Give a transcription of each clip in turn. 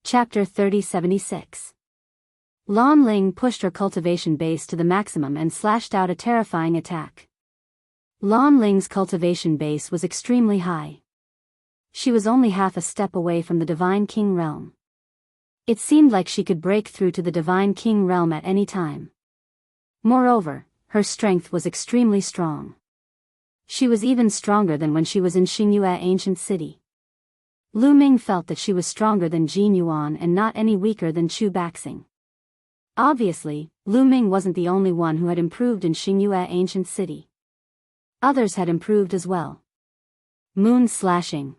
Chapter 3076. Lan Ling pushed her cultivation base to the maximum and slashed out a terrifying attack. Lan Ling's cultivation base was extremely high. She was only half a step away from the Divine King realm. It seemed like she could break through to the Divine King realm at any time. Moreover, her strength was extremely strong. She was even stronger than when she was in Xingyue Ancient City. Lu Ming felt that she was stronger than Jin Yuan and not any weaker than Chu Baxing. Obviously, Lu Ming wasn't the only one who had improved in Xingyue Ancient City. Others had improved as well. Moon slashing.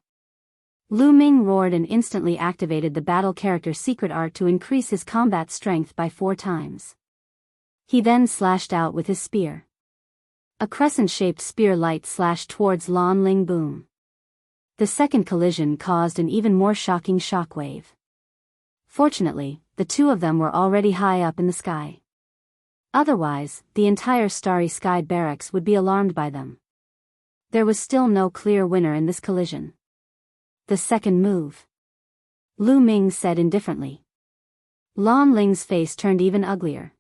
Lu Ming roared and instantly activated the battle character secret art to increase his combat strength by 4 times. He then slashed out with his spear. A crescent-shaped spear light slashed towards Lan Ling. Boom. The second collision caused an even more shocking shockwave. Fortunately, the two of them were already high up in the sky. Otherwise, the entire starry-skied barracks would be alarmed by them. There was still no clear winner in this collision. The second move. Lu Ming said indifferently. Lan Ling's face turned even uglier.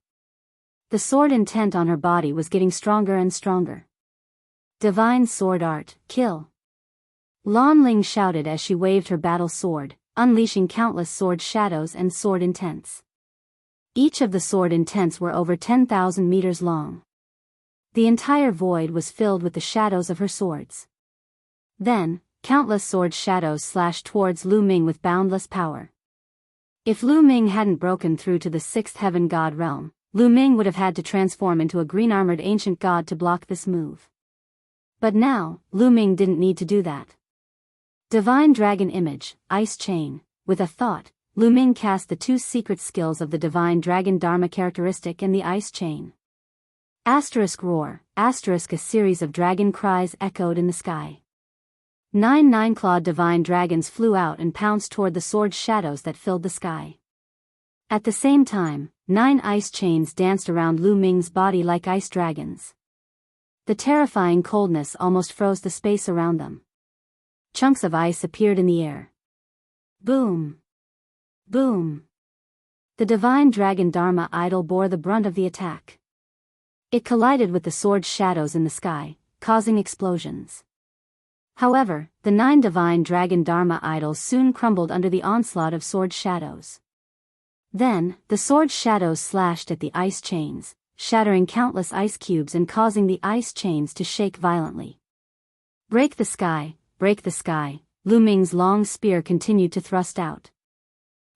The sword intent on her body was getting stronger and stronger. Divine sword art, kill. Lan Ling shouted as she waved her battle sword, unleashing countless sword shadows and sword intents. Each of the sword intents were over 10,000 meters long. The entire void was filled with the shadows of her swords. Then, countless sword shadows slashed towards Lu Ming with boundless power. If Lu Ming hadn't broken through to the 6th heaven god realm, Lu Ming would have had to transform into a green-armored ancient god to block this move. But now, Lu Ming didn't need to do that. Divine Dragon Image, Ice Chain. With a thought, Lu Ming cast the 2 secret skills of the Divine Dragon Dharma characteristic and the Ice Chain. Asterisk roar, asterisk a series of dragon cries echoed in the sky. 9 nine-clawed divine dragons flew out and pounced toward the sword shadows that filled the sky. At the same time, 9 ice chains danced around Lu Ming's body like ice dragons. The terrifying coldness almost froze the space around them. Chunks of ice appeared in the air. Boom! Boom! The Divine Dragon Dharma idol bore the brunt of the attack. It collided with the sword shadows in the sky, causing explosions. However, the 9 Divine Dragon Dharma idols soon crumbled under the onslaught of sword shadows. Then, the sword shadows slashed at the ice chains, shattering countless ice cubes and causing the ice chains to shake violently. Break the sky, Lu Ming's long spear continued to thrust out.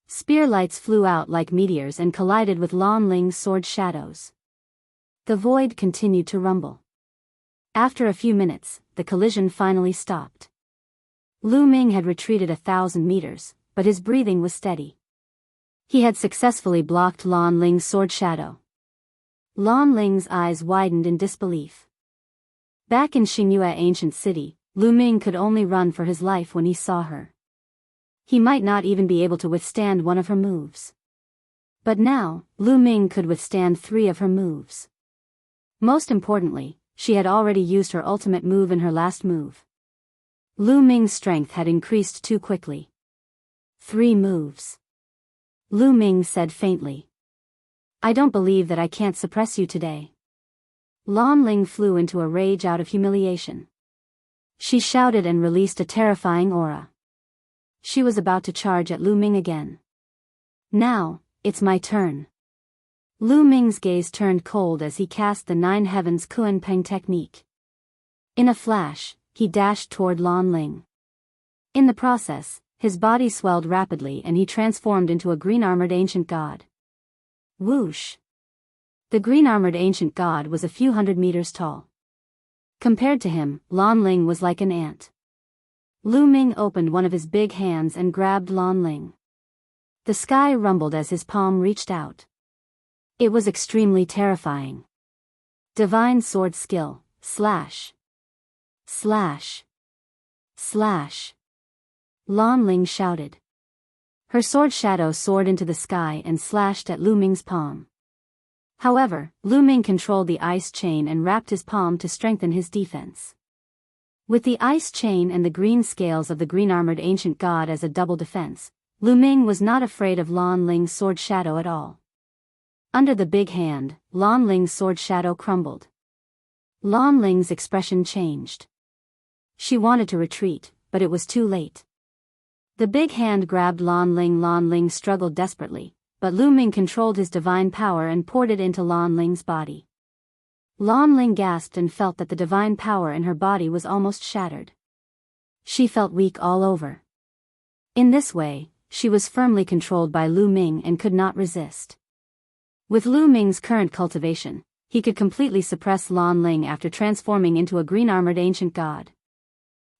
Spear lights flew out like meteors and collided with Lan Ling's sword shadows. The void continued to rumble. After a few minutes, the collision finally stopped. Lu Ming had retreated 1,000 meters, but his breathing was steady. He had successfully blocked Lan Ling's sword shadow. Lan Ling's eyes widened in disbelief. Back in Xingyue Ancient City, Lu Ming could only run for his life when he saw her. He might not even be able to withstand one of her moves. But now, Lu Ming could withstand 3 of her moves. Most importantly, she had already used her ultimate move in her last move. Lu Ming's strength had increased too quickly. 3 moves. Lu Ming said faintly. I don't believe that I can't suppress you today. Lan Ling flew into a rage out of humiliation. She shouted and released a terrifying aura. She was about to charge at Lu Ming again. Now, it's my turn. Lu Ming's gaze turned cold as he cast the 9 Heavens Kuan Peng technique. In a flash, he dashed toward Lan Ling. In the process, his body swelled rapidly and he transformed into a green-armored ancient god. Whoosh! The green-armored ancient god was a few hundred meters tall. Compared to him, Lan Ling was like an ant. Lu Ming opened one of his big hands and grabbed Lan Ling. The sky rumbled as his palm reached out. It was extremely terrifying. Divine sword skill, slash. Slash. Slash. Lan Ling shouted. Her sword shadow soared into the sky and slashed at Lu Ming's palm. However, Lu Ming controlled the ice chain and wrapped his palm to strengthen his defense. With the ice chain and the green scales of the green-armored ancient god as a double defense, Lu Ming was not afraid of Lan Ling's sword shadow at all. Under the big hand, Lan Ling's sword shadow crumbled. Lan Ling's expression changed. She wanted to retreat, but it was too late. The big hand grabbed Lan Ling. Lan Ling struggled desperately, but Lu Ming controlled his divine power and poured it into Lan Ling's body. Lan Ling gasped and felt that the divine power in her body was almost shattered. She felt weak all over. In this way, she was firmly controlled by Lu Ming and could not resist. With Lu Ming's current cultivation, he could completely suppress Lan Ling after transforming into a green-armored ancient god.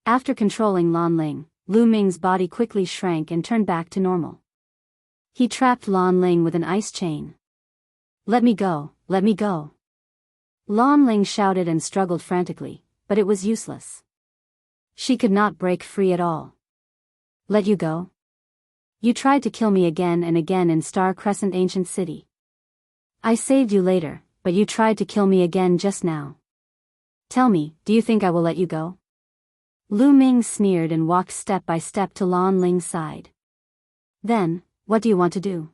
After controlling Lan Ling, Lu Ming's body quickly shrank and turned back to normal. He trapped Lan Ling with an ice chain. "Let me go, let me go." Lan Ling shouted and struggled frantically, but it was useless. She could not break free at all. "Let you go? You tried to kill me again and again in Star Crescent Ancient City. I saved you later, but you tried to kill me again just now. Tell me, do you think I will let you go?" Lu Ming sneered and walked step by step to Lan Ling's side. "Then, what do you want to do?"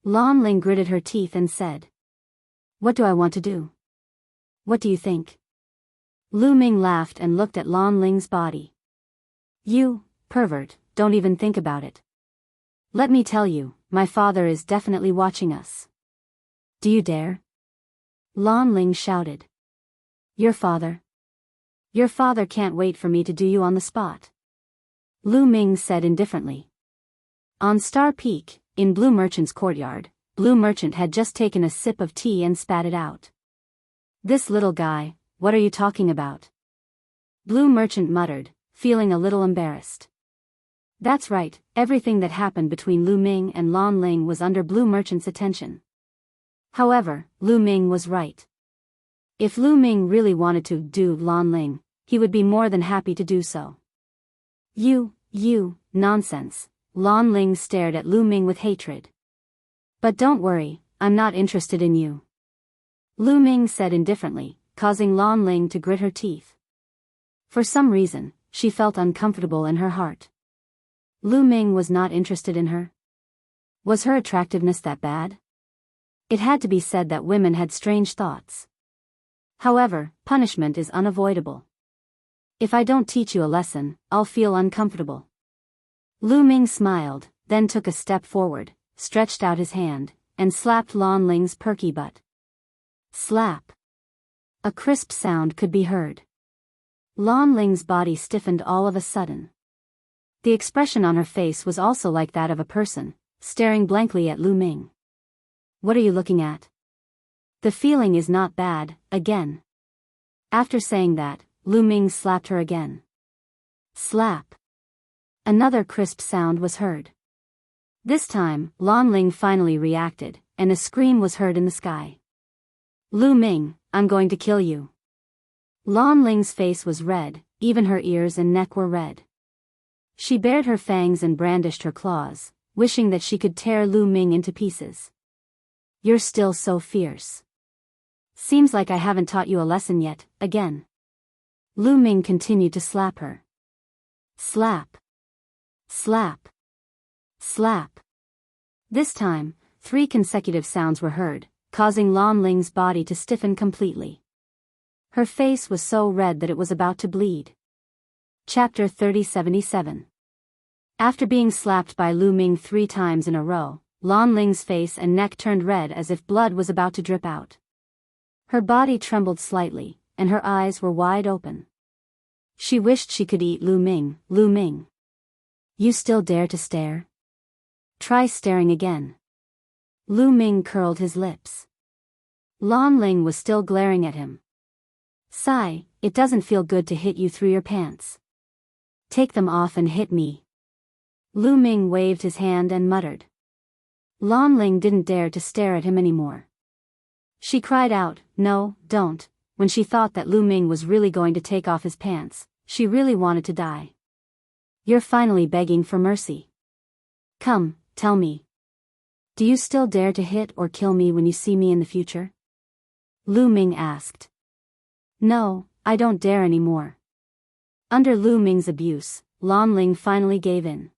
Lan Ling gritted her teeth and said. "What do I want to do? What do you think?" Lu Ming laughed and looked at Lan Ling's body. "You, pervert, don't even think about it. Let me tell you, my father is definitely watching us." "Do you dare?" Lan Ling shouted. "Your father? Your father can't wait for me to do you on the spot," Lu Ming said indifferently. On Star Peak, in Blue Merchant's courtyard, Blue Merchant had just taken a sip of tea and spat it out. "This little guy, what are you talking about?" Blue Merchant muttered, feeling a little embarrassed. That's right, everything that happened between Lu Ming and Lan Ling was under Blue Merchant's attention. However, Lu Ming was right. If Lu Ming really wanted to do Lan Ling, he would be more than happy to do so. You, nonsense," Lan Ling stared at Lu Ming with hatred. "But don't worry, I'm not interested in you," Lu Ming said indifferently, causing Lan Ling to grit her teeth. For some reason, she felt uncomfortable in her heart. Lu Ming was not interested in her. Was her attractiveness that bad? It had to be said that women had strange thoughts. However, punishment is unavoidable. If I don't teach you a lesson, I'll feel uncomfortable. Lu Ming smiled, then took a step forward, stretched out his hand, and slapped Lan Ling's perky butt. Slap. A crisp sound could be heard. Lan Ling's body stiffened all of a sudden. The expression on her face was also like that of a person, staring blankly at Lu Ming. "What are you looking at? The feeling is not bad," again. After saying that, Lu Ming slapped her again. Slap. Another crisp sound was heard. This time, Lan Ling finally reacted, and a scream was heard in the sky. "Lu Ming, I'm going to kill you." Lan Ling's face was red, even her ears and neck were red. She bared her fangs and brandished her claws, wishing that she could tear Lu Ming into pieces. "You're still so fierce. Seems like I haven't taught you a lesson yet," again. Lu Ming continued to slap her. Slap. Slap. Slap. This time, 3 consecutive sounds were heard, causing Lan Ling's body to stiffen completely. Her face was so red that it was about to bleed. Chapter 3077. After being slapped by Lu Ming 3 times in a row, Lan Ling's face and neck turned red as if blood was about to drip out. Her body trembled slightly, and her eyes were wide open. She wished she could eat Lu Ming. "Lu Ming. You still dare to stare? Try staring again." Lu Ming curled his lips. Lan Ling was still glaring at him. "Sigh, it doesn't feel good to hit you through your pants. Take them off and hit me." Lu Ming waved his hand and muttered. Lan Ling didn't dare to stare at him anymore. She cried out, "No, don't," when she thought that Lu Ming was really going to take off his pants. She really wanted to die. "You're finally begging for mercy. Come, tell me. Do you still dare to hit or kill me when you see me in the future?" Lu Ming asked. "No, I don't dare anymore." Under Lu Ming's abuse, Lan Ling finally gave in.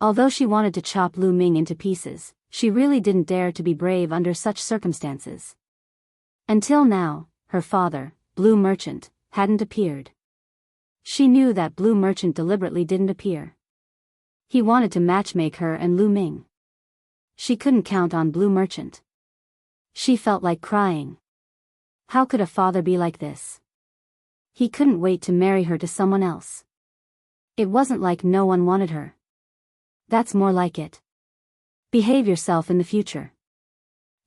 Although she wanted to chop Lu Ming into pieces, she really didn't dare to be brave under such circumstances. Until now, her father, Blue Merchant, hadn't appeared. She knew that Blue Merchant deliberately didn't appear. He wanted to matchmake her and Lu Ming. She couldn't count on Blue Merchant. She felt like crying. How could a father be like this? He couldn't wait to marry her to someone else. It wasn't like no one wanted her. That's more like it. Behave yourself in the future.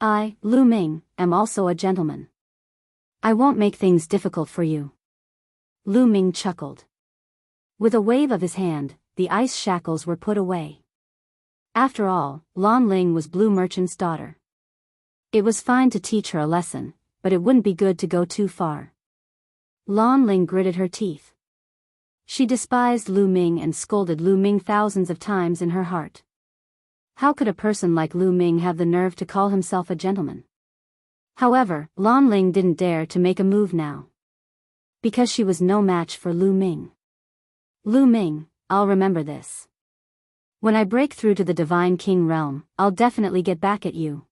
I, Lu Ming, am also a gentleman. I won't make things difficult for you. Lu Ming chuckled. With a wave of his hand, the ice shackles were put away. After all, Lan Ling was Blue Merchant's daughter. It was fine to teach her a lesson, but it wouldn't be good to go too far. Lan Ling gritted her teeth. She despised Lu Ming and scolded Lu Ming thousands of times in her heart. How could a person like Lu Ming have the nerve to call himself a gentleman? However, Lan Ling didn't dare to make a move now. Because she was no match for Lu Ming. Lu Ming, I'll remember this. When I break through to the Divine King realm, I'll definitely get back at you.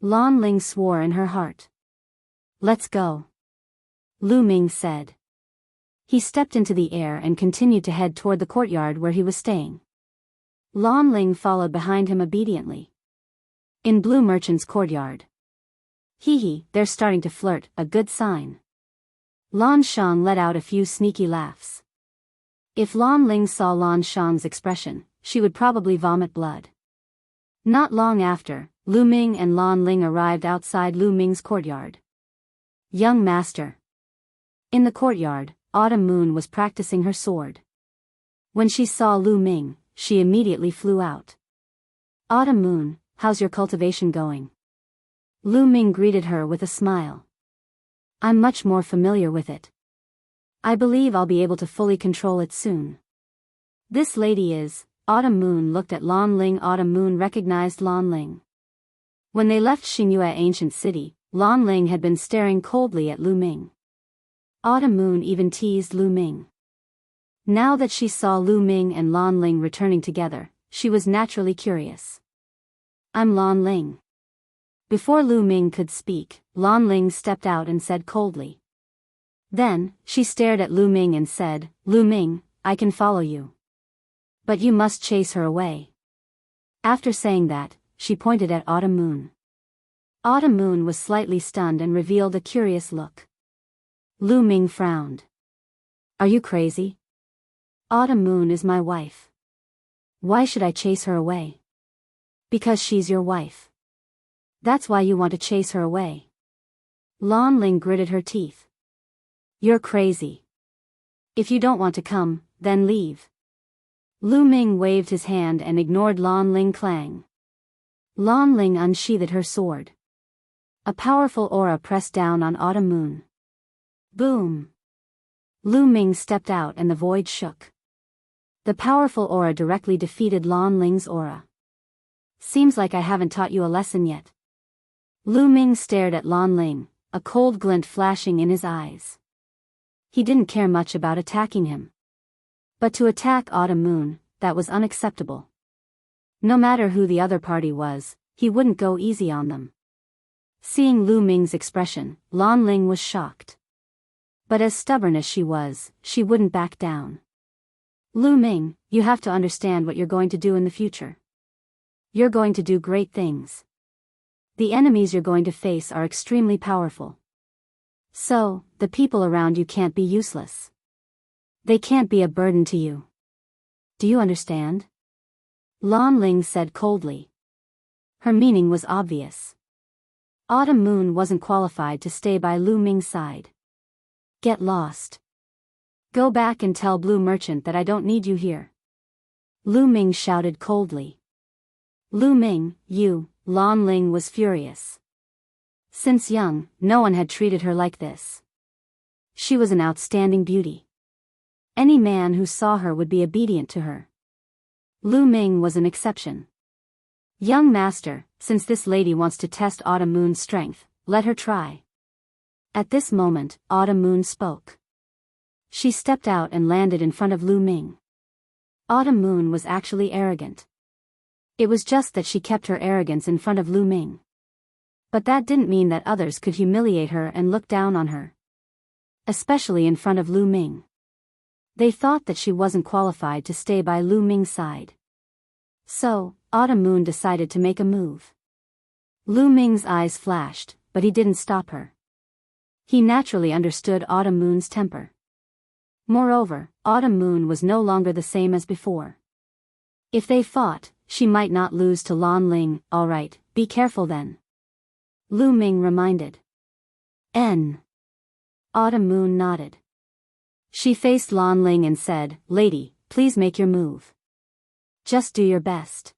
Lan Ling swore in her heart. Let's go. Lu Ming said. He stepped into the air and continued to head toward the courtyard where he was staying. Lan Ling followed behind him obediently. In Blue Merchant's courtyard. Hee, they're starting to flirt, a good sign. Lan Shang let out a few sneaky laughs. If Lan Ling saw Lan Shang's expression, she would probably vomit blood. Not long after, Lu Ming and Lan Ling arrived outside Lu Ming's courtyard. Young master. In the courtyard, Autumn Moon was practicing her sword. When she saw Lu Ming, she immediately flew out. Autumn Moon, how's your cultivation going? Lu Ming greeted her with a smile. I'm much more familiar with it. I believe I'll be able to fully control it soon. This lady is... Autumn Moon looked at Lan Ling. Autumn Moon recognized Lan Ling. When they left Xingyue Ancient City, Lan Ling had been staring coldly at Lu Ming. Autumn Moon even teased Lu Ming. Now that she saw Lu Ming and Lan Ling returning together, she was naturally curious. I'm Lan Ling. Before Lu Ming could speak, Lan Ling stepped out and said coldly. Then, she stared at Lu Ming and said, Lu Ming, I can follow you. But you must chase her away. After saying that, she pointed at Autumn Moon. Autumn Moon was slightly stunned and revealed a curious look. Lu Ming frowned. Are you crazy? Autumn Moon is my wife. Why should I chase her away? Because she's your wife. That's why you want to chase her away. Lan Ling gritted her teeth. You're crazy. If you don't want to come, then leave. Lu Ming waved his hand and ignored Lan Ling clang. Lan Ling unsheathed her sword. A powerful aura pressed down on Autumn Moon. Boom! Lu Ming stepped out and the void shook. The powerful aura directly defeated Lan Ling's aura. Seems like I haven't taught you a lesson yet. Lu Ming stared at Lan Ling, a cold glint flashing in his eyes. He didn't care much about attacking him. But to attack Autumn Moon, that was unacceptable. No matter who the other party was, he wouldn't go easy on them. Seeing Lu Ming's expression, Lan Ling was shocked. But as stubborn as she was, she wouldn't back down. Lu Ming, you have to understand what you're going to do in the future. You're going to do great things. The enemies you're going to face are extremely powerful. So, the people around you can't be useless. They can't be a burden to you. Do you understand? Lan Ling said coldly. Her meaning was obvious. Autumn Moon wasn't qualified to stay by Lu Ming's side. Get lost. Go back and tell Blue Merchant that I don't need you here. Lu Ming shouted coldly. Lu Ming, you, Lan Ling was furious. Since young, no one had treated her like this. She was an outstanding beauty. Any man who saw her would be obedient to her. Lu Ming was an exception. Young master, since this lady wants to test Autumn Moon's strength, let her try. At this moment, Autumn Moon spoke. She stepped out and landed in front of Lu Ming. Autumn Moon was actually arrogant. It was just that she kept her arrogance in front of Lu Ming. But that didn't mean that others could humiliate her and look down on her. Especially in front of Lu Ming. They thought that she wasn't qualified to stay by Lu Ming's side. So, Autumn Moon decided to make a move. Lu Ming's eyes flashed, but he didn't stop her. He naturally understood Autumn Moon's temper. Moreover, Autumn Moon was no longer the same as before. If they fought, she might not lose to Lan Ling. Alright, be careful then. Lu Ming reminded. Autumn Moon nodded. She faced Lan Ling and said, "Lady, please make your move. Just do your best."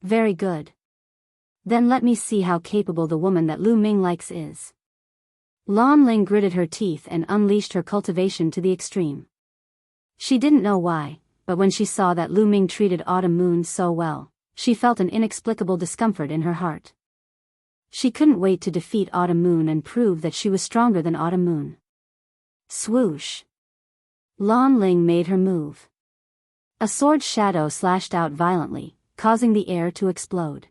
"Very good. Then let me see how capable the woman that Lu Ming likes is." Lan Ling gritted her teeth and unleashed her cultivation to the extreme. She didn't know why, but when she saw that Lu Ming treated Autumn Moon so well, she felt an inexplicable discomfort in her heart. She couldn't wait to defeat Autumn Moon and prove that she was stronger than Autumn Moon. Swoosh! Lan Ling made her move. A sword shadow slashed out violently, causing the air to explode.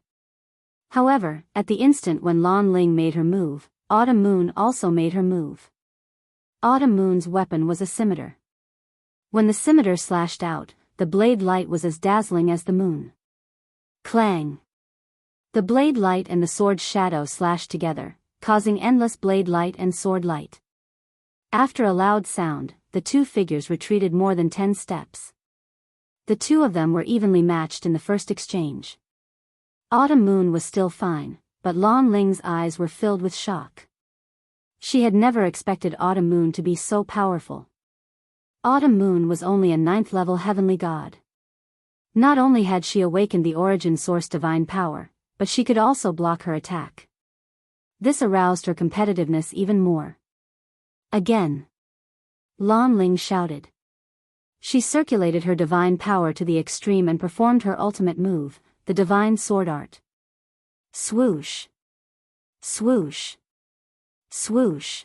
However, at the instant when Lan Ling made her move, Autumn Moon also made her move. Autumn Moon's weapon was a scimitar. When the scimitar slashed out, the blade light was as dazzling as the moon. Clang! The blade light and the sword shadow slashed together, causing endless blade light and sword light. After a loud sound, the two figures retreated more than 10 steps. The two of them were evenly matched in the first exchange. Autumn Moon was still fine, but Lan Ling's eyes were filled with shock. She had never expected Autumn Moon to be so powerful. Autumn Moon was only a 9th level heavenly god. Not only had she awakened the origin source divine power, but she could also block her attack. This aroused her competitiveness even more. Again! Lan Ling shouted. She circulated her divine power to the extreme and performed her ultimate move, the divine sword art. Swoosh! Swoosh! Swoosh!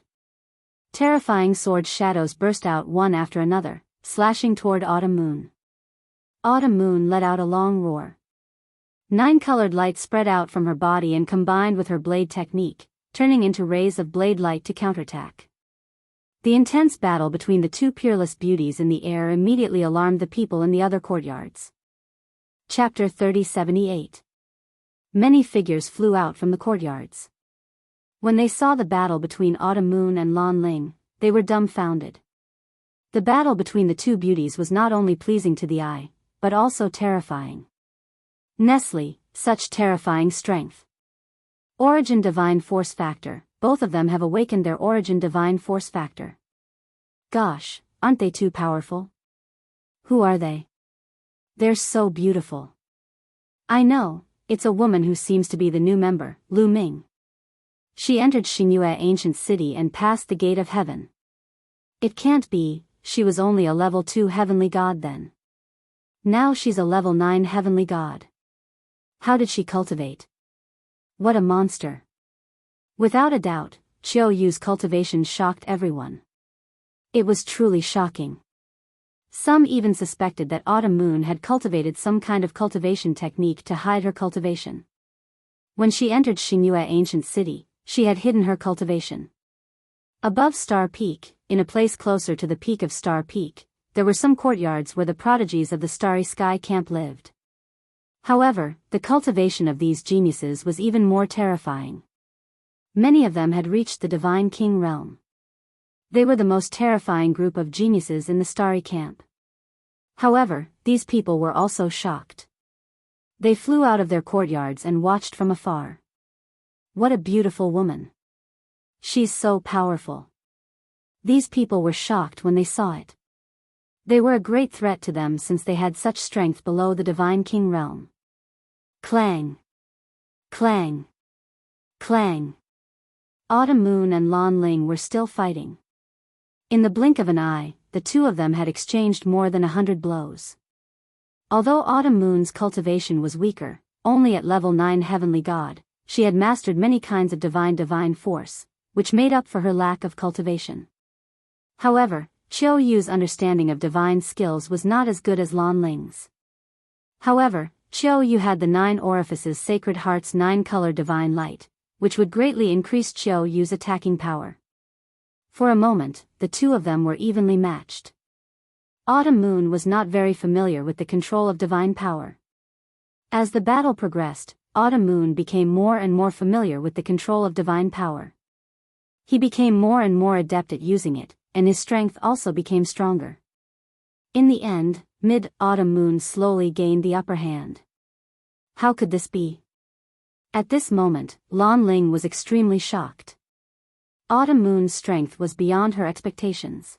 Terrifying sword shadows burst out one after another, slashing toward Autumn Moon. Autumn Moon let out a long roar. 9 colored lights spread out from her body and combined with her blade technique, turning into rays of blade light to counterattack. The intense battle between the two peerless beauties in the air immediately alarmed the people in the other courtyards. Chapter 3078. Many figures flew out from the courtyards. When they saw the battle between Autumn Moon and Lan Ling, they were dumbfounded. The battle between the two beauties was not only pleasing to the eye, but also terrifying. Nestle, such terrifying strength. Origin Divine Force Factor, both of them have awakened their Origin Divine Force Factor. Gosh, aren't they too powerful? Who are they? They're so beautiful. I know, it's a woman who seems to be the new member, Lu Ming. She entered Xingyue Ancient City and passed the Gate of Heaven. It can't be, she was only a level 2 heavenly god then. Now she's a level 9 heavenly god. How did she cultivate? What a monster. Without a doubt, Qiu Yu's cultivation shocked everyone. It was truly shocking. Some even suspected that Autumn Moon had cultivated some kind of cultivation technique to hide her cultivation. When she entered Xingyue Ancient City, she had hidden her cultivation. Above Star Peak, in a place closer to the peak of Star Peak, there were some courtyards where the prodigies of the Starry Sky Camp lived. However, the cultivation of these geniuses was even more terrifying. Many of them had reached the Divine King realm. They were the most terrifying group of geniuses in the Starry Camp. However, these people were also shocked. They flew out of their courtyards and watched from afar. What a beautiful woman. She's so powerful. These people were shocked when they saw it. They were a great threat to them since they had such strength below the Divine King realm. Clang! Clang! Clang! Autumn Moon and Lan Ling were still fighting. In the blink of an eye, the two of them had exchanged more than 100 blows. Although Autumn Moon's cultivation was weaker, only at level 9 heavenly god, she had mastered many kinds of divine force, which made up for her lack of cultivation. However, Qiu Yu's understanding of divine skills was not as good as Lan Ling's. However, Qiu Yu had the 9 orifices Sacred Heart's 9-color divine light, which would greatly increase Qiu Yu's attacking power. For a moment, the two of them were evenly matched. Autumn Moon was not very familiar with the control of divine power. As the battle progressed, Autumn Moon became more and more familiar with the control of divine power. He became more and more adept at using it, and his strength also became stronger. In the end, Autumn Moon slowly gained the upper hand. How could this be? At this moment, Lan Ling was extremely shocked. Autumn Moon's strength was beyond her expectations.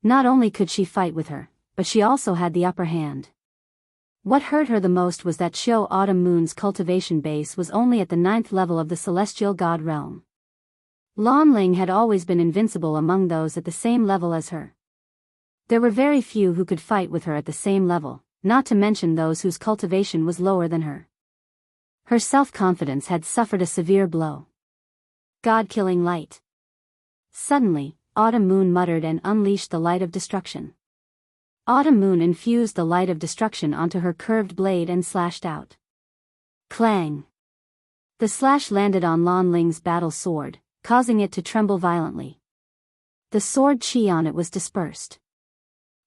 Not only could she fight with her, but she also had the upper hand. What hurt her the most was that Autumn Moon's cultivation base was only at the 9th level of the celestial god realm. Lan Ling had always been invincible among those at the same level as her. There were very few who could fight with her at the same level, not to mention those whose cultivation was lower than her. Her self-confidence had suffered a severe blow. God-killing light. Suddenly, Autumn Moon muttered and unleashed the light of destruction. Autumn Moon infused the light of destruction onto her curved blade and slashed out. Clang! The slash landed on Lan Ling's battle sword, causing it to tremble violently. The sword chi on it was dispersed.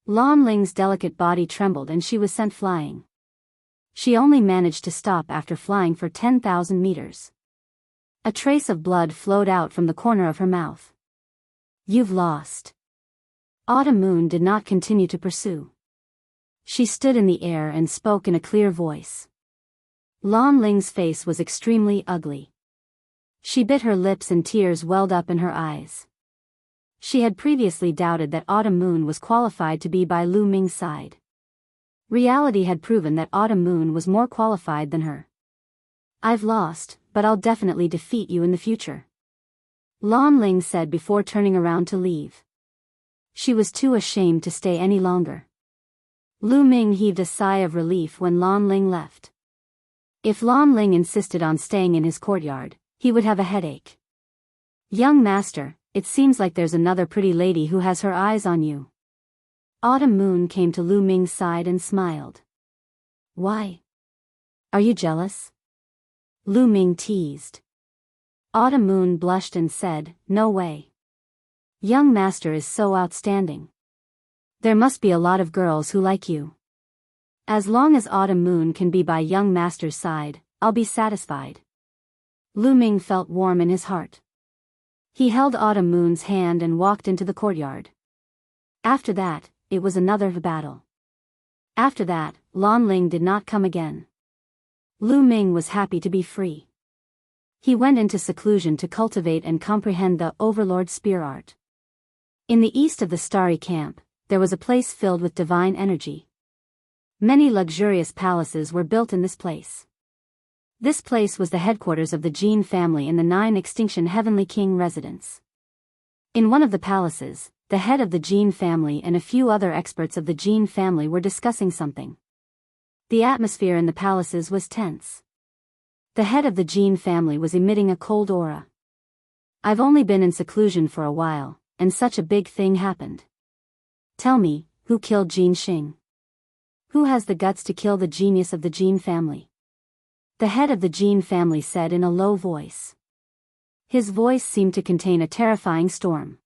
Lan Ling's delicate body trembled and she was sent flying. She only managed to stop after flying for 10,000 meters. A trace of blood flowed out from the corner of her mouth. You've lost. Autumn Moon did not continue to pursue. She stood in the air and spoke in a clear voice. Lan Ling's face was extremely ugly. She bit her lips and tears welled up in her eyes. She had previously doubted that Autumn Moon was qualified to be by Lu Ming's side. Reality had proven that Autumn Moon was more qualified than her. I've lost, but I'll definitely defeat you in the future, Lan Ling said before turning around to leave. She was too ashamed to stay any longer. Lu Ming heaved a sigh of relief when Lan Ling left. If Lan Ling insisted on staying in his courtyard, he would have a headache. Young master, it seems like there's another pretty lady who has her eyes on you. Autumn Moon came to Lu Ming's side and smiled. Why? Are you jealous? Lu Ming teased. Autumn Moon blushed and said, no way. Young master is so outstanding. There must be a lot of girls who like you. As long as Autumn Moon can be by young master's side, I'll be satisfied. Lu Ming felt warm in his heart. He held Autumn Moon's hand and walked into the courtyard. After that, it was another battle. After that, Lan Ling did not come again. Lu Ming was happy to be free. He went into seclusion to cultivate and comprehend the Overlord Spear Art. In the east of the Starry Camp, there was a place filled with divine energy. Many luxurious palaces were built in this place. This place was the headquarters of the Jin family in the 9 Extinction Heavenly King residence. In one of the palaces, the head of the Jin family and a few other experts of the Jin family were discussing something. The atmosphere in the palaces was tense. The head of the Jin family was emitting a cold aura. I've only been in seclusion for a while, and such a big thing happened. Tell me, who killed Jin Xing? Who has the guts to kill the genius of the Jin family? The head of the Jin family said in a low voice. His voice seemed to contain a terrifying storm.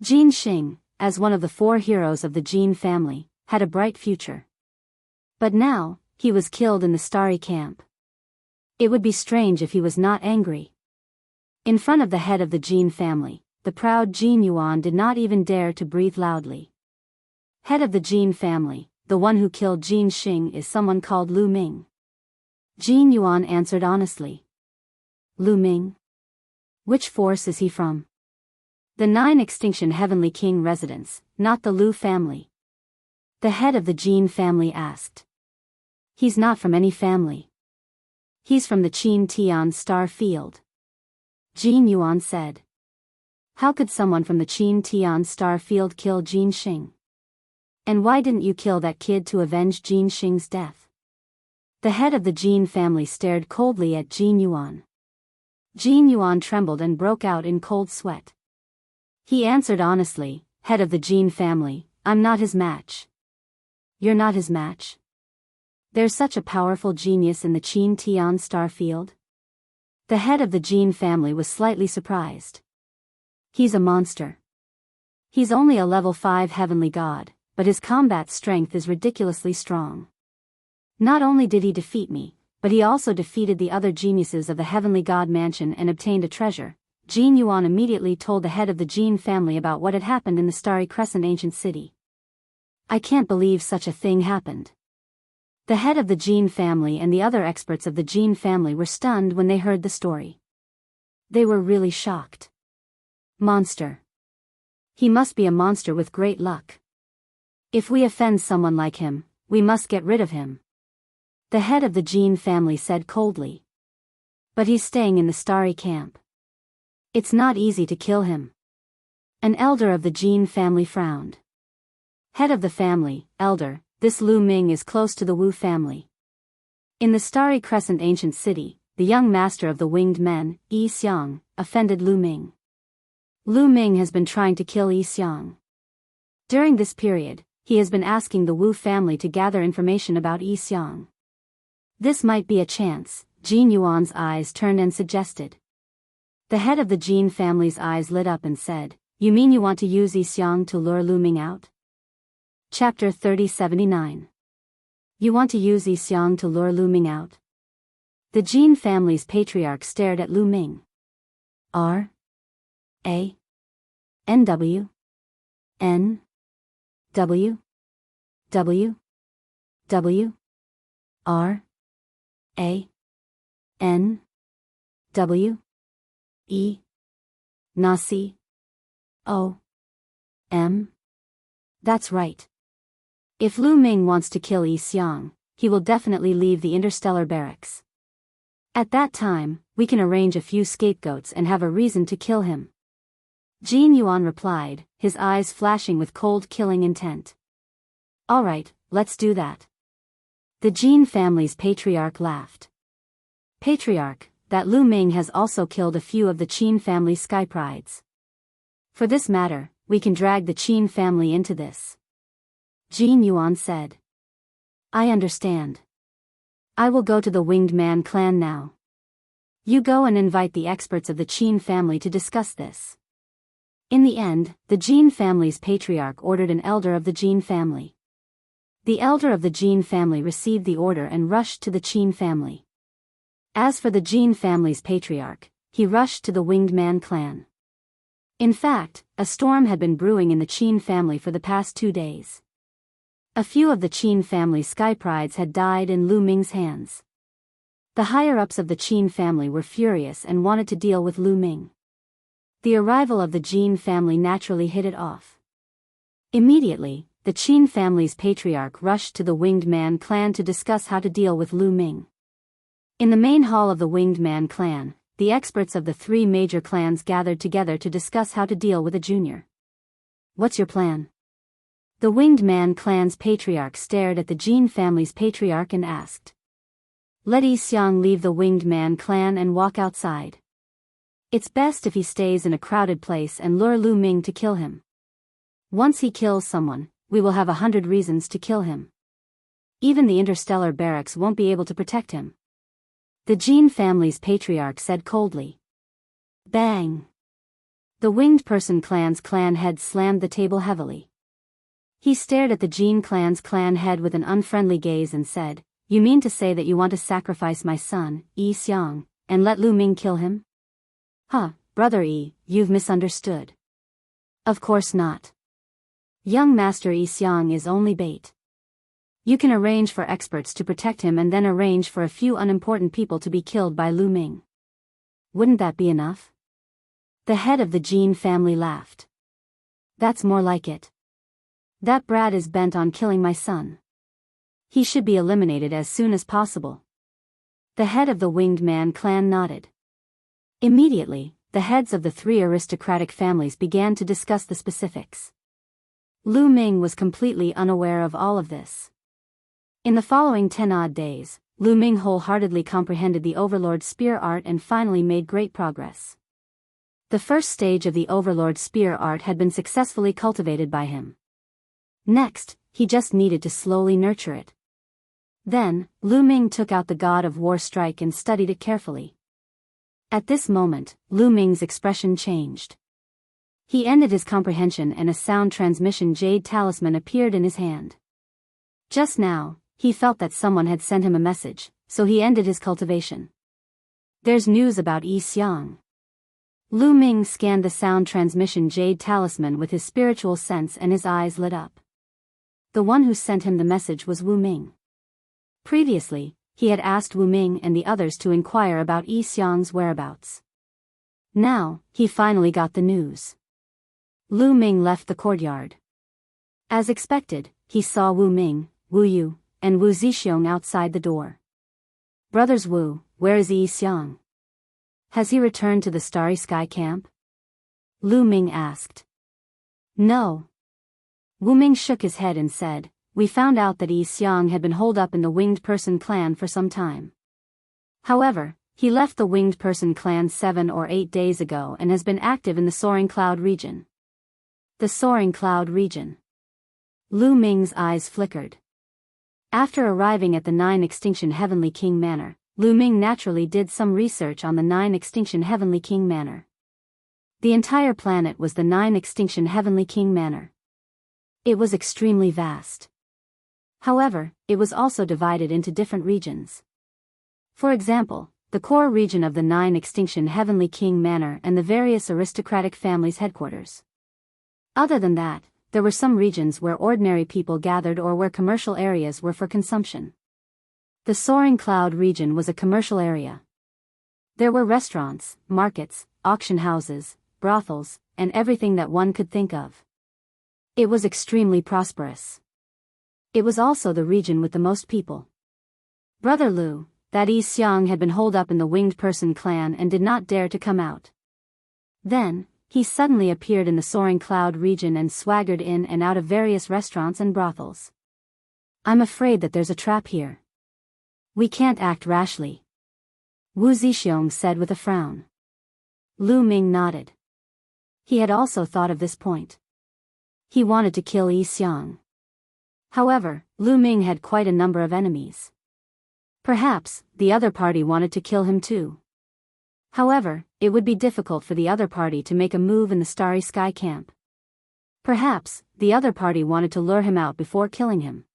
Jin Xing, as one of the 4 heroes of the Jin family, had a bright future. But now, he was killed in the Starry Camp. It would be strange if he was not angry. In front of the head of the Jin family, the proud Jin Yuan did not even dare to breathe loudly. Head of the Jin family, the one who killed Jin Xing is someone called Lu Ming. Jin Yuan answered honestly. Lu Ming? Which force is he from? The 9 Extinction Heavenly King residence, not the Lu family. The head of the Jin family asked. He's not from any family. He's from the Qin Tian Star Field. Jin Yuan said. How could someone from the Qin Tian Star Field kill Jin Xing? And why didn't you kill that kid to avenge Jin Xing's death? The head of the Jin family stared coldly at Jin Yuan. Jin Yuan trembled and broke out in cold sweat. He answered honestly, head of the Jean family, I'm not his match. You're not his match? There's such a powerful genius in the Qin Tian star field? The head of the Jean family was slightly surprised. He's a monster. He's only a level 5 heavenly god, but his combat strength is ridiculously strong. Not only did he defeat me, but he also defeated the other geniuses of the heavenly god mansion and obtained a treasure. Jin Yuan immediately told the head of the Jean family about what had happened in the Starry Crescent ancient city. I can't believe such a thing happened. The head of the Jean family and the other experts of the Jean family were stunned when they heard the story. They were really shocked. Monster. He must be a monster with great luck. If we offend someone like him, we must get rid of him. The head of the Jean family said coldly. But he's staying in the Starry camp. It's not easy to kill him. An elder of the Jean family frowned. Head of the family, elder, this Lu Ming is close to the Wu family. In the Starry Crescent ancient city, the young master of the winged men, Yi Xiang, offended Lu Ming. Lu Ming has been trying to kill Yi Xiang. During this period, he has been asking the Wu family to gather information about Yi Xiang. This might be a chance, Jin Yuan's eyes turned and suggested. The head of the Jin family's eyes lit up and said, You mean you want to use Yi Xiang to lure Lu Ming out? Chapter 3079. You want to use Yi Xiang to lure Lu Ming out? The Jin family's patriarch stared at Lu Ming. R. A. N. W. N. W. W. W. R. A. N. W. E. Nasi. O. M. That's right. If Lu Ming wants to kill Yi Xiang, he will definitely leave the interstellar barracks. At that time, we can arrange a few scapegoats and have a reason to kill him. Jin Yuan replied, his eyes flashing with cold killing intent. All right, let's do that. The Jin family's patriarch laughed. Patriarch, that Lu Ming has also killed a few of the Qin family sky prides. For this matter, we can drag the Qin family into this. Jin Yuan said. I understand. I will go to the Winged Man clan now. You go and invite the experts of the Qin family to discuss this. In the end, the Jin family's patriarch ordered an elder of the Jin family. The elder of the Jin family received the order and rushed to the Qin family. As for the Jin family's patriarch, he rushed to the Winged Man clan. In fact, a storm had been brewing in the Qin family for the past 2 days. A few of the Qin family sky prides had died in Lu Ming's hands. The higher-ups of the Qin family were furious and wanted to deal with Lu Ming. The arrival of the Jin family naturally hit it off. Immediately, the Qin family's patriarch rushed to the Winged Man clan to discuss how to deal with Lu Ming. In the main hall of the Winged Man clan, the experts of the 3 major clans gathered together to discuss how to deal with a junior. What's your plan? The Winged Man clan's patriarch stared at the Jin family's patriarch and asked. Let Yi Xiang leave the Winged Man clan and walk outside. It's best if he stays in a crowded place and lure Lu Ming to kill him. Once he kills someone, we will have 100 reasons to kill him. Even the interstellar barracks won't be able to protect him. The Jin family's patriarch said coldly. Bang! The Winged Person clan's clan head slammed the table heavily. He stared at the Jin clan's clan head with an unfriendly gaze and said, You mean to say that you want to sacrifice my son, Yi Xiang, and let Lu Ming kill him? Huh, brother Yi, you've misunderstood. Of course not. Young Master Yi Xiang is only bait. You can arrange for experts to protect him and then arrange for a few unimportant people to be killed by Lu Ming. Wouldn't that be enough? The head of the Jin family laughed. That's more like it. That brat is bent on killing my son. He should be eliminated as soon as possible. The head of the Winged Man clan nodded. Immediately, the heads of the 3 aristocratic families began to discuss the specifics. Lu Ming was completely unaware of all of this. In the following 10 odd days, Lu Ming wholeheartedly comprehended the Overlord's spear art and finally made great progress. The first stage of the Overlord spear art had been successfully cultivated by him. Next, he just needed to slowly nurture it. Then, Lu Ming took out the God of War strike and studied it carefully. At this moment, Lu Ming's expression changed. He ended his comprehension and a sound transmission jade talisman appeared in his hand. Just now, he felt that someone had sent him a message, so he ended his cultivation. There's news about Yi Xiang. Lu Ming scanned the sound transmission jade talisman with his spiritual sense and his eyes lit up. The one who sent him the message was Wu Ming. Previously, he had asked Wu Ming and the others to inquire about Yi Xiang's whereabouts. Now, he finally got the news. Lu Ming left the courtyard. As expected, he saw Wu Ming, Wu Yu, and Wu Zixiong outside the door. Brothers Wu, where is Yi Xiang? Has he returned to the Starry Sky camp? Lu Ming asked. No. Wu Ming shook his head and said, we found out that Yi Xiang had been holed up in the Winged Person clan for some time. However, he left the Winged Person clan 7 or 8 days ago and has been active in the Soaring Cloud region. The Soaring Cloud region. Lu Ming's eyes flickered. After arriving at the 9 Extinction Heavenly King Manor, Lu Ming naturally did some research on the 9 Extinction Heavenly King Manor. The entire planet was the 9 Extinction Heavenly King Manor. It was extremely vast. However, it was also divided into different regions. For example, the core region of the 9 Extinction Heavenly King Manor and the various aristocratic families' headquarters. Other than that, there were some regions where ordinary people gathered or where commercial areas were for consumption. The Soaring Cloud region was a commercial area. There were restaurants, markets, auction houses, brothels, and everything that one could think of. It was extremely prosperous. It was also the region with the most people. Brother Lu, that Yi Xiang had been holed up in the Winged Person clan and did not dare to come out. Then, he suddenly appeared in the Soaring Cloud region and swaggered in and out of various restaurants and brothels. I'm afraid that there's a trap here. We can't act rashly. Wu Zixiong said with a frown. Lu Ming nodded. He had also thought of this point. He wanted to kill Yi Xiang. However, Lu Ming had quite a number of enemies. Perhaps, the other party wanted to kill him too. However, it would be difficult for the other party to make a move in the Starry Sky camp. Perhaps, the other party wanted to lure him out before killing him.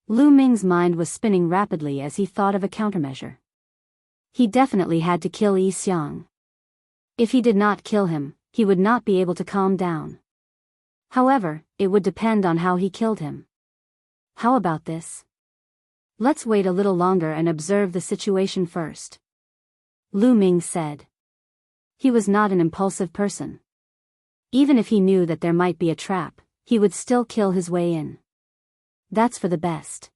Lu Ming's mind was spinning rapidly as he thought of a countermeasure. He definitely had to kill Yi Xiang. If he did not kill him, he would not be able to calm down. However, it would depend on how he killed him. How about this? Let's wait a little longer and observe the situation first. Lu Ming said. He was not an impulsive person. Even if he knew that there might be a trap, he would still kill his way in. That's for the best.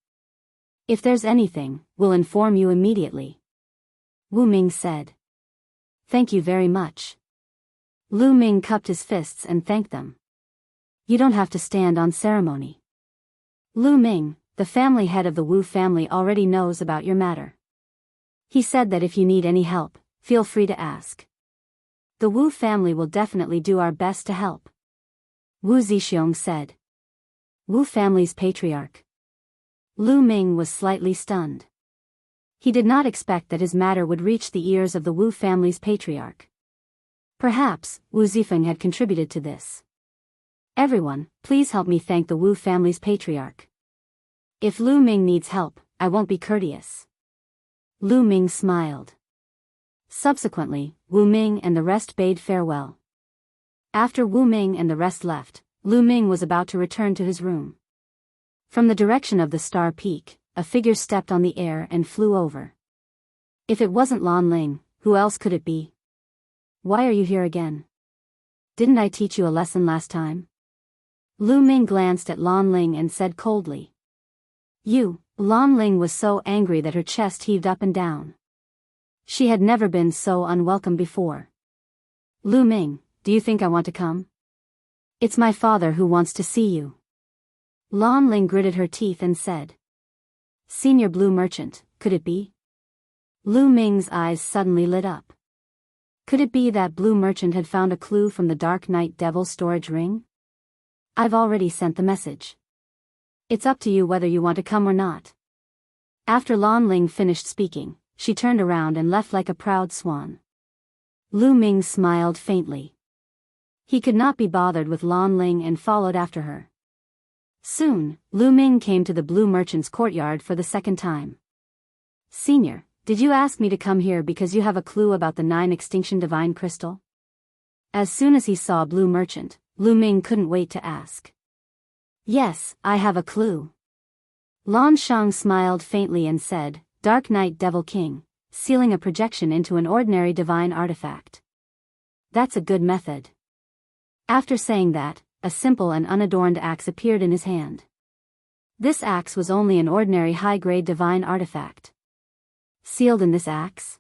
If there's anything, we'll inform you immediately. Wu Ming said. Thank you very much. Lu Ming cupped his fists and thanked them. You don't have to stand on ceremony. Lu Ming, the family head of the Wu family, already knows about your matter. He said that if you need any help, feel free to ask. The Wu family will definitely do our best to help. Wu Zixiong said. Wu family's patriarch. Lu Ming was slightly stunned. He did not expect that his matter would reach the ears of the Wu family's patriarch. Perhaps, Wu Zifeng had contributed to this. Everyone, please help me thank the Wu family's patriarch. If Lu Ming needs help, I won't be courteous. Lu Ming smiled. Subsequently, Wu Ming and the rest bade farewell. After Wu Ming and the rest left, Lu Ming was about to return to his room. From the direction of the Star Peak, a figure stepped on the air and flew over. If it wasn't Lan Ling, who else could it be? Why are you here again? Didn't I teach you a lesson last time? Lu Ming glanced at Lan Ling and said coldly. Lan Ling was so angry that her chest heaved up and down. She had never been so unwelcome before. Lu Ming, do you think I want to come? It's my father who wants to see you. Lan Ling gritted her teeth and said. Senior Blue Merchant, could it be? Lu Ming's eyes suddenly lit up. Could it be that Blue Merchant had found a clue from the Dark Knight Devil's storage ring? I've already sent the message. It's up to you whether you want to come or not. After Lan Ling finished speaking, she turned around and left like a proud swan. Lu Ming smiled faintly. He could not be bothered with Lan Ling and followed after her. Soon, Lu Ming came to the Blue Merchant's courtyard for the second time. Senior, did you ask me to come here because you have a clue about the 9 Extinction Divine Crystal? As soon as he saw Blue Merchant, Lu Ming couldn't wait to ask. Yes, I have a clue. Lan Shang smiled faintly and said, Dark Knight Devil King, sealing a projection into an ordinary divine artifact. That's a good method. After saying that, a simple and unadorned axe appeared in his hand. This axe was only an ordinary high-grade divine artifact. Sealed in this axe?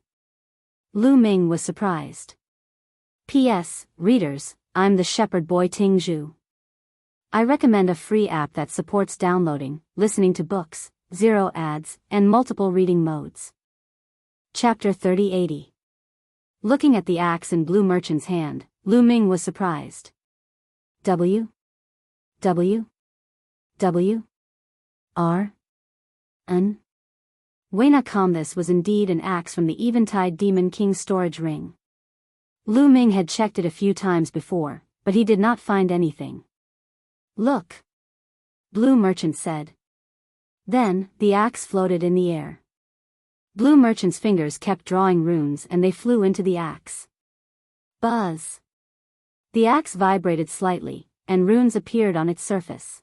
Lu Ming was surprised. P.S. Readers, I'm the shepherd boy Ting Zhu. I recommend a free app that supports downloading, listening to books, 0 ads, and multiple reading modes. Chapter 3080. Looking at the axe in Blue Merchant's hand, Lu Ming was surprised. W. R. N. Wainakam. This was indeed an axe from the Eventide Demon King's storage ring. Lu Ming had checked it a few times before, but he did not find anything. Look! Blue Merchant said. Then, the axe floated in the air. Blue Merchant's fingers kept drawing runes and they flew into the axe. Buzz! The axe vibrated slightly, and runes appeared on its surface.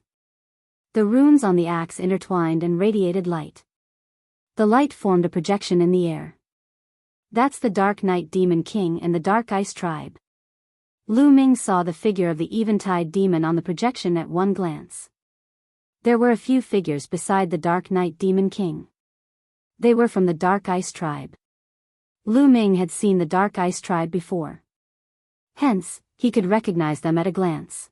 The runes on the axe intertwined and radiated light. The light formed a projection in the air. That's the Dark Knight Demon King and the Dark Ice Tribe. Lu Ming saw the figure of the Eventide Demon on the projection at one glance. There were a few figures beside the Dark Knight Demon King. They were from the Dark Ice Tribe. Lu Ming had seen the Dark Ice Tribe before. Hence, he could recognize them at a glance.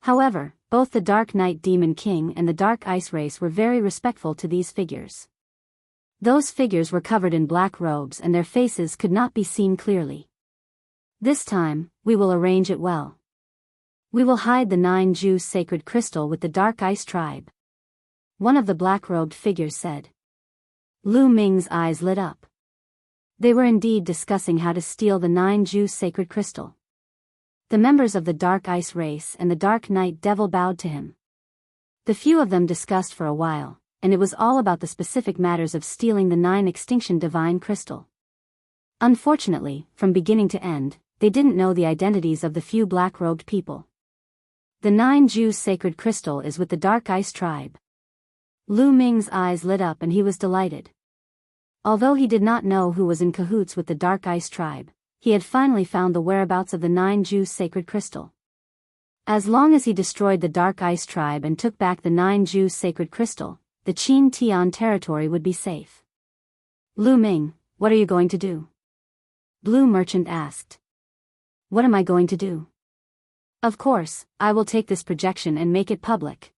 However, both the Dark Knight Demon King and the Dark Ice Race were very respectful to these figures. Those figures were covered in black robes and their faces could not be seen clearly. This time, we will arrange it well. We will hide the 9 Ju sacred crystal with the Dark Ice Tribe. One of the black-robed figures said. Lu Ming's eyes lit up. They were indeed discussing how to steal the 9 Ju sacred crystal. The members of the Dark Ice Race and the Dark Knight Devil bowed to him. The few of them discussed for a while, and it was all about the specific matters of stealing the 9 Extinction Divine Crystal. Unfortunately, from beginning to end, they didn't know the identities of the few black-robed people. The 9 Ju sacred crystal is with the Dark Ice Tribe. Lu Ming's eyes lit up and he was delighted. Although he did not know who was in cahoots with the Dark Ice Tribe, he had finally found the whereabouts of the 9 Ju sacred crystal. As long as he destroyed the Dark Ice Tribe and took back the 9 Ju sacred crystal, the Qin Tian territory would be safe. Lu Ming, what are you going to do? Blue Merchant asked. What am I going to do? Of course, I will take this projection and make it public.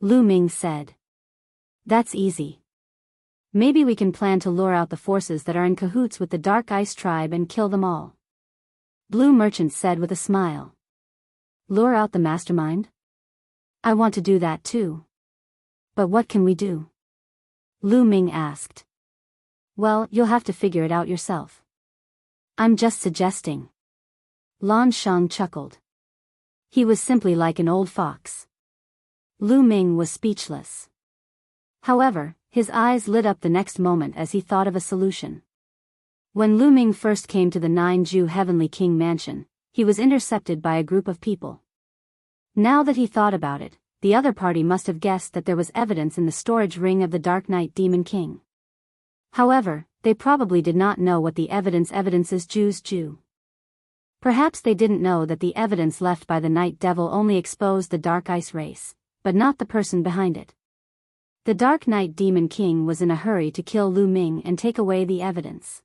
Lu Ming said. That's easy. Maybe we can plan to lure out the forces that are in cahoots with the Dark Ice Tribe and kill them all. Blue Merchant said with a smile. Lure out the mastermind? I want to do that too. But what can we do? Lu Ming asked. Well, you'll have to figure it out yourself. I'm just suggesting. Lan Shang chuckled. He was simply like an old fox. Lu Ming was speechless. However, his eyes lit up the next moment as he thought of a solution. When Lu Ming first came to the 9 Ju Heavenly King Mansion, he was intercepted by a group of people. Now that he thought about it, the other party must have guessed that there was evidence in the storage ring of the Dark Knight Demon King. However, they probably did not know what the evidences Ju's Ju. Perhaps they didn't know that the evidence left by the Night Devil only exposed the Dark Ice Race, but not the person behind it. The Dark Knight Demon King was in a hurry to kill Lu Ming and take away the evidence.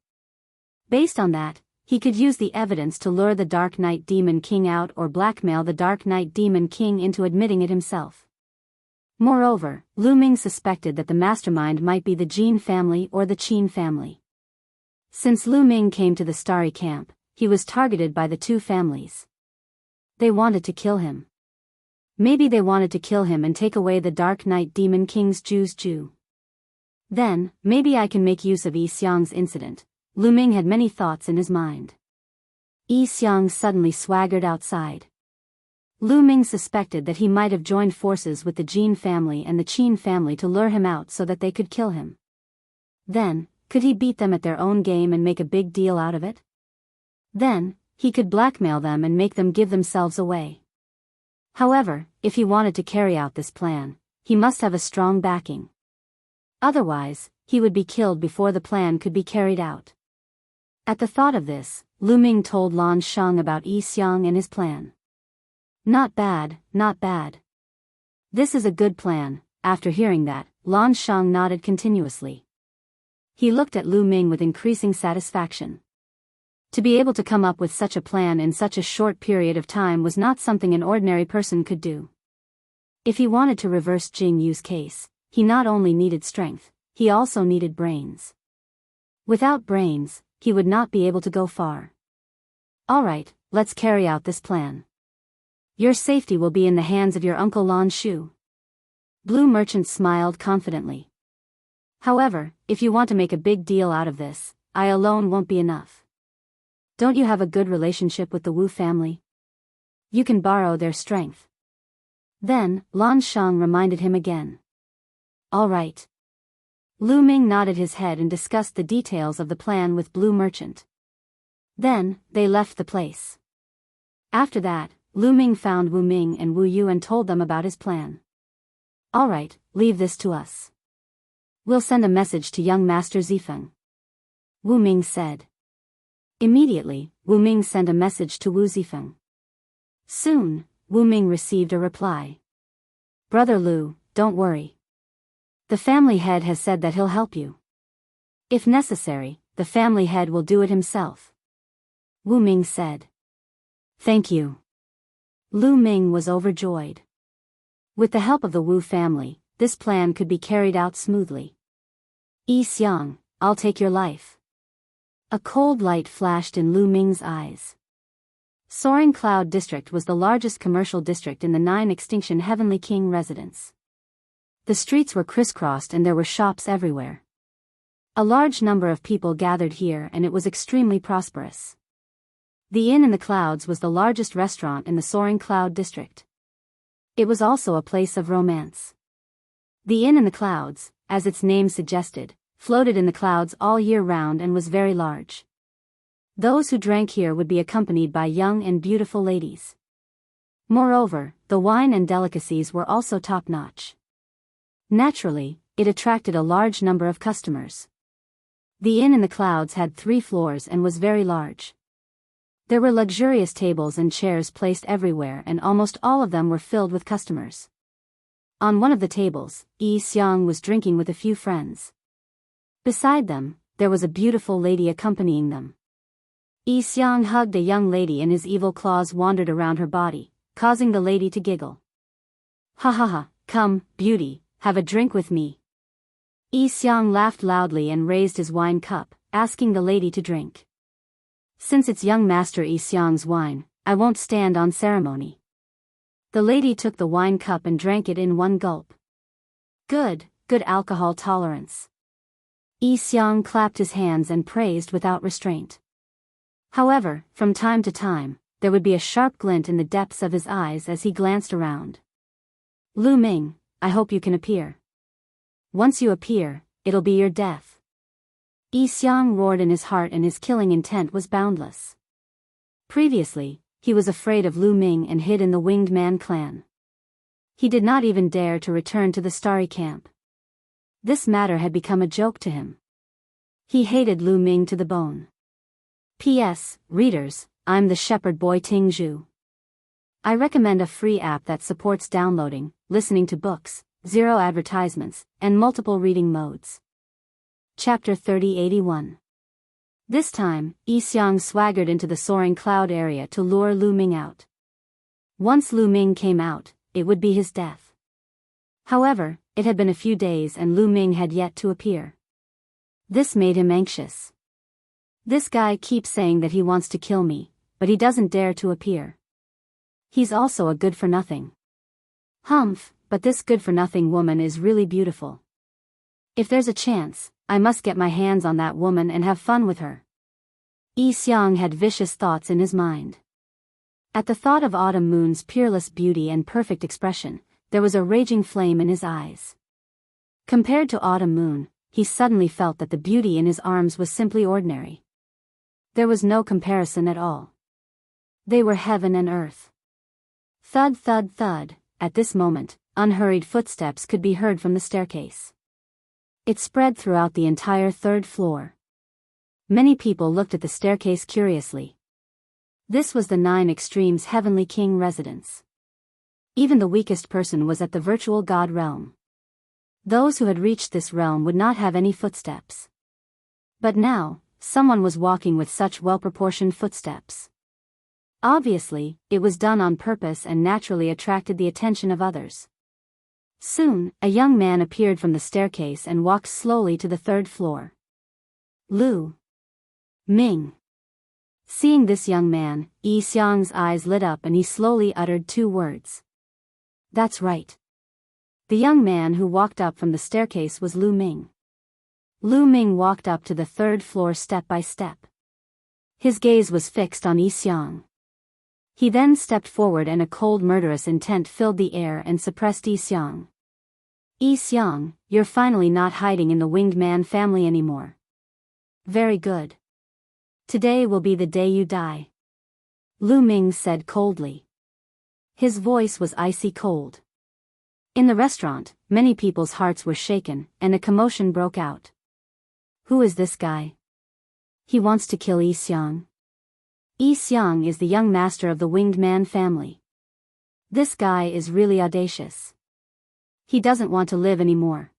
Based on that, he could use the evidence to lure the Dark Knight Demon King out or blackmail the Dark Knight Demon King into admitting it himself. Moreover, Lu Ming suspected that the mastermind might be the Jin family or the Qin family. Since Lu Ming came to the Starry Camp, he was targeted by the two families. They wanted to kill him. Maybe they wanted to kill him and take away the Dark Knight Demon King's Ju's Ju. Then, maybe I can make use of Yi Xiang's incident. Lu Ming had many thoughts in his mind. Yi Xiang suddenly swaggered outside. Lu Ming suspected that he might have joined forces with the Jin family and the Qin family to lure him out so that they could kill him. Then, could he beat them at their own game and make a big deal out of it? Then, he could blackmail them and make them give themselves away. However, if he wanted to carry out this plan, he must have a strong backing. Otherwise, he would be killed before the plan could be carried out. At the thought of this, Lu Ming told Lan Shang about Yi Xiang and his plan. Not bad, not bad. This is a good plan. After hearing that, Lan Shang nodded continuously. He looked at Lu Ming with increasing satisfaction. To be able to come up with such a plan in such a short period of time was not something an ordinary person could do. If he wanted to reverse Jing Yu's case, he not only needed strength, he also needed brains. Without brains, he would not be able to go far. Alright, let's carry out this plan. Your safety will be in the hands of your uncle Lan Shu. Blue Merchant smiled confidently. However, if you want to make a big deal out of this, I alone won't be enough. Don't you have a good relationship with the Wu family? You can borrow their strength. Then, Lan Shang reminded him again. All right. Lu Ming nodded his head and discussed the details of the plan with Blue Merchant. Then, they left the place. After that, Lu Ming found Wu Ming and Wu Yu and told them about his plan. All right, leave this to us. We'll send a message to young Master Zifeng. Wu Ming said. Immediately, Wu Ming sent a message to Wu Zifeng. Soon, Wu Ming received a reply. Brother Lu, don't worry. The family head has said that he'll help you. If necessary, the family head will do it himself. Wu Ming said. Thank you. Lu Ming was overjoyed. With the help of the Wu family, this plan could be carried out smoothly. Yi Xiang, I'll take your life. A cold light flashed in Lu Ming's eyes. Soaring Cloud District was the largest commercial district in the 9 Extinction Heavenly King residence. The streets were crisscrossed and there were shops everywhere. A large number of people gathered here and it was extremely prosperous. The Inn in the Clouds was the largest restaurant in the Soaring Cloud District. It was also a place of romance. The Inn in the Clouds, as its name suggested, floated in the clouds all year round and was very large. Those who drank here would be accompanied by young and beautiful ladies. Moreover, the wine and delicacies were also top-notch. Naturally, it attracted a large number of customers. The Inn in the Clouds had 3 floors and was very large. There were luxurious tables and chairs placed everywhere and almost all of them were filled with customers. On one of the tables, Yi Xiang was drinking with a few friends. Beside them, there was a beautiful lady accompanying them. Yi Xiang hugged a young lady and his evil claws wandered around her body, causing the lady to giggle. Ha ha ha, come, beauty, have a drink with me. Yi Xiang laughed loudly and raised his wine cup, asking the lady to drink. Since it's young Master Yi Xiang's wine, I won't stand on ceremony. The lady took the wine cup and drank it in one gulp. Good alcohol tolerance. Yi Xiang clapped his hands and praised without restraint. However, from time to time, there would be a sharp glint in the depths of his eyes as he glanced around. Lu Ming, I hope you can appear. Once you appear, it'll be your death. Yi Xiang roared in his heart and his killing intent was boundless. Previously, he was afraid of Lu Ming and hid in the Winged Man clan. He did not even dare to return to the Starry Camp. This matter had become a joke to him. He hated Lu Ming to the bone. P.S. Readers, I'm the shepherd boy Ting Zhu. I recommend a free app that supports downloading, listening to books, 0 advertisements, and multiple reading modes. Chapter 3081. This time, Yi Xiang swaggered into the Soaring Cloud area to lure Lu Ming out. Once Lu Ming came out, it would be his death. However, it had been a few days and Lu Ming had yet to appear. This made him anxious. This guy keeps saying that he wants to kill me, but he doesn't dare to appear. He's also a good-for-nothing. Humph, but this good-for-nothing woman is really beautiful. If there's a chance, I must get my hands on that woman and have fun with her. Yi Xiang had vicious thoughts in his mind. At the thought of Autumn Moon's peerless beauty and perfect expression, there was a raging flame in his eyes. Compared to Autumn Moon, he suddenly felt that the beauty in his arms was simply ordinary. There was no comparison at all. They were heaven and earth. Thud, thud, thud. At this moment, unhurried footsteps could be heard from the staircase. It spread throughout the entire third floor. Many people looked at the staircase curiously. This was the 9 Extremes Heavenly King residence. Even the weakest person was at the virtual god realm. Those who had reached this realm would not have any footsteps. But now, someone was walking with such well-proportioned footsteps. Obviously, it was done on purpose and naturally attracted the attention of others. Soon, a young man appeared from the staircase and walked slowly to the 3rd floor. Lu Ming. Seeing this young man, Yi Xiang's eyes lit up and he slowly uttered 2 words. That's right. The young man who walked up from the staircase was Lu Ming. Lu Ming walked up to the 3rd floor step by step. His gaze was fixed on Yi Xiang. He then stepped forward and a cold murderous intent filled the air and suppressed Yi Xiang. Yi Xiang, you're finally not hiding in the Winged Man family anymore. Very good. Today will be the day you die. Lu Ming said coldly. His voice was icy cold. In the restaurant, many people's hearts were shaken, and a commotion broke out. Who is this guy? He wants to kill Yi Xiang. Yi Xiang is the young master of the Winged Man family. This guy is really audacious. He doesn't want to live anymore.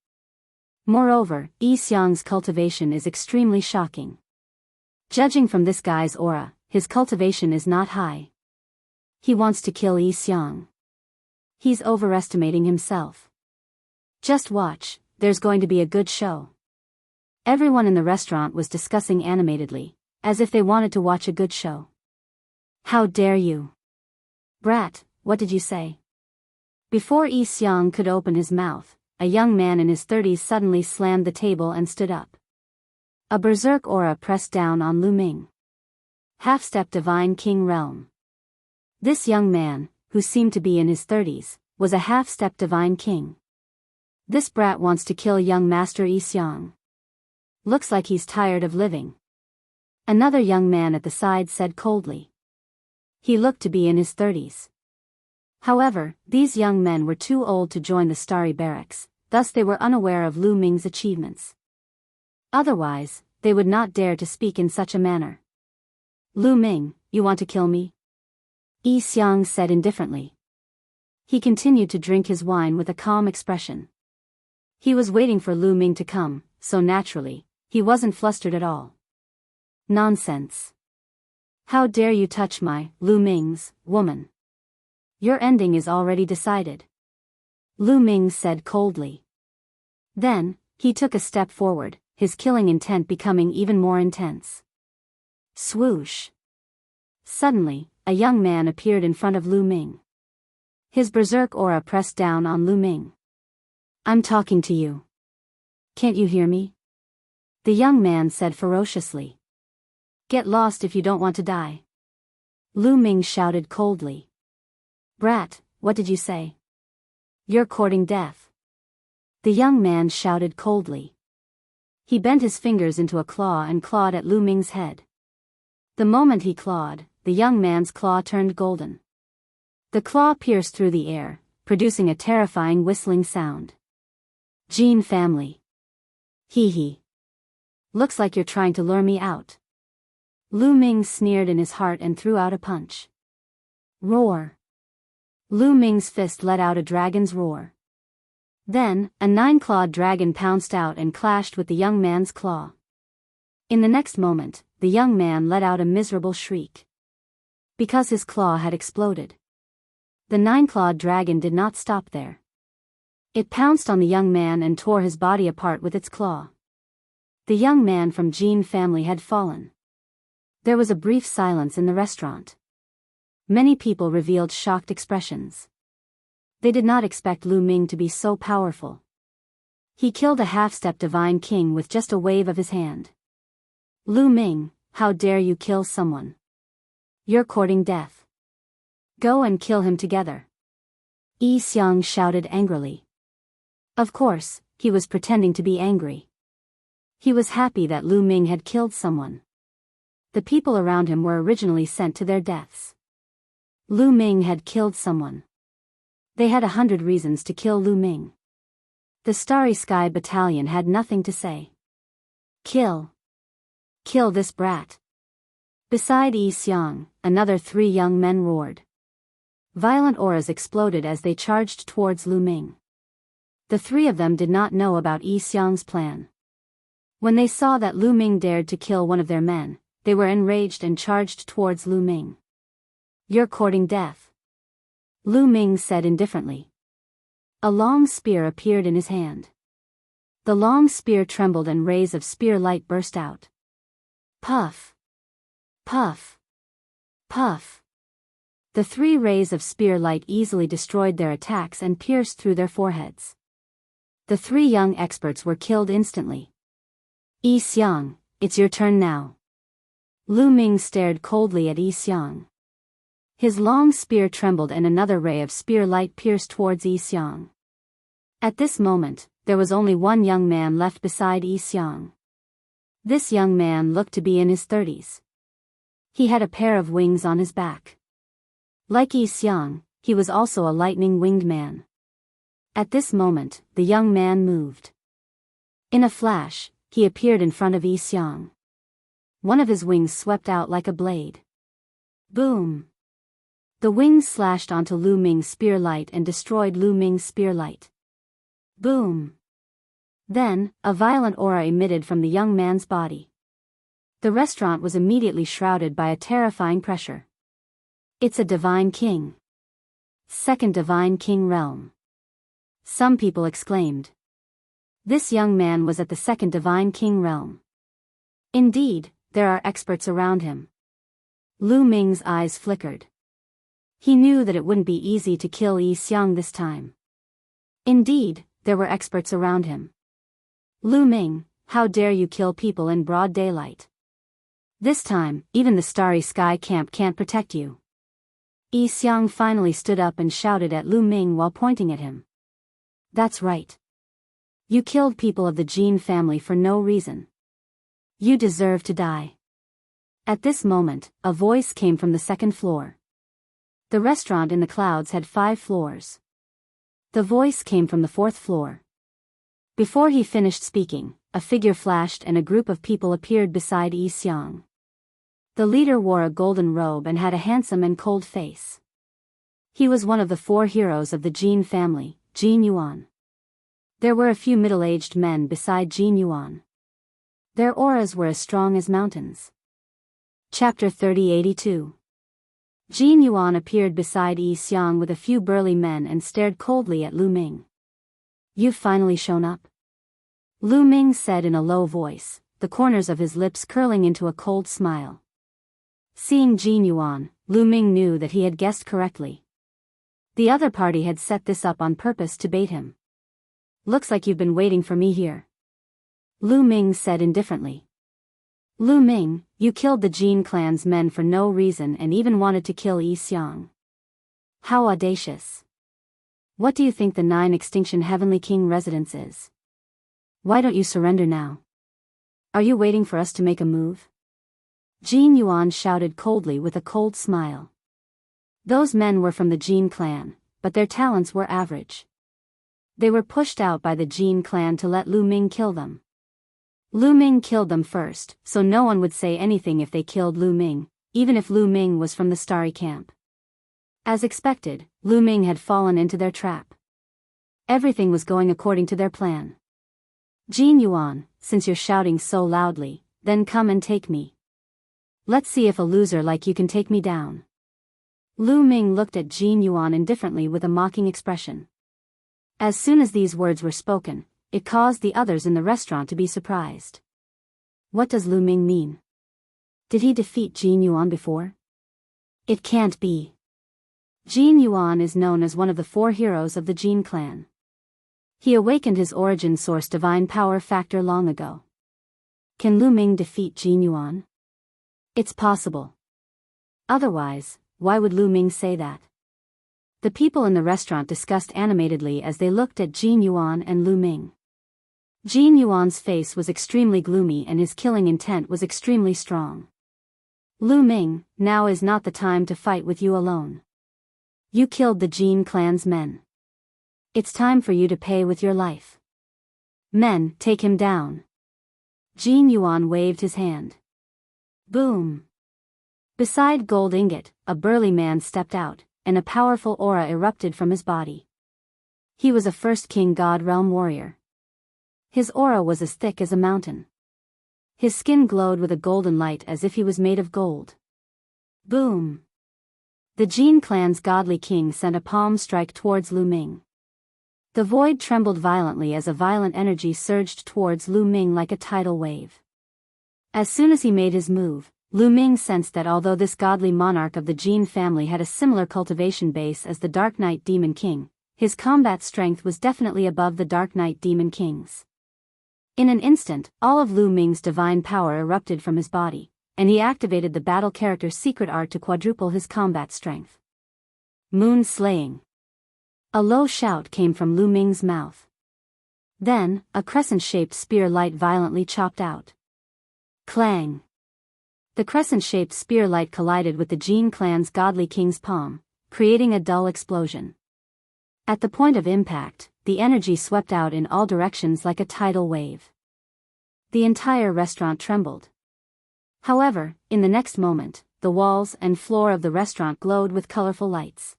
Moreover, Yi Xiang's cultivation is extremely shocking. Judging from this guy's aura, his cultivation is not high. He wants to kill Yi Xiang. He's overestimating himself. Just watch, there's going to be a good show. Everyone in the restaurant was discussing animatedly, as if they wanted to watch a good show. How dare you? Brat, what did you say? Before Yi Xiang could open his mouth, a young man in his 30s suddenly slammed the table and stood up. A berserk aura pressed down on Lu Ming. Half-step Divine King Realm. This young man, who seemed to be in his 30s, was a half-step Divine King. This brat wants to kill young Master Yi Xiang. Looks like he's tired of living. Another young man at the side said coldly. He looked to be in his 30s. However, these young men were too old to join the Starry Barracks, thus they were unaware of Lu Ming's achievements. Otherwise, they would not dare to speak in such a manner. Lu Ming, you want to kill me? Yi Xiang said indifferently. He continued to drink his wine with a calm expression. He was waiting for Lu Ming to come, so naturally, he wasn't flustered at all. Nonsense. How dare you touch my, Lu Ming's, woman? Your ending is already decided. Lu Ming said coldly. Then, he took a step forward, his killing intent becoming even more intense. Swoosh. Suddenly, a young man appeared in front of Lu Ming. His berserk aura pressed down on Lu Ming. I'm talking to you. Can't you hear me? The young man said ferociously. Get lost if you don't want to die. Lu Ming shouted coldly. Brat, what did you say? You're courting death. The young man shouted coldly. He bent his fingers into a claw and clawed at Lu Ming's head. The moment he clawed, the young man's claw turned golden. The claw pierced through the air, producing a terrifying whistling sound. Gene family. Hee hee. Looks like you're trying to lure me out. Lu Ming sneered in his heart and threw out a punch. Roar. Lu Ming's fist let out a dragon's roar. Then, a 9-clawed dragon pounced out and clashed with the young man's claw. In the next moment, the young man let out a miserable shriek. Because his claw had exploded. The 9-clawed dragon did not stop there. It pounced on the young man and tore his body apart with its claw. The young man from Gene family had fallen. There was a brief silence in the restaurant. Many people revealed shocked expressions. They did not expect Lu Ming to be so powerful. He killed a half-step divine king with just a wave of his hand. Lu Ming, how dare you kill someone? You're courting death. Go and kill him together. Yi Xiang shouted angrily. Of course, he was pretending to be angry. He was happy that Lu Ming had killed someone. The people around him were originally sent to their deaths. Lu Ming had killed someone. They had 100 reasons to kill Lu Ming. The Starry Sky Battalion had nothing to say. Kill. Kill this brat. Beside Yi Xiang, another 3 young men roared. Violent auras exploded as they charged towards Lu Ming. The 3 of them did not know about Yi Xiang's plan. When they saw that Lu Ming dared to kill one of their men, they were enraged and charged towards Lu Ming. You're courting death. Lu Ming said indifferently. A long spear appeared in his hand. The long spear trembled and rays of spear light burst out. Puff. Puff. Puff. The 3 rays of spear light easily destroyed their attacks and pierced through their foreheads. The 3 young experts were killed instantly. Yi Xiang, it's your turn now. Lu Ming stared coldly at Yi Xiang. His long spear trembled and another ray of spear light pierced towards Yi Xiang. At this moment, there was only one young man left beside Yi Xiang. This young man looked to be in his 30s. He had a pair of wings on his back. Like Yi Xiang, he was also a lightning-winged man. At this moment, the young man moved. In a flash, he appeared in front of Yi Xiang. One of his wings swept out like a blade. Boom! The wings slashed onto Lu Ming's spear light and destroyed Lu Ming's spear light. Boom! Then, a violent aura emitted from the young man's body. The restaurant was immediately shrouded by a terrifying pressure. It's a divine king. Second divine king realm. Some people exclaimed. This young man was at the second divine king realm. Indeed, there are experts around him. Lu Ming's eyes flickered. He knew that it wouldn't be easy to kill Yi Xiang this time. Indeed, there were experts around him. Lu Ming, how dare you kill people in broad daylight? This time, even the Starry Sky Camp can't protect you. Yi Xiang finally stood up and shouted at Lu Ming while pointing at him. That's right. You killed people of the Jin family for no reason. You deserve to die. At this moment, a voice came from the second floor. The restaurant in the clouds had 5 floors. The voice came from the 4th floor. Before he finished speaking, a figure flashed and a group of people appeared beside Yi Xiang. The leader wore a golden robe and had a handsome and cold face. He was one of the 4 heroes of the Jin family, Jin Yuan. There were a few middle-aged men beside Jin Yuan. Their auras were as strong as mountains. Chapter 3082. Jin Yuan appeared beside Yi Xiang with a few burly men and stared coldly at Lu Ming. You've finally shown up? Lu Ming said in a low voice, the corners of his lips curling into a cold smile. Seeing Jin Yuan, Lu Ming knew that he had guessed correctly. The other party had set this up on purpose to bait him. Looks like you've been waiting for me here. Lu Ming said indifferently. Lu Ming, you killed the Jin clan's men for no reason and even wanted to kill Yi Xiang. How audacious. What do you think the 9 Extinction Heavenly King residence is? Why don't you surrender now? Are you waiting for us to make a move? Jin Yuan shouted coldly with a cold smile. Those men were from the Jin clan, but their talents were average. They were pushed out by the Jin clan to let Lu Ming kill them. Lu Ming killed them first, so no one would say anything if they killed Lu Ming, even if Lu Ming was from the Starry Camp. As expected, Lu Ming had fallen into their trap. Everything was going according to their plan. Jin Yuan, since you're shouting so loudly, then come and take me. Let's see if a loser like you can take me down. Lu Ming looked at Jin Yuan indifferently with a mocking expression. As soon as these words were spoken, it caused the others in the restaurant to be surprised. What does Lu Ming mean? Did he defeat Jin Yuan before? It can't be. Jin Yuan is known as one of the 4 heroes of the Jin clan. He awakened his origin source divine power factor long ago. Can Lu Ming defeat Jin Yuan? It's possible. Otherwise, why would Lu Ming say that? The people in the restaurant discussed animatedly as they looked at Jin Yuan and Lu Ming. Jin Yuan's face was extremely gloomy and his killing intent was extremely strong. Lu Ming, now is not the time to fight with you alone. You killed the Jin clan's men. It's time for you to pay with your life. Men, take him down. Jin Yuan waved his hand. Boom. Beside Gold Ingot, a burly man stepped out, and a powerful aura erupted from his body. He was a first king god realm warrior. His aura was as thick as a mountain. His skin glowed with a golden light as if he was made of gold. Boom. The Jin clan's godly king sent a palm strike towards Lu Ming. The void trembled violently as a violent energy surged towards Lu Ming like a tidal wave. As soon as he made his move, Lu Ming sensed that although this godly monarch of the Jin family had a similar cultivation base as the Dark Knight Demon King, his combat strength was definitely above the Dark Knight Demon King's. In an instant, all of Lu Ming's divine power erupted from his body, and he activated the battle character's secret art to quadruple his combat strength. Moon slaying. A low shout came from Lu Ming's mouth. Then, a crescent-shaped spear light violently chopped out. Clang. The crescent-shaped spear light collided with the Jin clan's godly king's palm, creating a dull explosion. At the point of impact, the energy swept out in all directions like a tidal wave. The entire restaurant trembled. However, in the next moment, the walls and floor of the restaurant glowed with colorful lights.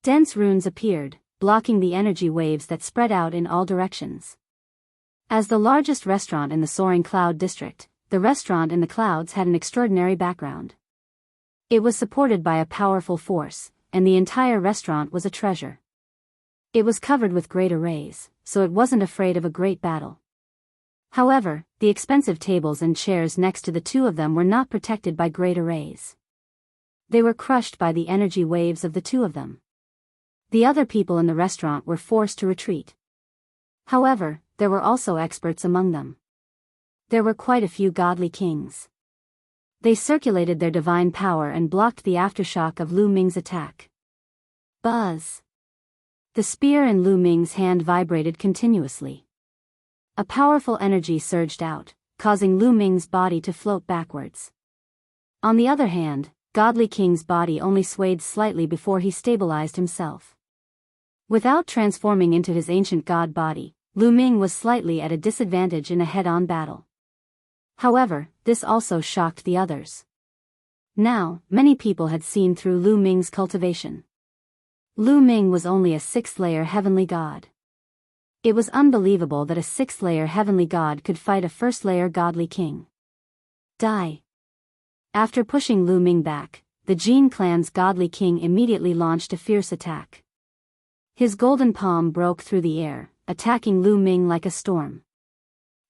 Dense runes appeared, blocking the energy waves that spread out in all directions. As the largest restaurant in the Soaring Cloud District, the restaurant in the clouds had an extraordinary background. It was supported by a powerful force, and the entire restaurant was a treasure. It was covered with great arrays, so it wasn't afraid of a great battle. However, the expensive tables and chairs next to the 2 of them were not protected by great arrays. They were crushed by the energy waves of the 2 of them. The other people in the restaurant were forced to retreat. However, there were also experts among them. There were quite a few godly kings. They circulated their divine power and blocked the aftershock of Lu Ming's attack. Buzz. The spear in Lu Ming's hand vibrated continuously. A powerful energy surged out, causing Lu Ming's body to float backwards. On the other hand, Godly King's body only swayed slightly before he stabilized himself. Without transforming into his ancient god body, Lu Ming was slightly at a disadvantage in a head-on battle. However, this also shocked the others. Now, many people had seen through Lu Ming's cultivation. Lu Ming was only a 6th-layer heavenly god. It was unbelievable that a 6th-layer heavenly god could fight a 1st-layer godly king. Die. After pushing Lu Ming back, the Jin clan's godly king immediately launched a fierce attack. His golden palm broke through the air, attacking Lu Ming like a storm.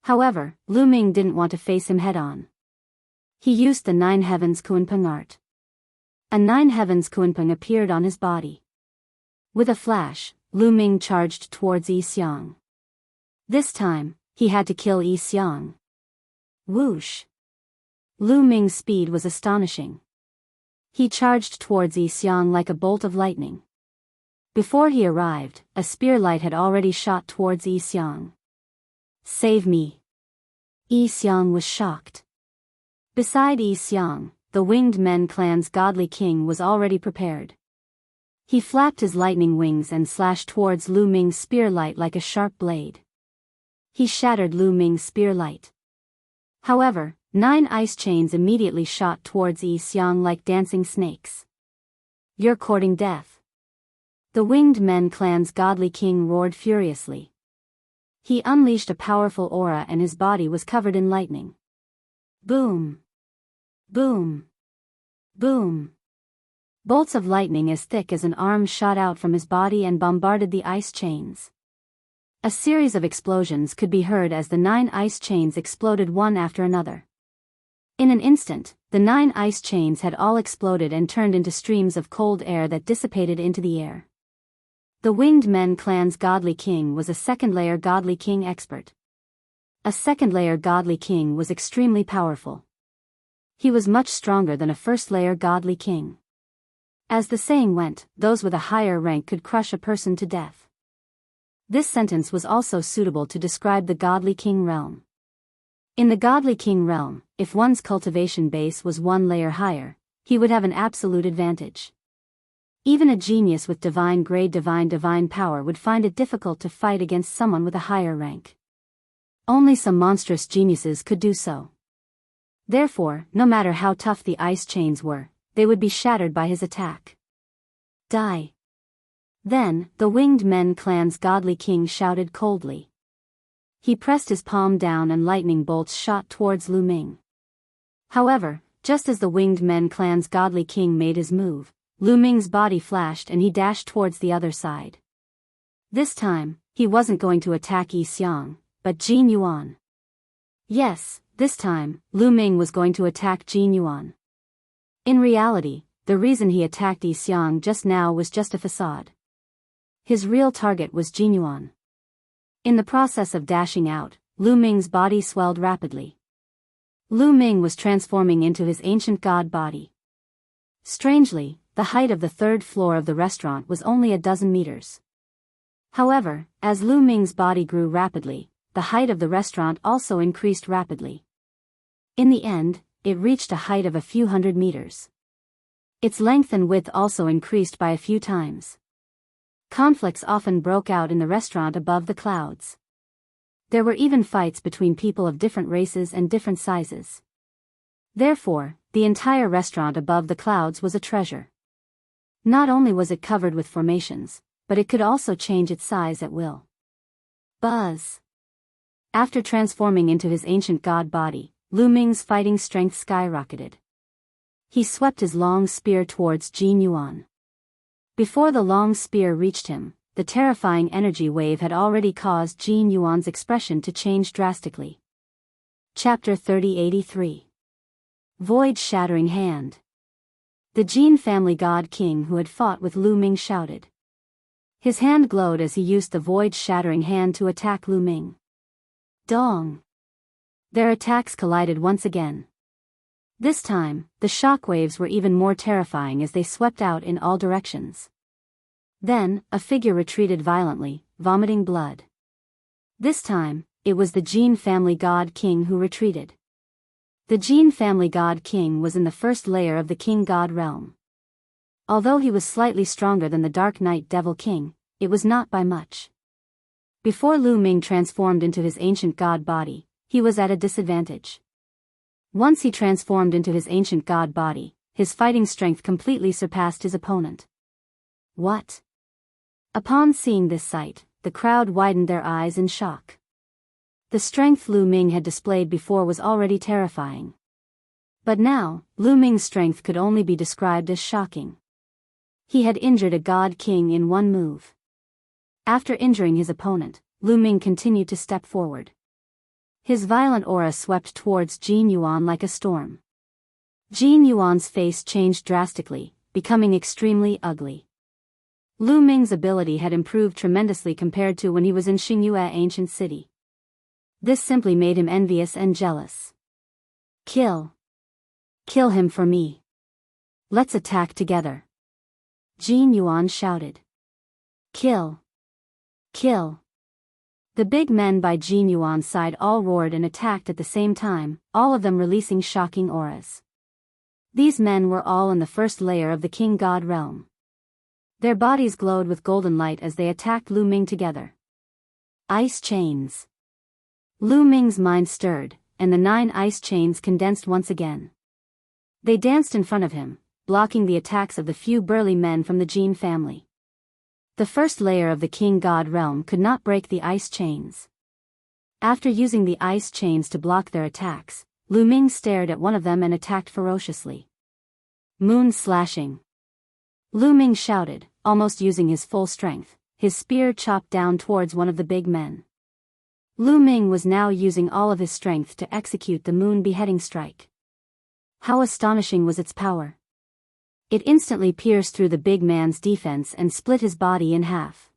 However, Lu Ming didn't want to face him head-on. He used the 9 Heavens Kunpeng art. A 9 Heavens Kunpeng appeared on his body. With a flash, Lu Ming charged towards Yi Xiang. This time, he had to kill Yi Xiang. Whoosh! Lu Ming's speed was astonishing. He charged towards Yi Xiang like a bolt of lightning. Before he arrived, a spear light had already shot towards Yi Xiang. Save me! Yi Xiang was shocked. Beside Yi Xiang, the Winged Men clan's godly king was already prepared. He flapped his lightning wings and slashed towards Lu Ming's spear light like a sharp blade. He shattered Lu Ming's spear light. However, 9 ice chains immediately shot towards Yi Xiang like dancing snakes. You're courting death. The Winged Men clan's godly king roared furiously. He unleashed a powerful aura and his body was covered in lightning. Boom! Boom! Boom! Bolts of lightning as thick as an arm shot out from his body and bombarded the ice chains. A series of explosions could be heard as the 9 ice chains exploded one after another. In an instant, the 9 ice chains had all exploded and turned into streams of cold air that dissipated into the air. The Winged Men clan's Godly King was a second-layer Godly King expert. A second-layer Godly King was extremely powerful. He was much stronger than a first-layer Godly King. As the saying went, those with a higher rank could crush a person to death. This sentence was also suitable to describe the Godly King realm. In the Godly King realm, if one's cultivation base was 1 layer higher, he would have an absolute advantage. Even a genius with divine grade divine power would find it difficult to fight against someone with a higher rank. Only some monstrous geniuses could do so. Therefore, no matter how tough the ice chains were, they would be shattered by his attack. Die. Then, the Winged Men clan's Godly King shouted coldly. He pressed his palm down and lightning bolts shot towards Lu Ming. However, just as the Winged Men clan's Godly King made his move, Lu Ming's body flashed and he dashed towards the other side. This time, he wasn't going to attack Yi Xiang, but Jin Yuan. Yes, this time, Lu Ming was going to attack Jin Yuan. In reality, the reason he attacked Yi Xiang just now was just a facade. His real target was Jin Yuan. In the process of dashing out, Lu Ming's body swelled rapidly. Lu Ming was transforming into his ancient god body. Strangely, the height of the 3rd floor of the restaurant was only a dozen meters. However, as Lu Ming's body grew rapidly, the height of the restaurant also increased rapidly. In the end, it reached a height of a few hundred meters. Its length and width also increased by a few times. Conflicts often broke out in the restaurant above the clouds. There were even fights between people of different races and different sizes. Therefore, the entire restaurant above the clouds was a treasure. Not only was it covered with formations, but it could also change its size at will. Buzz. After transforming into his ancient god body, Lu Ming's fighting strength skyrocketed. He swept his long spear towards Jin Yuan. Before the long spear reached him, the terrifying energy wave had already caused Jin Yuan's expression to change drastically. Chapter 3083. Void-Shattering Hand. The Jin family god king who had fought with Lu Ming shouted. His hand glowed as he used the Void-Shattering Hand to attack Lu Ming. Dong! Their attacks collided once again. This time, the shockwaves were even more terrifying as they swept out in all directions. Then, a figure retreated violently, vomiting blood. This time, it was the Jin family god king who retreated. The Jin family god king was in the 1st layer of the king god realm. Although he was slightly stronger than the Dark Knight Devil King, it was not by much. Before Lu Ming transformed into his ancient god body, he was at a disadvantage. Once he transformed into his ancient god body, his fighting strength completely surpassed his opponent. What? Upon seeing this sight, the crowd widened their eyes in shock. The strength Lu Ming had displayed before was already terrifying. But now, Lu Ming's strength could only be described as shocking. He had injured a god king in one move. After injuring his opponent, Lu Ming continued to step forward. His violent aura swept towards Jin Yuan like a storm. Jin Yuan's face changed drastically, becoming extremely ugly. Lu Ming's ability had improved tremendously compared to when he was in Xingyue Ancient City. This simply made him envious and jealous. Kill. Kill him for me. Let's attack together. Jin Yuan shouted. Kill. Kill. The big men by Jin Yuan's side all roared and attacked at the same time, all of them releasing shocking auras. These men were all in the 1st layer of the King God realm. Their bodies glowed with golden light as they attacked Lu Ming together. Ice chains. Lu Ming's mind stirred, and the 9 ice chains condensed once again. They danced in front of him, blocking the attacks of the few burly men from the Jin family. The 1st layer of the King God realm could not break the ice chains. After using the ice chains to block their attacks, Lu Ming stared at one of them and attacked ferociously. Moon slashing. Lu Ming shouted, almost using his full strength. His spear chopped down towards one of the big men. Lu Ming was now using all of his strength to execute the moon beheading strike. How astonishing was its power! It instantly pierced through the big man's defense and split his body in half.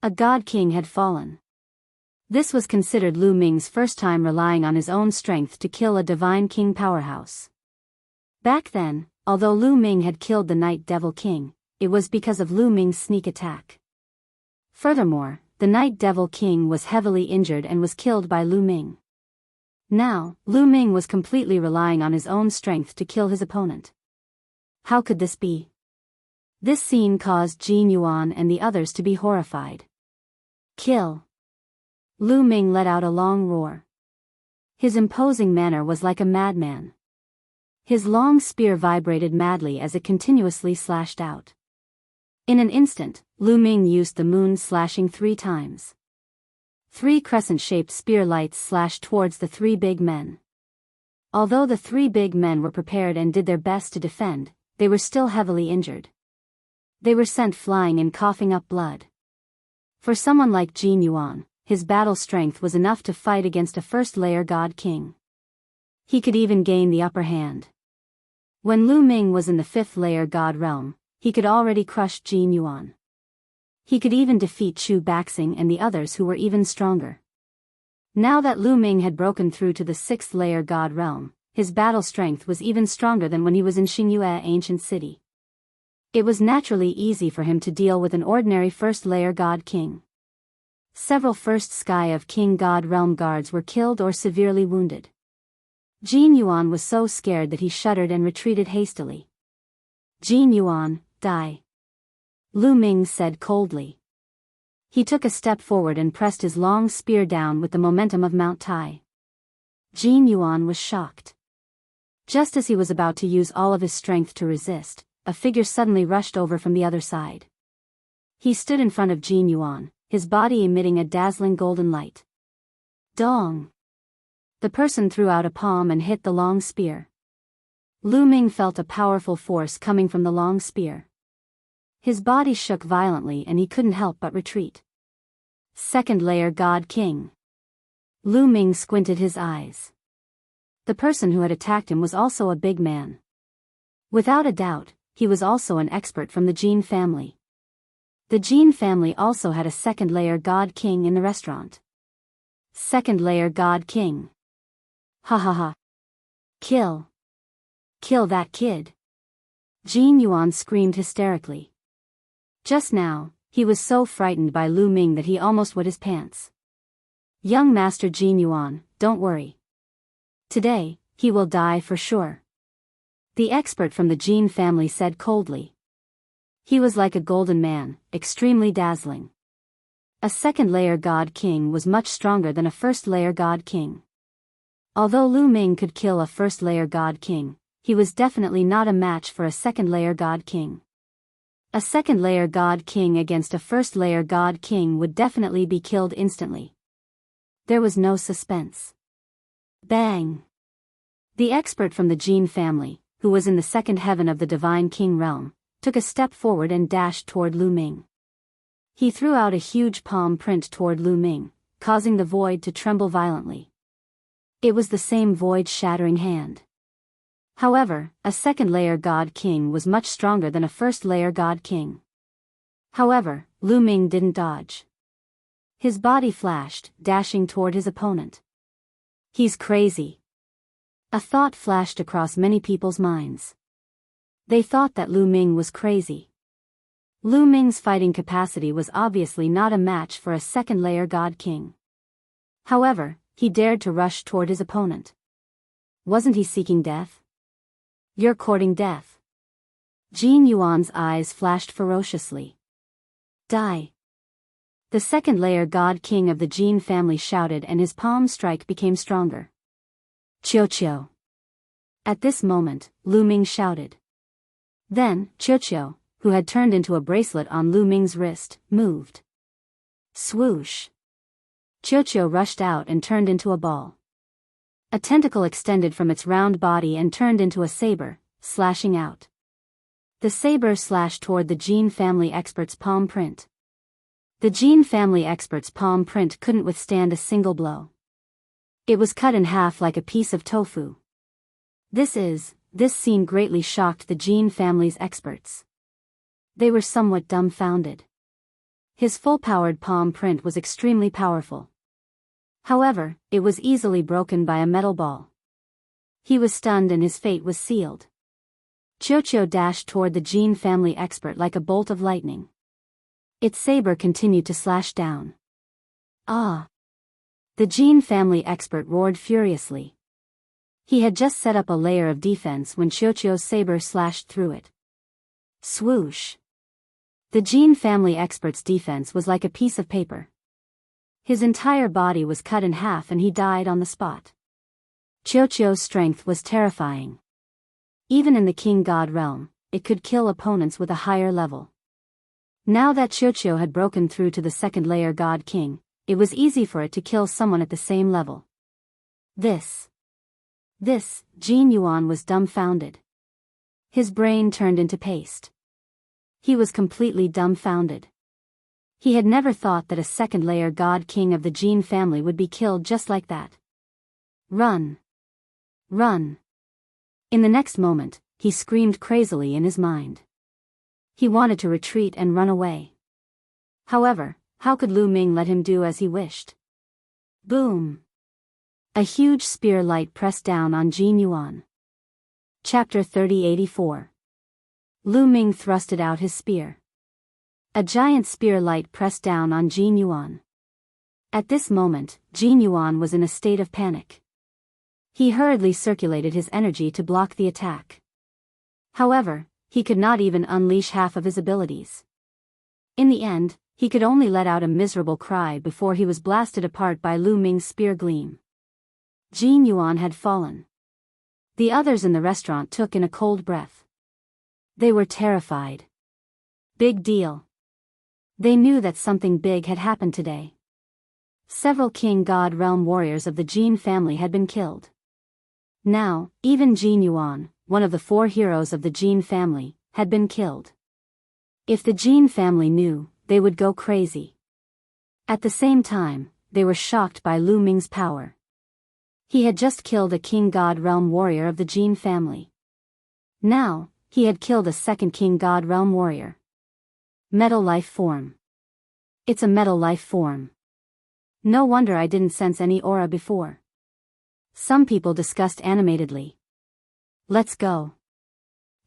A god king had fallen. This was considered Lu Ming's first time relying on his own strength to kill a divine king powerhouse. Back then, although Lu Ming had killed the Night Devil King, it was because of Lu Ming's sneak attack. Furthermore, the Night Devil King was heavily injured and was killed by Lu Ming. Now, Lu Ming was completely relying on his own strength to kill his opponent. How could this be? This scene caused Jin Yuan and the others to be horrified. Kill! Lu Ming let out a long roar. His imposing manner was like a madman. His long spear vibrated madly as it continuously slashed out. In an instant, Lu Ming used the moon slashing 3 times. 3 crescent-shaped spear lights slashed towards the 3 big men. Although the 3 big men were prepared and did their best to defend, they were still heavily injured. They were sent flying and coughing up blood. For someone like Jin Yuan, his battle strength was enough to fight against a first-layer god king. He could even gain the upper hand. When Lu Ming was in the 5th-layer god realm, he could already crush Jin Yuan. He could even defeat Chu Baxing and the others who were even stronger. Now that Lu Ming had broken through to the 6th-layer god realm, his battle strength was even stronger than when he was in Xingyue Ancient City. It was naturally easy for him to deal with an ordinary 1st-layer god king. Several First Sky of King God Realm guards were killed or severely wounded. Jin Yuan was so scared that he shuddered and retreated hastily. Jin Yuan, die. Lu Ming said coldly. He took a step forward and pressed his long spear down with the momentum of Mount Tai. Jin Yuan was shocked. Just as he was about to use all of his strength to resist, a figure suddenly rushed over from the other side. He stood in front of Jin Yuan, his body emitting a dazzling golden light. Dong! The person threw out a palm and hit the long spear. Lu Ming felt a powerful force coming from the long spear. His body shook violently and he couldn't help but retreat. 2nd-layer God King. Lu Ming squinted his eyes. The person who had attacked him was also a big man. Without a doubt, he was also an expert from the Jin family. The Jin family also had a 2nd-layer God King in the restaurant. 2nd-layer God King. Ha ha ha. Kill. Kill that kid. Jin Yuan screamed hysterically. Just now, he was so frightened by Lu Ming that he almost wet his pants. Young Master Jin Yuan, don't worry. Today, he will die for sure. The expert from the Jin family said coldly. He was like a golden man, extremely dazzling. A 2nd-layer God King was much stronger than a 1st-layer God King. Although Lu Ming could kill a 1st-layer God King, he was definitely not a match for a 2nd-layer God King. A 2nd-layer God King against a 1st-layer God King would definitely be killed instantly. There was no suspense. Bang! The expert from the Jin family, who was in the 2nd heaven of the Divine King realm, took a step forward and dashed toward Lu Ming. He threw out a huge palm print toward Lu Ming, causing the void to tremble violently. It was the same void-shattering hand. However, a 2nd-layer God King was much stronger than a 1st-layer God King. However, Lu Ming didn't dodge. His body flashed, dashing toward his opponent. He's crazy. A thought flashed across many people's minds. They thought that Lu Ming was crazy. Lu Ming's fighting capacity was obviously not a match for a 2nd-layer God King. However, he dared to rush toward his opponent. Wasn't he seeking death? You're courting death. Jin Yuan's eyes flashed ferociously. Die. The 2nd-layer God King of the Jin family shouted and his palm strike became stronger. Qiu. At this moment, Lu Ming shouted. Then, Qiu, who had turned into a bracelet on Lu Ming's wrist, moved. Swoosh. Qiu rushed out and turned into a ball. A tentacle extended from its round body and turned into a saber, slashing out. The saber slashed toward the Jin family expert's palm print. The Jin family expert's palm print couldn't withstand a single blow. It was cut in half like a piece of tofu. This scene greatly shocked the Jin family's experts. They were somewhat dumbfounded. His full-powered palm print was extremely powerful. However, it was easily broken by a metal ball. He was stunned and his fate was sealed. Chocho dashed toward the Jin family expert like a bolt of lightning. Its saber continued to slash down. Ah! The Jin family expert roared furiously. He had just set up a layer of defense when Chocho's saber slashed through it. Swoosh! The Jin family expert's defense was like a piece of paper. His entire body was cut in half and he died on the spot. Chocho's strength was terrifying. Even in the King God realm, it could kill opponents with a higher level. Now that Chocho had broken through to the second layer God King, it was easy for it to kill someone at the same level. This, Jin Yuan was dumbfounded. His brain turned into paste. He was completely dumbfounded. He had never thought that a second layer God King of the Jin family would be killed just like that. Run! Run! In the next moment, he screamed crazily in his mind. He wanted to retreat and run away. However, how could Lu Ming let him do as he wished? Boom! A huge spear light pressed down on Jin Yuan. Chapter 3084. Lu Ming thrusted out his spear. A giant spear light pressed down on Jin Yuan. At this moment, Jin Yuan was in a state of panic. He hurriedly circulated his energy to block the attack. However, he could not even unleash half of his abilities. In the end, he could only let out a miserable cry before he was blasted apart by Lu Ming's spear gleam. Jin Yuan had fallen. The others in the restaurant took in a cold breath. They were terrified. Big deal. They knew that something big had happened today. Several King God realm warriors of the Jin family had been killed. Now, even Jin Yuan, one of the 4 heroes of the Jin family, had been killed. If the Jin family knew, they would go crazy. At the same time, they were shocked by Lu Ming's power. He had just killed a King God realm warrior of the Jin family. Now, he had killed a second King God realm warrior. Metal life form. It's a metal life form. No wonder I didn't sense any aura before. Some people discussed animatedly. Let's go.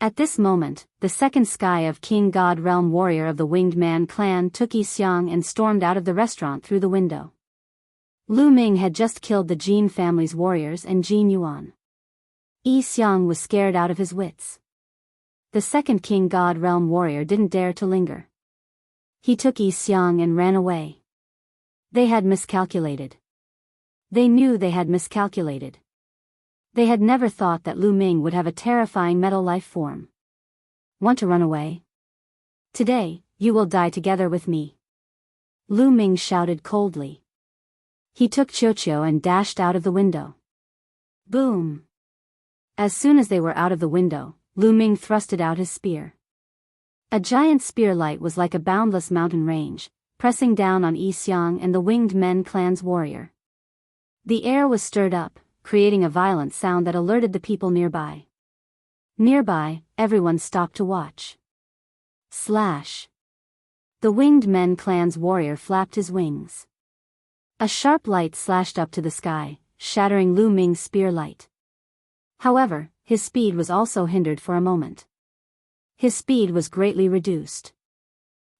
At this moment, the second sky of King God realm warrior of the Winged Man clan took Yi Xiang and stormed out of the restaurant through the window. Lu Ming had just killed the Jin family's warriors and Jin Yuan. Yi Xiang was scared out of his wits. The second King God realm warrior didn't dare to linger. He took Yi Xiang and ran away. They had miscalculated. They knew they had miscalculated. They had never thought that Lu Ming would have a terrifying metal life form. Want to run away? Today, you will die together with me. Lu Ming shouted coldly. He took Chocho and dashed out of the window. Boom! As soon as they were out of the window, Lu Ming thrusted out his spear. A giant spear light was like a boundless mountain range, pressing down on Yi Xiang and the Winged Men clan's warrior. The air was stirred up, creating a violent sound that alerted the people nearby. Nearby, everyone stopped to watch. Slash! The Winged Men clan's warrior flapped his wings. A sharp light slashed up to the sky, shattering Lu Ming's spear light. However, his speed was also hindered for a moment. His speed was greatly reduced.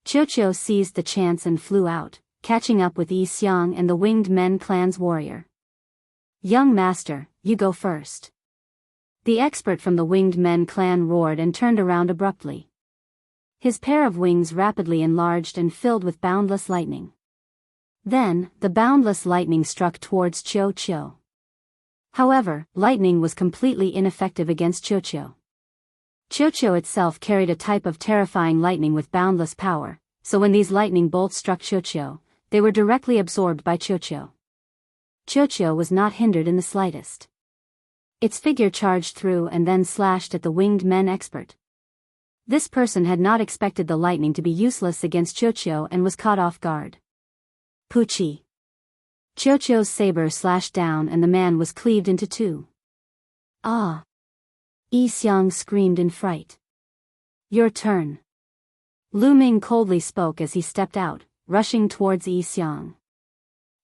Chocho seized the chance and flew out, catching up with Yi Xiang and the Winged Men clan's warrior. Young master, you go first. The expert from the Winged Men clan roared and turned around abruptly. His pair of wings rapidly enlarged and filled with boundless lightning. Then, the boundless lightning struck towards Chocho. However, lightning was completely ineffective against Chocho. Chocho itself carried a type of terrifying lightning with boundless power, so when these lightning bolts struck Chocho, they were directly absorbed by Chocho. Chocho was not hindered in the slightest. Its figure charged through and then slashed at the Winged Men expert. This person had not expected the lightning to be useless against Chocho and was caught off guard. Poochie! Chocho's saber slashed down and the man was cleaved into 2. Ah! Yi Xiang screamed in fright. Your turn. Lu Ming coldly spoke as he stepped out, rushing towards Yi Xiang.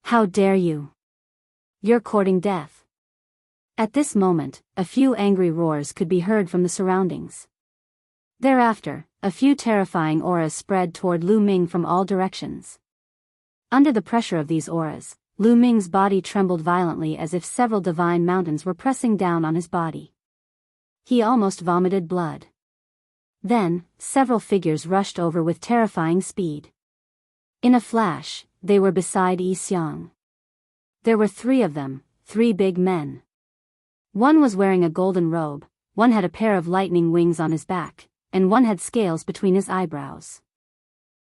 How dare you? You're courting death. At this moment, a few angry roars could be heard from the surroundings. Thereafter, a few terrifying auras spread toward Lu Ming from all directions. Under the pressure of these auras, Lu Ming's body trembled violently as if several divine mountains were pressing down on his body. He almost vomited blood. Then, several figures rushed over with terrifying speed. In a flash, they were beside Yi Xiang. There were 3 of them, 3 big men. One was wearing a golden robe, one had a pair of lightning wings on his back, and one had scales between his eyebrows.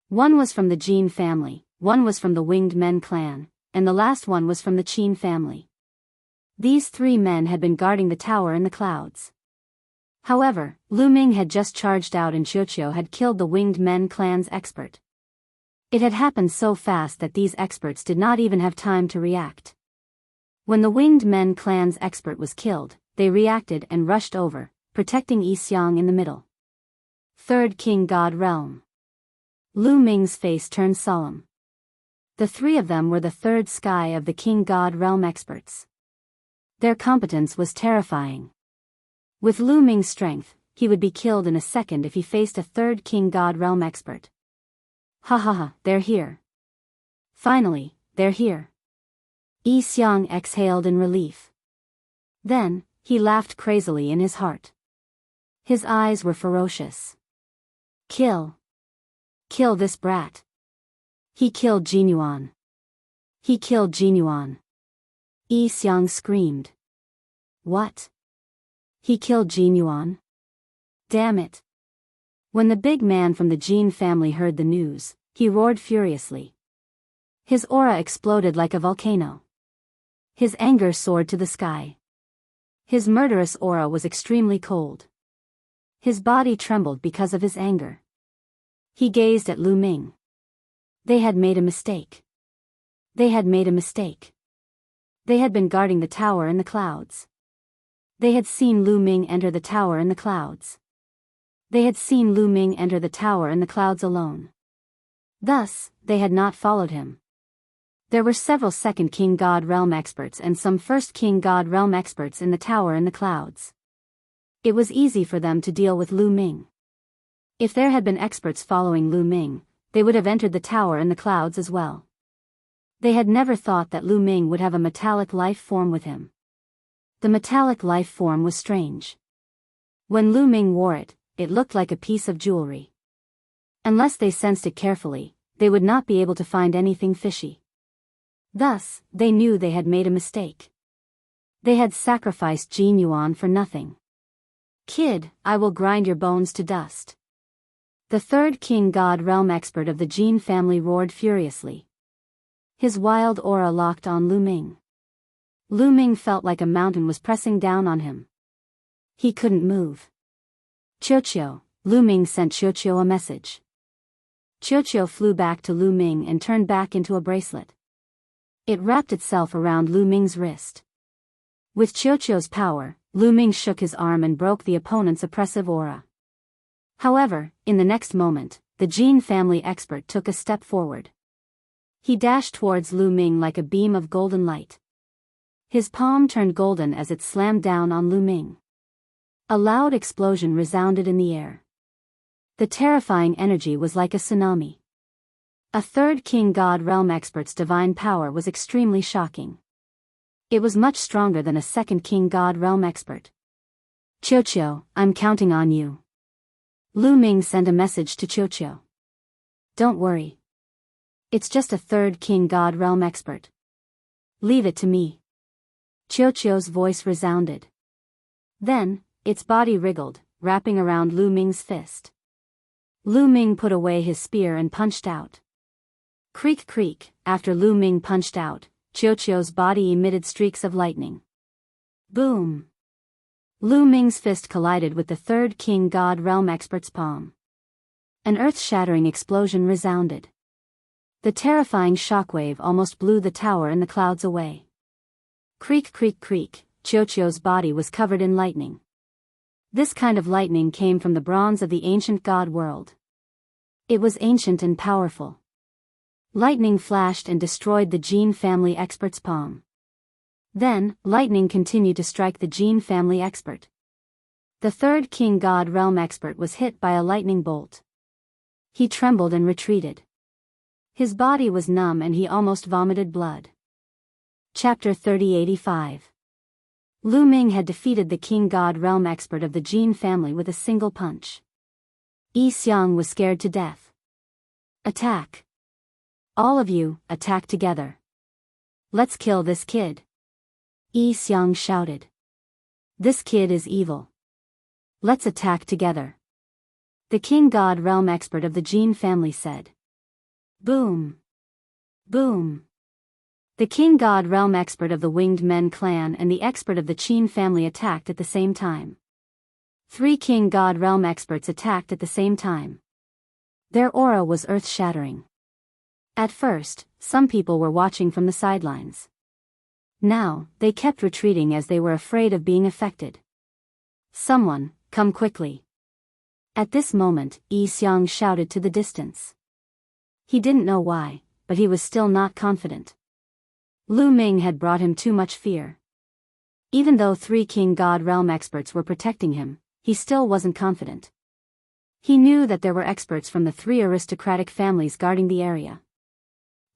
One was from the Jin family, one was from the Winged Men clan, and the last one was from the Qin family. These 3 men had been guarding the tower in the clouds. However, Lu Ming had just charged out and Qiuqiu had killed the Winged Men clan's expert. It had happened so fast that these experts did not even have time to react. When the Winged Men clan's expert was killed, they reacted and rushed over, protecting Yi Xiang in the middle. Third King God Realm. Lu Ming's face turned solemn. The 3 of them were the third sky of the King God Realm experts. Their competence was terrifying. With Lu Ming's strength, he would be killed in a second if he faced a third King God Realm expert. Ha ha ha, they're here. Finally, they're here. Yi Xiang exhaled in relief. Then, he laughed crazily in his heart. His eyes were ferocious. Kill. Kill this brat. He killed Jinyuan. He killed Jinyuan. Yi Xiang screamed. What? He killed Jinyuan? Damn it. When the big man from the Jin family heard the news, he roared furiously. His aura exploded like a volcano. His anger soared to the sky. His murderous aura was extremely cold. His body trembled because of his anger. He gazed at Lu Ming. They had made a mistake. They had made a mistake. They had been guarding the tower in the clouds. They had seen Lu Ming enter the tower in the clouds. They had seen Lu Ming enter the tower in the clouds alone. Thus, they had not followed him. There were several second King God Realm experts and some first King God Realm experts in the tower in the clouds. It was easy for them to deal with Lu Ming. If there had been experts following Lu Ming, they would have entered the tower in the clouds as well. They had never thought that Lu Ming would have a metallic life form with him. The metallic life form was strange. When Lu Ming wore it, it looked like a piece of jewelry. Unless they sensed it carefully, they would not be able to find anything fishy. Thus, they knew they had made a mistake. They had sacrificed Jinyuan for nothing. Kid, I will grind your bones to dust. The third King God Realm expert of the Jin family roared furiously. His wild aura locked on Lu Ming. Lu Ming felt like a mountain was pressing down on him. He couldn't move. Qiuqiu, Lu Ming sent Qiuqiu a message. Qiuqiu flew back to Lu Ming and turned back into a bracelet. It wrapped itself around Lu Ming's wrist. With Qiuqiu's power, Lu Ming shook his arm and broke the opponent's oppressive aura. However, in the next moment, the Jin family expert took a step forward. He dashed towards Lu Ming like a beam of golden light. His palm turned golden as it slammed down on Lu Ming. A loud explosion resounded in the air. The terrifying energy was like a tsunami. A third King God Realm expert's divine power was extremely shocking. It was much stronger than a second King God Realm expert. Qiuqiu, I'm counting on you. Lu Ming sent a message to Qiuqiu. Don't worry. It's just a third King God Realm expert. Leave it to me. Qiuqiu's voice resounded. Then, its body wriggled, wrapping around Lu Ming's fist. Lu Ming put away his spear and punched out. Creak creak, after Lu Ming punched out, Qiuqiu's body emitted streaks of lightning. Boom! Lu Ming's fist collided with the third King God Realm expert's palm. An earth-shattering explosion resounded. The terrifying shockwave almost blew the tower and the clouds away. Creak creak creak, Qiuqiu's body was covered in lightning. This kind of lightning came from the bronze of the ancient god world. It was ancient and powerful. Lightning flashed and destroyed the Gene family expert's palm. Then, lightning continued to strike the Gene family expert. The third king god realm expert was hit by a lightning bolt. He trembled and retreated. His body was numb and he almost vomited blood. Chapter 3085. Lu Ming had defeated the king god realm expert of the Gene family with a single punch. Yi Xiang was scared to death. Attack! All of you, attack together. Let's kill this kid. Yi Xiang shouted. This kid is evil. Let's attack together. The king god realm expert of the Gene family said. Boom! Boom! The king god realm expert of the Winged Men clan and the expert of the Qin family attacked at the same time. 3 king god realm experts attacked at the same time. Their aura was earth-shattering. At first, some people were watching from the sidelines. Now, they kept retreating as they were afraid of being affected. Someone, come quickly. At this moment, Yi Xiang shouted to the distance. He didn't know why, but he was still not confident. Lu Ming had brought him too much fear. Even though 3 king god realm experts were protecting him, he still wasn't confident. He knew that there were experts from the 3 aristocratic families guarding the area.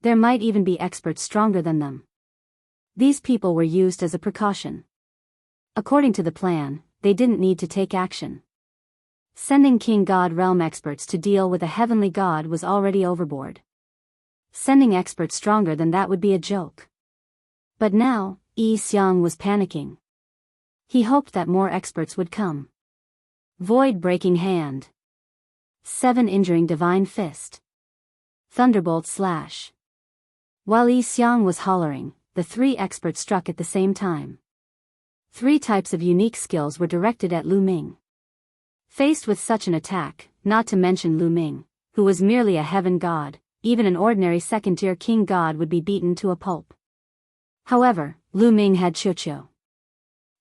There might even be experts stronger than them. These people were used as a precaution. According to the plan, they didn't need to take action. Sending king god realm experts to deal with a heavenly god was already overboard. Sending experts stronger than that would be a joke. But now, Yi Xiang was panicking. He hoped that more experts would come. Void-breaking hand. 7 injuring divine fist. Thunderbolt slash. While Yi Xiang was hollering, the 3 experts struck at the same time. 3 types of unique skills were directed at Lu Ming. Faced with such an attack, not to mention Lu Ming, who was merely a heaven god, even an ordinary second-tier king god would be beaten to a pulp. However, Lu Ming had Qiuqiu.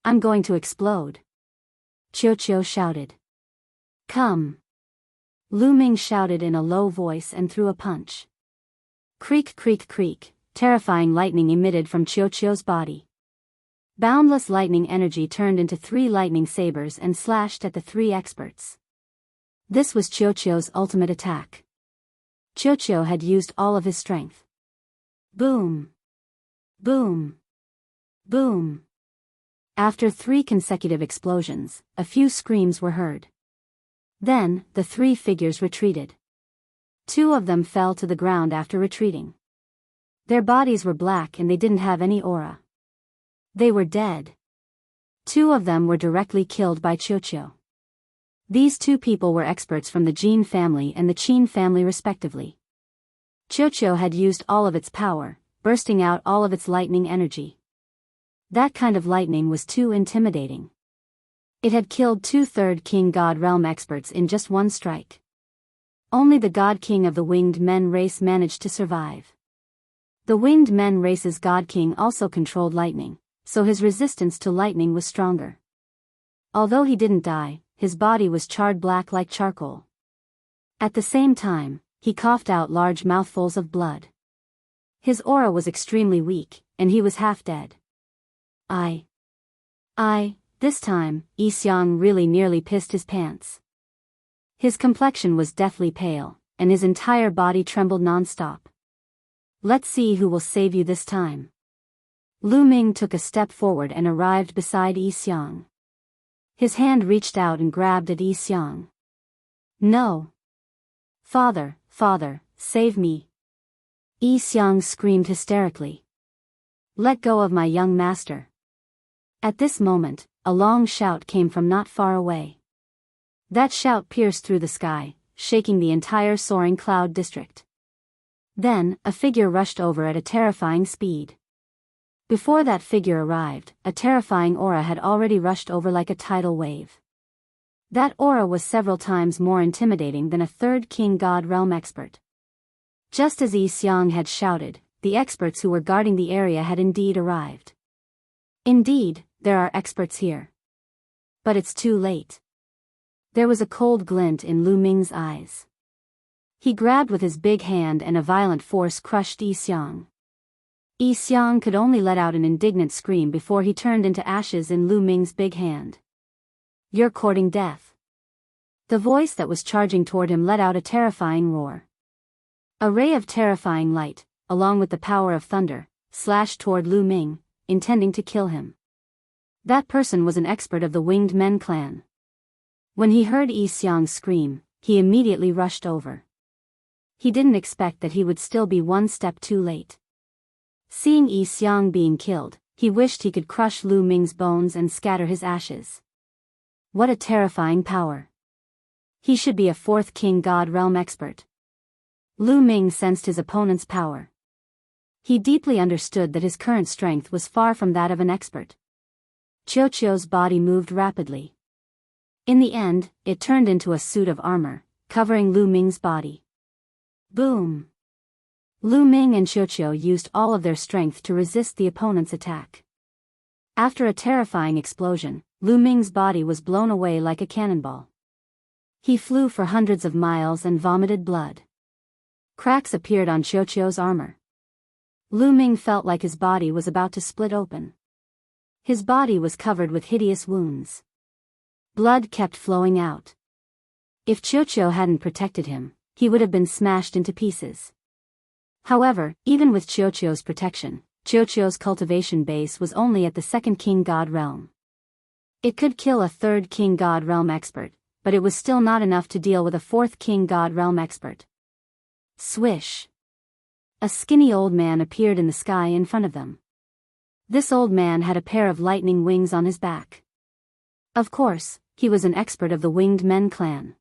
I'm going to explode. Qiuqiu shouted. Come. Lu Ming shouted in a low voice and threw a punch. Creak creak creak, terrifying lightning emitted from Qiuqiu's body. Boundless lightning energy turned into 3 lightning sabers and slashed at the 3 experts. This was Qiuqiu's ultimate attack. Qiuqiu had used all of his strength. Boom! Boom! Boom! After 3 consecutive explosions, a few screams were heard. Then, the 3 figures retreated. 2 of them fell to the ground after retreating. Their bodies were black and they didn't have any aura. They were dead. 2 of them were directly killed by Qiuqiu. These 2 people were experts from the Gene family and the Qin family respectively. Qiuqiu had used all of its power, bursting out all of its lightning energy. That kind of lightning was too intimidating. It had killed 2/3 king god realm experts in just one strike. Only the god king of the Winged Men race managed to survive. The Winged Men race's god king also controlled lightning, so his resistance to lightning was stronger. Although he didn't die, his body was charred black like charcoal. At the same time, he coughed out large mouthfuls of blood. His aura was extremely weak, and he was half dead. This time, Yi Xiang really nearly pissed his pants. His complexion was deathly pale, and his entire body trembled non-stop. Let's see who will save you this time. Lu Ming took a step forward and arrived beside Yi Xiang. His hand reached out and grabbed at Yi Xiang. No! Father, father, save me! Yi Xiang screamed hysterically. Let go of my young master. At this moment, a long shout came from not far away. That shout pierced through the sky, shaking the entire soaring cloud district. Then, a figure rushed over at a terrifying speed. Before that figure arrived, a terrifying aura had already rushed over like a tidal wave. That aura was several times more intimidating than a 3rd king god realm expert. Just as Yi Xiang had shouted, the experts who were guarding the area had indeed arrived. Indeed, there are experts here. But it's too late. There was a cold glint in Lu Ming's eyes. He grabbed with his big hand and a violent force crushed Yi Xiang. Yi Xiang could only let out an indignant scream before he turned into ashes in Lu Ming's big hand. "You're courting death." The voice that was charging toward him let out a terrifying roar. A ray of terrifying light, along with the power of thunder, slashed toward Lu Ming, intending to kill him. That person was an expert of the Winged Men clan. When he heard Yi Xiang scream, he immediately rushed over. He didn't expect that he would still be one step too late. Seeing Yi Xiang being killed, he wished he could crush Lu Ming's bones and scatter his ashes. What a terrifying power. He should be a fourth King God Realm expert. Lu Ming sensed his opponent's power. He deeply understood that his current strength was far from that of an expert. Qiuqiu's body moved rapidly. In the end, it turned into a suit of armor, covering Lu Ming's body. Boom! Lu Ming and Qiuqiu used all of their strength to resist the opponent's attack. After a terrifying explosion, Lu Ming's body was blown away like a cannonball. He flew for hundreds of miles and vomited blood. Cracks appeared on Qiuqiu's armor. Lu Ming felt like his body was about to split open. His body was covered with hideous wounds. Blood kept flowing out. If Qiuqiu hadn't protected him, he would have been smashed into pieces. However, even with Qiuqiu's protection, Qiuqiu's cultivation base was only at the second King God Realm. It could kill a third King God Realm expert, but it was still not enough to deal with a fourth King God Realm expert. Swish! A skinny old man appeared in the sky in front of them. This old man had a pair of lightning wings on his back. Of course, he was an expert of the Winged Men clan.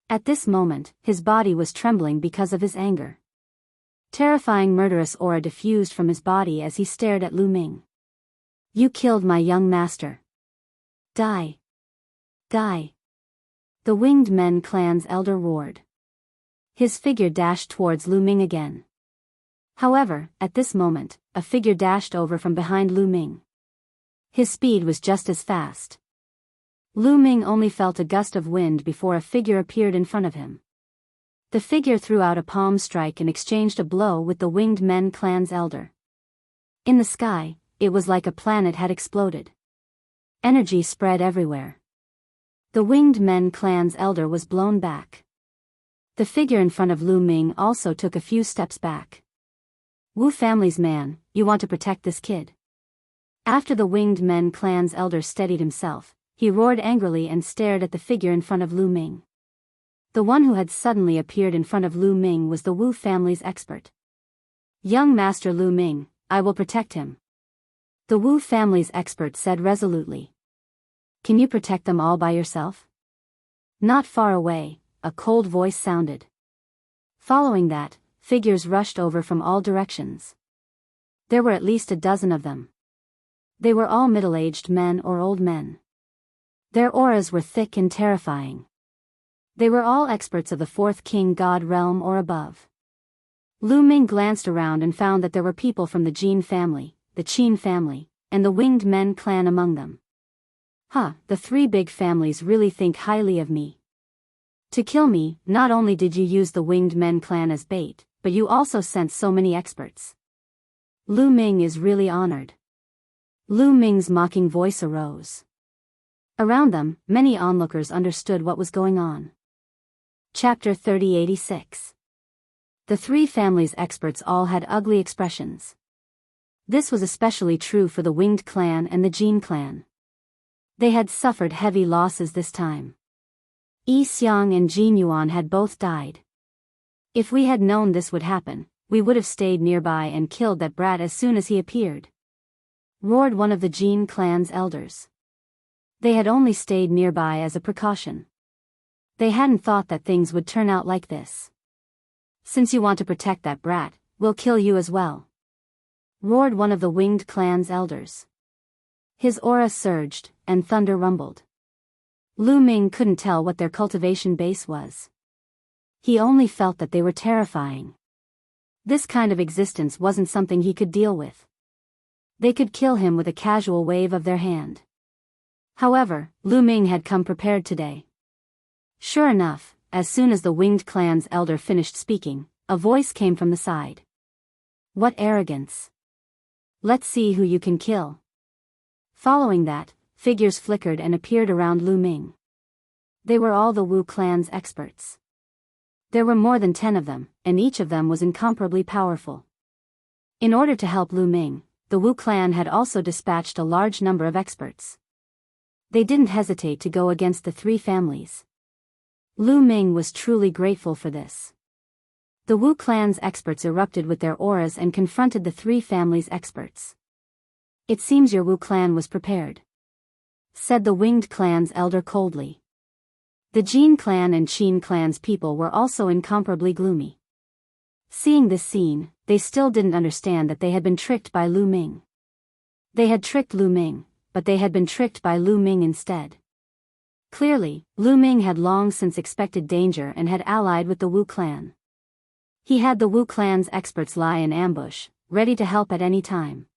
At this moment, his body was trembling because of his anger. Terrifying murderous aura diffused from his body as he stared at Lu Ming. "You killed my young master. Die! Die!" The Winged Men clan's elder roared. His figure dashed towards Lu Ming again. However, at this moment, a figure dashed over from behind Lu Ming. His speed was just as fast. Lu Ming only felt a gust of wind before a figure appeared in front of him. The figure threw out a palm strike and exchanged a blow with the Winged Men clan's elder. In the sky, it was like a planet had exploded. Energy spread everywhere. The Winged Men clan's elder was blown back. The figure in front of Lu Ming also took a few steps back. "Wu family's man, you want to protect this kid?" After the Winged Men clan's elder steadied himself, he roared angrily and stared at the figure in front of Lu Ming. The one who had suddenly appeared in front of Lu Ming was the Wu family's expert. "Young Master Lu Ming, I will protect him," the Wu family's expert said resolutely. "Can you protect them all by yourself?" Not far away, a cold voice sounded. Following that, figures rushed over from all directions. There were at least a dozen of them. They were all middle-aged men or old men. Their auras were thick and terrifying. They were all experts of the fourth King God Realm or above. Lu Ming glanced around and found that there were people from the Jin family, the Qin family, and the Winged Men clan among them. The three big families really think highly of me. To kill me, not only did you use the Winged Men clan as bait, but you also sent so many experts. Lu Ming is really honored. Lu Ming's mocking voice arose. Around them, many onlookers understood what was going on. Chapter 3086. The three families' experts all had ugly expressions. This was especially true for the Winged clan and the Jin clan. They had suffered heavy losses this time. Yi Xiang and Jin Yuan had both died. "If we had known this would happen, we would have stayed nearby and killed that brat as soon as he appeared," roared one of the Jin clan's elders. They had only stayed nearby as a precaution. They hadn't thought that things would turn out like this. "Since you want to protect that brat, we'll kill you as well," roared one of the Winged clan's elders. His aura surged, and thunder rumbled. Lu Ming couldn't tell what their cultivation base was. He only felt that they were terrifying. This kind of existence wasn't something he could deal with. They could kill him with a casual wave of their hand. However, Lu Ming had come prepared today. Sure enough, as soon as the winged clan's elder finished speaking, a voice came from the side. What arrogance! Let's see who you can kill. Following that, figures flickered and appeared around Lu Ming. They were all the Wu clan's experts. There were more than 10 of them, and each of them was incomparably powerful. In order to help Lu Ming, the Wu clan had also dispatched a large number of experts. They didn't hesitate to go against the 3 families. Lu Ming was truly grateful for this. The Wu clan's experts erupted with their auras and confronted the 3 families' experts. It seems your Wu clan was prepared, said the winged clan's elder coldly. The Jin clan and Qin clan's people were also incomparably gloomy. Seeing this scene, they still didn't understand that they had been tricked by Lu Ming. They had tricked Lu Ming, but they had been tricked by Lu Ming instead. Clearly, Lu Ming had long since expected danger and had allied with the Wu clan. He had the Wu clan's experts lie in ambush, ready to help at any time.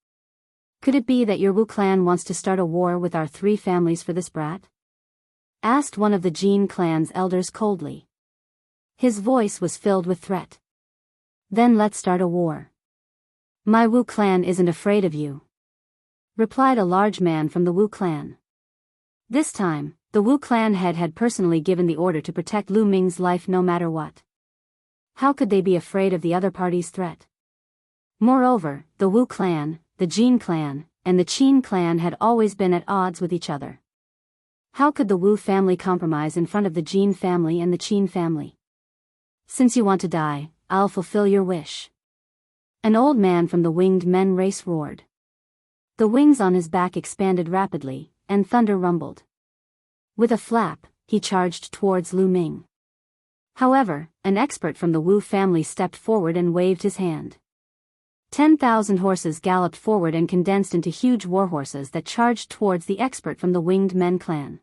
Could it be that your Wu clan wants to start a war with our 3 families for this brat? Asked one of the Jin clan's elders coldly. His voice was filled with threat. Then let's start a war. My Wu clan isn't afraid of you, replied a large man from the Wu clan. This time, the Wu clan head had personally given the order to protect Lu Ming's life no matter what. How could they be afraid of the other party's threat? Moreover, the Wu clan, the Jin clan, and the Qin clan had always been at odds with each other. How could the Wu family compromise in front of the Jin family and the Qin family? Since you want to die, I'll fulfill your wish. An old man from the winged men race roared. The wings on his back expanded rapidly, and thunder rumbled. With a flap, he charged towards Lu Ming. However, an expert from the Wu family stepped forward and waved his hand. 10,000 horses galloped forward and condensed into huge warhorses that charged towards the expert from the winged men clan.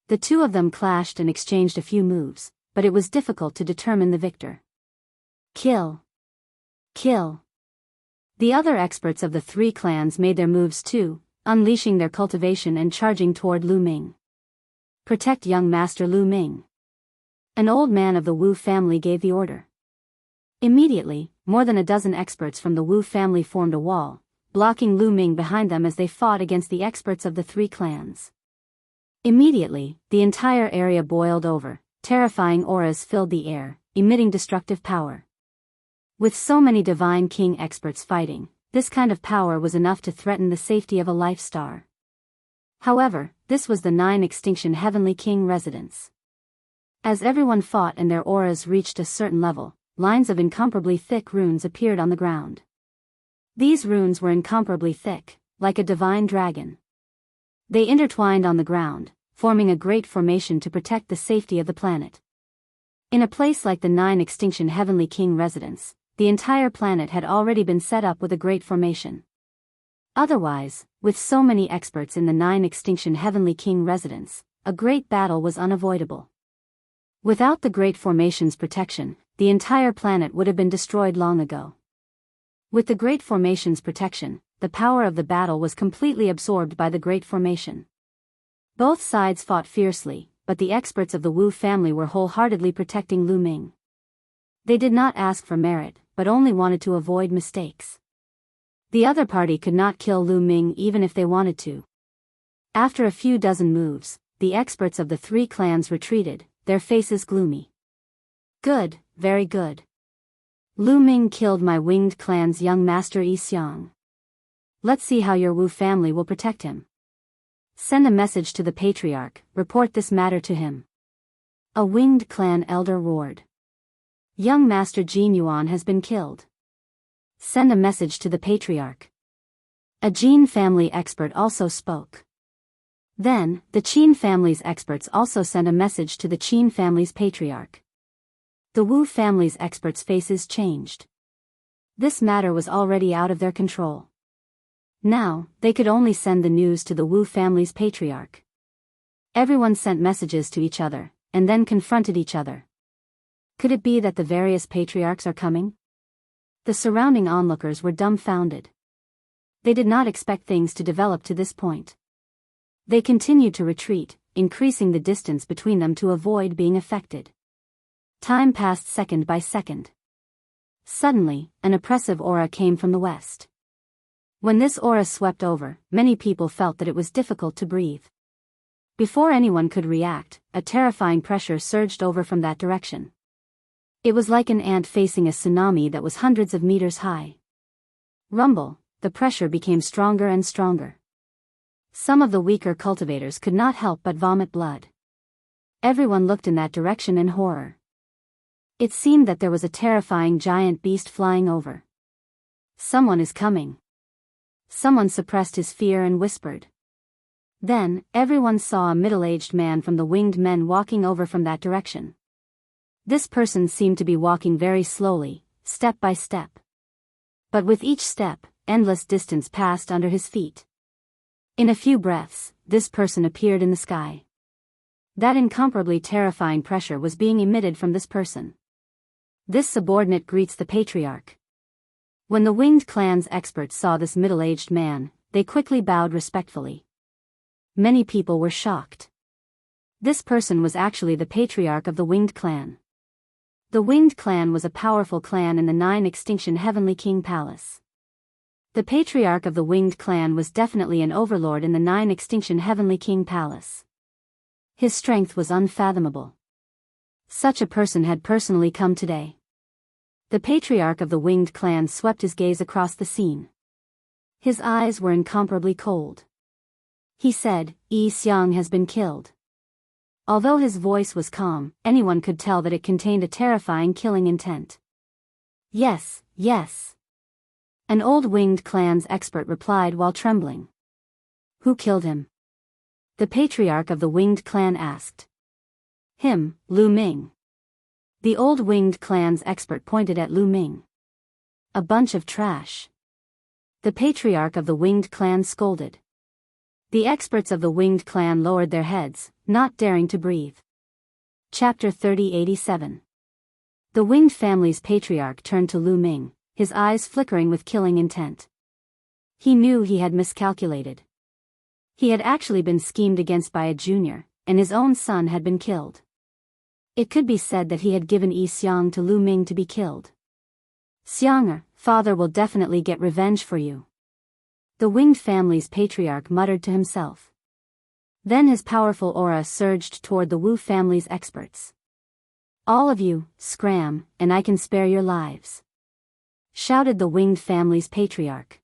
The 2 of them clashed and exchanged a few moves, but it was difficult to determine the victor. Kill! Kill! The other experts of the 3 clans made their moves too, unleashing their cultivation and charging toward Lu Ming. Protect young Master Lu Ming. An old man of the Wu family gave the order. Immediately, more than a dozen experts from the Wu family formed a wall, blocking Lu Ming behind them as they fought against the experts of the 3 clans. Immediately, the entire area boiled over, terrifying auras filled the air, emitting destructive power. With so many Divine King experts fighting, this kind of power was enough to threaten the safety of a life star. However, this was the 9 Extinction Heavenly King residence. As everyone fought and their auras reached a certain level, lines of incomparably thick runes appeared on the ground. These runes were incomparably thick, like a divine dragon. They intertwined on the ground, forming a great formation to protect the safety of the planet. In a place like the 9 Extinction Heavenly King residence, the entire planet had already been set up with a great formation. Otherwise, with so many experts in the 9 Extinction Heavenly King residence, a great battle was unavoidable. Without the Great Formation's protection, the entire planet would have been destroyed long ago. With the Great Formation's protection, the power of the battle was completely absorbed by the Great Formation. Both sides fought fiercely, but the experts of the Wu family were wholeheartedly protecting Lu Ming. They did not ask for merit, but only wanted to avoid mistakes. The other party could not kill Lu Ming even if they wanted to. After a few dozen moves, the experts of the 3 clans retreated, their faces gloomy. Good, very good. Lu Ming killed my winged clan's young master Yi Xiang. Let's see how your Wu family will protect him. Send a message to the patriarch, report this matter to him. A winged clan elder roared. Young Master Jin Yuan has been killed. Send a message to the patriarch. A Jin family expert also spoke. Then, the Qin family's experts also sent a message to the Qin family's patriarch. The Wu family's experts' faces changed. This matter was already out of their control. Now, they could only send the news to the Wu family's patriarch. Everyone sent messages to each other, and then confronted each other. Could it be that the various patriarchs are coming? The surrounding onlookers were dumbfounded. They did not expect things to develop to this point. They continued to retreat, increasing the distance between them to avoid being affected. Time passed second by second. Suddenly, an oppressive aura came from the west. When this aura swept over, many people felt that it was difficult to breathe. Before anyone could react, a terrifying pressure surged over from that direction. It was like an ant facing a tsunami that was hundreds of meters high. Rumble, the pressure became stronger and stronger. Some of the weaker cultivators could not help but vomit blood. Everyone looked in that direction in horror. It seemed that there was a terrifying giant beast flying over. Someone is coming. Someone suppressed his fear and whispered. Then, everyone saw a middle-aged man from the winged men walking over from that direction. This person seemed to be walking very slowly, step by step. But with each step, endless distance passed under his feet. In a few breaths, this person appeared in the sky. That incomparably terrifying pressure was being emitted from this person. This subordinate greets the patriarch. When the winged clan's experts saw this middle-aged man, they quickly bowed respectfully. Many people were shocked. This person was actually the patriarch of the winged clan. The winged clan was a powerful clan in the 9 Extinction Heavenly King Palace. The patriarch of the winged clan was definitely an overlord in the 9 Extinction Heavenly King Palace. His strength was unfathomable. Such a person had personally come today. The patriarch of the winged clan swept his gaze across the scene. His eyes were incomparably cold. He said, "Yi Xiang has been killed." Although his voice was calm, anyone could tell that it contained a terrifying killing intent. "Yes, yes." An old winged clan's expert replied while trembling. "Who killed him?" The patriarch of the winged clan asked. "Him, Lu Ming." The old winged clan's expert pointed at Lu Ming. "A bunch of trash." The patriarch of the winged clan scolded. The experts of the winged clan lowered their heads, not daring to breathe. Chapter 3087. The winged family's patriarch turned to Lu Ming, his eyes flickering with killing intent. He knew he had miscalculated. He had actually been schemed against by a junior, and his own son had been killed. It could be said that he had given Yi Xiang to Lu Ming to be killed. "Xiang, father will definitely get revenge for you," the winged family's patriarch muttered to himself. Then his powerful aura surged toward the Wu family's experts. "All of you, scram, and I can spare your lives," shouted the winged family's patriarch.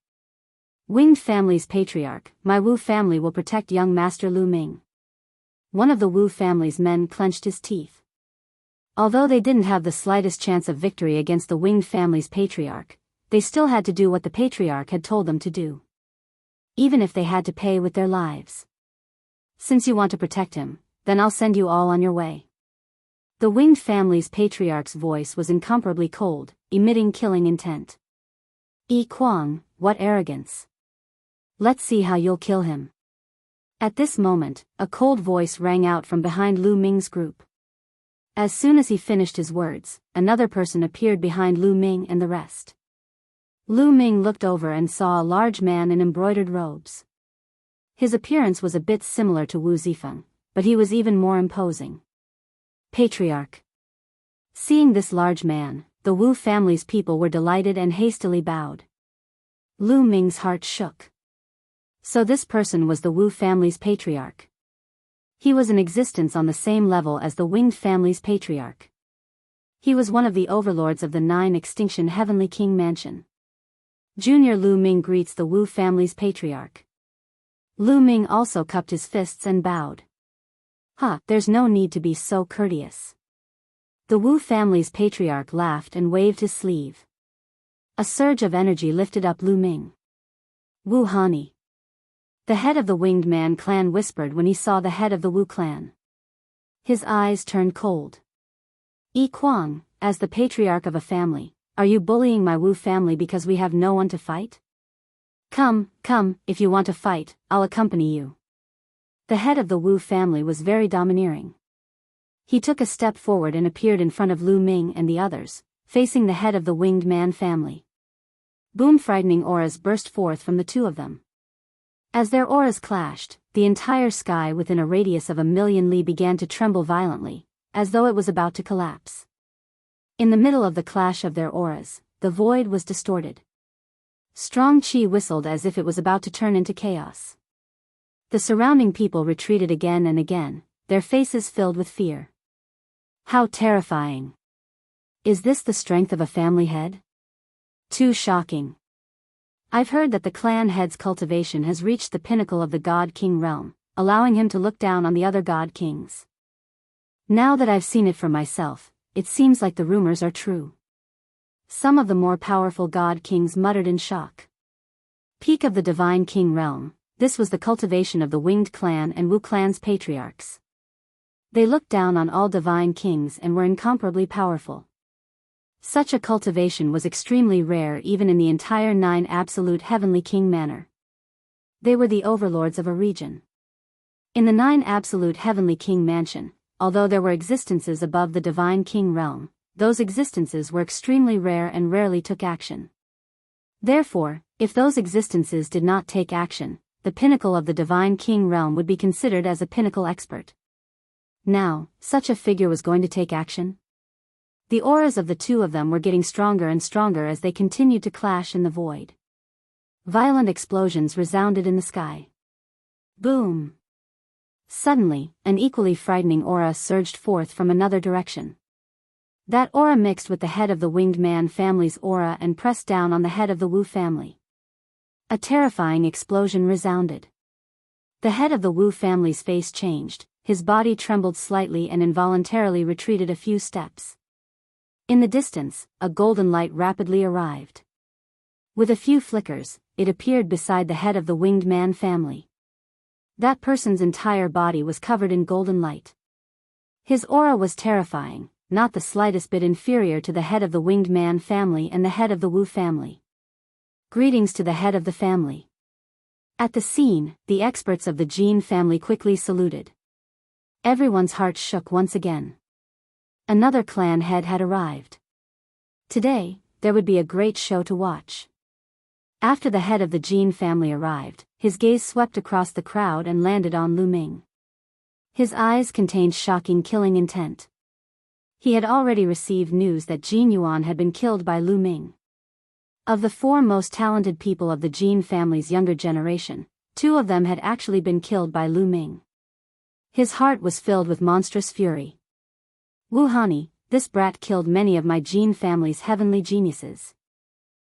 "Winged family's patriarch, my Wu family will protect young Master Lu Ming." One of the Wu family's men clenched his teeth. Although they didn't have the slightest chance of victory against the winged family's patriarch, they still had to do what the patriarch had told them to do. Even if they had to pay with their lives. "Since you want to protect him, then I'll send you all on your way." The winged family's patriarch's voice was incomparably cold, emitting killing intent. "Yi Kuang, what arrogance. Let's see how you'll kill him." At this moment, a cold voice rang out from behind Lu Ming's group. As soon as he finished his words, another person appeared behind Lu Ming and the rest. Lu Ming looked over and saw a large man in embroidered robes. His appearance was a bit similar to Wu Zifeng, but he was even more imposing. Patriarch. Seeing this large man, the Wu family's people were delighted and hastily bowed. Lu Ming's heart shook. So this person was the Wu family's patriarch. He was in existence on the same level as the winged family's patriarch. He was one of the overlords of the 9 Extinction Heavenly King Mansion. Junior Lu Ming greets the Wu family's patriarch. Lu Ming also cupped his fists and bowed. There's no need to be so courteous." The Wu family's patriarch laughed and waved his sleeve. A surge of energy lifted up Lu Ming. "Wu Hani." The head of the Winged Man clan whispered when he saw the head of the Wu clan. His eyes turned cold. "Yi Kuang, as the patriarch of a family, are you bullying my Wu family because we have no one to fight? Come, if you want to fight, I'll accompany you." The head of the Wu family was very domineering. He took a step forward and appeared in front of Lu Ming and the others, facing the head of the Winged Man family. Boom! Frightening auras burst forth from the two of them. As their auras clashed, the entire sky within a radius of 1,000,000 li began to tremble violently, as though it was about to collapse. In the middle of the clash of their auras, the void was distorted. Strong chi whistled as if it was about to turn into chaos. The surrounding people retreated again and again, their faces filled with fear. How terrifying! Is this the strength of a family head? Too shocking. I've heard that the clan head's cultivation has reached the pinnacle of the God King realm, allowing him to look down on the other God Kings. Now that I've seen it for myself, it seems like the rumors are true. Some of the more powerful God Kings muttered in shock. Peak of the Divine King realm, this was the cultivation of the Winged Clan and Wu Clan's patriarchs. They looked down on all Divine Kings and were incomparably powerful. Such a cultivation was extremely rare even in the entire 9 Absolute Heavenly King manor. They were the overlords of a region. In the 9 Absolute Heavenly King mansion, although there were existences above the Divine King realm, those existences were extremely rare and rarely took action. Therefore, if those existences did not take action, the pinnacle of the Divine King realm would be considered as a pinnacle expert. Now, such a figure was going to take action? The auras of the two of them were getting stronger and stronger as they continued to clash in the void. Violent explosions resounded in the sky. Boom! Suddenly, an equally frightening aura surged forth from another direction. That aura mixed with the head of the Winged Man family's aura and pressed down on the head of the Wu family. A terrifying explosion resounded. The head of the Wu family's face changed, his body trembled slightly and involuntarily retreated a few steps. In the distance, a golden light rapidly arrived. With a few flickers, it appeared beside the head of the Winged Man family. That person's entire body was covered in golden light. His aura was terrifying, not the slightest bit inferior to the head of the Winged Man family and the head of the Wu family. Greetings to the head of the family. At the scene, the experts of the Jin family quickly saluted. Everyone's hearts shook once again. Another clan head had arrived. Today, there would be a great show to watch. After the head of the Jin family arrived, his gaze swept across the crowd and landed on Lu Ming. His eyes contained shocking killing intent. He had already received news that Jin Yuan had been killed by Lu Ming. Of the 4 most talented people of the Jin family's younger generation, 2 of them had actually been killed by Lu Ming. His heart was filled with monstrous fury. Wu Hani, this brat killed many of my Jin family's heavenly geniuses.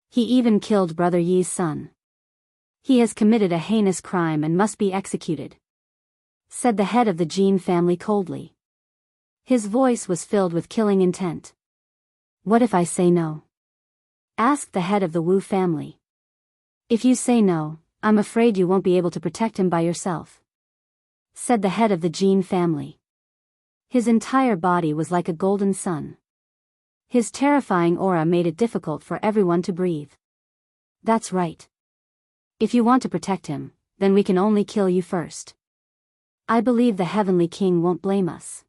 He even killed Brother Yi's son. He has committed a heinous crime and must be executed, said the head of the Jin family coldly. His voice was filled with killing intent. What if I say no? Asked the head of the Wu family. If you say no, I'm afraid you won't be able to protect him by yourself, said the head of the Jin family. His entire body was like a golden sun. His terrifying aura made it difficult for everyone to breathe. That's right. If you want to protect him, then we can only kill you first. I believe the Heavenly King won't blame us.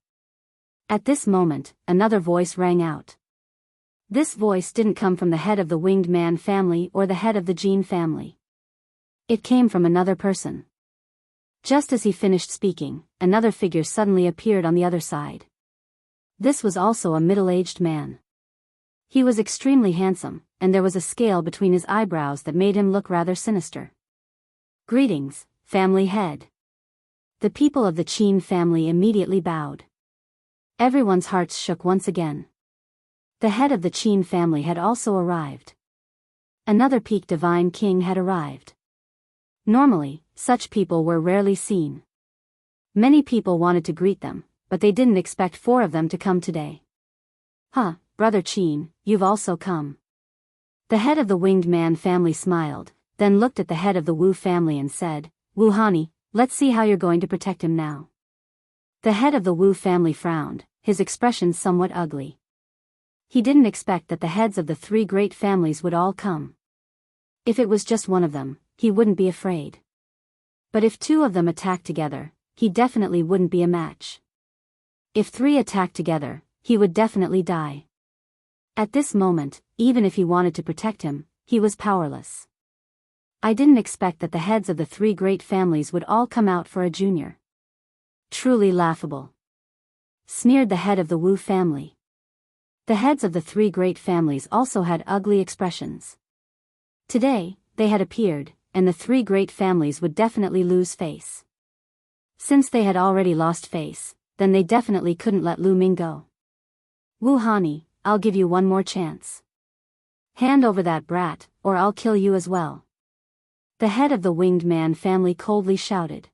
At this moment, another voice rang out. This voice didn't come from the head of the Winged Man family or the head of the Jin family. It came from another person. Just as he finished speaking, another figure suddenly appeared on the other side. This was also a middle-aged man. He was extremely handsome, and there was a scale between his eyebrows that made him look rather sinister. Greetings, family head. The people of the Qin family immediately bowed. Everyone's hearts shook once again. The head of the Qin family had also arrived. Another peak Divine King had arrived. Normally, such people were rarely seen. Many people wanted to greet them, but they didn't expect 4 of them to come today. Huh, Brother Qin, you've also come. The head of the Winged Man family smiled, then looked at the head of the Wu family and said, Wu Hani, let's see how you're going to protect him now. The head of the Wu family frowned, his expression somewhat ugly. He didn't expect that the heads of the 3 great families would all come. If it was just one of them, he wouldn't be afraid. But if 2 of them attacked together, he definitely wouldn't be a match. If 3 attacked together, he would definitely die. At this moment, even if he wanted to protect him, he was powerless. I didn't expect that the heads of the three great families would all come out for a junior. Truly laughable. Sneered the head of the Wu family. The heads of the three great families also had ugly expressions. Today, they had appeared, and the three great families would definitely lose face. Since they had already lost face, then they definitely couldn't let Lu Ming go. Wu Hani, I'll give you one more chance. Hand over that brat, or I'll kill you as well. The head of the winged man family coldly shouted.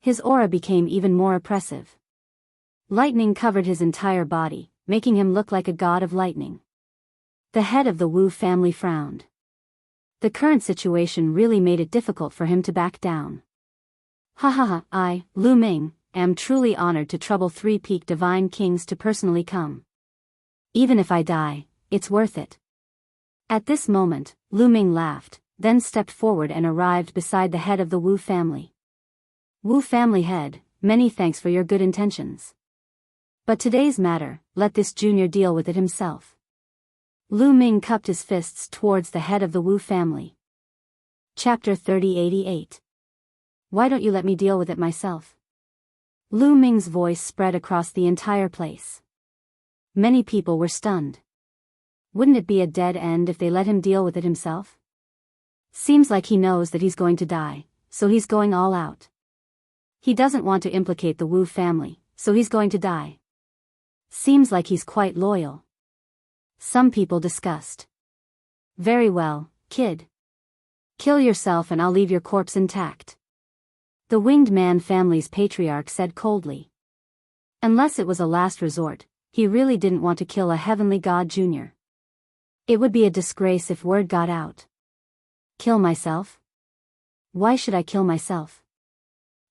His aura became even more oppressive. Lightning covered his entire body, making him look like a god of lightning. The head of the Wu family frowned. The current situation really made it difficult for him to back down. Ha ha ha, I, Lu Ming, am truly honored to trouble three peak divine kings to personally come. Even if I die, it's worth it. At this moment, Lu Ming laughed, then stepped forward and arrived beside the head of the Wu family. Wu family head, many thanks for your good intentions. But today's matter, let this junior deal with it himself. Lu Ming cupped his fists towards the head of the Wu family. Chapter 3088. Why don't you let me deal with it myself? Lu Ming's voice spread across the entire place. Many people were stunned. Wouldn't it be a dead end if they let him deal with it himself? Seems like he knows that he's going to die, so he's going all out. He doesn't want to implicate the Wu family, so he's going to die. Seems like he's quite loyal. Some people discussed. Very well, kid. Kill yourself and I'll leave your corpse intact. The winged man family's patriarch said coldly. Unless it was a last resort, he really didn't want to kill a heavenly god junior. It would be a disgrace if word got out. Kill myself? Why should I kill myself?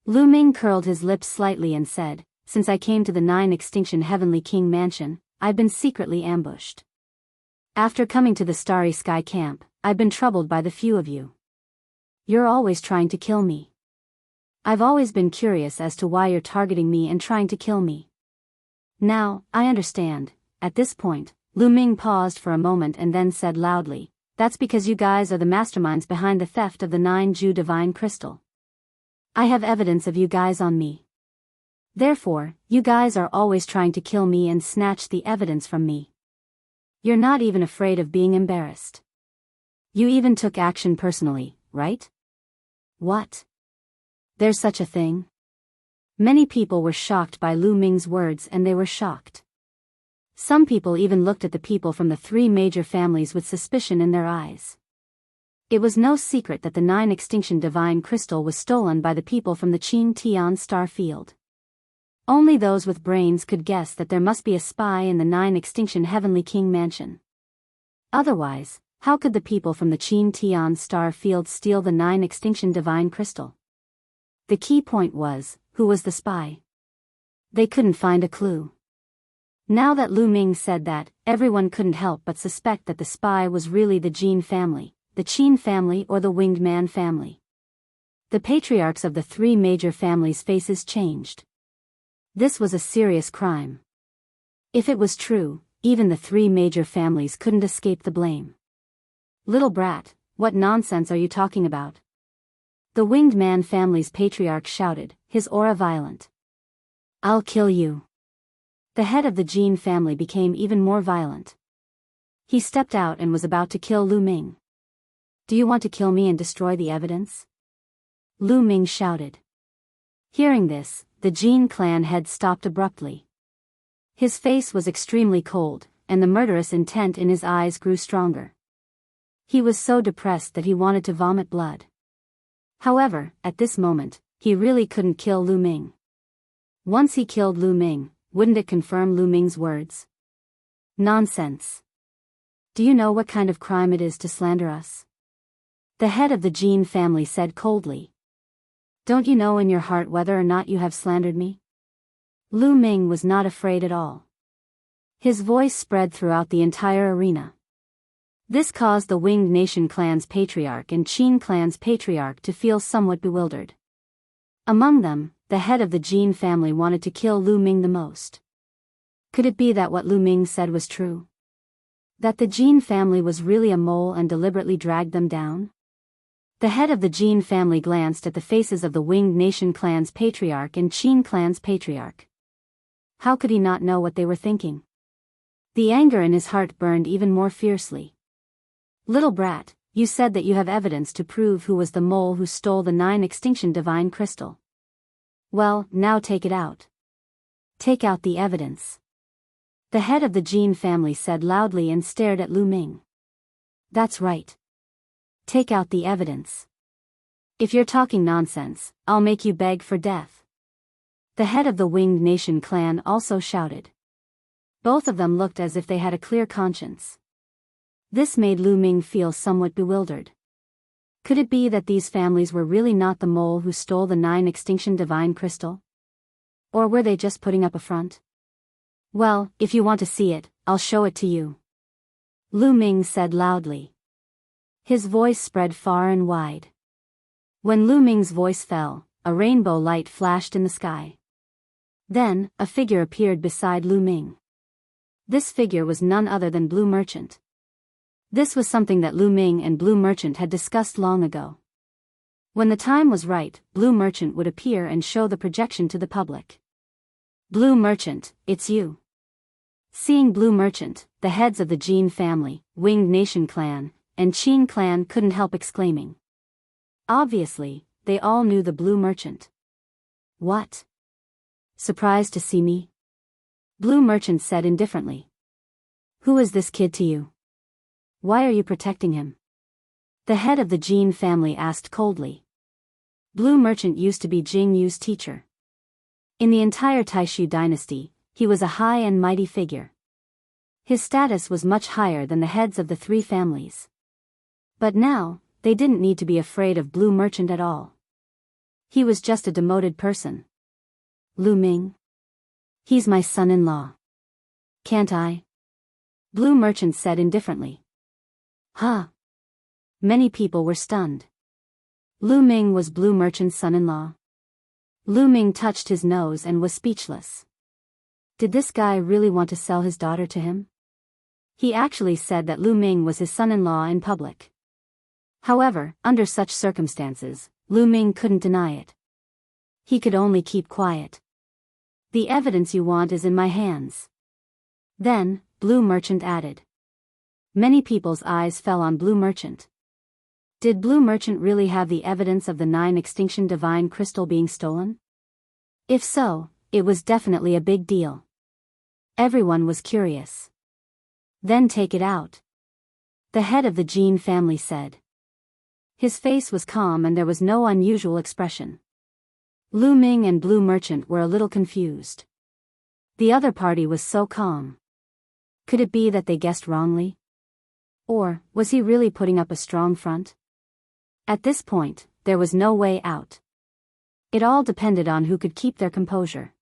Lu Ming curled his lips slightly and said, since I came to the 9 Extinction Heavenly King Mansion, I've been secretly ambushed. After coming to the Starry Sky Camp, I've been troubled by the few of you. You're always trying to kill me. I've always been curious as to why you're targeting me and trying to kill me. Now, I understand. At this point, Lu Ming paused for a moment and then said loudly, that's because you guys are the masterminds behind the theft of the 9 Ju Divine Crystal. I have evidence of you guys on me. Therefore, you guys are always trying to kill me and snatch the evidence from me. You're not even afraid of being embarrassed. You even took action personally, right? What? There's such a thing? Many people were shocked by Lu Ming's words and they were shocked. Some people even looked at the people from the 3 major families with suspicion in their eyes. It was no secret that the 9 Extinction Divine Crystal was stolen by the people from the Qin Tian Star Field. Only those with brains could guess that there must be a spy in the 9 Extinction Heavenly King Mansion. Otherwise, how could the people from the Qin Tian Star Field steal the 9 Extinction Divine Crystal? The key point was, who was the spy? They couldn't find a clue. Now that Lu Ming said that, everyone couldn't help but suspect that the spy was really the Jin family, the Qin family or the Winged Man family. The patriarchs of the 3 major families' faces changed. This was a serious crime. If it was true, even the 3 major families couldn't escape the blame. Little brat, what nonsense are you talking about? The Winged Man family's patriarch shouted, his aura violent. I'll kill you. The head of the Jin family became even more violent. He stepped out and was about to kill Lu Ming. Do you want to kill me and destroy the evidence? Lu Ming shouted. Hearing this, the Jin clan head stopped abruptly. His face was extremely cold, and the murderous intent in his eyes grew stronger. He was so depressed that he wanted to vomit blood. However, at this moment, he really couldn't kill Lu Ming. Once he killed Lu Ming, wouldn't it confirm Lu Ming's words? Nonsense. Do you know what kind of crime it is to slander us? The head of the Jin family said coldly. Don't you know in your heart whether or not you have slandered me? Lu Ming was not afraid at all. His voice spread throughout the entire arena. This caused the Winged Nation clan's patriarch and Qin clan's patriarch to feel somewhat bewildered. Among them, the head of the Jin family wanted to kill Lu Ming the most. Could it be that what Lu Ming said was true? That the Jin family was really a mole and deliberately dragged them down? The head of the Jin family glanced at the faces of the Winged Nation clan's patriarch and Qin clan's patriarch. How could he not know what they were thinking? The anger in his heart burned even more fiercely. Little brat, you said that you have evidence to prove who was the mole who stole the 9 extinction divine crystal. Well, now take it out. Take out the evidence. The head of the Jin family said loudly and stared at Lu Ming. That's right. Take out the evidence. If you're talking nonsense, I'll make you beg for death. The head of the Winged Nation clan also shouted. Both of them looked as if they had a clear conscience. This made Lu Ming feel somewhat bewildered. Could it be that these families were really not the mole who stole the 9 extinction divine crystal? Or were they just putting up a front? Well, if you want to see it, I'll show it to you. Lu Ming said loudly. His voice spread far and wide. When Lu Ming's voice fell, a rainbow light flashed in the sky. Then, a figure appeared beside Lu Ming. This figure was none other than Blue Merchant. This was something that Lu Ming and Blue Merchant had discussed long ago. When the time was right, Blue Merchant would appear and show the projection to the public. Blue Merchant, it's you. Seeing Blue Merchant, the heads of the Jin family, Winged Nation clan, and Qin clan couldn't help exclaiming. Obviously, they all knew the Blue Merchant. What? Surprised to see me? Blue Merchant said indifferently. Who is this kid to you? Why are you protecting him? The head of the Jin family asked coldly. Blue Merchant used to be Jing Yu's teacher. In the entire Taishu dynasty, he was a high and mighty figure. His status was much higher than the heads of the 3 families. But now, they didn't need to be afraid of Blue Merchant at all. He was just a demoted person. Lu Ming? He's my son-in-law. Can't I? Blue Merchant said indifferently. Huh? Many people were stunned. Lu Ming was Blue Merchant's son-in-law. Lu Ming touched his nose and was speechless. Did this guy really want to sell his daughter to him? He actually said that Lu Ming was his son-in-law in public. However, under such circumstances, Lu Ming couldn't deny it. He could only keep quiet. The evidence you want is in my hands. Then, Blue Merchant added. Many people's eyes fell on Blue Merchant. Did Blue Merchant really have the evidence of the 9 extinction divine crystal being stolen? If so, it was definitely a big deal. Everyone was curious. Then take it out. The head of the Jin family said. His face was calm and there was no unusual expression. Lu Ming and Blue Merchant were a little confused. The other party was so calm. Could it be that they guessed wrongly? Or, was he really putting up a strong front? At this point, there was no way out. It all depended on who could keep their composure.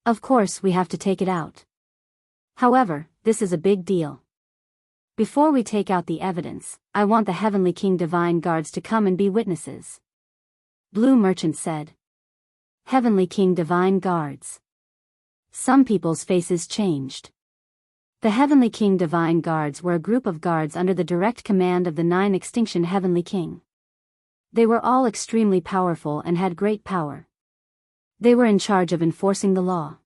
Of course we have to take it out. However, this is a big deal. Before we take out the evidence, I want the Heavenly King Divine Guards to come and be witnesses. Blue Merchant said. Heavenly King Divine Guards. Some people's faces changed. The Heavenly King Divine Guards were a group of guards under the direct command of the 9 extinction Heavenly King. They were all extremely powerful and had great power. They were in charge of enforcing the law.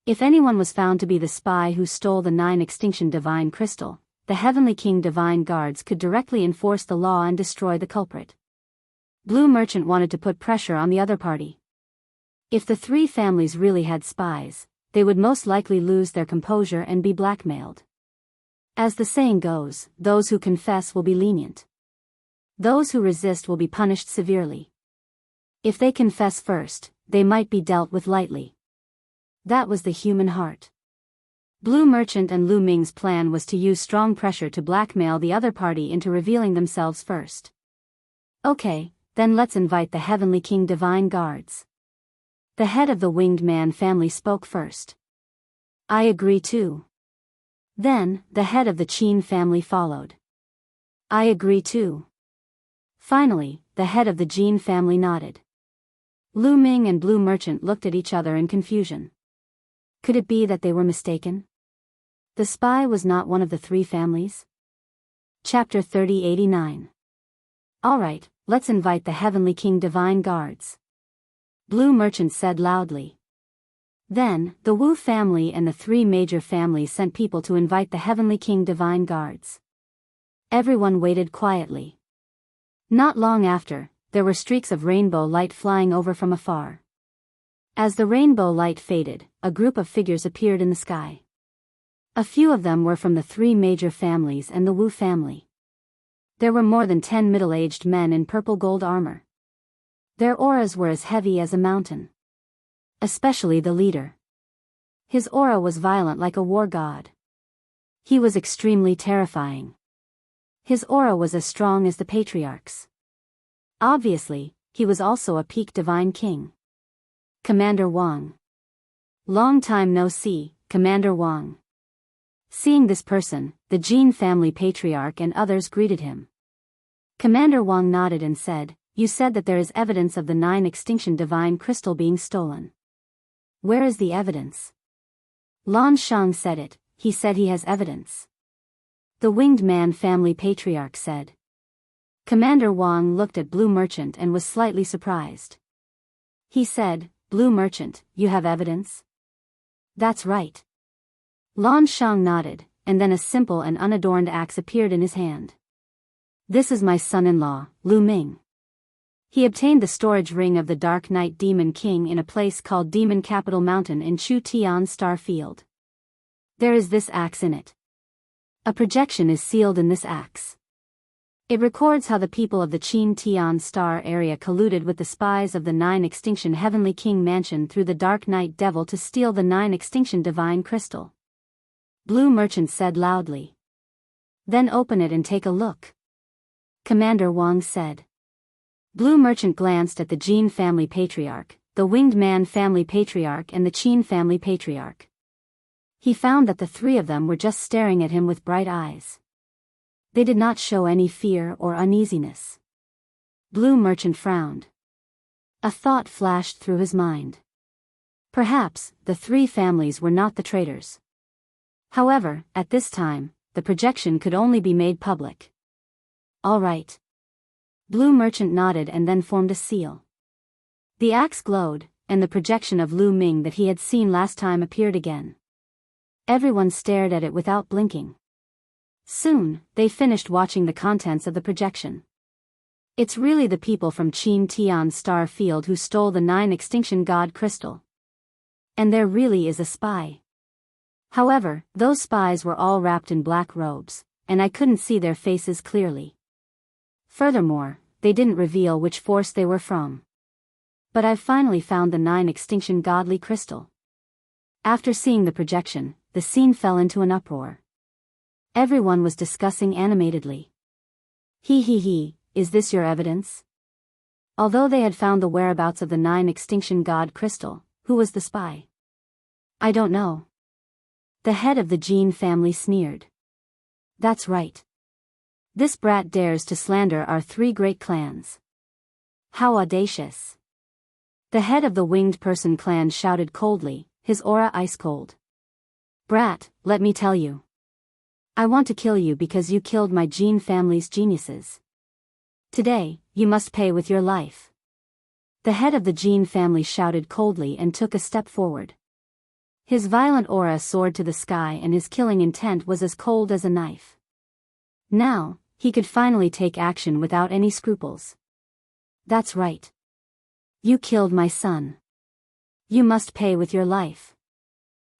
If anyone was found to be the spy who stole the 9 extinction divine crystal, the Heavenly King Divine Guards could directly enforce the law and destroy the culprit. Blue Merchant wanted to put pressure on the other party. If the 3 families really had spies, they would most likely lose their composure and be blackmailed. As the saying goes, those who confess will be lenient. Those who resist will be punished severely. If they confess first, they might be dealt with lightly. That was the human heart. Blue Merchant and Lu Ming's plan was to use strong pressure to blackmail the other party into revealing themselves first. Okay, then let's invite the Heavenly King Divine Guards. The head of the Winged Man family spoke first. I agree too. Then, the head of the Qin family followed. I agree too. Finally, the head of the Jin family nodded. Lu Ming and Blue Merchant looked at each other in confusion. Could it be that they were mistaken? The spy was not one of the 3 families? Chapter 3089. Alright, let's invite the Heavenly King Divine Guards. Blue Merchant said loudly. Then, the Wu family and the three major families sent people to invite the Heavenly King Divine Guards. Everyone waited quietly. Not long after, there were streaks of rainbow light flying over from afar. As the rainbow light faded, a group of figures appeared in the sky. A few of them were from the three major families and the Wu family. There were more than 10 middle-aged men in purple gold armor. Their auras were as heavy as a mountain. Especially the leader. His aura was violent like a war god. He was extremely terrifying. His aura was as strong as the patriarchs. Obviously, he was also a peak divine king. Commander Wang. Long time no see, Commander Wang. Seeing this person, the Jin family patriarch and others greeted him. Commander Wang nodded and said, "You said that there is evidence of the 9 extinction divine crystal being stolen. Where is the evidence?" Lan Shang said it. He said he has evidence. The Winged Man family patriarch said. Commander Wang looked at Blue Merchant and was slightly surprised. He said, "Blue Merchant, you have evidence?" "That's right." Lan Shang nodded, and then a simple and unadorned axe appeared in his hand. "This is my son-in-law, Lu Ming. He obtained the storage ring of the Dark Knight Demon King in a place called Demon Capital Mountain in Chu Tian Star Field. There is this axe in it. A projection is sealed in this axe. It records how the people of the Qin Tian Star area colluded with the spies of the 9 Extinction Heavenly King Mansion through the Dark Knight Devil to steal the 9 Extinction Divine Crystal." Blue Merchant said loudly. "Then open it and take a look," Commander Wang said. Blue Merchant glanced at the Jin family patriarch, the Winged Man family patriarch and the Qin family patriarch. He found that the three of them were just staring at him with bright eyes. They did not show any fear or uneasiness. Blue Merchant frowned. A thought flashed through his mind. Perhaps, the three families were not the traitors. However, at this time, the projection could only be made public. "All right." Blue Merchant nodded and then formed a seal. The axe glowed, and the projection of Lu Ming that he had seen last time appeared again. Everyone stared at it without blinking. Soon, they finished watching the contents of the projection. "It's really the people from Qin Tian Star Field who stole the 9 Extinction God Crystal. And there really is a spy. However, those spies were all wrapped in black robes, and I couldn't see their faces clearly. Furthermore, they didn't reveal which force they were from. But I've finally found the 9 Extinction Godly Crystal." After seeing the projection, the scene fell into an uproar. Everyone was discussing animatedly. He, is this your evidence?" Although they had found the whereabouts of the 9 Extinction God Crystal, who was the spy? "I don't know." The head of the Jin family sneered. "That's right. This brat dares to slander our 3 great clans. How audacious." The head of the Winged Person clan shouted coldly, his aura ice-cold. "Brat, let me tell you. I want to kill you because you killed my Jin family's geniuses. Today, you must pay with your life." The head of the Jin family shouted coldly and took a step forward. His violent aura soared to the sky and his killing intent was as cold as a knife. Now, he could finally take action without any scruples. "That's right. You killed my son. You must pay with your life."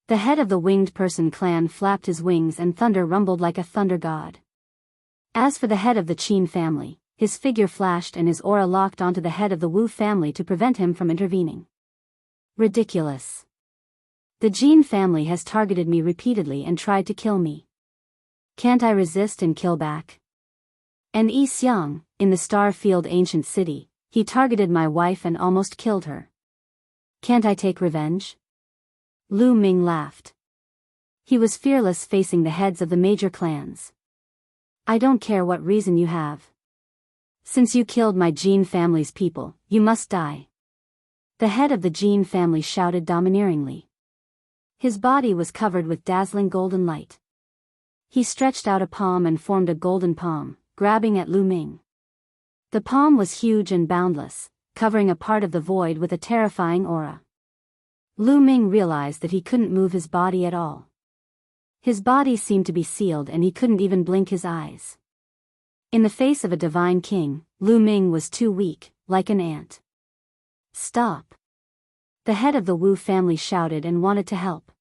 The head of the Winged Person clan flapped his wings and thunder rumbled like a thunder god. As for the head of the Qin family, his figure flashed and his aura locked onto the head of the Wu family to prevent him from intervening. Ridiculous. The Jin family has targeted me repeatedly and tried to kill me. Can't I resist and kill back? And Yi Xiang, in the Star Field ancient city, he targeted my wife and almost killed her. Can't I take revenge? Lu Ming laughed. He was fearless facing the heads of the major clans. "I don't care what reason you have. Since you killed my Jin family's people, you must die." The head of the Jin family shouted domineeringly. His body was covered with dazzling golden light. He stretched out a palm and formed a golden palm, grabbing at Lu Ming. The palm was huge and boundless, covering a part of the void with a terrifying aura. Lu Ming realized that he couldn't move his body at all. His body seemed to be sealed and he couldn't even blink his eyes. In the face of a divine king, Lu Ming was too weak, like an ant. Stop! The head of the Wu family shouted and wanted to help.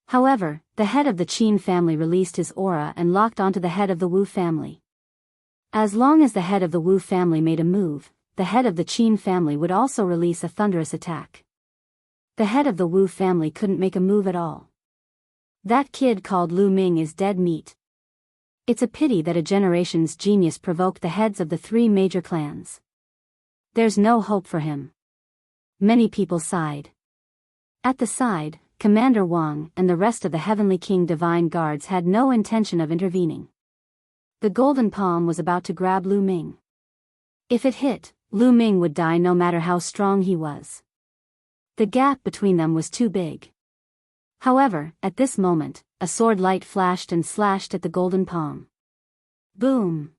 However, the head of the Qin family released his aura and locked onto the head of the Wu family. As long as the head of the Wu family made a move, the head of the Qin family would also release a thunderous attack. The head of the Wu family couldn't make a move at all. That kid called Lu Ming is dead meat. It's a pity that a generation's genius provoked the heads of the three major clans. There's no hope for him. Many people sighed. At the side, Commander Wang and the rest of the Heavenly King Divine Guards had no intention of intervening. The golden palm was about to grab Lu Ming. If it hit, Lu Ming would die no matter how strong he was. The gap between them was too big. However, at this moment, a sword light flashed and slashed at the golden palm. Boom!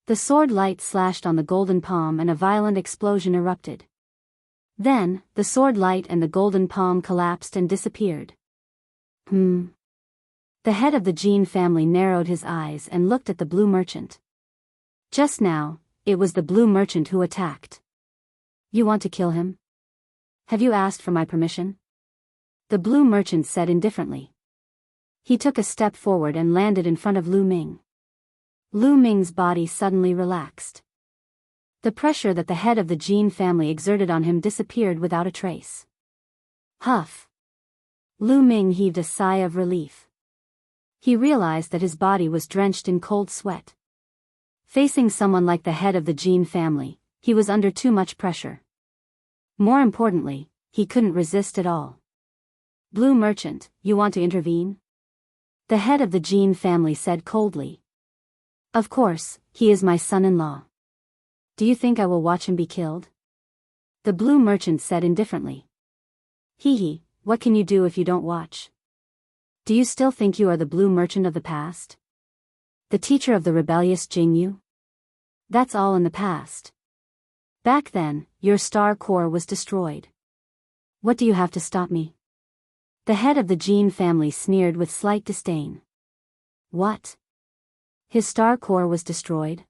The sword light slashed on the golden palm and a violent explosion erupted. Then, the sword light and the golden palm collapsed and disappeared. The head of the Jin family narrowed his eyes and looked at the blue merchant. Just now, it was the blue merchant who attacked. You want to kill him? Have you asked for my permission? The blue merchant said indifferently. He took a step forward and landed in front of Lu Ming. Lu Ming's body suddenly relaxed. The pressure that the head of the Jin family exerted on him disappeared without a trace. Huff! Lu Ming heaved a sigh of relief. He realized that his body was drenched in cold sweat. Facing someone like the head of the Jin family, he was under too much pressure. More importantly, he couldn't resist at all. Blue merchant, you want to intervene? The head of the Jin family said coldly. Of course, he is my son-in-law. Do you think I will watch him be killed? The blue merchant said indifferently. Hee, what can you do if you don't watch? Do you still think you are the blue merchant of the past? The teacher of the rebellious Jingyu? That's all in the past. Back then, your star core was destroyed. What do you have to stop me? The head of the Jin family sneered with slight disdain. What? His star core was destroyed?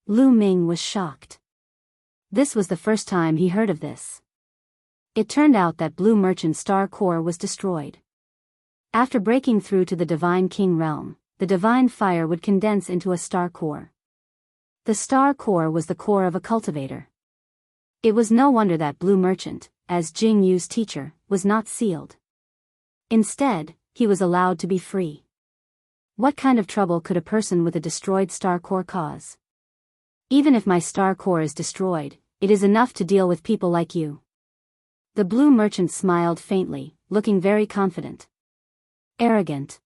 Lu Ming was shocked. This was the first time he heard of this. It turned out that Blue Merchant's star core was destroyed. After breaking through to the Divine King realm, the divine fire would condense into a star core. The star core was the core of a cultivator. It was no wonder that Blue Merchant, as Jing Yu's teacher, was not sealed. Instead, he was allowed to be free. What kind of trouble could a person with a destroyed star core cause? Even if my star core is destroyed, it is enough to deal with people like you. The Blue Merchant smiled faintly, looking very confident. Arrogant.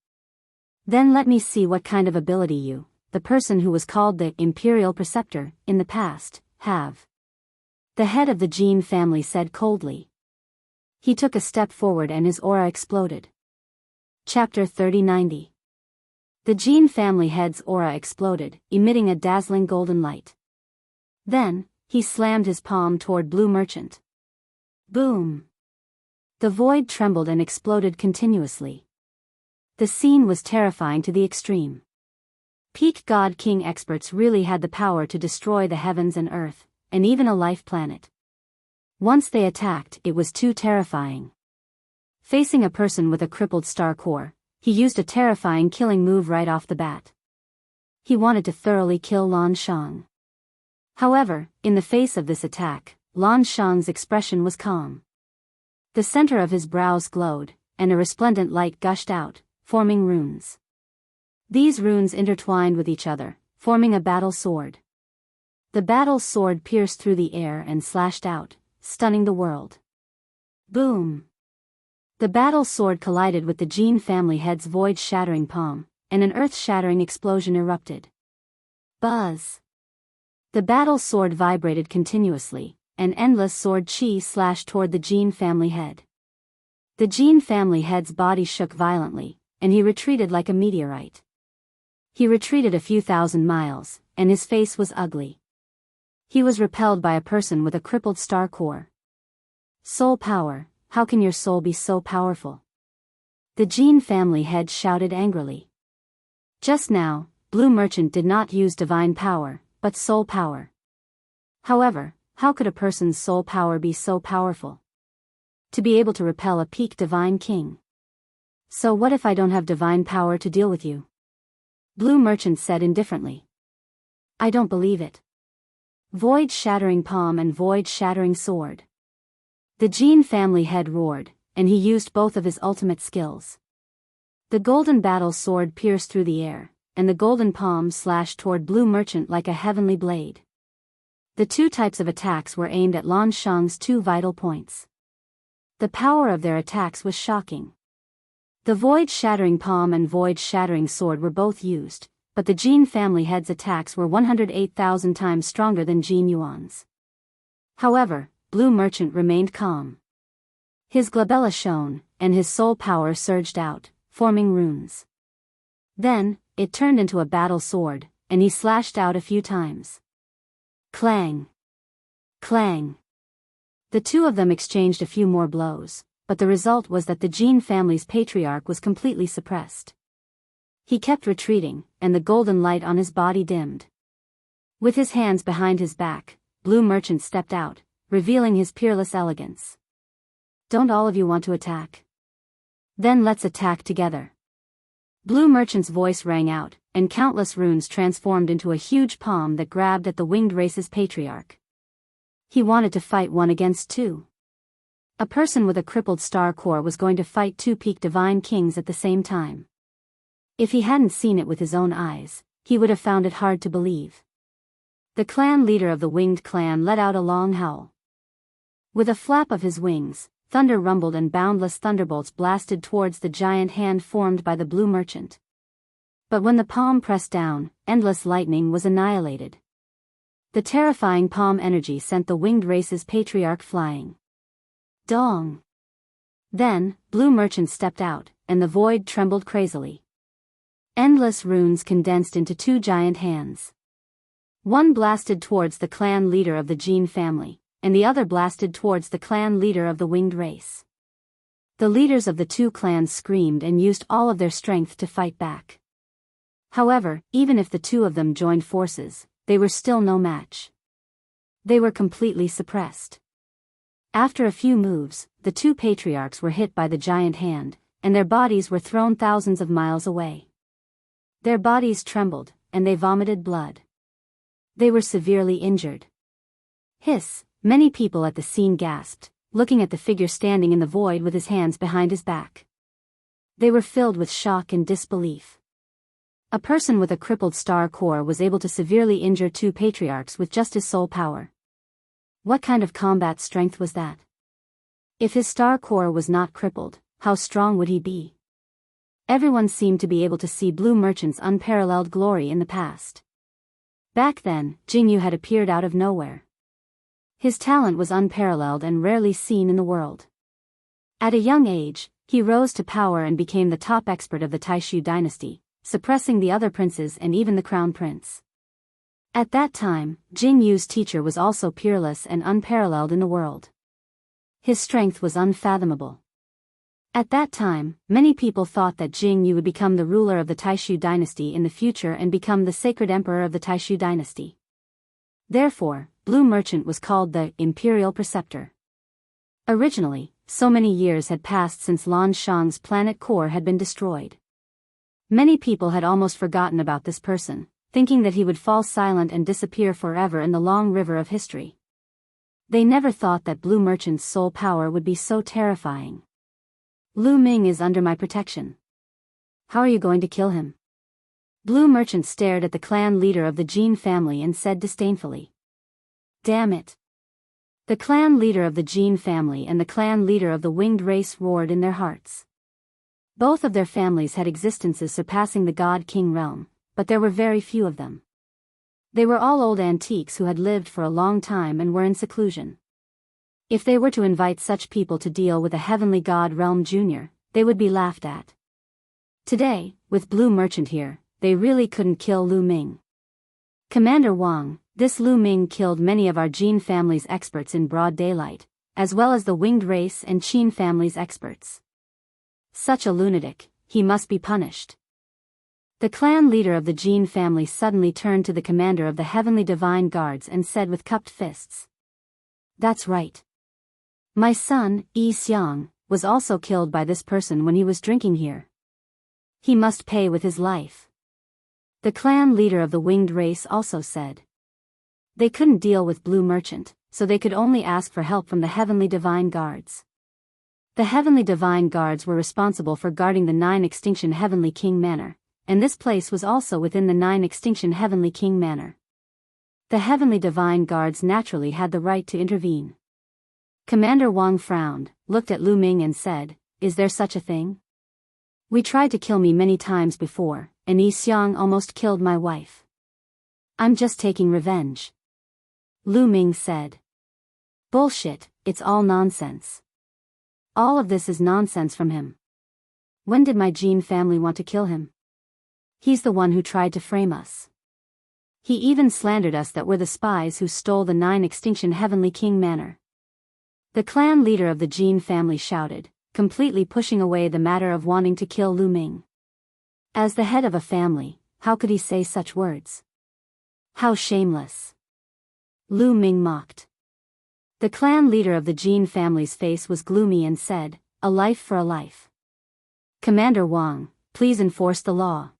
Then let me see what kind of ability you, the person who was called the Imperial Preceptor, in the past, have. The head of the Jin family said coldly. He took a step forward and his aura exploded. Chapter 3090. The Jin family head's aura exploded, emitting a dazzling golden light. Then, he slammed his palm toward Blue Merchant. Boom! The void trembled and exploded continuously. The scene was terrifying to the extreme. Peak God King experts really had the power to destroy the heavens and earth, and even a life planet. Once they attacked, it was too terrifying. Facing a person with a crippled star core, he used a terrifying killing move right off the bat. He wanted to thoroughly kill Lan Shang. However, in the face of this attack, Lan Shang's expression was calm. The center of his brows glowed, and a resplendent light gushed out, forming runes. These runes intertwined with each other, forming a battle sword. The battle sword pierced through the air and slashed out, stunning the world. Boom! The battle sword collided with the Jin family head's void-shattering palm, and an earth-shattering explosion erupted. Buzz! The battle sword vibrated continuously, and endless sword chi slashed toward the Jin family head. The Jin family head's body shook violently, and he retreated like a meteorite. He retreated a few thousand miles, and his face was ugly. He was repelled by a person with a crippled star core. Soul power, how can your soul be so powerful? The Jean family head shouted angrily. Just now, Blue Merchant did not use divine power, but soul power. However, how could a person's soul power be so powerful? To be able to repel a peak divine king. So what if I don't have divine power to deal with you? Blue Merchant said indifferently. I don't believe it. Void-shattering palm and void-shattering sword. The Jean family head roared, and he used both of his ultimate skills. The golden battle sword pierced through the air, and the golden palm slashed toward Blue Merchant like a heavenly blade. The two types of attacks were aimed at Lan Shang's two vital points. The power of their attacks was shocking. The void-shattering palm and void-shattering sword were both used, but the Jean family head's attacks were 108,000 times stronger than Jean Yuan's. However, Blue Merchant remained calm. His glabella shone, and his soul power surged out, forming runes. Then, it turned into a battle sword, and he slashed out a few times. Clang! Clang! The two of them exchanged a few more blows, but the result was that the Jean family's patriarch was completely suppressed. He kept retreating, and the golden light on his body dimmed. With his hands behind his back, Blue Merchant stepped out, revealing his peerless elegance. Don't all of you want to attack? Then let's attack together. Blue Merchant's voice rang out, and countless runes transformed into a huge palm that grabbed at the winged race's patriarch. He wanted to fight one against two. A person with a crippled star core was going to fight two peak divine kings at the same time. If he hadn't seen it with his own eyes, he would have found it hard to believe. The clan leader of the winged clan let out a long howl. With a flap of his wings, thunder rumbled and boundless thunderbolts blasted towards the giant hand formed by the Blue Merchant. But when the palm pressed down, endless lightning was annihilated. The terrifying palm energy sent the winged race's patriarch flying. Dong! Then, Blue Merchant stepped out, and the void trembled crazily. Endless runes condensed into two giant hands. One blasted towards the clan leader of the Jean family, and the other blasted towards the clan leader of the winged race. The leaders of the two clans screamed and used all of their strength to fight back. However, even if the two of them joined forces, they were still no match. They were completely suppressed. After a few moves, the two patriarchs were hit by the giant hand, and their bodies were thrown thousands of miles away. Their bodies trembled, and they vomited blood. They were severely injured. Hiss! Many people at the scene gasped, looking at the figure standing in the void with his hands behind his back. They were filled with shock and disbelief. A person with a crippled star core was able to severely injure two patriarchs with just his soul power. What kind of combat strength was that? If his star core was not crippled, how strong would he be? Everyone seemed to be able to see Blue Merchant's unparalleled glory in the past. Back then, Jingyu had appeared out of nowhere. His talent was unparalleled and rarely seen in the world. At a young age, he rose to power and became the top expert of the Taishu dynasty, suppressing the other princes and even the crown prince. At that time, Jingyu's teacher was also peerless and unparalleled in the world. His strength was unfathomable. At that time, many people thought that Jingyu would become the ruler of the Taishu dynasty in the future and become the sacred emperor of the Taishu dynasty. Therefore, Blue Merchant was called the Imperial Preceptor. Originally, so many years had passed since Lan Shang's planet core had been destroyed. Many people had almost forgotten about this person, thinking that he would fall silent and disappear forever in the long river of history. They never thought that Blue Merchant's soul power would be so terrifying. Lu Ming is under my protection. How are you going to kill him? Blue Merchant stared at the clan leader of the Jean family and said disdainfully. Damn it. The clan leader of the Jean family and the clan leader of the winged race roared in their hearts. Both of their families had existences surpassing the God King realm, but there were very few of them. They were all old antiques who had lived for a long time and were in seclusion. If they were to invite such people to deal with a heavenly God realm junior, they would be laughed at. Today, with Blue Merchant here, they really couldn't kill Lu Ming. Commander Wang, This Lu Ming killed many of our Jin family's experts in broad daylight, as well as the winged race and Qin family's experts. Such a lunatic, he must be punished. The clan leader of the Jin family suddenly turned to the commander of the Heavenly Divine Guards and said with cupped fists. That's right. My son, Yi Xiang, was also killed by this person when he was drinking here. He must pay with his life. The clan leader of the winged race also said. They couldn't deal with Blue Merchant, so they could only ask for help from the Heavenly Divine Guards. The Heavenly Divine Guards were responsible for guarding the 9 Extinction Heavenly King Manor, and this place was also within the 9 Extinction Heavenly King Manor. The Heavenly Divine Guards naturally had the right to intervene. Commander Wang frowned, looked at Lu Ming and said, "Is there such a thing? We tried to kill me many times before, and Yi Xiang almost killed my wife. I'm just taking revenge." Lu Ming said. Bullshit, it's all nonsense. All of this is nonsense from him. When did my Jin family want to kill him? He's the one who tried to frame us. He even slandered us that we're the spies who stole the 9 Extinction Heavenly King Manor. The clan leader of the Jin family shouted, completely pushing away the matter of wanting to kill Lu Ming. As the head of a family, how could he say such words? How shameless. Lu Ming mocked. The clan leader of the Jin family's face was gloomy and said, "A life for a life. Commander Wang, please enforce the law."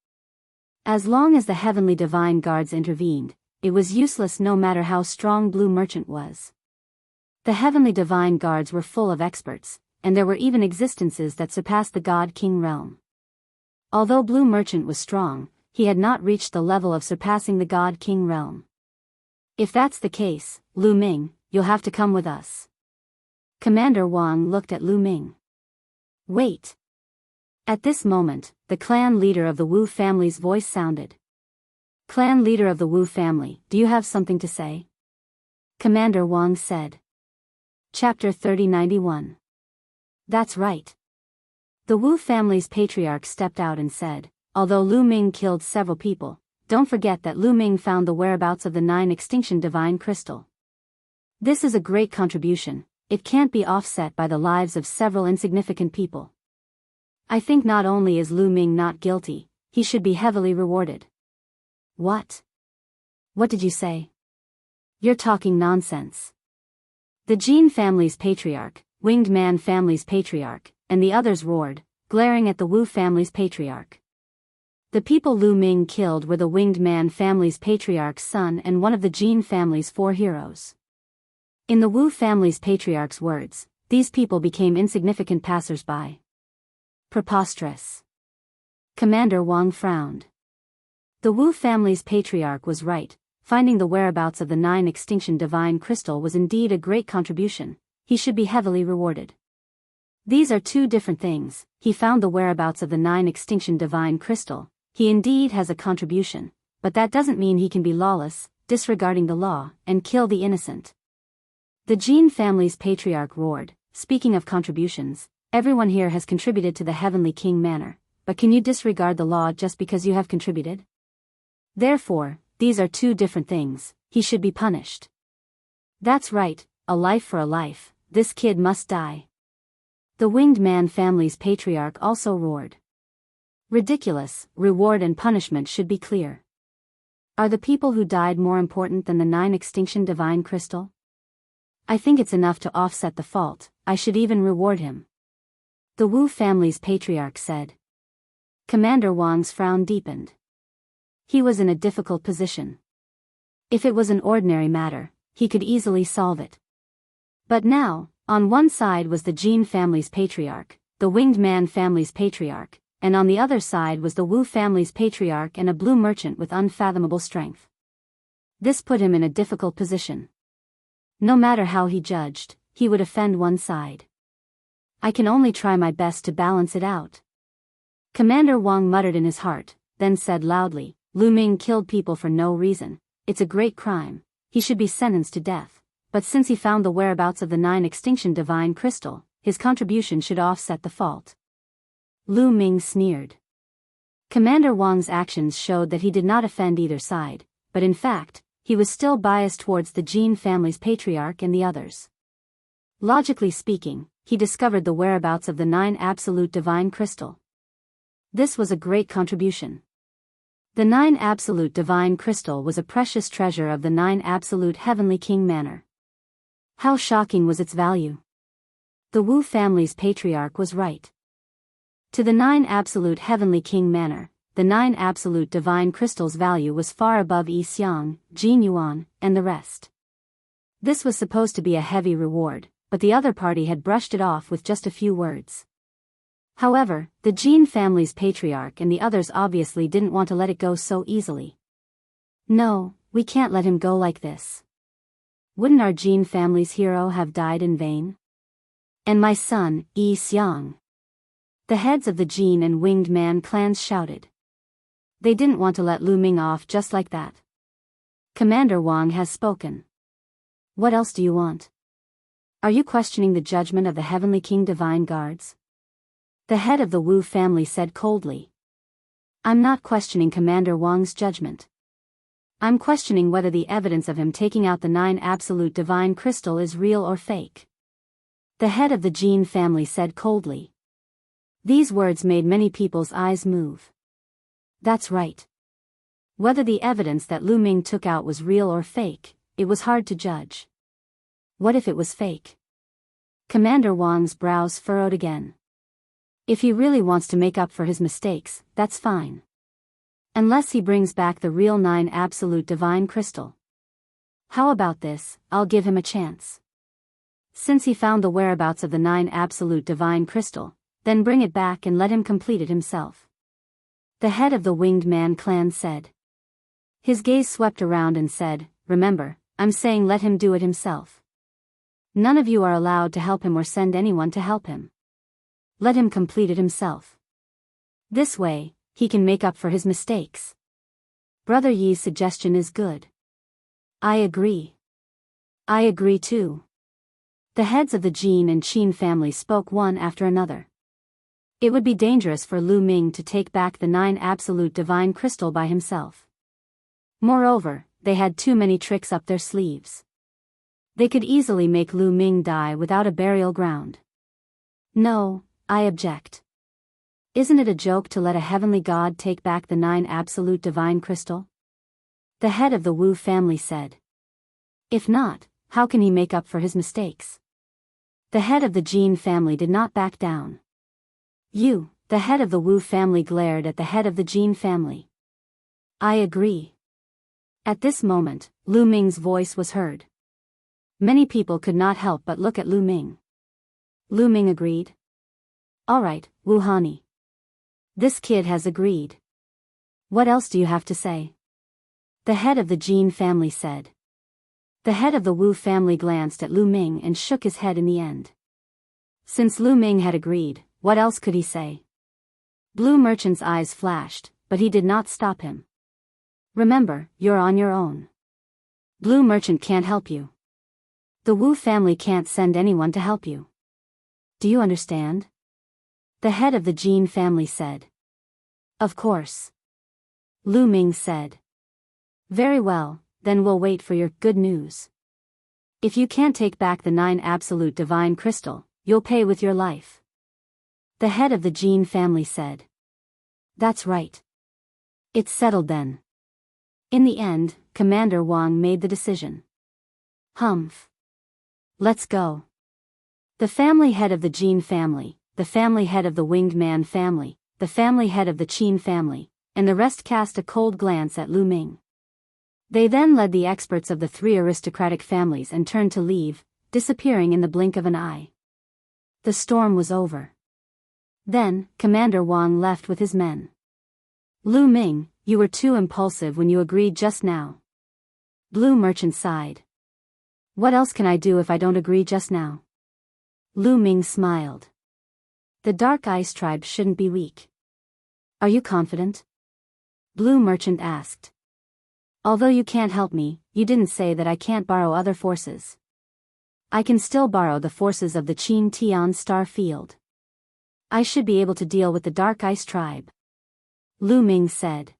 As long as the Heavenly Divine Guards intervened, it was useless no matter how strong Blue Merchant was. The Heavenly Divine Guards were full of experts, and there were even existences that surpassed the God King realm. Although Blue Merchant was strong, he had not reached the level of surpassing the God King realm. If that's the case, Lu Ming, you'll have to come with us. Commander Wang looked at Lu Ming. Wait. At this moment, the clan leader of the Wu family's voice sounded. Clan leader of the Wu family, do you have something to say? Commander Wang said. Chapter 3091. That's right. The Wu family's patriarch stepped out and said, although Lu Ming killed several people, don't forget that Lu Ming found the whereabouts of the 9 Extinction Divine Crystal. This is a great contribution, it can't be offset by the lives of several insignificant people. I think not only is Lu Ming not guilty, he should be heavily rewarded. What? What did you say? You're talking nonsense. The Jin family's patriarch, Winged Man family's patriarch, and the others roared, glaring at the Wu family's patriarch. The people Lu Ming killed were the Winged Man family's patriarch's son and one of the Jin family's 4 heroes. In the Wu family's patriarch's words, these people became insignificant passers-by. Preposterous. Commander Wang frowned. The Wu family's patriarch was right, finding the whereabouts of the 9 Extinction Divine Crystal was indeed a great contribution, he should be heavily rewarded. These are 2 different things, he found the whereabouts of the 9 Extinction Divine Crystal, he indeed has a contribution, but that doesn't mean he can be lawless, disregarding the law, and kill the innocent. The Jin family's patriarch roared, speaking of contributions, everyone here has contributed to the Heavenly King Manor, but can you disregard the law just because you have contributed? Therefore, these are 2 different things, he should be punished. That's right, a life for a life, this kid must die. The Winged Man family's patriarch also roared. Ridiculous, reward and punishment should be clear. Are the people who died more important than the 9 Extinction Divine Crystal? I think it's enough to offset the fault, I should even reward him. The Wu family's patriarch said. Commander Wang's frown deepened. He was in a difficult position. If it was an ordinary matter, he could easily solve it. But now, on one side was the Jin family's patriarch, the Winged Man family's patriarch, and on the other side was the Wu family's patriarch and a Blue Merchant with unfathomable strength. This put him in a difficult position. No matter how he judged, he would offend one side. I can only try my best to balance it out. Commander Wang muttered in his heart, then said loudly, Lu Ming killed people for no reason, it's a great crime, he should be sentenced to death, but since he found the whereabouts of the 9 Extinction Divine Crystal, his contribution should offset the fault. Lu Ming sneered. Commander Wang's actions showed that he did not offend either side, but in fact, he was still biased towards the Jin family's patriarch and the others. Logically speaking, he discovered the whereabouts of the 9 absolute divine crystal. This was a great contribution. The 9 absolute divine crystal was a precious treasure of the 9 absolute heavenly king manor. How shocking was its value! The Wu family's patriarch was right. To the 9 absolute heavenly king manor, the 9 absolute divine crystals' value was far above Yi Xiang, Jin Yuan, and the rest. This was supposed to be a heavy reward, but the other party had brushed it off with just a few words. However, the Jin family's patriarch and the others obviously didn't want to let it go so easily. No, we can't let him go like this. Wouldn't our Jin family's hero have died in vain? And my son, Yi Xiang. The heads of the Jin and Winged Man clans shouted. They didn't want to let Lu Ming off just like that. Commander Wang has spoken. What else do you want? Are you questioning the judgment of the Heavenly King Divine Guards? The head of the Wu family said coldly. I'm not questioning Commander Wang's judgment. I'm questioning whether the evidence of him taking out the 9 absolute divine crystal is real or fake. The head of the Jin family said coldly. These words made many people's eyes move. That's right. Whether the evidence that Lu Ming took out was real or fake, it was hard to judge. What if it was fake? Commander Wang's brows furrowed again. If he really wants to make up for his mistakes, that's fine. Unless he brings back the real 9 absolute divine crystal. How about this? I'll give him a chance. Since he found the whereabouts of the 9 absolute divine crystal, then bring it back and let him complete it himself. The head of the Winged Man clan said. His gaze swept around and said, remember, I'm saying let him do it himself. None of you are allowed to help him or send anyone to help him. Let him complete it himself. This way, he can make up for his mistakes. Brother Yi's suggestion is good. I agree. I agree too. The heads of the Jin and Qin family spoke one after another. It would be dangerous for Lu Ming to take back the 9 absolute divine crystal by himself. Moreover, they had too many tricks up their sleeves. They could easily make Lu Ming die without a burial ground. No, I object. Isn't it a joke to let a heavenly god take back the 9 absolute divine crystal? The head of the Wu family said. If not, how can he make up for his mistakes? The head of the Jin family did not back down. You, the head of the Wu family, glared at the head of the Jin family. I agree. At this moment, Lu Ming's voice was heard. Many people could not help but look at Lu Ming. Lu Ming agreed. All right, Wu Hani. This kid has agreed. What else do you have to say? The head of the Jin family said. The head of the Wu family glanced at Lu Ming and shook his head in the end. Since Lu Ming had agreed, what else could he say? Blue Merchant's eyes flashed, but he did not stop him. Remember, you're on your own. Blue Merchant can't help you. The Wu family can't send anyone to help you. Do you understand? The head of the Jin family said. Of course. Lu Ming said. Very well, then we'll wait for your good news. If you can't take back the 9 absolute divine crystal, you'll pay with your life. The head of the Jin family said. That's right. It's settled then. In the end, Commander Wang made the decision. Humph. Let's go. The family head of the Jin family, the family head of the Winged Man family, the family head of the Qin family, and the rest cast a cold glance at Lu Ming. They then led the experts of the 3 aristocratic families and turned to leave, disappearing in the blink of an eye. The storm was over. Then, Commander Wang left with his men. Lu Ming, you were too impulsive when you agreed just now. Blue Merchant sighed. What else can I do if I don't agree just now? Lu Ming smiled. The Dark Ice Tribe shouldn't be weak. Are you confident? Blue Merchant asked. Although you can't help me, you didn't say that I can't borrow other forces. I can still borrow the forces of the Qin Tian Star Field. I should be able to deal with the Dark Ice Tribe. Lu Ming said.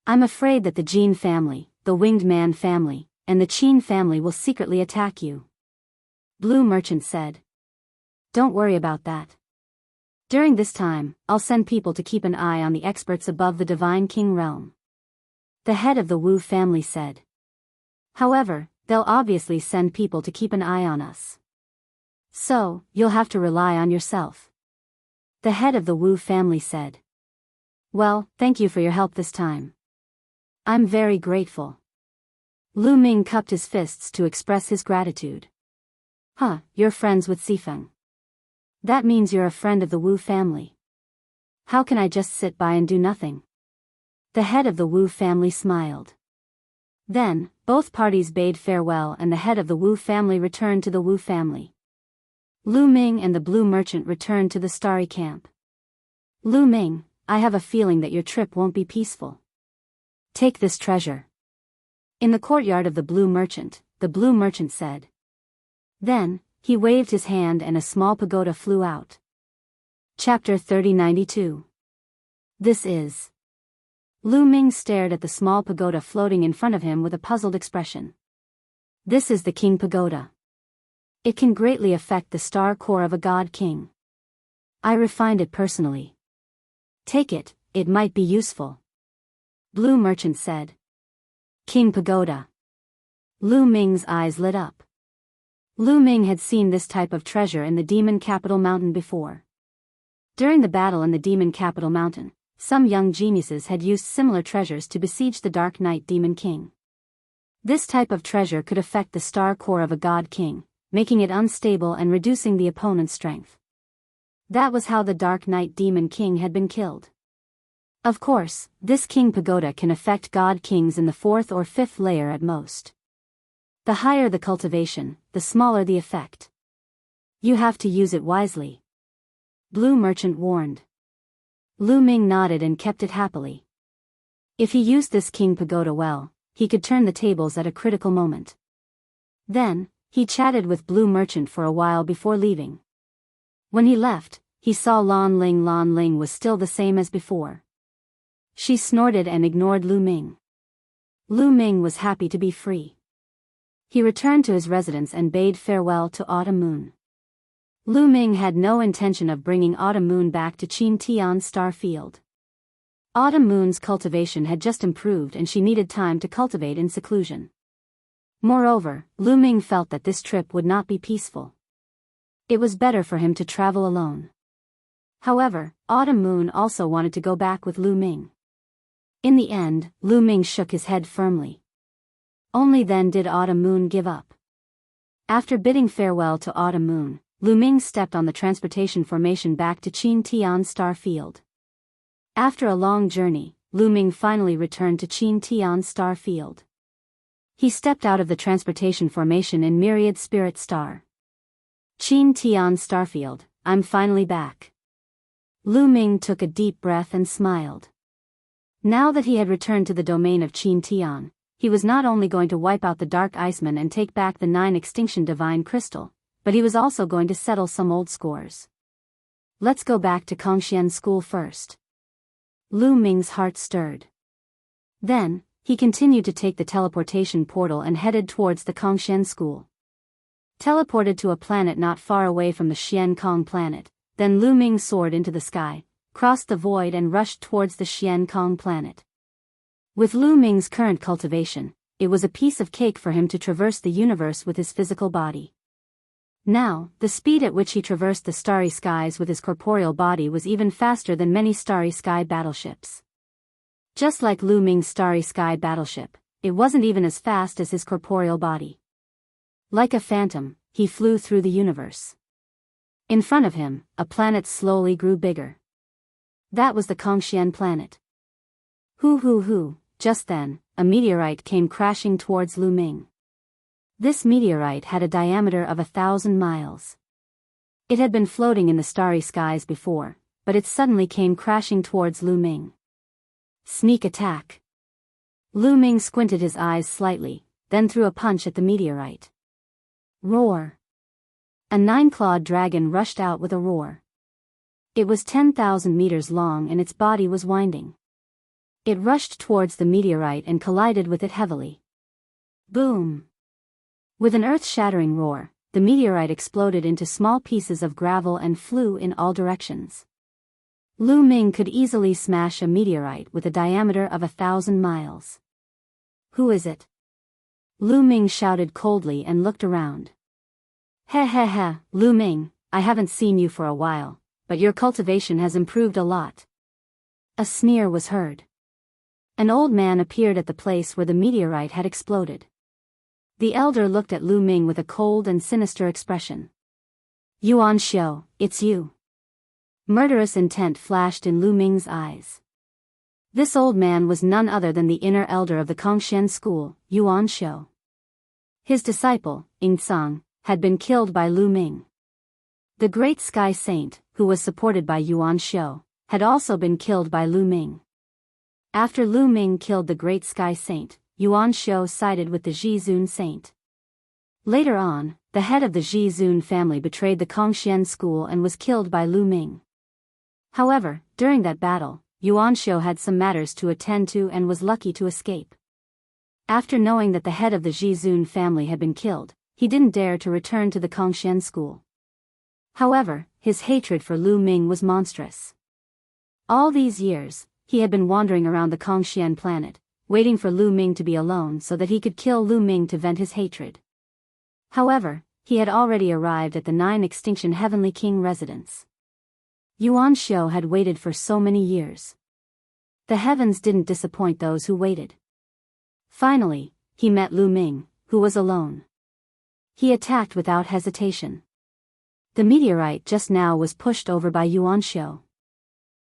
I'm afraid that the Jin family, the Winged Man family, and the Qin family will secretly attack you. Blue Merchant said. Don't worry about that. During this time, I'll send people to keep an eye on the experts above the Divine King realm. The head of the Wu family said. However, they'll obviously send people to keep an eye on us. So, you'll have to rely on yourself. The head of the Wu family said. Well, thank you for your help this time. I'm very grateful. Lu Ming cupped his fists to express his gratitude. Huh, you're friends with Xifeng. That means you're a friend of the Wu family. How can I just sit by and do nothing? The head of the Wu family smiled. Then, both parties bade farewell and the head of the Wu family returned to the Wu family. Lu Ming and the Blue Merchant returned to the Starry Camp. Lu Ming, I have a feeling that your trip won't be peaceful. Take this treasure. In the courtyard of the Blue Merchant said. Then, he waved his hand and a small pagoda flew out. Chapter 3092. This is. Lu Ming stared at the small pagoda floating in front of him with a puzzled expression. This is the King Pagoda. It can greatly affect the star core of a god king. I refined it personally. Take it, it might be useful. Blue Merchant said. King Pagoda. Lu Ming's eyes lit up. Lu Ming had seen this type of treasure in the Demon Capital Mountain before. During the battle in the Demon Capital Mountain, some young geniuses had used similar treasures to besiege the Dark Knight Demon King. This type of treasure could affect the star core of a god king, making it unstable and reducing the opponent's strength. That was how the Dark Knight Demon King had been killed. Of course, this King Pagoda can affect god kings in the 4th or 5th layer at most. The higher the cultivation, the smaller the effect. You have to use it wisely. Blue Merchant warned. Lu Ming nodded and kept it happily. If he used this King Pagoda well, he could turn the tables at a critical moment. Then, he chatted with Blue Merchant for a while before leaving. When he left, he saw Lan Ling. Lan Ling was still the same as before. She snorted and ignored Lu Ming. Lu Ming was happy to be free. He returned to his residence and bade farewell to Autumn Moon. Lu Ming had no intention of bringing Autumn Moon back to Qin Tian Star Field. Autumn Moon's cultivation had just improved and she needed time to cultivate in seclusion. Moreover, Lu Ming felt that this trip would not be peaceful. It was better for him to travel alone. However, Autumn Moon also wanted to go back with Lu Ming. In the end, Lu Ming shook his head firmly. Only then did Autumn Moon give up. After bidding farewell to Autumn Moon, Lu Ming stepped on the transportation formation back to Qin Tian Star Field. After a long journey, Lu Ming finally returned to Qin Tian Star Field. He stepped out of the transportation formation in Myriad Spirit Star. Qin Tian Starfield, I'm finally back. Lu Ming took a deep breath and smiled. Now that he had returned to the domain of Qin Tian, he was not only going to wipe out the Dark Iceman and take back the 9 Extinction Divine Crystal, but he was also going to settle some old scores. Let's go back to Kongxian School first. Lu Ming's heart stirred. Then, he continued to take the teleportation portal and headed towards the Kongxian School. Teleported to a planet not far away from the Xian Kong planet, then Lu Ming soared into the sky, crossed the void and rushed towards the Xian Kong planet. With Lu Ming's current cultivation, it was a piece of cake for him to traverse the universe with his physical body. Now, the speed at which he traversed the starry skies with his corporeal body was even faster than many starry sky battleships. Just like Lu Ming's starry sky battleship, it wasn't even as fast as his corporeal body. Like a phantom, he flew through the universe. In front of him, a planet slowly grew bigger. That was the Kongxian planet. Hoo. Just then, a meteorite came crashing towards Lu Ming. This meteorite had a diameter of 1,000 miles. It had been floating in the starry skies before, but it suddenly came crashing towards Lu Ming. Sneak attack. Lu Ming squinted his eyes slightly, then threw a punch at the meteorite. Roar. A 9-clawed dragon rushed out with a roar. It was 10,000 meters long and its body was winding. It rushed towards the meteorite and collided with it heavily. Boom! With an earth-shattering roar, the meteorite exploded into small pieces of gravel and flew in all directions. Lu Ming could easily smash a meteorite with a diameter of 1,000 miles. Who is it? Lu Ming shouted coldly and looked around. Heh heh heh, Lu Ming, I haven't seen you for a while, but your cultivation has improved a lot. A sneer was heard. An old man appeared at the place where the meteorite had exploded. The elder looked at Lu Ming with a cold and sinister expression. Yuan Xiu, it's you. Murderous intent flashed in Lu Ming's eyes. This old man was none other than the inner elder of the Kongshan school, Yuan Xiu. His disciple, Yingcang, had been killed by Lu Ming. The great sky saint, who was supported by Yuan Xiu, had also been killed by Lu Ming. After Lu Ming killed the great sky saint, Yuan Xiu sided with the Zhizun saint. Later on, the head of the Zhizun family betrayed the Kongshan school and was killed by Lu Ming. However, during that battle, Yuan Xiu had some matters to attend to and was lucky to escape. After knowing that the head of the Zhizun family had been killed, he didn't dare to return to the Kongshan school. However, his hatred for Lu Ming was monstrous. All these years, he had been wandering around the Kongshan planet, waiting for Lu Ming to be alone so that he could kill Lu Ming to vent his hatred. However, he had already arrived at the 9 Extinction Heavenly King residence. Yuan Xiu had waited for so many years. The heavens didn't disappoint those who waited. Finally, he met Lu Ming, who was alone. He attacked without hesitation. The meteorite just now was pushed over by Yuan Xiu.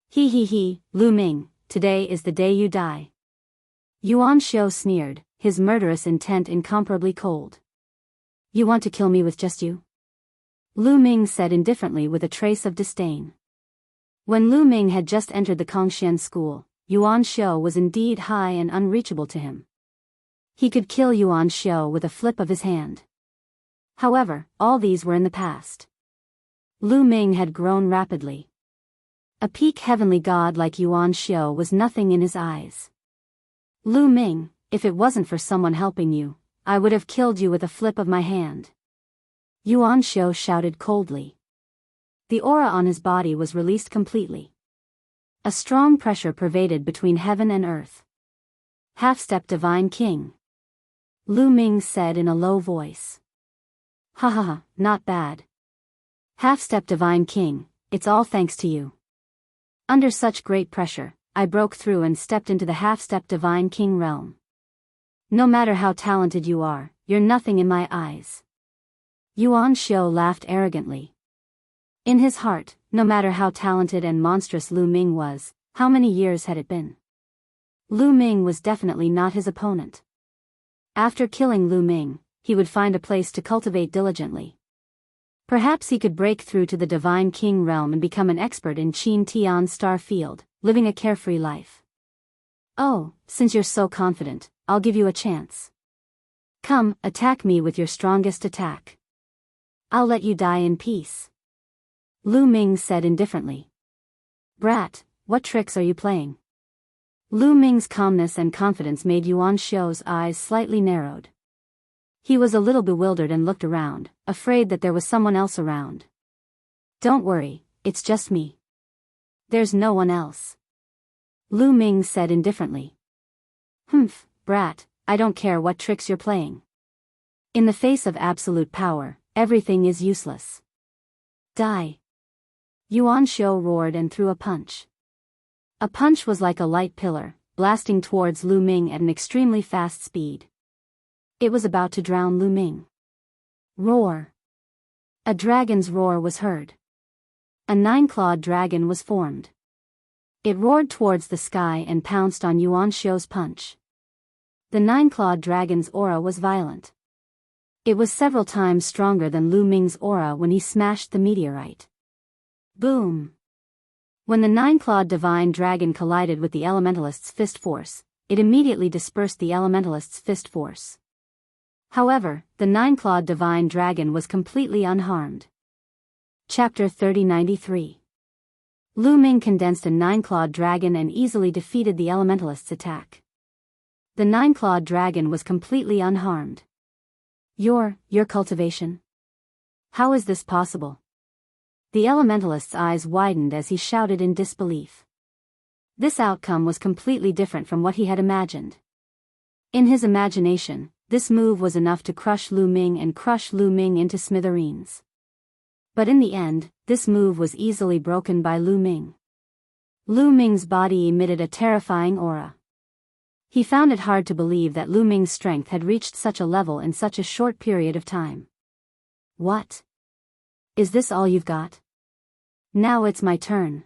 He, Lu Ming, today is the day you die. Yuan Xiu sneered, his murderous intent incomparably cold. You want to kill me with just you? Lu Ming said indifferently with a trace of disdain. When Lu Ming had just entered the Kongshan school, Yuan Xiu was indeed high and unreachable to him. He could kill Yuan Xiu with a flip of his hand. However, all these were in the past. Lu Ming had grown rapidly. A peak heavenly god like Yuan Xiu was nothing in his eyes. Lu Ming, if it wasn't for someone helping you, I would have killed you with a flip of my hand. Yuan Xiu shouted coldly. The aura on his body was released completely. A strong pressure pervaded between heaven and earth. Half-step Divine King. Lu Ming said in a low voice. Ha ha ha, not bad. Half-step Divine King, it's all thanks to you. Under such great pressure, I broke through and stepped into the half-step Divine King realm. No matter how talented you are, you're nothing in my eyes. Yuan Xiu laughed arrogantly. In his heart, no matter how talented and monstrous Lu Ming was, how many years had it been? Lu Ming was definitely not his opponent. After killing Lu Ming, he would find a place to cultivate diligently. Perhaps he could break through to the Divine King realm and become an expert in Qin Tian Star Field, living a carefree life. Oh, since you're so confident, I'll give you a chance. Come, attack me with your strongest attack. I'll let you die in peace. Lu Ming said indifferently. Brat, what tricks are you playing? Lu Ming's calmness and confidence made Yuan Xiu's eyes slightly narrowed. He was a little bewildered and looked around, afraid that there was someone else around. Don't worry, it's just me. There's no one else. Lu Ming said indifferently. Humph, brat, I don't care what tricks you're playing. In the face of absolute power, everything is useless. Die. Yuan Xiu roared and threw a punch. A punch was like a light pillar, blasting towards Lu Ming at an extremely fast speed. It was about to drown Lu Ming. Roar. A dragon's roar was heard. A 9-clawed dragon was formed. It roared towards the sky and pounced on Yuan Xiu's punch. The 9-clawed dragon's aura was violent. It was several times stronger than Lu Ming's aura when he smashed the meteorite. Boom! When the 9-clawed divine dragon collided with the elementalist's fist force, it immediately dispersed the elementalist's fist force. However, the 9-clawed divine dragon was completely unharmed. Chapter 3093. Lu Ming condensed a nine-clawed dragon and easily defeated the elementalist's attack. The nine-clawed dragon was completely unharmed. Your cultivation? How is this possible? The elementalist's eyes widened as he shouted in disbelief. This outcome was completely different from what he had imagined. In his imagination, this move was enough to crush Lu Ming and crush Lu Ming into smithereens. But in the end, this move was easily broken by Lu Ming. Lu Ming's body emitted a terrifying aura. He found it hard to believe that Lu Ming's strength had reached such a level in such a short period of time. What? Is this all you've got? Now it's my turn.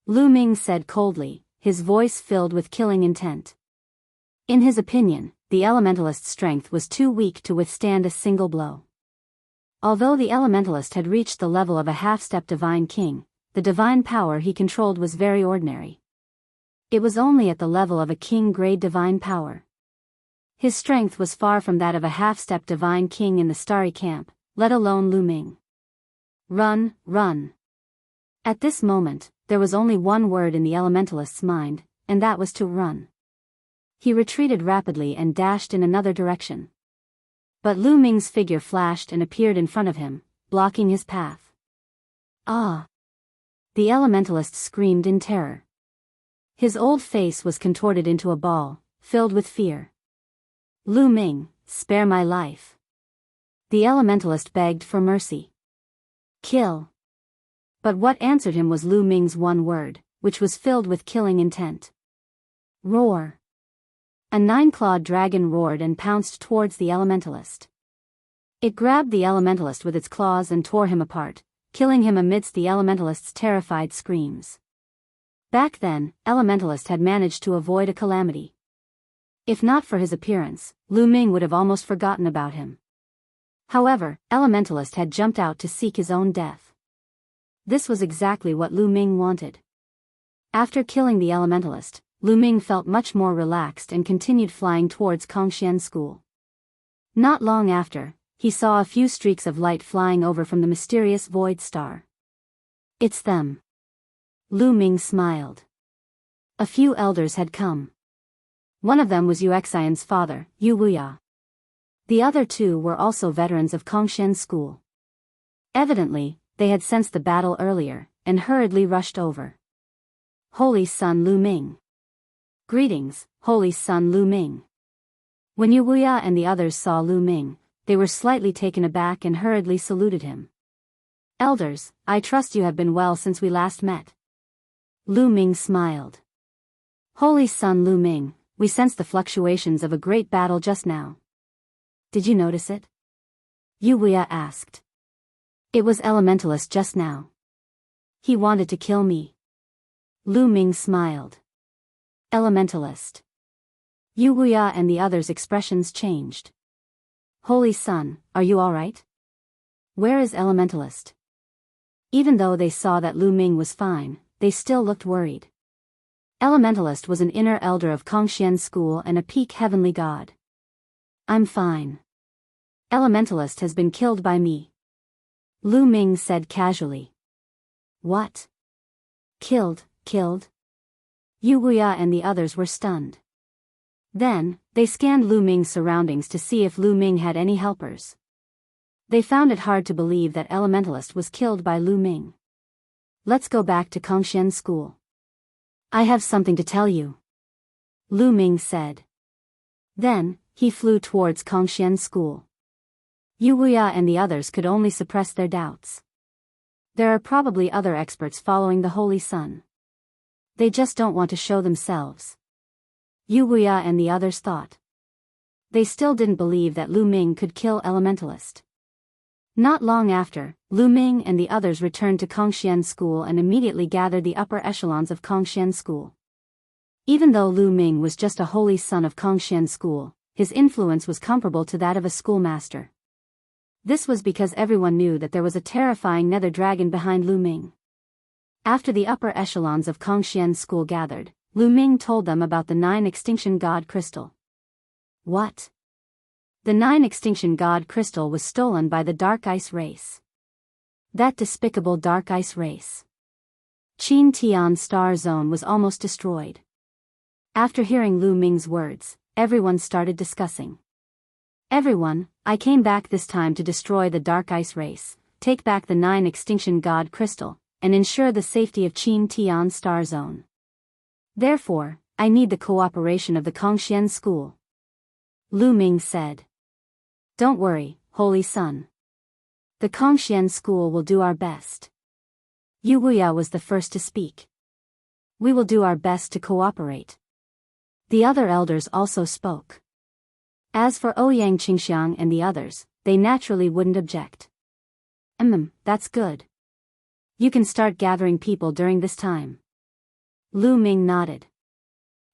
Lu Ming said coldly, his voice filled with killing intent. In his opinion, the elementalist's strength was too weak to withstand a single blow. Although the elementalist had reached the level of a half-step divine king, the divine power he controlled was very ordinary. It was only at the level of a king-grade divine power. His strength was far from that of a half-step divine king in the starry camp, let alone Lu Ming. Run, run. At this moment, there was only one word in the elementalist's mind, and that was to run. He retreated rapidly and dashed in another direction. But Lu Ming's figure flashed and appeared in front of him, blocking his path. Ah! The elementalist screamed in terror. His old face was contorted into a ball, filled with fear. Lu Ming, spare my life. The elementalist begged for mercy. Kill. But what answered him was Lu Ming's one word, which was filled with killing intent. Roar. A nine-clawed dragon roared and pounced towards the elementalist. It grabbed the elementalist with its claws and tore him apart, killing him amidst the elementalist's terrified screams. Back then, Elementalist had managed to avoid a calamity. If not for his appearance, Lu Ming would have almost forgotten about him. However, Elementalist had jumped out to seek his own death. This was exactly what Lu Ming wanted. After killing the Elementalist, Lu Ming felt much more relaxed and continued flying towards Kongxian School. Not long after, he saw a few streaks of light flying over from the mysterious void star. It's them. Lu Ming smiled. A few elders had come. One of them was Yuexian's father, Yu Wuya. The other two were also veterans of Kongxian School. Evidently, they had sensed the battle earlier, and hurriedly rushed over. Holy Son Lu Ming. Greetings, Holy Son Lu Ming. When Yu Wuya and the others saw Lu Ming, they were slightly taken aback and hurriedly saluted him. Elders, I trust you have been well since we last met. Lu Ming smiled. Holy Son Lu Ming, we sensed the fluctuations of a great battle just now. Did you notice it? Yu Wuya asked. It was Elementalist just now. He wanted to kill me. Lu Ming smiled. Elementalist. Yu Wuya and the others' expressions changed. Holy Son, are you alright? Where is Elementalist? Even though they saw that Lu Ming was fine, they still looked worried. Elementalist was an inner elder of Kongxian School and a peak heavenly god. I'm fine. Elementalist has been killed by me. Lu Ming said casually. What? Killed? Yu Wuya and the others were stunned. Then, they scanned Lu Ming's surroundings to see if Lu Ming had any helpers. They found it hard to believe that Elementalist was killed by Lu Ming. Let's go back to Kongxian School. I have something to tell you. Lu Ming said. Then, he flew towards Kongxian School. Yu Wuya and the others could only suppress their doubts. There are probably other experts following the Holy Sun. They just don't want to show themselves. Yu Wuya and the others thought. They still didn't believe that Lu Ming could kill Elementalist. Not long after, Lu Ming and the others returned to Kongxian School and immediately gathered the upper echelons of Kongxian School. Even though Lu Ming was just a holy son of Kongxian School, his influence was comparable to that of a schoolmaster. This was because everyone knew that there was a terrifying nether dragon behind Lu Ming. After the upper echelons of Kongxian School gathered, Lu Ming told them about the 9 Extinction God Crystal. What? The 9 Extinction God Crystal was stolen by the Dark Ice race. That despicable Dark Ice race. Qin Tian Star Zone was almost destroyed. After hearing Lu Ming's words, everyone started discussing. Everyone, I came back this time to destroy the Dark Ice Race, take back the 9 Extinction God Crystal, and ensure the safety of Qin Tian Star Zone. Therefore, I need the cooperation of the Kongxian School. Lu Ming said. Don't worry, Holy Son. The Kongxian School will do our best. Yu Wuya was the first to speak. We will do our best to cooperate. The other elders also spoke. As for Ouyang Qingxiang and the others, they naturally wouldn't object. That's good. You can start gathering people during this time. Lu Ming nodded.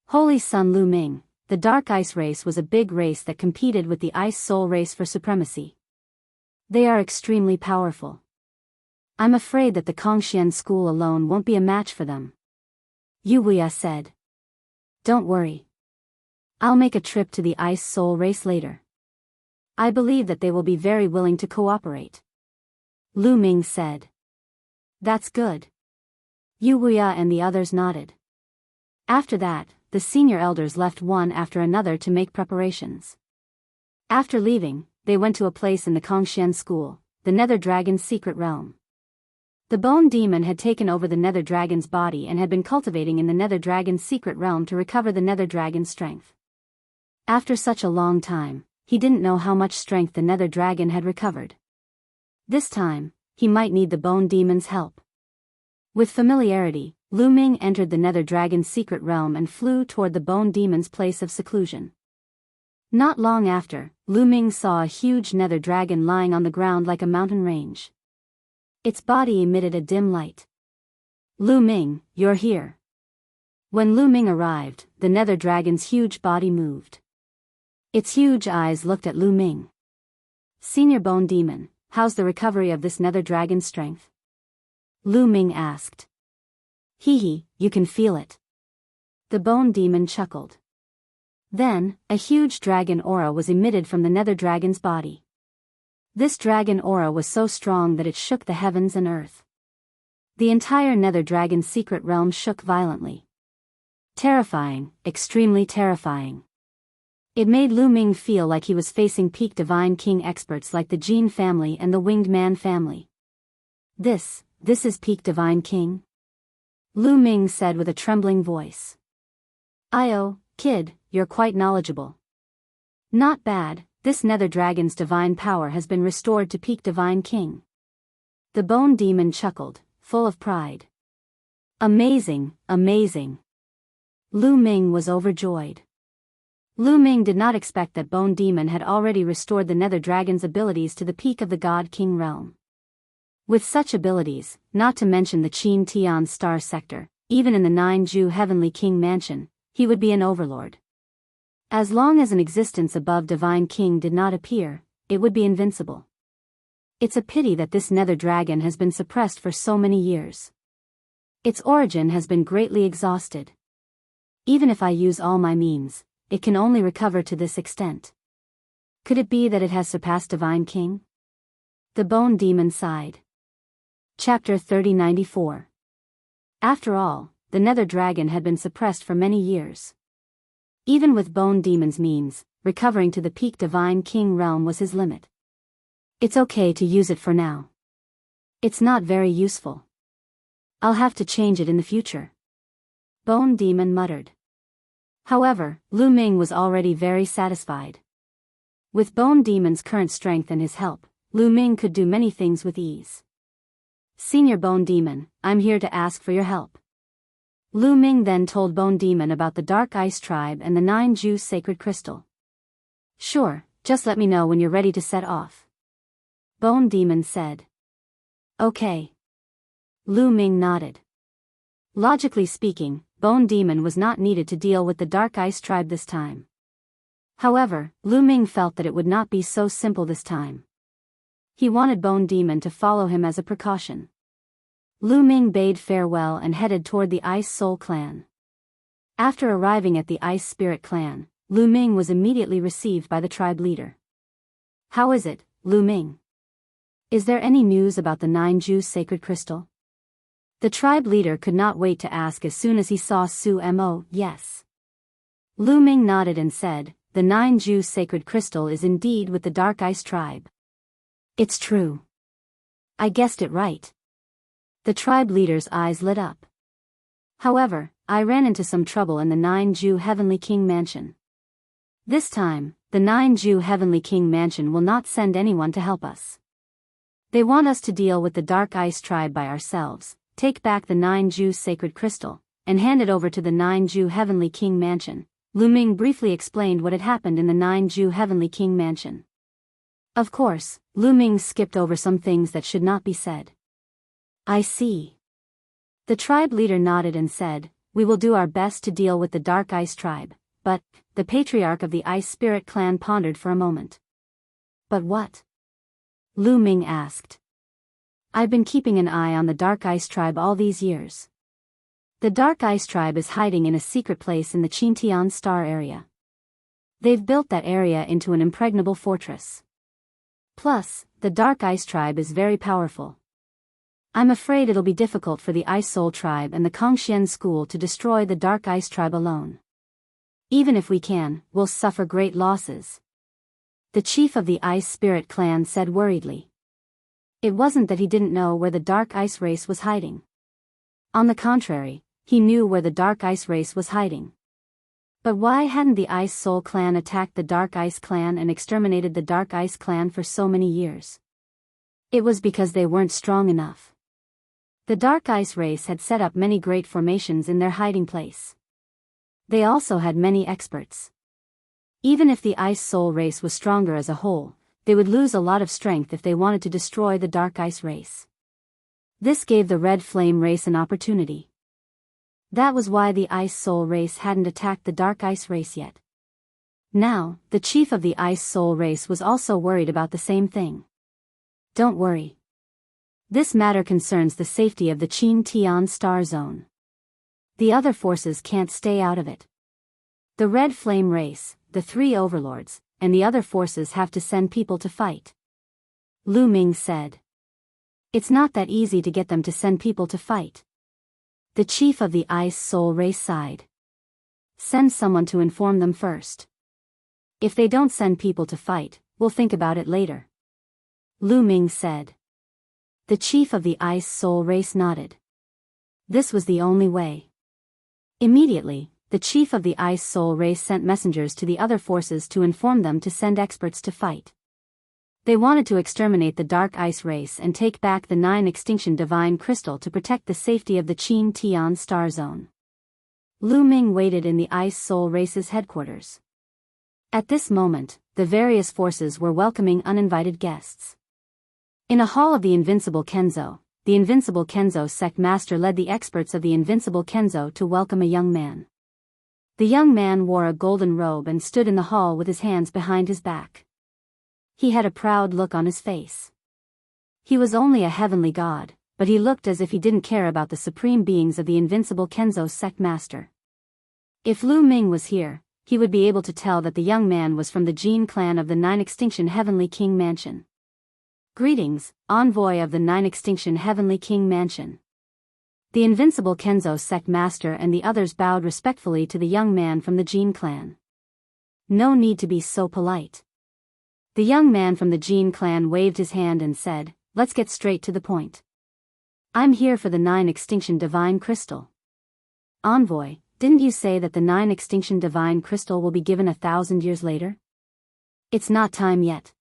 Holy Son Lu Ming, the Dark Ice Race was a big race that competed with the Ice Soul Race for supremacy. They are extremely powerful. I'm afraid that the Kongxian School alone won't be a match for them. Yu Wuya said. Don't worry. I'll make a trip to the Ice Soul Race later. I believe that they will be very willing to cooperate. Lu Ming said. That's good. Yu Wuya and the others nodded. After that, the senior elders left one after another to make preparations. After leaving, they went to a place in the Kongxian School, the Nether Dragon's secret realm. The Bone Demon had taken over the Nether Dragon's body and had been cultivating in the Nether Dragon's secret realm to recover the Nether Dragon's strength. After such a long time, he didn't know how much strength the Nether Dragon had recovered. This time, he might need the Bone Demon's help. With familiarity, Lu Ming entered the Nether Dragon's secret realm and flew toward the Bone Demon's place of seclusion. Not long after, Lu Ming saw a huge Nether Dragon lying on the ground like a mountain range. Its body emitted a dim light. Lu Ming, you're here. When Lu Ming arrived, the Nether Dragon's huge body moved. Its huge eyes looked at Lu Ming. Senior Bone Demon, how's the recovery of this Nether Dragon's strength? Lu Ming asked. Hee, you can feel it. The Bone Demon chuckled. Then, a huge dragon aura was emitted from the Nether Dragon's body. This dragon aura was so strong that it shook the heavens and earth. The entire Nether Dragon's secret realm shook violently. Terrifying, extremely terrifying. It made Lu Ming feel like he was facing peak Divine King experts like the Jin family and the Winged Man family. This is peak Divine King? Lu Ming said with a trembling voice. Io, kid, you're quite knowledgeable. Not bad. This Nether Dragon's divine power has been restored to peak Divine King. The Bone Demon chuckled, full of pride. Amazing, amazing. Lu Ming was overjoyed. Lu Ming did not expect that Bone Demon had already restored the Nether Dragon's abilities to the peak of the God King realm. With such abilities, not to mention the Qin Tian Star Sector, even in the 9-Ju Heavenly King Mansion, he would be an overlord. As long as an existence above Divine King did not appear, it would be invincible. It's a pity that this Nether Dragon has been suppressed for so many years. Its origin has been greatly exhausted. Even if I use all my means, it can only recover to this extent. Could it be that it has surpassed Divine King? The Bone Demon sighed. Chapter 3094. After all, the Nether Dragon had been suppressed for many years. Even with Bone Demon's means, recovering to the peak Divine King realm was his limit. It's okay to use it for now. It's not very useful. I'll have to change it in the future. Bone Demon muttered. However, Lu Ming was already very satisfied. With Bone Demon's current strength and his help, Lu Ming could do many things with ease. Senior Bone Demon, I'm here to ask for your help. Lu Ming then told Bone Demon about the Dark Ice Tribe and the 9-Ju Sacred Crystal. Sure, just let me know when you're ready to set off. Bone Demon said. Okay. Lu Ming nodded. Logically speaking, Bone Demon was not needed to deal with the Dark Ice Tribe this time. However, Lu Ming felt that it would not be so simple this time. He wanted Bone Demon to follow him as a precaution. Lu Ming bade farewell and headed toward the Ice Soul Clan. After arriving at the Ice Spirit Clan, Lu Ming was immediately received by the tribe leader. How is it, Lu Ming? Is there any news about the 9-Ju Sacred Crystal? The tribe leader could not wait to ask as soon as he saw Su-Mo. Yes. Lu Ming nodded and said, the 9-Ju sacred crystal is indeed with the Dark Ice tribe. It's true. I guessed it right. The tribe leader's eyes lit up. However, I ran into some trouble in the 9-Ju Heavenly King Mansion. This time, the 9-Ju Heavenly King Mansion will not send anyone to help us. They want us to deal with the Dark Ice tribe by ourselves, take back the 9-Ju sacred crystal, and hand it over to the 9-Ju Heavenly King Mansion. Lu Ming briefly explained what had happened in the 9-Ju Heavenly King Mansion. Of course, Lu Ming skipped over some things that should not be said. I see. The tribe leader nodded and said, we will do our best to deal with the Dark Ice tribe, but, the patriarch of the Ice Spirit clan pondered for a moment. But what? Lu Ming asked. I've been keeping an eye on the Dark Ice tribe all these years. The Dark Ice tribe is hiding in a secret place in the Qintian Star area. They've built that area into an impregnable fortress. Plus, the Dark Ice tribe is very powerful. I'm afraid it'll be difficult for the Ice Soul tribe and the Kongxian school to destroy the Dark Ice tribe alone. Even if we can, we'll suffer great losses. The chief of the Ice Spirit clan said worriedly. It wasn't that he didn't know where the Dark Ice race was hiding. On the contrary, he knew where the Dark Ice race was hiding. But why hadn't the Ice Soul clan attacked the Dark Ice clan and exterminated the Dark Ice clan for so many years? It was because they weren't strong enough. The Dark Ice race had set up many great formations in their hiding place. They also had many experts. Even if the Ice Soul race was stronger as a whole, they would lose a lot of strength if they wanted to destroy the Dark Ice race. This gave the Red Flame race an opportunity. That was why the Ice Soul race hadn't attacked the Dark Ice race yet. Now, the chief of the Ice Soul race was also worried about the same thing. Don't worry. This matter concerns the safety of the Qintian Star Zone. The other forces can't stay out of it. The Red Flame race, the 3 overlords, and the other forces have to send people to fight. Lu Ming said. It's not that easy to get them to send people to fight. The chief of the Ice Soul race sighed. Send someone to inform them first. If they don't send people to fight, we'll think about it later. Lu Ming said. The chief of the Ice Soul race nodded. This was the only way. Immediately, the chief of the Ice Soul race sent messengers to the other forces to inform them to send experts to fight. They wanted to exterminate the Dark Ice race and take back the 9 Extinction Divine Crystal to protect the safety of the Qintian Star Zone. Lu Ming waited in the Ice Soul race's headquarters. At this moment, the various forces were welcoming uninvited guests. In a hall of the Invincible Kenzo sect master led the experts of the Invincible Kenzo to welcome a young man. The young man wore a golden robe and stood in the hall with his hands behind his back. He had a proud look on his face. He was only a heavenly god, but he looked as if he didn't care about the supreme beings of the Invincible Kenzo sect master. If Lu Ming was here, he would be able to tell that the young man was from the Jin clan of the 9 Extinction Heavenly King Mansion. Greetings, envoy of the 9 Extinction Heavenly King Mansion. The Invincible Kenzo sect master and the others bowed respectfully to the young man from the Jin clan. No need to be so polite. The young man from the Jin clan waved his hand and said, let's get straight to the point. I'm here for the 9 Extinction Divine Crystal. Envoy, didn't you say that the 9 Extinction Divine Crystal will be given 1,000 years later? It's not time yet.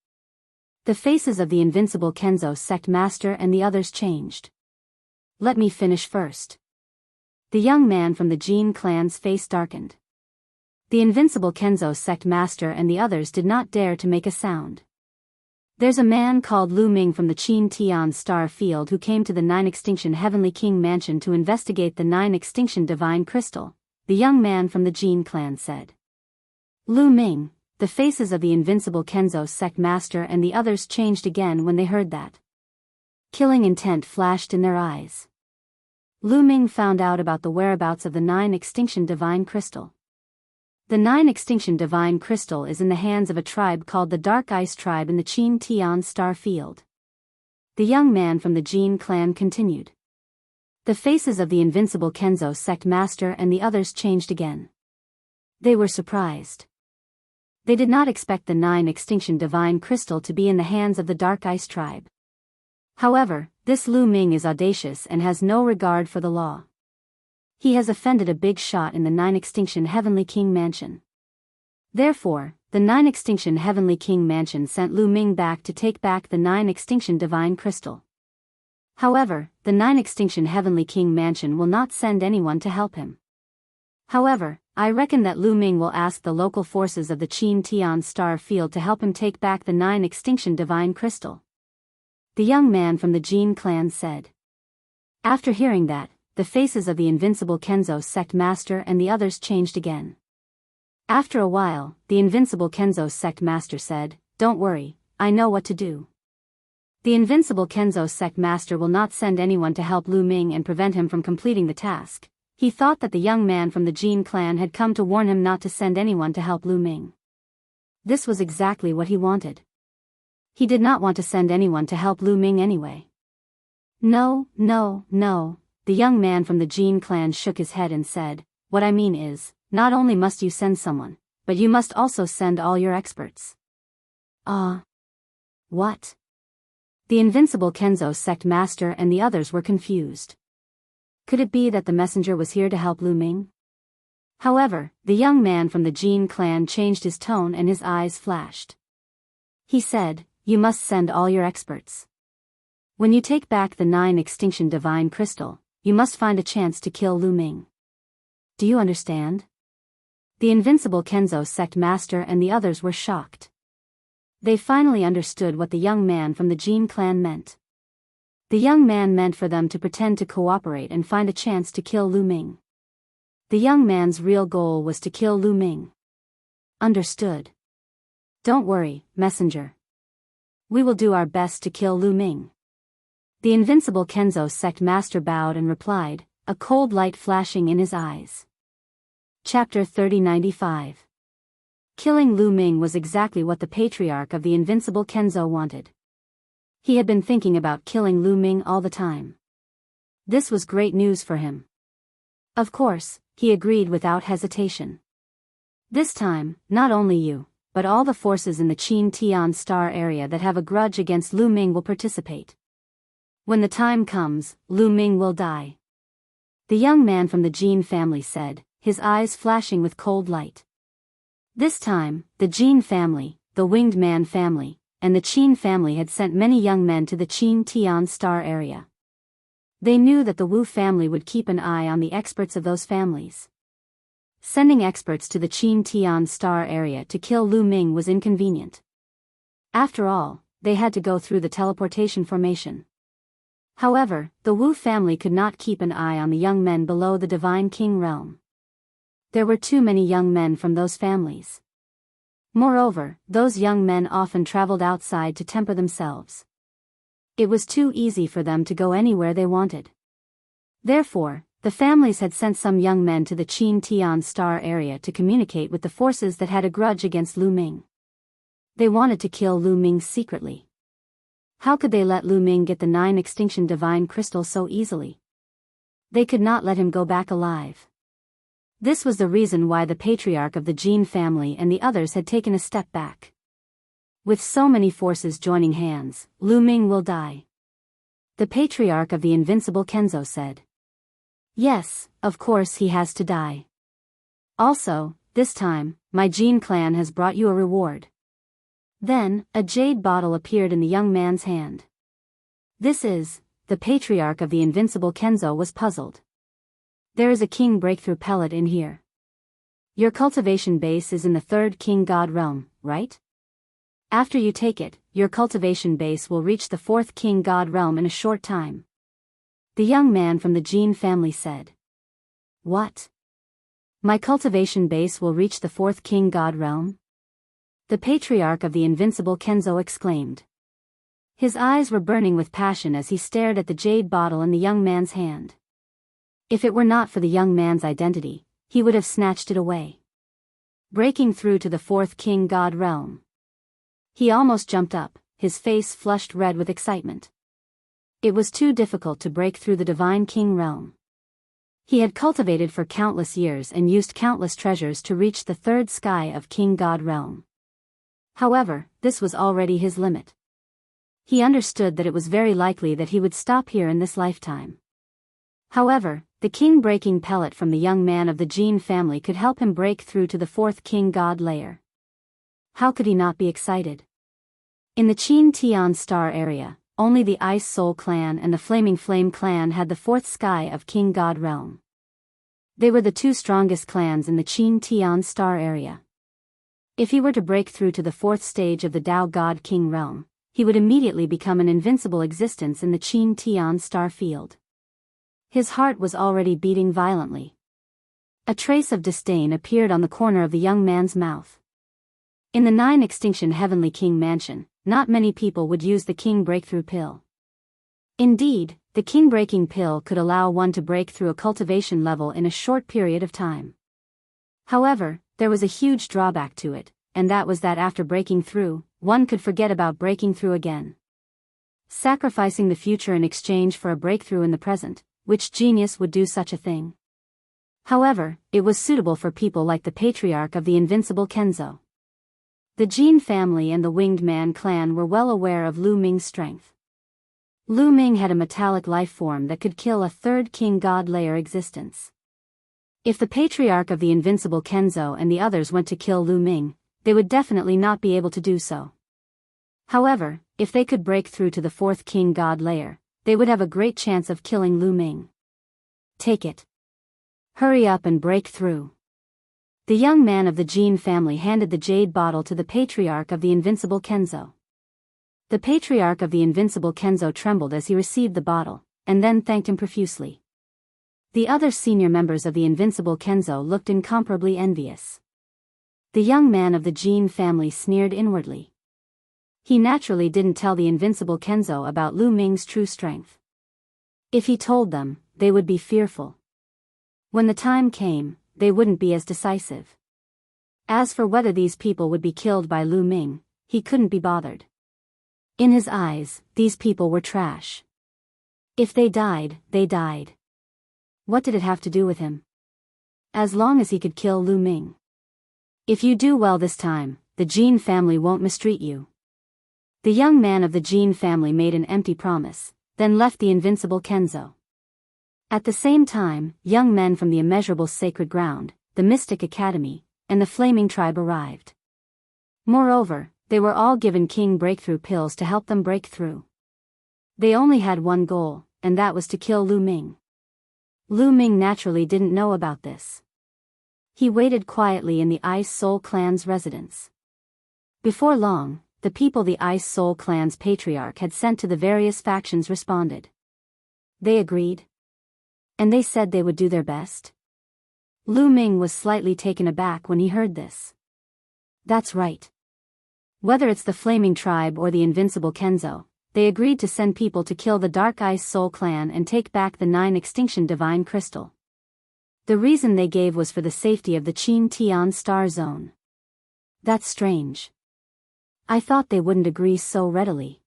The faces of the Invincible Kenzo sect master and the others changed. Let me finish first. The young man from the Jin clan's face darkened. The Invincible Kenzo sect master and the others did not dare to make a sound. There's a man called Lu Ming from the Qintian Star Field who came to the 9 Extinction Heavenly King Mansion to investigate the 9 Extinction Divine Crystal, the young man from the Jin clan said. Lu Ming. The faces of the Invincible Kenzo sect master and the others changed again when they heard that. Killing intent flashed in their eyes. Lu Ming found out about the whereabouts of the 9 Extinction Divine Crystal. The 9 Extinction Divine Crystal is in the hands of a tribe called the Dark Ice tribe in the Qintian Star Field. The young man from the Jin clan continued. The faces of the invincible Kenzo sect master and the others changed again. They were surprised. They did not expect the 9 extinction divine crystal to be in the hands of the Dark Ice tribe. However, this Lu Ming is audacious and has no regard for the law. He has offended a big shot in the 9 extinction Heavenly King Mansion. Therefore, the 9 extinction Heavenly King Mansion sent Lu Ming back to take back the 9 extinction divine crystal. However, the 9 extinction Heavenly King Mansion will not send anyone to help him. However, I reckon that Lu Ming will ask the local forces of the Qin Tian Star Field to help him take back the 9 extinction divine crystal. The young man from the Jin clan said. After hearing that, the faces of the invincible Kenzo sect master and the others changed again. After a while, the invincible Kenzo sect master said, "Don't worry, I know what to do." The invincible Kenzo sect master will not send anyone to help Lu Ming and prevent him from completing the task. He thought that the young man from the Jin clan had come to warn him not to send anyone to help Lu Ming. This was exactly what he wanted. He did not want to send anyone to help Lu Ming anyway. No, no, no, the young man from the Jin clan shook his head and said, "What I mean is, not only must you send someone, but you must also send all your experts." What? The invincible Kenzo sect master and the others were confused. Could it be that the messenger was here to help Lu Ming? However, the young man from the Jin clan changed his tone and his eyes flashed. He said, "You must send all your experts. When you take back the 9 extinction divine crystal, you must find a chance to kill Lu Ming. Do you understand?" The invincible Kenzo sect master and the others were shocked. They finally understood what the young man from the Jin clan meant. The young man meant for them to pretend to cooperate and find a chance to kill Lu Ming. The young man's real goal was to kill Lu Ming. Understood. Don't worry, messenger. We will do our best to kill Lu Ming. The invincible Kenzo sect master bowed and replied, a cold light flashing in his eyes. Chapter 3095. Killing Lu Ming was exactly what the patriarch of the invincible Kenzo wanted. He had been thinking about killing Lu Ming all the time. This was great news for him. Of course, he agreed without hesitation. This time, not only you, but all the forces in the Qin Tian Star area that have a grudge against Lu Ming will participate. When the time comes, Lu Ming will die. The young man from the Jin family said, his eyes flashing with cold light. This time, the Jin family, the Winged Man family, and the Qin family had sent many young men to the Qin Tian Star area. They knew that the Wu family would keep an eye on the experts of those families. Sending experts to the Qin Tian Star area to kill Lu Ming was inconvenient. After all, they had to go through the teleportation formation. However, the Wu family could not keep an eye on the young men below the Divine King realm. There were too many young men from those families. Moreover, those young men often traveled outside to temper themselves. It was too easy for them to go anywhere they wanted. Therefore, the families had sent some young men to the Qin Tian Star area to communicate with the forces that had a grudge against Lu Ming. They wanted to kill Lu Ming secretly. How could they let Lu Ming get the 9 extinction divine crystal so easily? They could not let him go back alive. This was the reason why the patriarch of the Jin family and the others had taken a step back. With so many forces joining hands, Lu Ming will die. The patriarch of the invincible Kenzo said. Yes, of course he has to die. Also, this time, my Jin clan has brought you a reward. Then, a jade bottle appeared in the young man's hand. This is, the patriarch of the invincible Kenzo was puzzled. There is a king breakthrough pellet in here. Your cultivation base is in the 3rd king god realm, right? After you take it, your cultivation base will reach the 4th king god realm in a short time. The young man from the Jin family said. What? My cultivation base will reach the 4th king god realm? The patriarch of the invincible Kenzo exclaimed. His eyes were burning with passion as he stared at the jade bottle in the young man's hand. If it were not for the young man's identity, he would have snatched it away. Breaking through to the 4th king god realm. He almost jumped up, his face flushed red with excitement. It was too difficult to break through the Divine King realm. He had cultivated for countless years and used countless treasures to reach the third sky of King God realm. However, this was already his limit. He understood that it was very likely that he would stop here in this lifetime. However, the king-breaking pellet from the young man of the Gene family could help him break through to the fourth King God layer. How could he not be excited? In the Chin Tian Star area, only the Ice Soul clan and the Flaming Flame clan had the fourth sky of King God realm. They were the two strongest clans in the Chin Tian Star area. If he were to break through to the fourth stage of the Tao God King realm, he would immediately become an invincible existence in the Chin Tian Star field. His heart was already beating violently. A trace of disdain appeared on the corner of the young man's mouth. In the 9 Extinction Heavenly King Mansion, not many people would use the King Breakthrough Pill. Indeed, the King Breaking Pill could allow one to break through a cultivation level in a short period of time. However, there was a huge drawback to it, and that was that after breaking through, one could forget about breaking through again. Sacrificing the future in exchange for a breakthrough in the present, which genius would do such a thing? However, it was suitable for people like the patriarch of the invincible Kenzo. The Jin family and the Winged Man clan were well aware of Lu Ming's strength. Lu Ming had a metallic life form that could kill a third King God layer existence. If the patriarch of the invincible Kenzo and the others went to kill Lu Ming, they would definitely not be able to do so. However, if they could break through to the fourth King God layer, they would have a great chance of killing Lu Ming. Take it. Hurry up and break through. The young man of the Jin family handed the jade bottle to the patriarch of the invincible Kenzo. The patriarch of the invincible Kenzo trembled as he received the bottle, and then thanked him profusely. The other senior members of the invincible Kenzo looked incomparably envious. The young man of the Jin family sneered inwardly. He naturally didn't tell the invincible Kenzo about Lu Ming's true strength. If he told them, they would be fearful. When the time came, they wouldn't be as decisive. As for whether these people would be killed by Lu Ming, he couldn't be bothered. In his eyes, these people were trash. If they died, they died. What did it have to do with him? As long as he could kill Lu Ming. If you do well this time, the Jin family won't mistreat you. The young man of the Jin family made an empty promise, then left the invincible Kenzo. At the same time, young men from the immeasurable sacred ground, the Mystic Academy, and the Flaming Tribe arrived. Moreover, they were all given King Breakthrough pills to help them break through. They only had one goal, and that was to kill Lu Ming. Lu Ming naturally didn't know about this. He waited quietly in the Ice Soul clan's residence. Before long, the people the Ice Soul clan's patriarch had sent to the various factions responded. They agreed. And they said they would do their best. Lu Ming was slightly taken aback when he heard this. That's right. Whether it's the Flaming Tribe or the invincible Kenzo, they agreed to send people to kill the Dark Ice Soul clan and take back the 9 Extinction Divine Crystal. The reason they gave was for the safety of the Chin Tian Star Zone. That's strange. I thought they wouldn't agree so readily.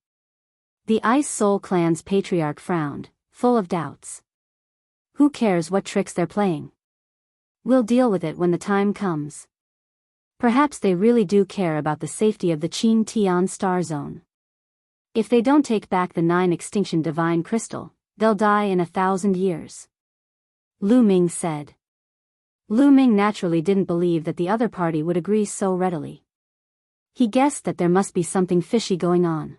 The Ice Soul clan's patriarch frowned, full of doubts. Who cares what tricks they're playing? We'll deal with it when the time comes. Perhaps they really do care about the safety of the Chin Tian Star Zone. If they don't take back the 9 Extinction Divine Crystal, they'll die in 1,000 years. Lu Ming said. Lu Ming naturally didn't believe that the other party would agree so readily. He guessed that there must be something fishy going on.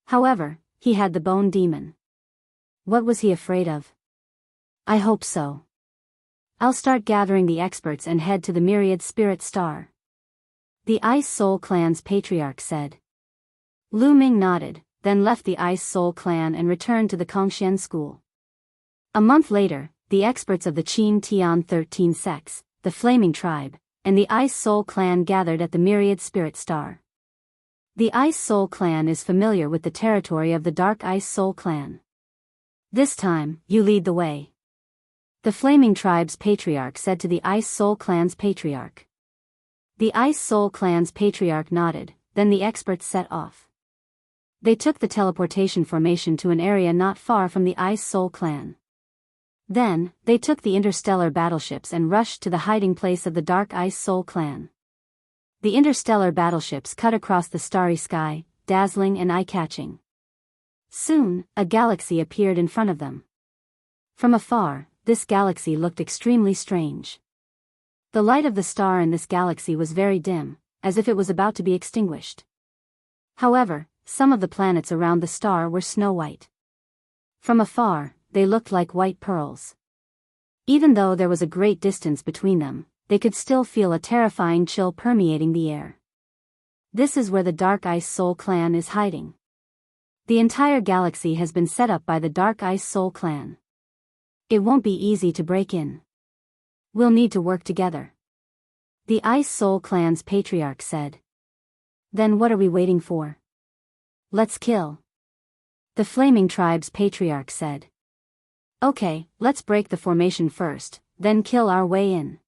However, he had the Bone Demon. What was he afraid of? I hope so. I'll start gathering the experts and head to the Myriad Spirit Star. The Ice Soul clan's patriarch said. Lu Ming nodded, then left the Ice Soul clan and returned to the Kongxian school. A month later, the experts of the Chin Tian 13 sects, the Flaming Tribe, and the Ice Soul clan gathered at the Myriad Spirit Star. The Ice Soul clan is familiar with the territory of the Dark Ice Soul clan. This time, you lead the way. The Flaming Tribe's patriarch said to the Ice Soul clan's patriarch. The Ice Soul clan's patriarch nodded, then the experts set off. They took the teleportation formation to an area not far from the Ice Soul clan. Then, they took the interstellar battleships and rushed to the hiding place of the Dark Ice Soul clan. The interstellar battleships cut across the starry sky, dazzling and eye-catching. Soon, a galaxy appeared in front of them. From afar, this galaxy looked extremely strange. The light of the star in this galaxy was very dim, as if it was about to be extinguished. However, some of the planets around the star were snow-white. From afar, they looked like white pearls. Even though there was a great distance between them, they could still feel a terrifying chill permeating the air. This is where the Dark Ice Soul clan is hiding. The entire galaxy has been set up by the Dark Ice Soul clan. It won't be easy to break in. We'll need to work together. The Ice Soul clan's patriarch said. Then what are we waiting for? Let's kill. The Flaming Tribe's patriarch said. Okay, let's break the formation first, then kill our way in.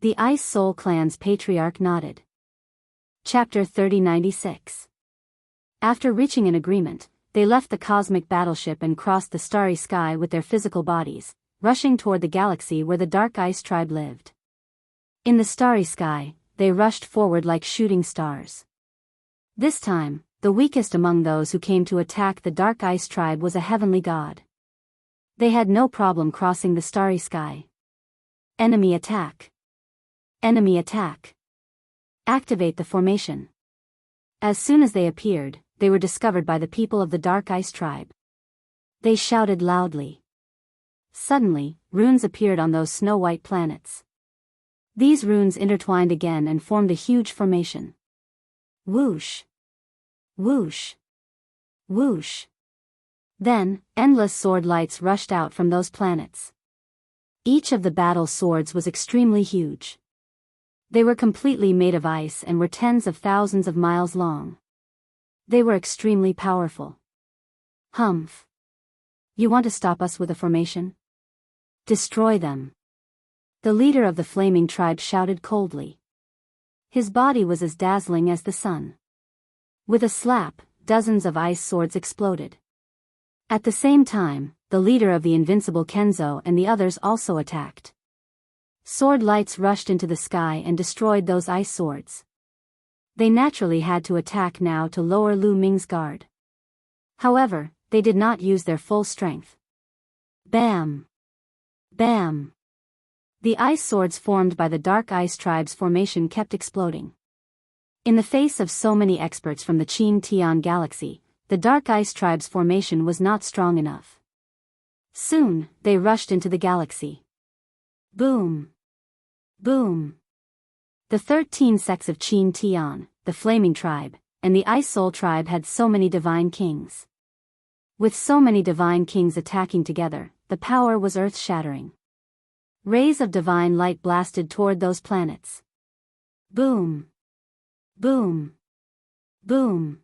The Ice Soul clan's patriarch nodded. Chapter 3096. After reaching an agreement, they left the cosmic battleship and crossed the starry sky with their physical bodies, rushing toward the galaxy where the Dark Ice Tribe lived. In the starry sky, they rushed forward like shooting stars. This time, the weakest among those who came to attack the Dark Ice Tribe was a heavenly god. They had no problem crossing the starry sky. Enemy attack. Enemy attack. Activate the formation. As soon as they appeared, they were discovered by the people of the Dark Ice Tribe. They shouted loudly. Suddenly, runes appeared on those snow-white planets. These runes intertwined again and formed a huge formation. Whoosh. Whoosh. Whoosh. Then, endless sword lights rushed out from those planets. Each of the battle swords was extremely huge. They were completely made of ice and were tens of thousands of miles long. They were extremely powerful. Humph. You want to stop us with a formation? Destroy them. The leader of the Flaming Tribe shouted coldly. His body was as dazzling as the sun. With a slap, dozens of ice swords exploded. At the same time, the leader of the invincible Kenzo and the others also attacked. Sword lights rushed into the sky and destroyed those ice swords. They naturally had to attack now to lower Lu Ming's guard. However, they did not use their full strength. Bam! Bam! The ice swords formed by the Dark Ice Tribe's formation kept exploding. In the face of so many experts from the Qin Tian galaxy, the Dark Ice Tribe's formation was not strong enough. Soon, they rushed into the galaxy. Boom! Boom! The 13 sects of Qin Tian, the Flaming Tribe, and the Ice Soul Tribe had so many divine kings. With so many divine kings attacking together, the power was earth-shattering. Rays of divine light blasted toward those planets. Boom! Boom! Boom!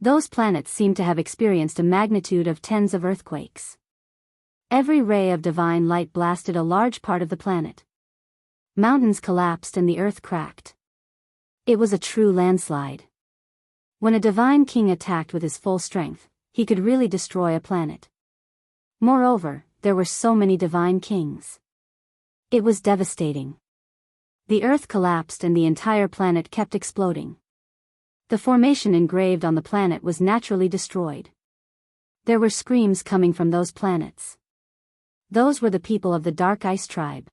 Those planets seemed to have experienced a magnitude of tens of earthquakes. Every ray of divine light blasted a large part of the planet. Mountains collapsed and the earth cracked. It was a true landslide. When a divine king attacked with his full strength, he could really destroy a planet. Moreover, there were so many divine kings. It was devastating. The earth collapsed and the entire planet kept exploding. The formation engraved on the planet was naturally destroyed. There were screams coming from those planets. Those were the people of the Dark Ice Tribe.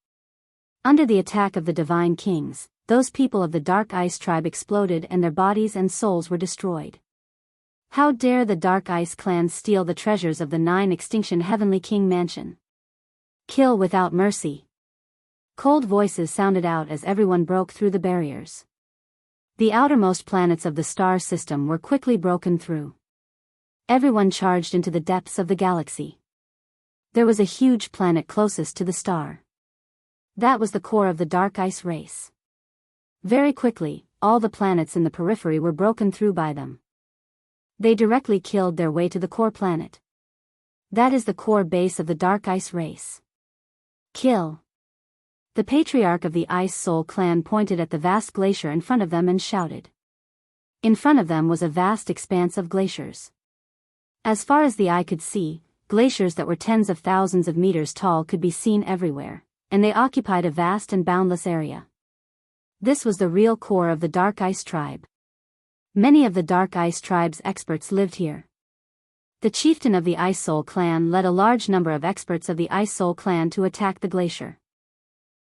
Under the attack of the divine kings, those people of the Dark Ice Tribe exploded and their bodies and souls were destroyed. How dare the Dark Ice clan steal the treasures of the 9 extinction Heavenly King mansion? Kill without mercy. Cold voices sounded out as everyone broke through the barriers. The outermost planets of the star system were quickly broken through. Everyone charged into the depths of the galaxy. There was a huge planet closest to the star. That was the core of the Dark Ice race. Very quickly, all the planets in the periphery were broken through by them. They directly killed their way to the core planet. That is the core base of the Dark Ice race. Kill. The patriarch of the Ice Soul clan pointed at the vast glacier in front of them and shouted. In front of them was a vast expanse of glaciers. As far as the eye could see, glaciers that were tens of thousands of meters tall could be seen everywhere, and they occupied a vast and boundless area. This was the real core of the Dark Ice tribe. Many of the Dark Ice tribe's experts lived here. The chieftain of the Ice Soul clan led a large number of experts of the Ice Soul clan to attack the glacier.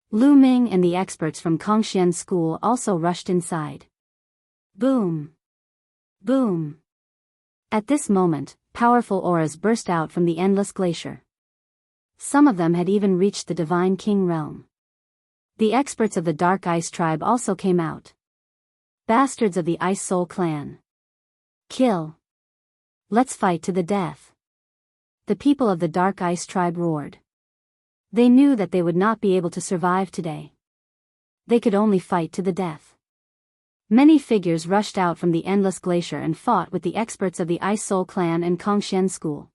Lu Ming and the experts from Kongxian School also rushed inside. Boom! Boom! At this moment, powerful auras burst out from the endless glacier. Some of them had even reached the Divine King realm. The experts of the Dark Ice tribe also came out. Bastards of the Ice Soul clan. Kill! Let's fight to the death. The people of the Dark Ice tribe roared. They knew that they would not be able to survive today. They could only fight to the death. Many figures rushed out from the endless glacier and fought with the experts of the Ice Soul clan and Kongxian School.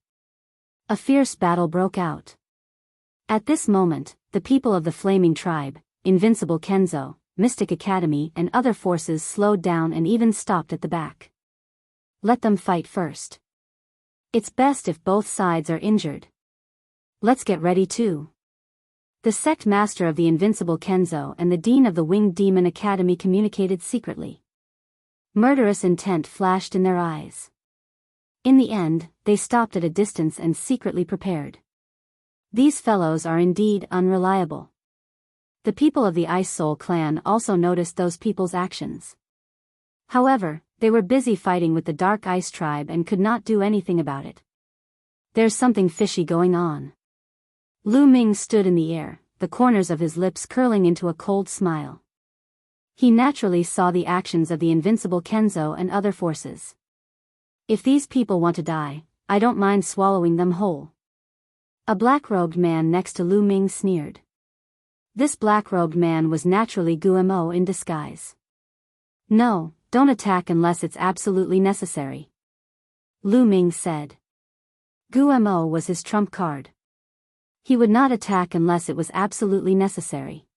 A fierce battle broke out. At this moment, the people of the Flaming Tribe, Invincible Kenzo, Mystic Academy and other forces slowed down and even stopped at the back. Let them fight first. It's best if both sides are injured. Let's get ready too. The sect master of the Invincible Kenzo and the dean of the Winged Demon Academy communicated secretly. Murderous intent flashed in their eyes. In the end, they stopped at a distance and secretly prepared. These fellows are indeed unreliable. The people of the Ice Soul clan also noticed those people's actions. However, they were busy fighting with the Dark Ice tribe and could not do anything about it. There's something fishy going on. Lu Ming stood in the air, the corners of his lips curling into a cold smile. He naturally saw the actions of the Invincible Kenzo and other forces. If these people want to die, I don't mind swallowing them whole. A black-robed man next to Lu Ming sneered. This black-robed man was naturally Guo in disguise. No, don't attack unless it's absolutely necessary. Lu Ming said. Guo was his trump card. He would not attack unless it was absolutely necessary.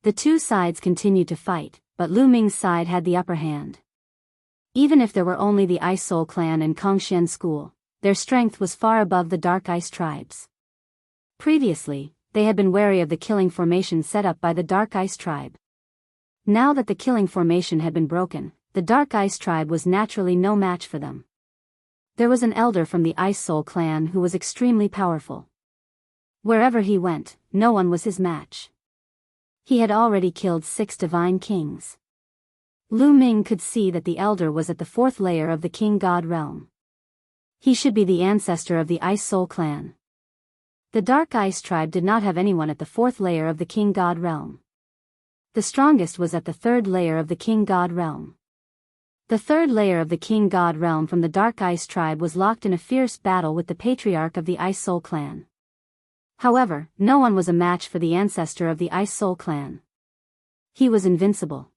The two sides continued to fight, but Lu Ming's side had the upper hand. Even if there were only the Ice Soul clan and Kongxian School, their strength was far above the Dark Ice tribes. Previously, they had been wary of the killing formation set up by the Dark Ice tribe. Now that the killing formation had been broken, the Dark Ice tribe was naturally no match for them. There was an elder from the Ice Soul clan who was extremely powerful. Wherever he went, no one was his match. He had already killed 6 divine kings. Lu Ming could see that the elder was at the 4th layer of the King God realm. He should be the ancestor of the Ice Soul clan. The Dark Ice tribe did not have anyone at the 4th layer of the King God realm. The strongest was at the 3rd layer of the King God realm. The 3rd layer of the King God realm from the Dark Ice tribe was locked in a fierce battle with the patriarch of the Ice Soul clan. However, no one was a match for the ancestor of the Ice Soul clan. He was invincible.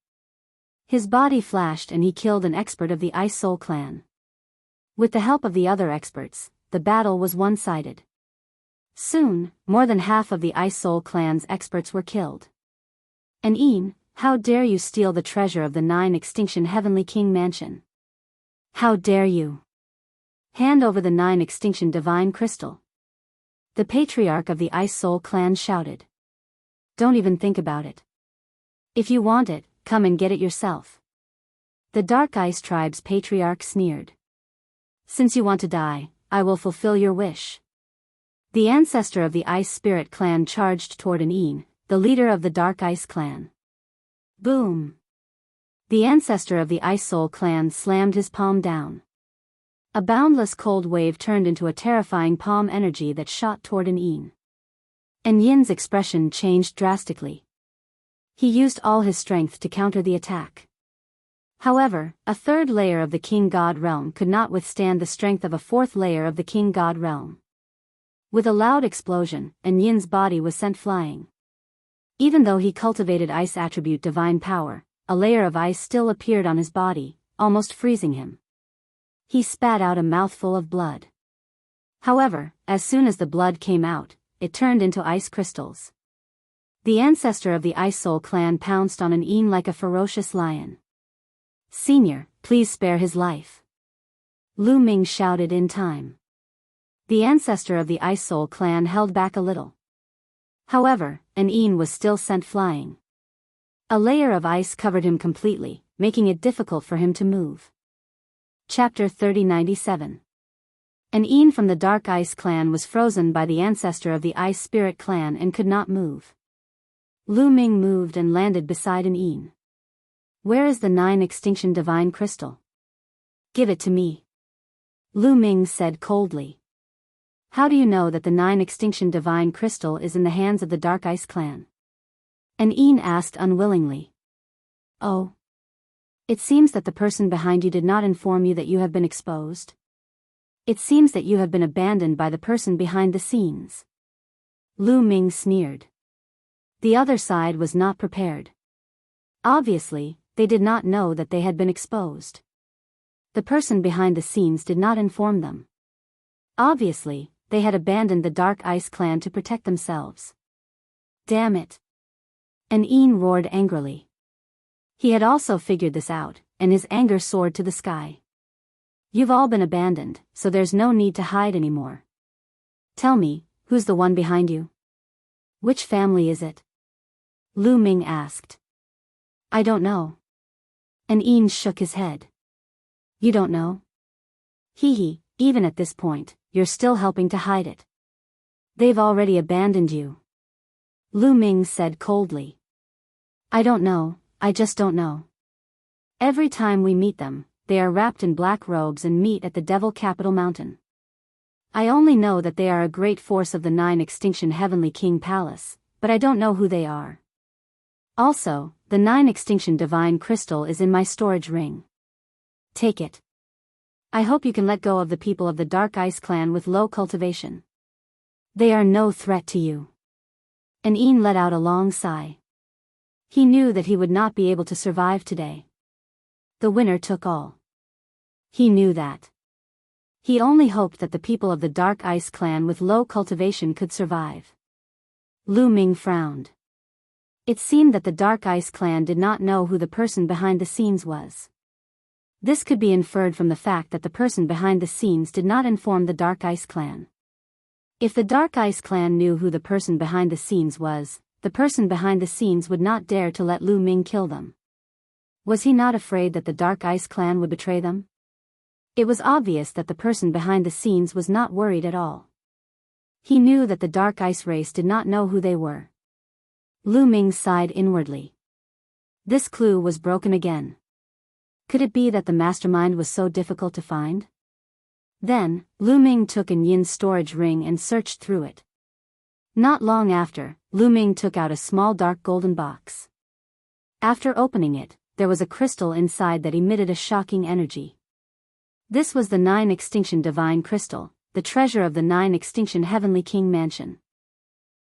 His body flashed and he killed an expert of the Ice Soul clan. With the help of the other experts, the battle was one-sided. Soon, more than half of the Ice Soul clan's experts were killed. An, how dare you steal the treasure of the 9 Extinction Heavenly King Mansion? How dare you? Hand over the 9 Extinction Divine Crystal. The patriarch of the Ice Soul clan shouted. Don't even think about it. If you want it, come and get it yourself. The Dark Ice tribe's patriarch sneered. Since you want to die, I will fulfill your wish. The ancestor of the Ice Spirit clan charged toward An, the leader of the Dark Ice clan. Boom! The ancestor of the Ice Soul clan slammed his palm down. A boundless cold wave turned into a terrifying palm energy that shot toward An. Yin's expression changed drastically. He used all his strength to counter the attack. However, a 3rd layer of the King God realm could not withstand the strength of a 4th layer of the King God realm. With a loud explosion, Yin's body was sent flying. Even though he cultivated ice attribute divine power, a layer of ice still appeared on his body, almost freezing him. He spat out a mouthful of blood. However, as soon as the blood came out, it turned into ice crystals. The ancestor of the Ice Soul clan pounced on An like a ferocious lion. Senior, Please spare his life. Lu Ming shouted in time. The ancestor of the Ice Soul clan held back a little. However, an Een was still sent flying. A layer of ice covered him completely, making it difficult for him to move. Chapter 3097. An Een from the Dark Ice clan was frozen by the ancestor of the Ice Spirit clan and could not move. Lu Ming moved and landed beside an Een. Where is the 9 Extinction Divine Crystal? Give it to me. Lu Ming said coldly. How do you know that the 9 Extinction Divine Crystal is in the hands of the Dark Ice clan? An Een asked unwillingly. Oh. It seems that the person behind you did not inform you that you have been exposed. It seems that you have been abandoned by the person behind the scenes. Lu Ming sneered. The other side was not prepared. Obviously, they did not know that they had been exposed. The person behind the scenes did not inform them. Obviously, they had abandoned the Dark Ice clan to protect themselves. Damn it. An Een roared angrily. He had also figured this out, and his anger soared to the sky. You've all been abandoned, so there's no need to hide anymore. Tell me, who's the one behind you? Which family is it? Lu Ming asked. I don't know. An Een shook his head. You don't know? Hee, even at this point, you're still helping to hide it. They've already abandoned you. Lu Ming said coldly. I don't know, I just don't know. Every time we meet them, they are wrapped in black robes and meet at the Devil Capital Mountain. I only know that they are a great force of the 9 Extinction Heavenly King Palace, but I don't know who they are. Also, the 9 Extinction Divine Crystal is in my storage ring. Take it. I hope you can let go of the people of the Dark Ice clan with low cultivation. They are no threat to you. An Een let out a long sigh. He knew that he would not be able to survive today. The winner took all. He knew that. He only hoped that the people of the Dark Ice clan with low cultivation could survive. Lu Ming frowned. It seemed that the Dark Ice clan did not know who the person behind the scenes was. This could be inferred from the fact that the person behind the scenes did not inform the Dark Ice clan. If the Dark Ice clan knew who the person behind the scenes was, the person behind the scenes would not dare to let Lu Ming kill them. Was he not afraid that the Dark Ice clan would betray them? It was obvious that the person behind the scenes was not worried at all. He knew that the Dark Ice race did not know who they were. Lu Ming sighed inwardly. This clue was broken again. Could it be that the mastermind was so difficult to find? Then, Lu Ming took An Yin's storage ring and searched through it. Not long after, Lu Ming took out a small dark golden box. After opening it, there was a crystal inside that emitted a shocking energy. This was the 9 Extinction Divine Crystal, the treasure of the 9 Extinction Heavenly King Mansion.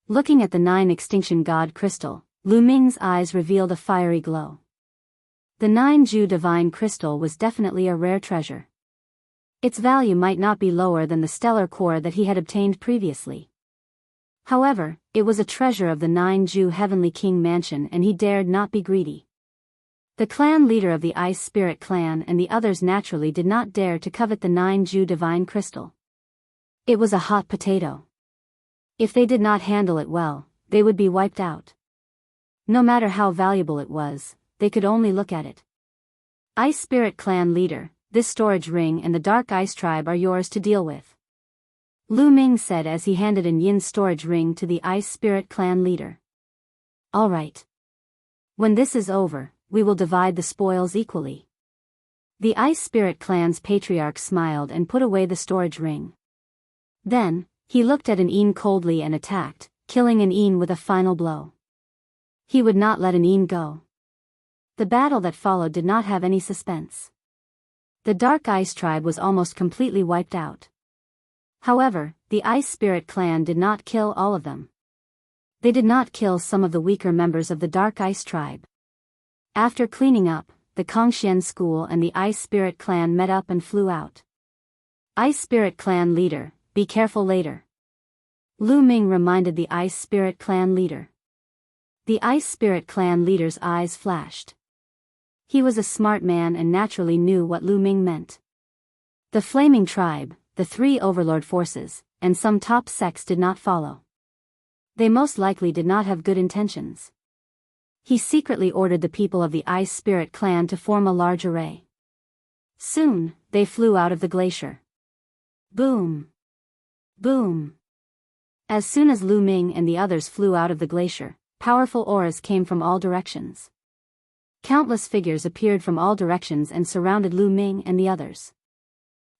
Looking at the 9 Extinction God Crystal, Lu Ming's eyes revealed a fiery glow. The 9 Ju Divine Crystal was definitely a rare treasure. Its value might not be lower than the stellar core that he had obtained previously. However, it was a treasure of the 9 Ju Heavenly King Mansion and he dared not be greedy. The clan leader of the Ice Spirit clan and the others naturally did not dare to covet the 9 Ju Divine Crystal. It was a hot potato. If they did not handle it well, they would be wiped out. No matter how valuable it was, they could only look at it. Ice Spirit clan leader, this storage ring and the Dark Ice tribe are yours to deal with. Lu Ming said as he handed An Yin's storage ring to the Ice Spirit clan leader. All right. When this is over, we will divide the spoils equally. The Ice Spirit clan's patriarch smiled and put away the storage ring. Then, he looked at An Een coldly and attacked, killing An Een with a final blow. He would not let An Een go. The battle that followed did not have any suspense. The Dark Ice tribe was almost completely wiped out. However, the Ice Spirit clan did not kill all of them. They did not kill some of the weaker members of the Dark Ice tribe. After cleaning up, the Kongxian school and the Ice Spirit clan met up and flew out. Ice Spirit clan leader, be careful later. Lu Ming reminded the Ice Spirit clan leader. The Ice Spirit clan leader's eyes flashed. He was a smart man and naturally knew what Lu Ming meant. The Flaming Tribe, the three overlord forces, and some top sects did not follow. They most likely did not have good intentions. He secretly ordered the people of the Ice Spirit clan to form a large array. Soon, they flew out of the glacier. Boom! Boom! As soon as Lu Ming and the others flew out of the glacier, powerful auras came from all directions. Countless figures appeared from all directions and surrounded Lu Ming and the others.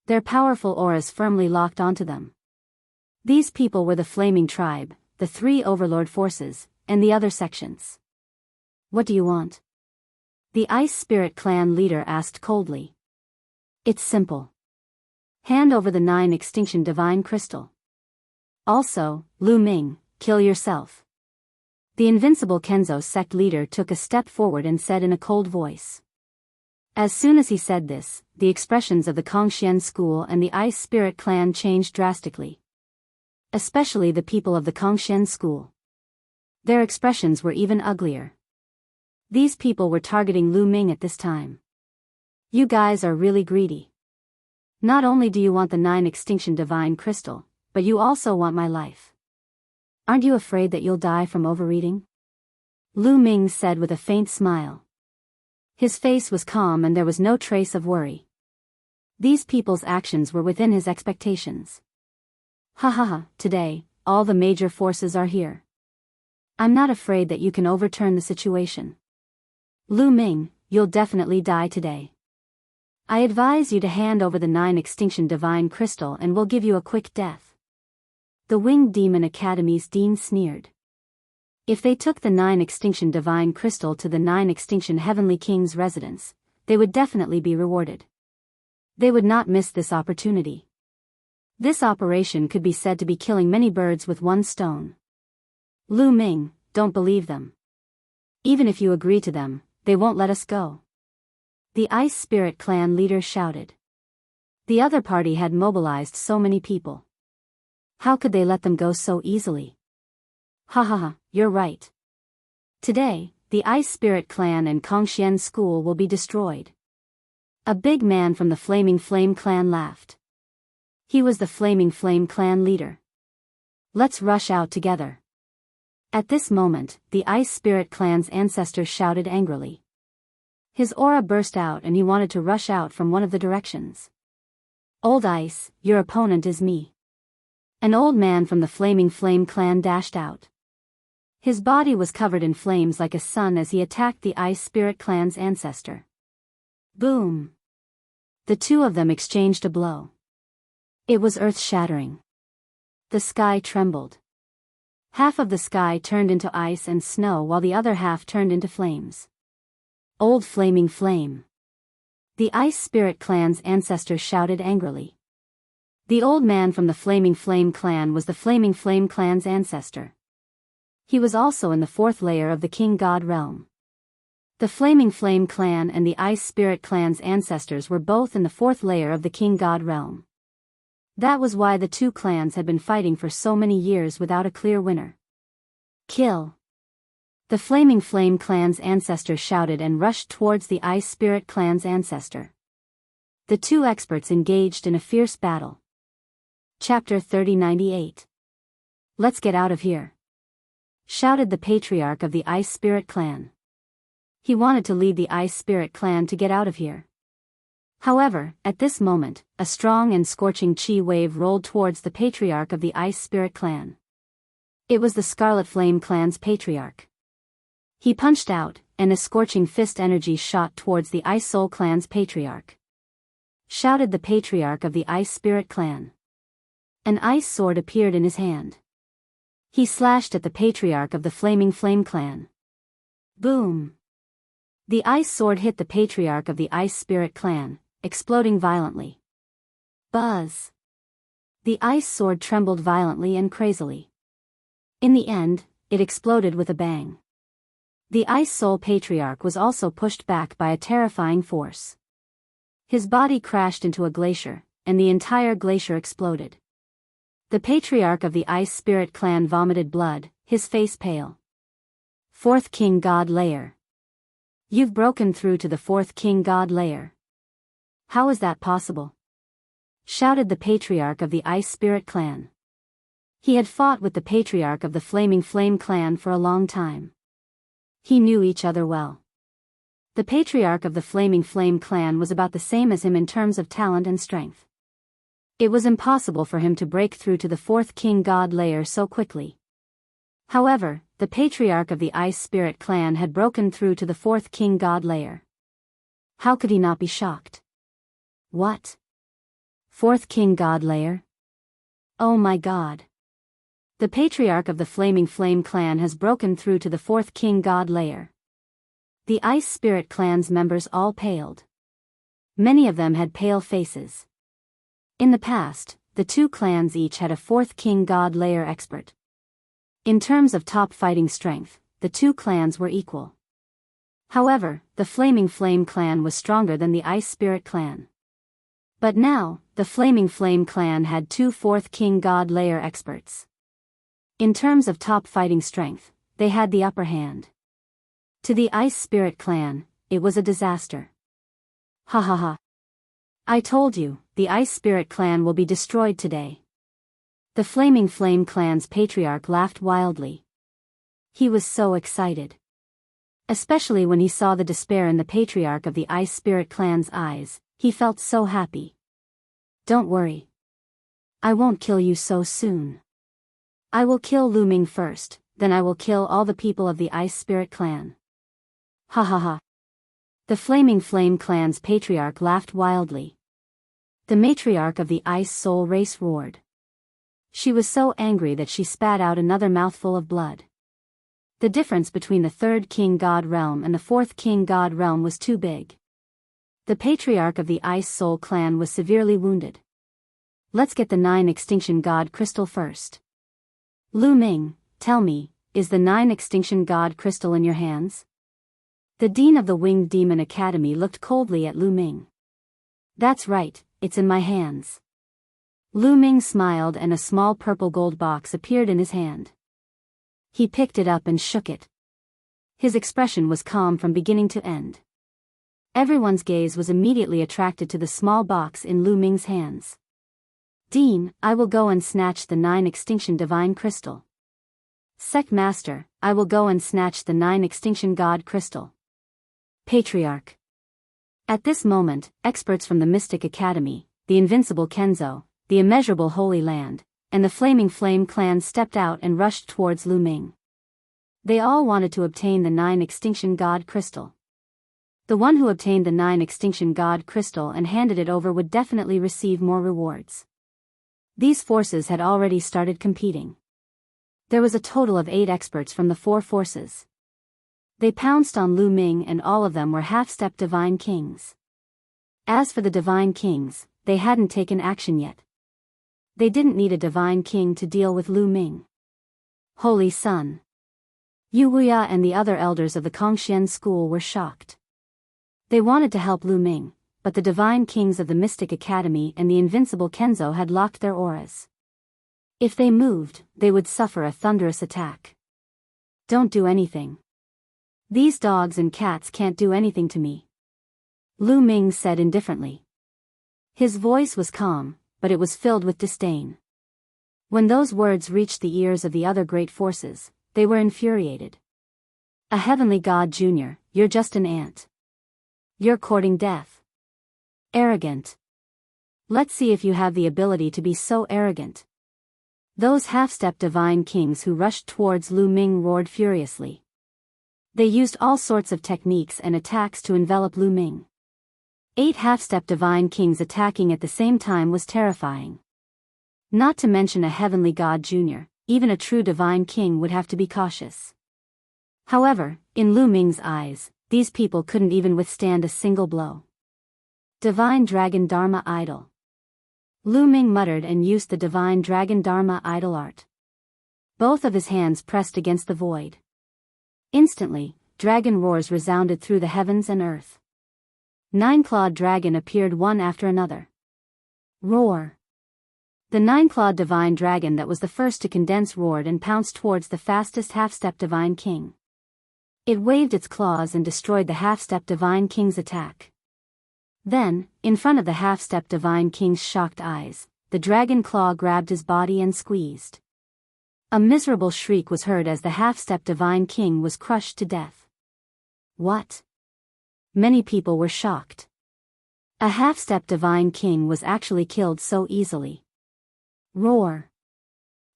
Their powerful auras firmly locked onto them. These people were the Flaming Tribe, the three overlord forces, and the other sections. What do you want? The Ice Spirit clan leader asked coldly. It's simple. Hand over the 9 Extinction Divine Crystal. Also, Lu Ming, kill yourself. The invincible Kenzo sect leader took a step forward and said in a cold voice. As soon as he said this, the expressions of the Kongxian school and the Ice Spirit clan changed drastically. Especially the people of the Kongxian school. Their expressions were even uglier. These people were targeting Lu Ming at this time. You guys are really greedy. Not only do you want the 9 Extinction Divine Crystal, but you also want my life. Aren't you afraid that you'll die from overeating? Lu Ming said with a faint smile. His face was calm and there was no trace of worry. These people's actions were within his expectations. Ha ha ha, today, all the major forces are here. I'm not afraid that you can overturn the situation. Lu Ming, you'll definitely die today. I advise you to hand over the 9 Extinction Divine Crystal and we'll give you a quick death. The Winged Demon Academy's dean sneered. If they took the 9 Extinction Divine Crystal to the 9 Extinction Heavenly King's residence, they would definitely be rewarded. They would not miss this opportunity. This operation could be said to be killing many birds with one stone. Lu Ming, don't believe them. Even if you agree to them, they won't let us go. The Ice Spirit clan leader shouted. The other party had mobilized so many people. How could they let them go so easily? Ha ha ha, you're right. Today, the Ice Spirit clan and Kongxian school will be destroyed. A big man from the Flaming Flame clan laughed. He was the Flaming Flame clan leader. Let's rush out together. At this moment, the Ice Spirit clan's ancestor shouted angrily. His aura burst out and he wanted to rush out from one of the directions. Old Ice, your opponent is me. An old man from the Flaming Flame clan dashed out. His body was covered in flames like a sun as he attacked the Ice Spirit clan's ancestor. Boom! The two of them exchanged a blow. It was earth-shattering. The sky trembled. Half of the sky turned into ice and snow while the other half turned into flames. Old Flaming Flame. The Ice Spirit clan's ancestor shouted angrily. The old man from the Flaming Flame clan was the Flaming Flame clan's ancestor. He was also in the 4th layer of the King God realm. The Flaming Flame clan and the Ice Spirit clan's ancestors were both in the 4th layer of the King God realm. That was why the two clans had been fighting for so many years without a clear winner. Kill! The Flaming Flame clan's ancestor shouted and rushed towards the Ice Spirit clan's ancestor. The two experts engaged in a fierce battle. Chapter 3098. Let's get out of here, shouted the patriarch of the Ice Spirit clan. He wanted to lead the Ice Spirit clan to get out of here. However, at this moment, a strong and scorching chi wave rolled towards the patriarch of the Ice Spirit clan. It was the Scarlet Flame clan's patriarch. He punched out, and a scorching fist energy shot towards the Ice Soul clan's patriarch. Shouted the patriarch of the Ice Spirit clan. An ice sword appeared in his hand. He slashed at the patriarch of the Flaming Flame clan. Boom! The ice sword hit the patriarch of the Ice Spirit clan, exploding violently. Buzz! The ice sword trembled violently and crazily. In the end, it exploded with a bang. The Ice Soul Patriarch was also pushed back by a terrifying force. His body crashed into a glacier, and the entire glacier exploded. The Patriarch of the Ice Spirit clan vomited blood, his face pale. 4th King God Layer. You've broken through to the fourth king god layer. How is that possible? Shouted the patriarch of the Ice Spirit clan. He had fought with the patriarch of the Flaming Flame clan for a long time. He knew each other well. The patriarch of the Flaming Flame clan was about the same as him in terms of talent and strength. It was impossible for him to break through to the fourth king god layer so quickly. However, the patriarch of the Ice Spirit clan had broken through to the fourth king god layer. How could he not be shocked? What? Fourth king god layer? Oh my god. The patriarch of the Flaming Flame clan has broken through to the fourth king god layer. The Ice Spirit clan's members all paled. Many of them had pale faces. In the past, the two clans each had a fourth king god layer expert. In terms of top fighting strength, the two clans were equal. However, the Flaming Flame clan was stronger than the Ice Spirit clan. But now, the Flaming Flame clan had two fourth king god layer experts. In terms of top fighting strength, they had the upper hand. To the Ice Spirit clan, it was a disaster. Ha ha ha. I told you, the Ice Spirit clan will be destroyed today. The Flaming Flame clan's patriarch laughed wildly. He was so excited. Especially when he saw the despair in the patriarch of the Ice Spirit clan's eyes, he felt so happy. Don't worry. I won't kill you so soon. I will kill Lu Ming first, then I will kill all the people of the Ice Spirit clan. Ha ha ha. The Flaming Flame clan's patriarch laughed wildly. The matriarch of the Ice Soul race roared. She was so angry that she spat out another mouthful of blood. The difference between the third king god realm and the fourth king god realm was too big. The patriarch of the Ice Soul clan was severely wounded. Let's get the 9 Extinction God Crystal first. Lu Ming, tell me, is the 9 Extinction God Crystal in your hands? The dean of the Winged Demon Academy looked coldly at Lu Ming. That's right, it's in my hands. Lu Ming smiled and a small purple gold box appeared in his hand. He picked it up and shook it. His expression was calm from beginning to end. Everyone's gaze was immediately attracted to the small box in Lu Ming's hands. Dean, I will go and snatch the 9 Extinction Divine Crystal. Sect Master, I will go and snatch the 9 Extinction God Crystal. Patriarch. At this moment, experts from the Mystic Academy, the Invincible Kenzo, the Immeasurable Holy Land, and the Flaming Flame clan stepped out and rushed towards Lu Ming. They all wanted to obtain the 9 Extinction God Crystal. The one who obtained the 9 Extinction God Crystal and handed it over would definitely receive more rewards. These forces had already started competing. There was a total of 8 experts from the 4 forces. They pounced on Lu Ming and all of them were half-step Divine Kings. As for the Divine Kings, they hadn't taken action yet. They didn't need a Divine King to deal with Lu Ming. Holy Sun. Yu Wuya and the other elders of the Kongxian school were shocked. They wanted to help Lu Ming, but the Divine Kings of the Mystic Academy and the Invincible Kenzo had locked their auras. If they moved, they would suffer a thunderous attack. Don't do anything. These dogs and cats can't do anything to me. Lu Ming said indifferently. His voice was calm, but it was filled with disdain. When those words reached the ears of the other great forces, they were infuriated. A heavenly god junior, you're just an ant. You're courting death. Arrogant. Let's see if you have the ability to be so arrogant. Those half-step Divine Kings who rushed towards Lu Ming roared furiously. They used all sorts of techniques and attacks to envelop Lu Ming. 8 half-step Divine Kings attacking at the same time was terrifying. Not to mention a heavenly god junior, even a true Divine King would have to be cautious. However, in Lu Ming's eyes, these people couldn't even withstand a single blow. Divine Dragon Dharma Idol. Lu Ming muttered and used the Divine Dragon Dharma Idol art. Both of his hands pressed against the void. Instantly, dragon roars resounded through the heavens and earth. 9-clawed dragon appeared one after another. Roar. The 9-clawed divine dragon that was the first to condense roared and pounced towards the fastest half-step Divine King. It waved its claws and destroyed the half-step Divine King's attack. Then, in front of the half-step Divine King's shocked eyes, the dragon claw grabbed his body and squeezed. A miserable shriek was heard as the half-step Divine King was crushed to death. What? Many people were shocked. A half-step Divine King was actually killed so easily. Roar!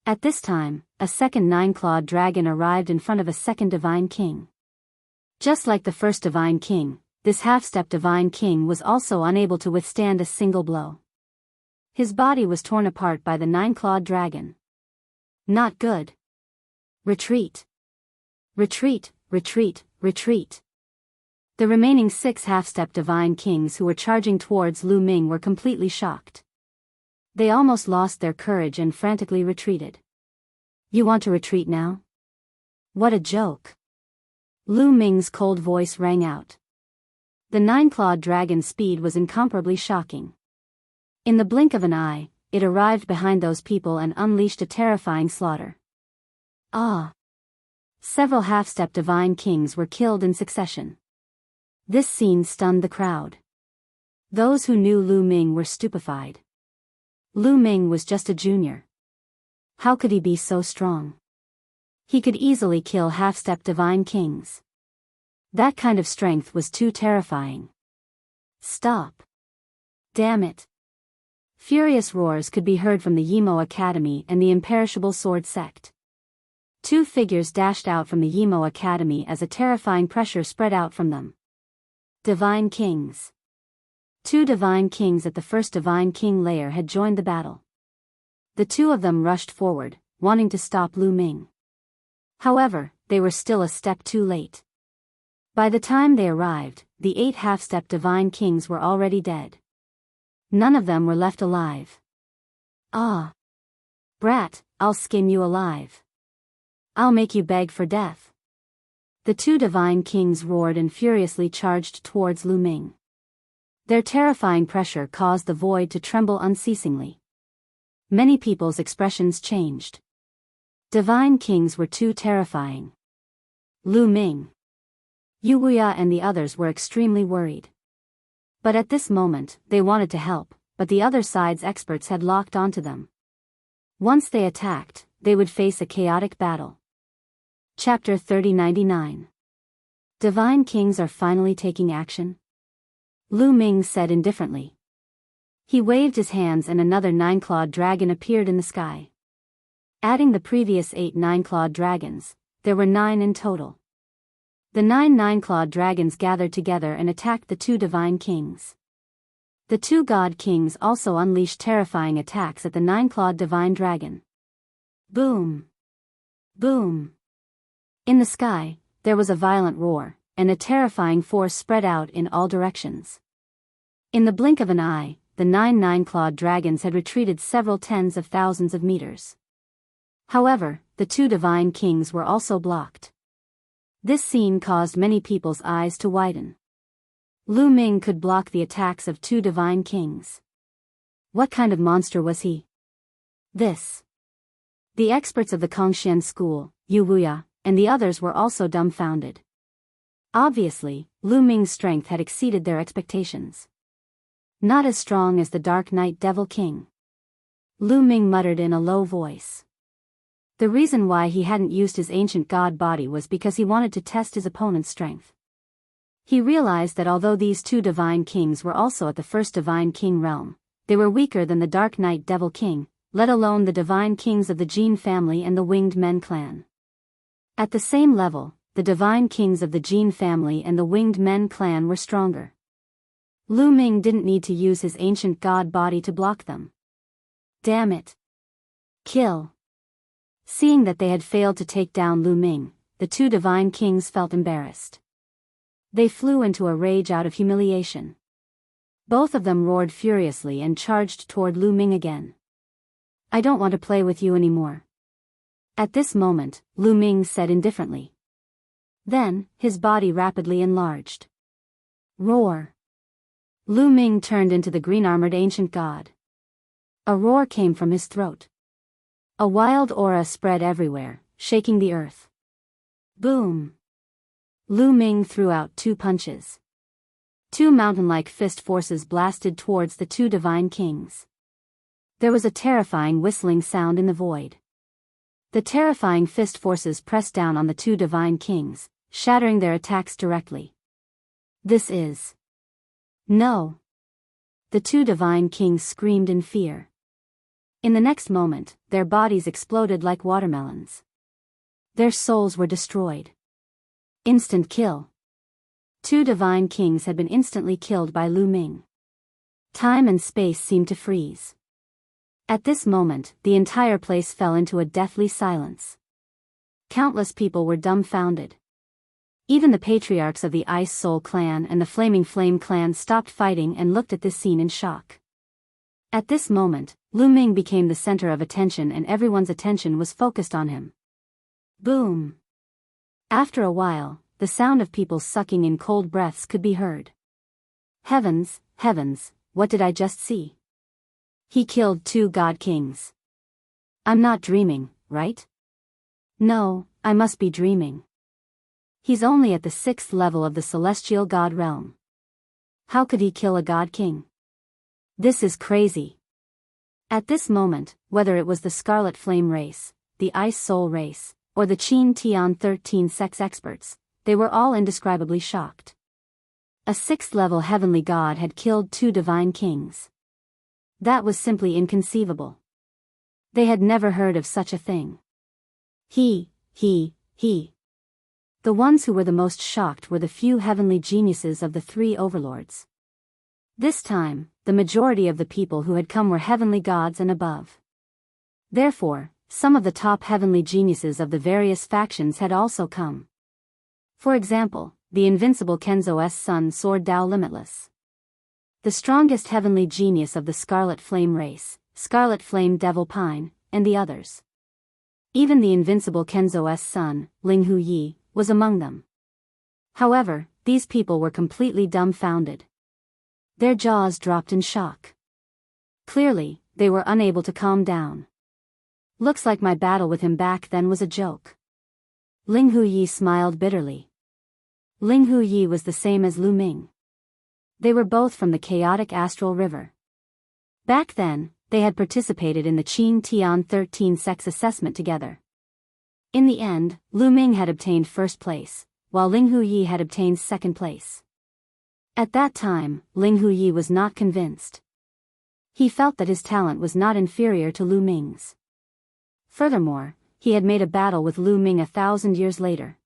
At this time, a second nine-clawed dragon arrived in front of a second Divine King. Just like the first Divine King, this half-step Divine King was also unable to withstand a single blow. His body was torn apart by the nine-clawed dragon. Not good. Retreat. Retreat, retreat, retreat. The remaining 6 half-step Divine Kings who were charging towards Lu Ming were completely shocked. They almost lost their courage and frantically retreated. You want to retreat now? What a joke. Lu Ming's cold voice rang out. The nine-clawed dragon's speed was incomparably shocking. In the blink of an eye, it arrived behind those people and unleashed a terrifying slaughter. Ah! Several half-step Divine Kings were killed in succession. This scene stunned the crowd. Those who knew Lu Ming were stupefied. Lu Ming was just a junior. How could he be so strong? He could easily kill half-step Divine Kings. That kind of strength was too terrifying. Stop! Damn it! Furious roars could be heard from the Yimo Academy and the Imperishable Sword Sect. 2 figures dashed out from the Yimo Academy as a terrifying pressure spread out from them. Divine Kings. 2 Divine Kings at the first Divine King layer had joined the battle. The 2 of them rushed forward, wanting to stop Lu Ming. However, they were still a step too late. By the time they arrived, the 8 half-step Divine Kings were already dead. None of them were left alive. Ah! Brat, I'll skin you alive. I'll make you beg for death. The 2 Divine Kings roared and furiously charged towards Lu Ming. Their terrifying pressure caused the void to tremble unceasingly. Many people's expressions changed. Divine Kings were too terrifying. Lu Ming, Yu Wuya and the others were extremely worried. But at this moment, they wanted to help, but the other side's experts had locked onto them. Once they attacked, they would face a chaotic battle. Chapter 3099. Divine Kings are finally taking action? Lu Ming said indifferently. He waved his hands and another nine-clawed dragon appeared in the sky. Adding the previous 8 nine-clawed dragons, there were 9 in total. The 9 nine-clawed dragons gathered together and attacked the 2 Divine Kings. The 2 God Kings also unleashed terrifying attacks at the 9-clawed Divine Dragon. Boom! Boom! In the sky, there was a violent roar, and a terrifying force spread out in all directions. In the blink of an eye, the 9 nine-clawed dragons had retreated several tens of thousands of meters. However, the 2 Divine Kings were also blocked. This scene caused many people's eyes to widen. Lu Ming could block the attacks of 2 Divine Kings. What kind of monster was he? This. The experts of the Kongxian school, Yu Wuya, and the others were also dumbfounded. Obviously, Lu Ming's strength had exceeded their expectations. Not as strong as the Dark Knight Devil King. Lu Ming muttered in a low voice. The reason why he hadn't used his ancient god body was because he wanted to test his opponent's strength. He realized that although these 2 Divine Kings were also at the first Divine King realm, they were weaker than the Dark Knight Devil King, let alone the Divine Kings of the Jin family and the Winged Men clan. At the same level, the Divine Kings of the Jin family and the Winged Men clan were stronger. Lu Ming didn't need to use his ancient god body to block them. Damn it! Kill! Seeing that they had failed to take down Lu Ming, the 2 Divine Kings felt embarrassed. They flew into a rage out of humiliation. Both of them roared furiously and charged toward Lu Ming again. I don't want to play with you anymore. At this moment, Lu Ming said indifferently. Then, his body rapidly enlarged. Roar! Lu Ming turned into the green-armored ancient god. A roar came from his throat. A wild aura spread everywhere, shaking the earth. Boom! Lu Ming threw out 2 punches. 2 mountain-like fist forces blasted towards the 2 divine kings. There was a terrifying whistling sound in the void. The terrifying fist forces pressed down on the 2 divine kings, shattering their attacks directly. This is... No! The 2 divine kings screamed in fear. In the next moment, their bodies exploded like watermelons. Their souls were destroyed. Instant kill. 2 divine kings had been instantly killed by Lu Ming. Time and space seemed to freeze. At this moment, the entire place fell into a deathly silence. Countless people were dumbfounded. Even the patriarchs of the Ice Soul clan and the Flaming Flame clan stopped fighting and looked at this scene in shock. At this moment, Lu Ming became the center of attention and everyone's attention was focused on him. Boom! After a while, the sound of people sucking in cold breaths could be heard. Heavens, heavens, what did I just see? He killed 2 god kings. I'm not dreaming, right? No, I must be dreaming. He's only at the 6th level of the celestial god realm. How could he kill a god king? This is crazy. At this moment, whether it was the Scarlet Flame race, the Ice Soul race, or the Qin Tian 13 sex experts, they were all indescribably shocked. A 6th level heavenly god had killed 2 divine kings. That was simply inconceivable. They had never heard of such a thing. He. The ones who were the most shocked were the few heavenly geniuses of the 3 overlords. This time, the majority of the people who had come were heavenly gods and above. Therefore, some of the top heavenly geniuses of the various factions had also come. For example, the invincible Kenzo's son Sword Dao Limitless. The strongest heavenly genius of the Scarlet Flame race, Scarlet Flame Devil Pine, and the others. Even the invincible Kenzo's son, Ling Hu Yi, was among them. However, these people were completely dumbfounded. Their jaws dropped in shock. Clearly, they were unable to calm down. Looks like my battle with him back then was a joke. Ling Hu Yi smiled bitterly. Ling Hu Yi was the same as Lu Ming. They were both from the chaotic astral river. Back then, they had participated in the Qin Tian 13 sex assessment together. In the end, Lu Ming had obtained 1st place, while Ling Hu Yi had obtained 2nd place. At that time, Ling Hu Yi was not convinced. He felt that his talent was not inferior to Lu Ming's. Furthermore, he had made a battle with Lu Ming 1,000 years later.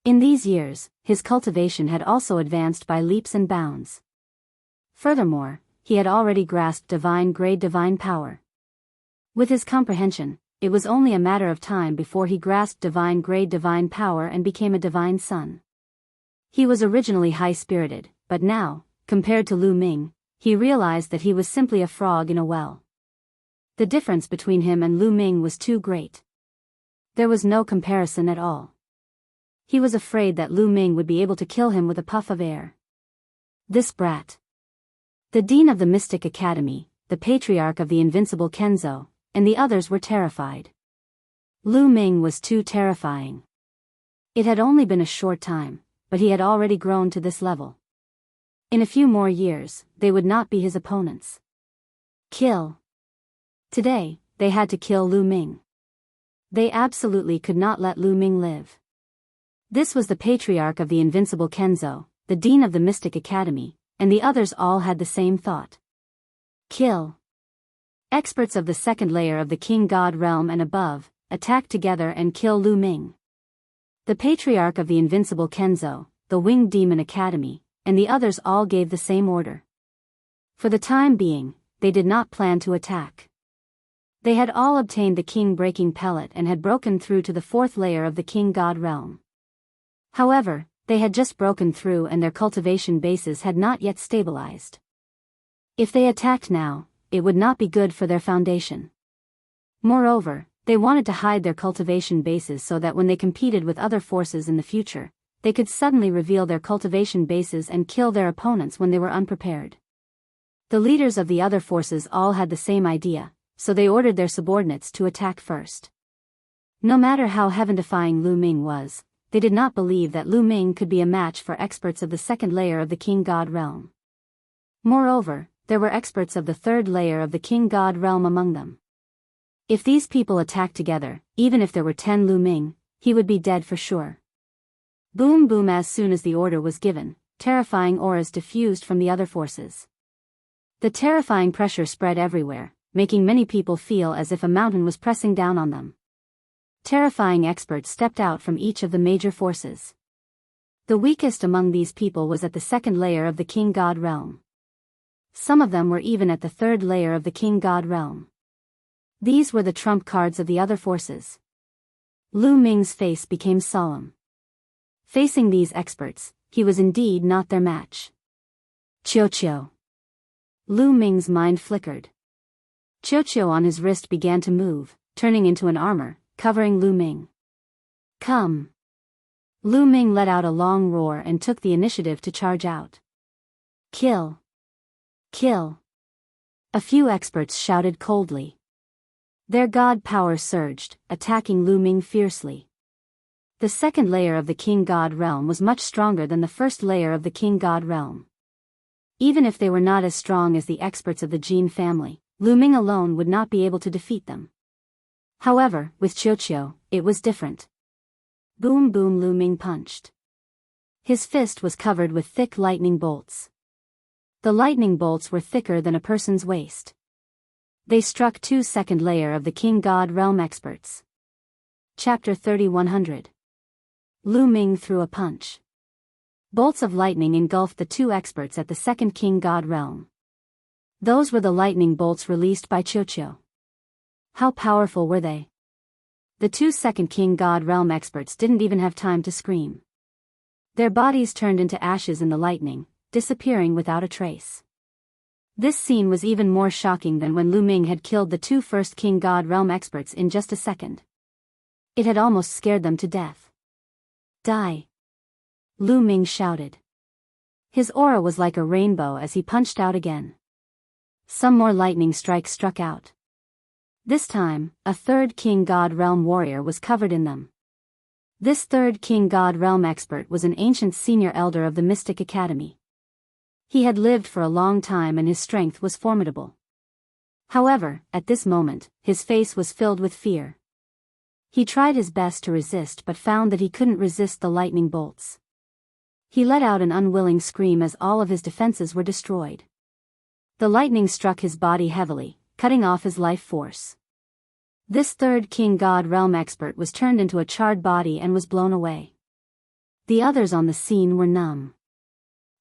In these years, his cultivation had also advanced by leaps and bounds. Furthermore, he had already grasped divine-grade divine power. With his comprehension, it was only a matter of time before he grasped divine-grade divine power and became a divine son. He was originally high-spirited, but now, compared to Lu Ming, he realized that he was simply a frog in a well. The difference between him and Lu Ming was too great. There was no comparison at all. He was afraid that Lu Ming would be able to kill him with a puff of air. This brat. The dean of the Mystic Academy, the patriarch of the invincible Kenzo, and the others were terrified. Lu Ming was too terrifying. It had only been a short time, but he had already grown to this level. In a few more years, they would not be his opponents. Kill. Today, they had to kill Lu Ming. They absolutely could not let Lu Ming live. This was the patriarch of the invincible Kenzo, the dean of the Mystic Academy, and the others all had the same thought. Kill. Experts of the 2nd layer of the King God realm and above, attack together and kill Lu Ming. The patriarch of the invincible Kenzo, the Winged Demon Academy, and the others all gave the same order. For the time being, they did not plan to attack. They had all obtained the King-breaking pellet and had broken through to the 4th layer of the King God realm. However, they had just broken through and their cultivation bases had not yet stabilized. If they attacked now, it would not be good for their foundation. Moreover, they wanted to hide their cultivation bases so that when they competed with other forces in the future, they could suddenly reveal their cultivation bases and kill their opponents when they were unprepared. The leaders of the other forces all had the same idea, so they ordered their subordinates to attack first. No matter how heaven-defying Lu Ming was, they did not believe that Lu Ming could be a match for experts of the second layer of the King God realm. Moreover, there were experts of the third layer of the King God realm among them. If these people attacked together, even if there were 10 Lu Ming, he would be dead for sure. Boom boom. As soon as the order was given, terrifying auras diffused from the other forces. The terrifying pressure spread everywhere, making many people feel as if a mountain was pressing down on them. Terrifying experts stepped out from each of the major forces. The weakest among these people was at the second layer of the King God realm. Some of them were even at the third layer of the King God realm. These were the trump cards of the other forces. Lu Ming's face became solemn. Facing these experts, he was indeed not their match. Chio. Lu Ming's mind flickered. Chio on his wrist began to move, turning into an armor, covering Lu Ming. Come! Lu Ming let out a long roar and took the initiative to charge out. Kill! Kill! A few experts shouted coldly. Their god power surged, attacking Lu Ming fiercely. The second layer of the King God realm was much stronger than the first layer of the King God realm. Even if they were not as strong as the experts of the Jin family, Lu Ming alone would not be able to defeat them. However, with Chio, it was different. Boom boom. Lu Ming punched. His fist was covered with thick lightning bolts. The lightning bolts were thicker than a person's waist. They struck 2 second layer of the King God realm experts. Chapter 3100. Lu Ming threw a punch. Bolts of lightning engulfed the 2 experts at the second King God realm. Those were the lightning bolts released by Chio. How powerful were they? The 2 second King God realm experts didn't even have time to scream. Their bodies turned into ashes in the lightning, disappearing without a trace. This scene was even more shocking than when Lu Ming had killed the 2 first King God realm experts in just a second. It had almost scared them to death. Die! Lu Ming shouted. His aura was like a rainbow as he punched out again. Some more lightning strikes struck out. This time, a third King God realm warrior was covered in them. This third King God realm expert was an ancient senior elder of the Mystic Academy. He had lived for a long time and his strength was formidable. However, at this moment, his face was filled with fear. He tried his best to resist but found that he couldn't resist the lightning bolts. He let out an unwilling scream as all of his defenses were destroyed. The lightning struck his body heavily, cutting off his life force. This third King God realm expert was turned into a charred body and was blown away. The others on the scene were numb.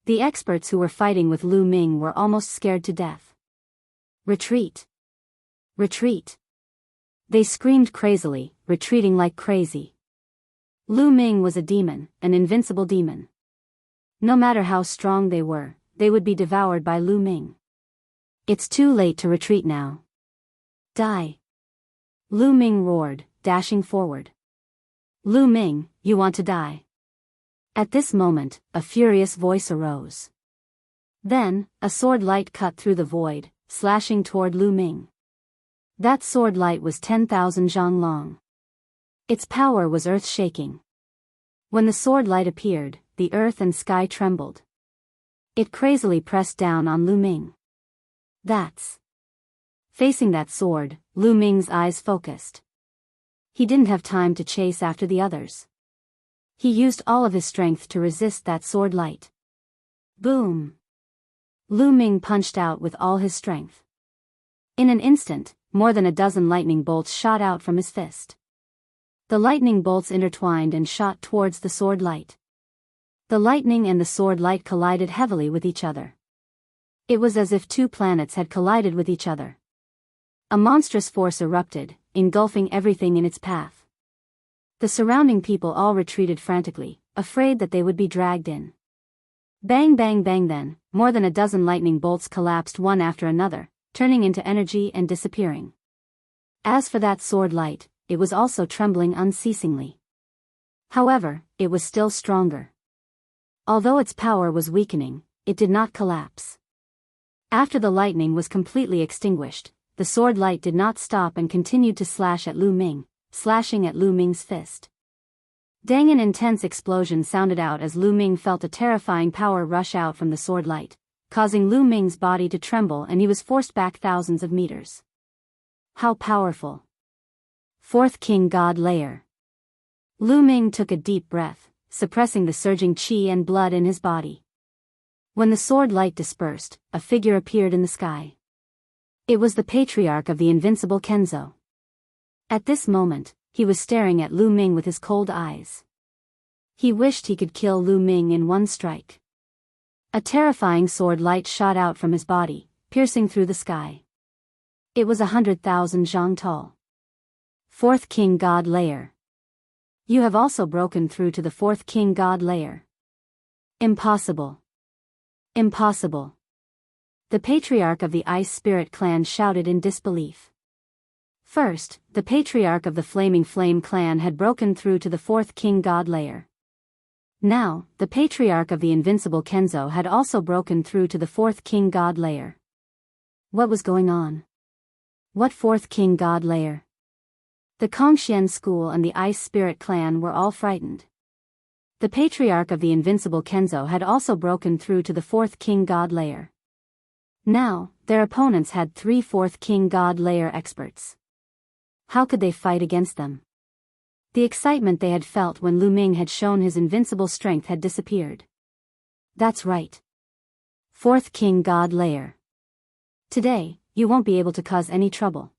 The experts who were fighting with Lu Ming were almost scared to death. Retreat! Retreat! They screamed crazily, retreating like crazy. Lu Ming was a demon, an invincible demon. No matter how strong they were, they would be devoured by Lu Ming. It's too late to retreat now. Die! Lu Ming roared, dashing forward. Lu Ming, you want to die? At this moment, a furious voice arose. Then, a sword light cut through the void, slashing toward Lu Ming. That sword light was 10,000 zhang long. Its power was earth-shaking. When the sword light appeared, the earth and sky trembled. It crazily pressed down on Lu Ming. That's... Facing that sword, Lu Ming's eyes focused. He didn't have time to chase after the others. He used all of his strength to resist that sword light. Boom! Lu Ming punched out with all his strength. In an instant, more than a dozen lightning bolts shot out from his fist. The lightning bolts intertwined and shot towards the sword light. The lightning and the sword light collided heavily with each other. It was as if 2 planets had collided with each other. A monstrous force erupted, engulfing everything in its path. The surrounding people all retreated frantically, afraid that they would be dragged in. Bang bang bang. Then, more than a dozen lightning bolts collapsed one after another, turning into energy and disappearing. As for that sword light, it was also trembling unceasingly. However, it was still stronger. Although its power was weakening, it did not collapse. After the lightning was completely extinguished, the sword light did not stop and continued to slash at Lu Ming, slashing at Lu Ming's fist. Dang! An intense explosion sounded out as Lu Ming felt a terrifying power rush out from the sword light, causing Lu Ming's body to tremble, and he was forced back thousands of meters. How powerful! Fourth King God Layer. Lu Ming took a deep breath, suppressing the surging qi and blood in his body. When the sword light dispersed, a figure appeared in the sky. It was the patriarch of the invincible Kenzo. At this moment, he was staring at Lu Ming with his cold eyes. He wished he could kill Lu Ming in one strike. A terrifying sword light shot out from his body, piercing through the sky. It was 100,000 zhang tall. Fourth King God Layer. You have also broken through to the fourth King God Layer. Impossible. Impossible. The patriarch of the Ice Spirit clan shouted in disbelief. First, the patriarch of the Flaming Flame clan had broken through to the fourth King God Layer. Now, the patriarch of the Invincible Kenzo had also broken through to the fourth King God Layer. What was going on? What fourth King God Layer? The Kongxian school and the Ice Spirit clan were all frightened. The patriarch of the Invincible Kenzo had also broken through to the fourth King God Layer. Now, their opponents had 3 fourth King God Layer experts. How could they fight against them? The excitement they had felt when Lu Ming had shown his invincible strength had disappeared. That's right. Fourth King God Layer. Today, you won't be able to cause any trouble.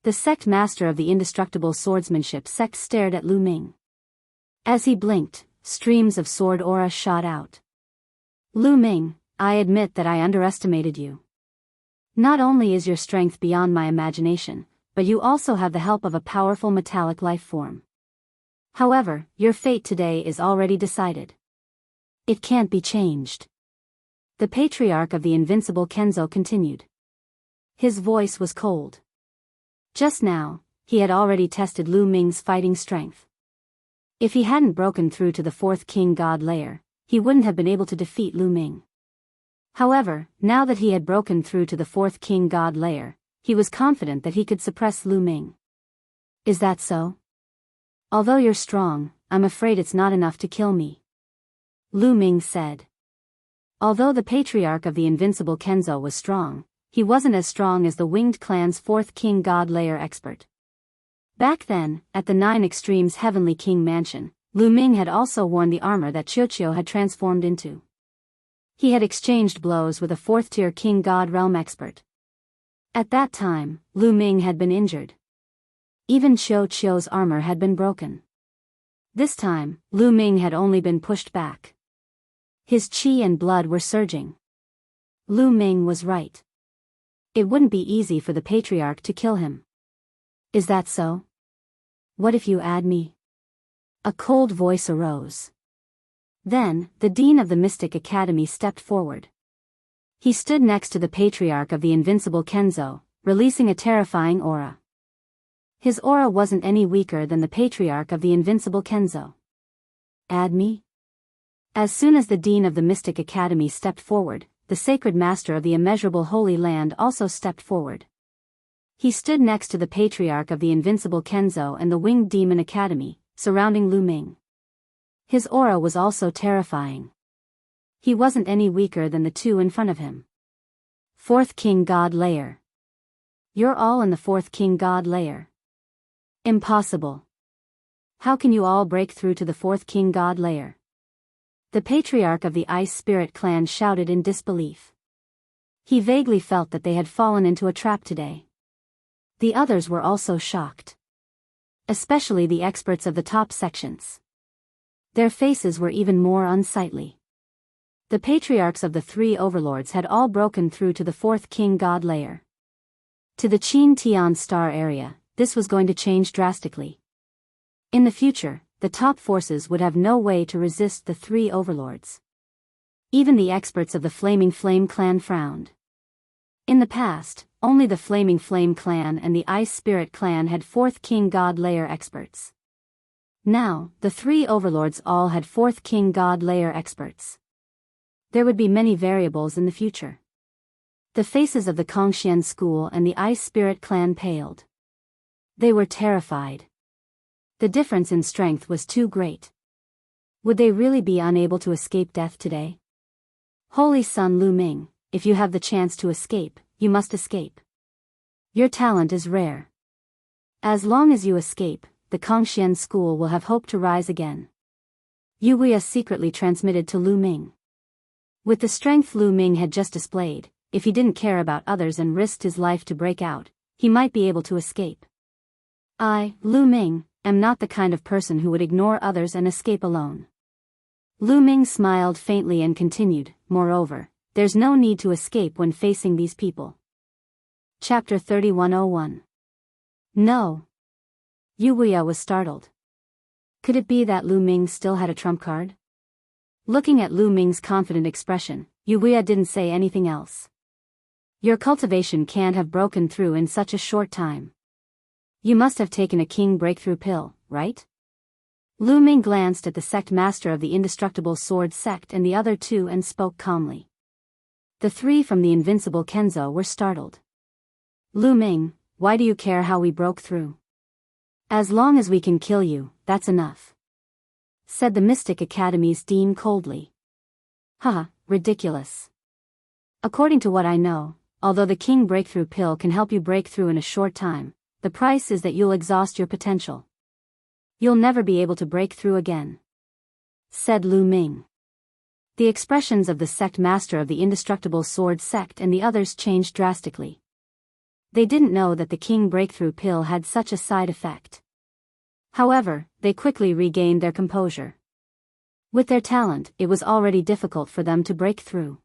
The sect master of the indestructible swordsmanship sect stared at Lu Ming. As he blinked, streams of sword aura shot out. Lu Ming, I admit that I underestimated you. Not only is your strength beyond my imagination, but you also have the help of a powerful metallic life form. However, your fate today is already decided. It can't be changed. The patriarch of the invincible Kenzo continued. His voice was cold. Just now, he had already tested Lu Ming's fighting strength. If he hadn't broken through to the fourth King God Layer, he wouldn't have been able to defeat Lu Ming. However, now that he had broken through to the fourth King God Layer, he was confident that he could suppress Lu Ming. Is that so? Although you're strong, I'm afraid it's not enough to kill me. Lu Ming said. Although the patriarch of the invincible Kenzo was strong, he wasn't as strong as the Winged Clan's fourth King God Layer expert. Back then, at the 9 Extremes Heavenly King Mansion, Lu Ming had also worn the armor that Qiuqiu had transformed into. He had exchanged blows with a 4th-tier King God Realm expert. At that time, Lu Ming had been injured. Even Qiuqiu's armor had been broken. This time, Lu Ming had only been pushed back. His qi and blood were surging. Lu Ming was right. It wouldn't be easy for the patriarch to kill him. Is that so? What if you add me? A cold voice arose. Then, the dean of the Mystic Academy stepped forward. He stood next to the patriarch of the invincible Kenzo, releasing a terrifying aura. His aura wasn't any weaker than the patriarch of the invincible Kenzo. Add me? As soon as the dean of the Mystic Academy stepped forward, the sacred master of the immeasurable Holy Land also stepped forward. He stood next to the patriarch of the invincible Kenzo and the Winged Demon Academy, surrounding Lu Ming. His aura was also terrifying. He wasn't any weaker than the 2 in front of him. Fourth King God Layer. You're all in the fourth King God Layer. Impossible. How can you all break through to the fourth King God Layer? The patriarch of the Ice Spirit clan shouted in disbelief. He vaguely felt that they had fallen into a trap today. The others were also shocked. Especially the experts of the top sections. Their faces were even more unsightly. The patriarchs of the 3 overlords had all broken through to the fourth King God Layer. To the Qin Tian star area, this was going to change drastically. In the future, the top forces would have no way to resist the 3 overlords. Even the experts of the Flaming Flame clan frowned. In the past, only the Flaming Flame clan and the Ice Spirit clan had fourth King God Layer experts. Now, the 3 overlords all had fourth King God Layer experts. There would be many variables in the future. The faces of the Kongxian school and the Ice Spirit clan paled. They were terrified. The difference in strength was too great. Would they really be unable to escape death today? Holy Sun Lu Ming, if you have the chance to escape, you must escape. Your talent is rare. As long as you escape, the Kongxian school will have hope to rise again. Yu Guiya secretly transmitted to Lu Ming. With the strength Lu Ming had just displayed, if he didn't care about others and risked his life to break out, he might be able to escape. I, Lu Ming, am not the kind of person who would ignore others and escape alone. Lu Ming smiled faintly and continued, moreover, there's no need to escape when facing these people. Chapter 3101. No. Yu Guiya was startled. Could it be that Lu Ming still had a trump card? Looking at Lu Ming's confident expression, Yu Guiya didn't say anything else. Your cultivation can't have broken through in such a short time. You must have taken a king breakthrough pill, right? Lu Ming glanced at the sect master of the indestructible sword sect and the other two and spoke calmly. The three from the invincible Kenzo were startled. Lu Ming, why do you care how we broke through? As long as we can kill you, that's enough, said the Mystic Academy's dean coldly. Haha, ridiculous. According to what I know, although the king breakthrough pill can help you break through in a short time, the price is that you'll exhaust your potential. You'll never be able to break through again, said Lu Ming. The expressions of the sect master of the indestructible sword sect and the others changed drastically. They didn't know that the king breakthrough pill had such a side effect. However, they quickly regained their composure. With their talent, it was already difficult for them to break through.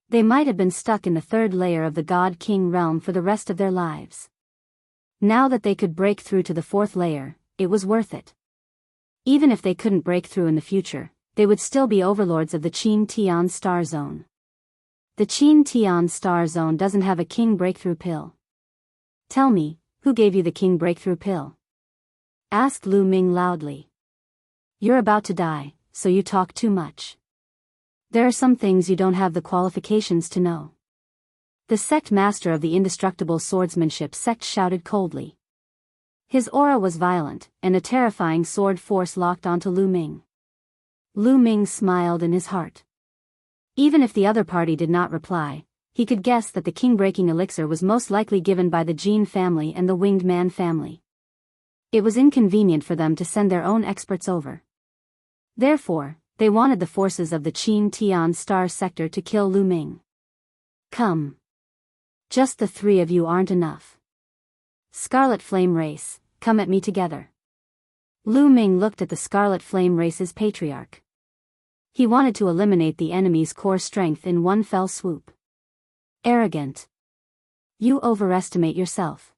They might have been stuck in the third layer of the God King realm for the rest of their lives. Now that they could break through to the fourth layer, it was worth it. Even if they couldn't break through in the future, they would still be overlords of the Qin Tian Star Zone. The Qin Tian Star Zone doesn't have a king breakthrough pill. Tell me, who gave you the king breakthrough pill? Asked Lu Ming loudly. You're about to die, so you talk too much. There are some things you don't have the qualifications to know. The sect master of the indestructible swordsmanship sect shouted coldly. His aura was violent, and a terrifying sword force locked onto Lu Ming. Lu Ming smiled in his heart. Even if the other party did not reply, he could guess that the king-breaking elixir was most likely given by the Jin family and the Winged Man family. It was inconvenient for them to send their own experts over. Therefore, they wanted the forces of the Qin Tian Star Sector to kill Lu Ming. Come. Just the three of you aren't enough. Scarlet Flame Race, come at me together. Lu Ming looked at the Scarlet Flame Race's patriarch. He wanted to eliminate the enemy's core strength in one fell swoop. Arrogant. You overestimate yourself.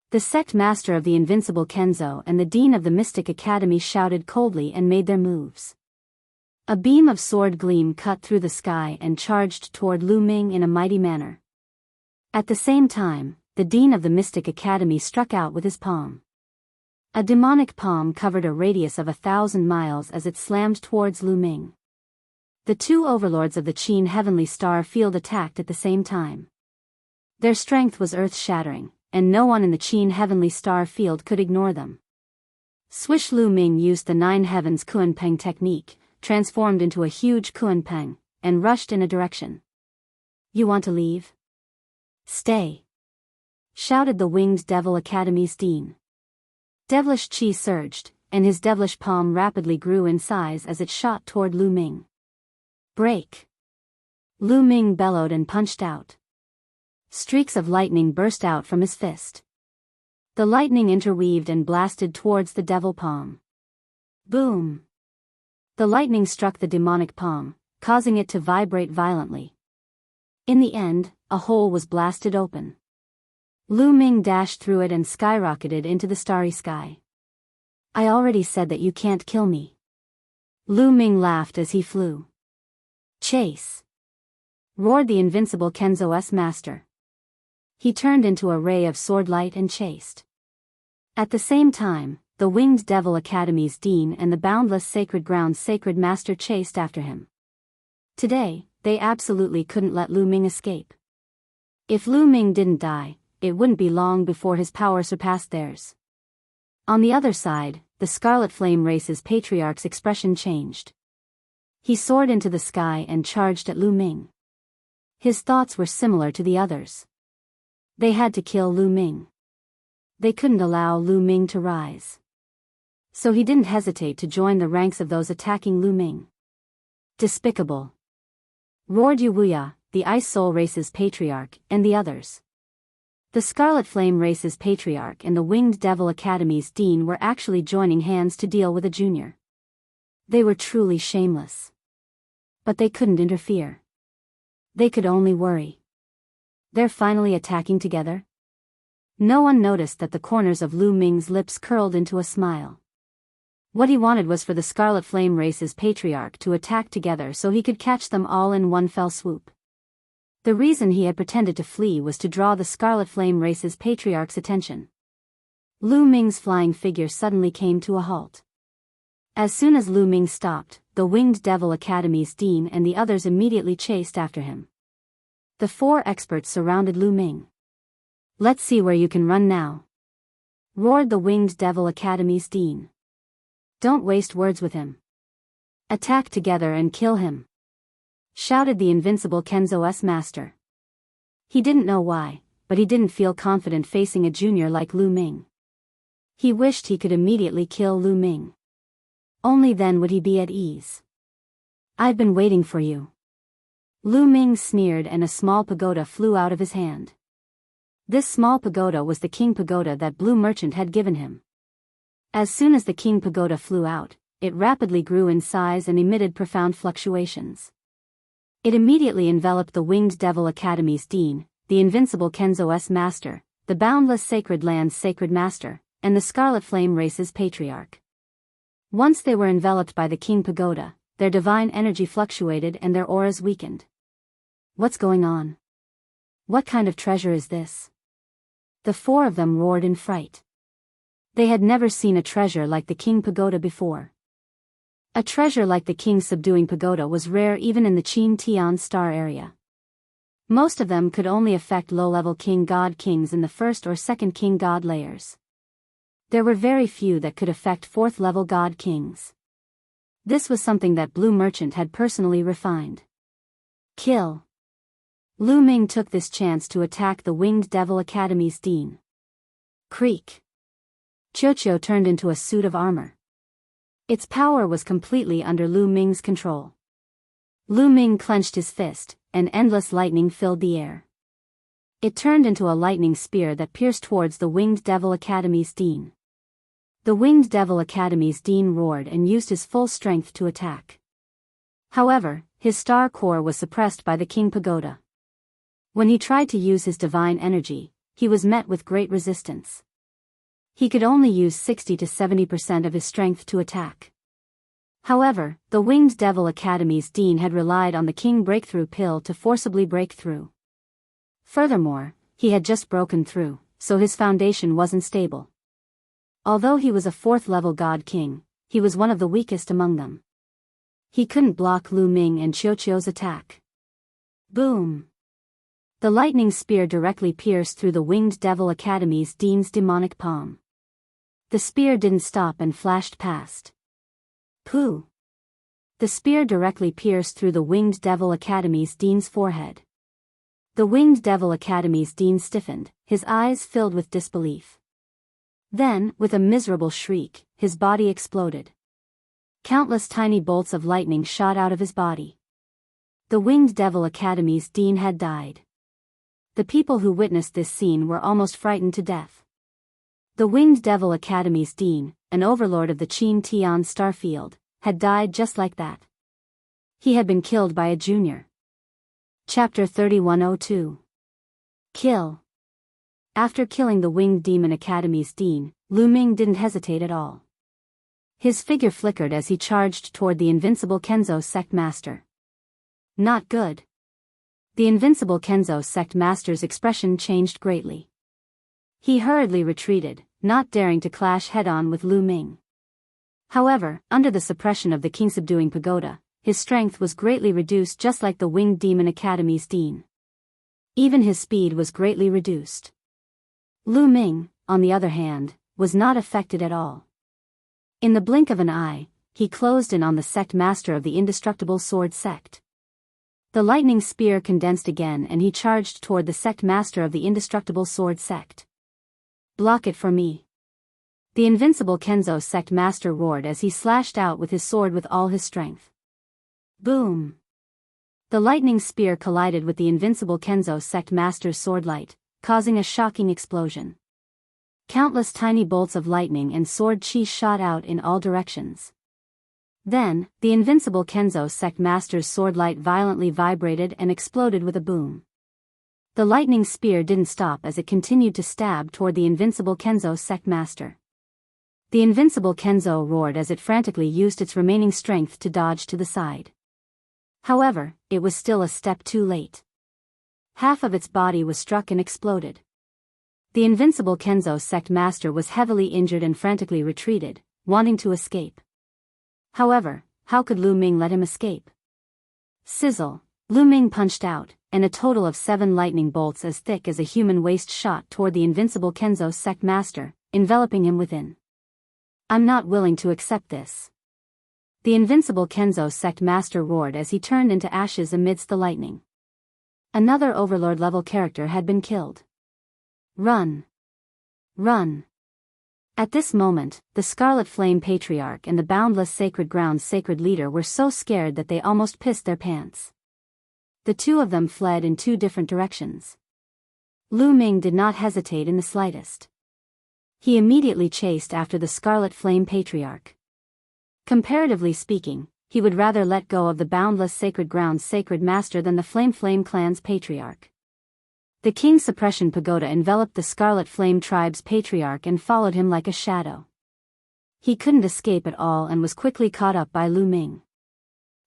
The sect master of the invincible Kenzo and the dean of the Mystic Academy shouted coldly and made their moves. A beam of sword gleam cut through the sky and charged toward Lu Ming in a mighty manner. At the same time, the dean of the Mystic Academy struck out with his palm. A demonic palm covered a radius of 1,000 miles as it slammed towards Lu Ming. The two overlords of the Qin Heavenly Star Field attacked at the same time. Their strength was earth-shattering, and no one in the Qin Heavenly Star Field could ignore them. Swish Lu Ming used the Nine Heavens Kunpeng technique, transformed into a huge Kunpeng, and rushed in a direction. You want to leave? Stay! Shouted the Winged Devil Academy's dean. Devilish chi surged, and his devilish palm rapidly grew in size as it shot toward Lu Ming. Break! Lu Ming bellowed and punched out. Streaks of lightning burst out from his fist. The lightning interweaved and blasted towards the devil palm. Boom! The lightning struck the demonic palm, causing it to vibrate violently. In the end, a hole was blasted open. Lu Ming dashed through it and skyrocketed into the starry sky. I already said that you can't kill me. Lu Ming laughed as he flew. Chase! Roared the invincible Kenzo's master. He turned into a ray of swordlight and chased. At the same time, the Winged Devil Academy's dean and the Boundless Sacred Ground's sacred master chased after him. Today, they absolutely couldn't let Lu Ming escape. If Lu Ming didn't die, it wouldn't be long before his power surpassed theirs. On the other side, the Scarlet Flame Race's patriarch's expression changed. He soared into the sky and charged at Lu Ming. His thoughts were similar to the others. They had to kill Lu Ming. They couldn't allow Lu Ming to rise. So he didn't hesitate to join the ranks of those attacking Lu Ming. Despicable! Roared Yu Wuya, the Ice Soul Race's patriarch, and the others. The Scarlet Flame Race's patriarch and the Winged Devil Academy's dean were actually joining hands to deal with a junior. They were truly shameless. But they couldn't interfere. They could only worry. They're finally attacking together? No one noticed that the corners of Lu Ming's lips curled into a smile. What he wanted was for the Scarlet Flame Race's patriarch to attack together so he could catch them all in one fell swoop. The reason he had pretended to flee was to draw the Scarlet Flame Race's patriarch's attention. Lu Ming's flying figure suddenly came to a halt. As soon as Lu Ming stopped, the Winged Devil Academy's dean and the others immediately chased after him. The 4 experts surrounded Lu Ming. "Let's see where you can run now," roared the Winged Devil Academy's dean. "Don't waste words with him. Attack together and kill him," shouted the invincible Kenzo's master. He didn't know why, but he didn't feel confident facing a junior like Lu Ming. He wished he could immediately kill Lu Ming. Only then would he be at ease. "I've been waiting for you." Lu Ming sneered and a small pagoda flew out of his hand. This small pagoda was the king pagoda that Blue Merchant had given him. As soon as the king pagoda flew out, it rapidly grew in size and emitted profound fluctuations. It immediately enveloped the Winged Devil Academy's dean, the invincible Kenzo's master, the Boundless Sacred Land's sacred master, and the Scarlet Flame Race's patriarch. Once they were enveloped by the king pagoda, their divine energy fluctuated and their auras weakened. What's going on? What kind of treasure is this? The 4 of them roared in fright. They had never seen a treasure like the king pagoda before. A treasure like the king's subduing pagoda was rare even in the Qin Tian star area. Most of them could only affect low-level king god kings in the 1st or 2nd king god layers. There were very few that could affect 4th-level god kings. This was something that Blue Merchant had personally refined. Kill. Lu Ming took this chance to attack the Winged Devil Academy's dean. Creak. Qiuqiu turned into a suit of armor. Its power was completely under Lu Ming's control. Lu Ming clenched his fist, and endless lightning filled the air. It turned into a lightning spear that pierced towards the Winged Devil Academy's dean. The Winged Devil Academy's dean roared and used his full strength to attack. However, his star core was suppressed by the king pagoda. When he tried to use his divine energy, he was met with great resistance. He could only use 60 to 70% of his strength to attack. However, the Winged Devil Academy's dean had relied on the King Breakthrough Pill to forcibly break through. Furthermore, he had just broken through, so his foundation wasn't stable. Although he was a 4th-level God King, he was one of the weakest among them. He couldn't block Lu Ming and Qiuqiu's attack. Boom! The lightning spear directly pierced through the Winged Devil Academy's dean's demonic palm. The spear didn't stop and flashed past. Pooh! The spear directly pierced through the Winged Devil Academy's dean's forehead. The Winged Devil Academy's dean stiffened, his eyes filled with disbelief. Then, with a miserable shriek, his body exploded. Countless tiny bolts of lightning shot out of his body. The Winged Devil Academy's dean had died. The people who witnessed this scene were almost frightened to death. The Winged Devil Academy's dean, an overlord of the Qin Tian starfield, had died just like that. He had been killed by a junior. Chapter 3102. Kill. After killing the Winged Demon Academy's dean, Lu Ming didn't hesitate at all. His figure flickered as he charged toward the invincible Kenzo sect master. Not good. The invincible Kenzo sect master's expression changed greatly. He hurriedly retreated, not daring to clash head-on with Lu Ming. However, under the suppression of the king subduing pagoda, his strength was greatly reduced just like the Winged Demon Academy's dean. Even his speed was greatly reduced. Lu Ming, on the other hand, was not affected at all. In the blink of an eye, he closed in on the sect master of the indestructible sword sect. The lightning spear condensed again and he charged toward the sect master of the indestructible sword sect. "Block it for me." The invincible Kenzo sect master roared as he slashed out with his sword with all his strength. Boom! The lightning spear collided with the invincible Kenzo sect master's sword light, causing a shocking explosion. Countless tiny bolts of lightning and sword chi shot out in all directions. Then, the invincible Kenzo sect master's sword light violently vibrated and exploded with a boom. The lightning spear didn't stop as it continued to stab toward the invincible Kenzo sect master. The invincible Kenzo roared as it frantically used its remaining strength to dodge to the side. However, it was still a step too late. Half of its body was struck and exploded. The invincible Kenzo sect master was heavily injured and frantically retreated, wanting to escape. However, how could Lu Ming let him escape? Sizzle! Lu Ming punched out, and a total of 7 lightning bolts as thick as a human waist shot toward the invincible Kenzo sect master, enveloping him within. "I'm not willing to accept this." The invincible Kenzo sect master roared as he turned into ashes amidst the lightning. Another Overlord-level character had been killed. Run! Run! At this moment, the Scarlet Flame Patriarch and the Boundless Sacred Ground's Sacred Leader were so scared that they almost pissed their pants. The two of them fled in 2 different directions. Lu Ming did not hesitate in the slightest. He immediately chased after the Scarlet Flame Patriarch. Comparatively speaking, he would rather let go of the Boundless Sacred Ground's Sacred Master than the Flame Clan's Patriarch. The King's Suppression Pagoda enveloped the Scarlet Flame Tribe's Patriarch and followed him like a shadow. He couldn't escape at all and was quickly caught up by Lu Ming.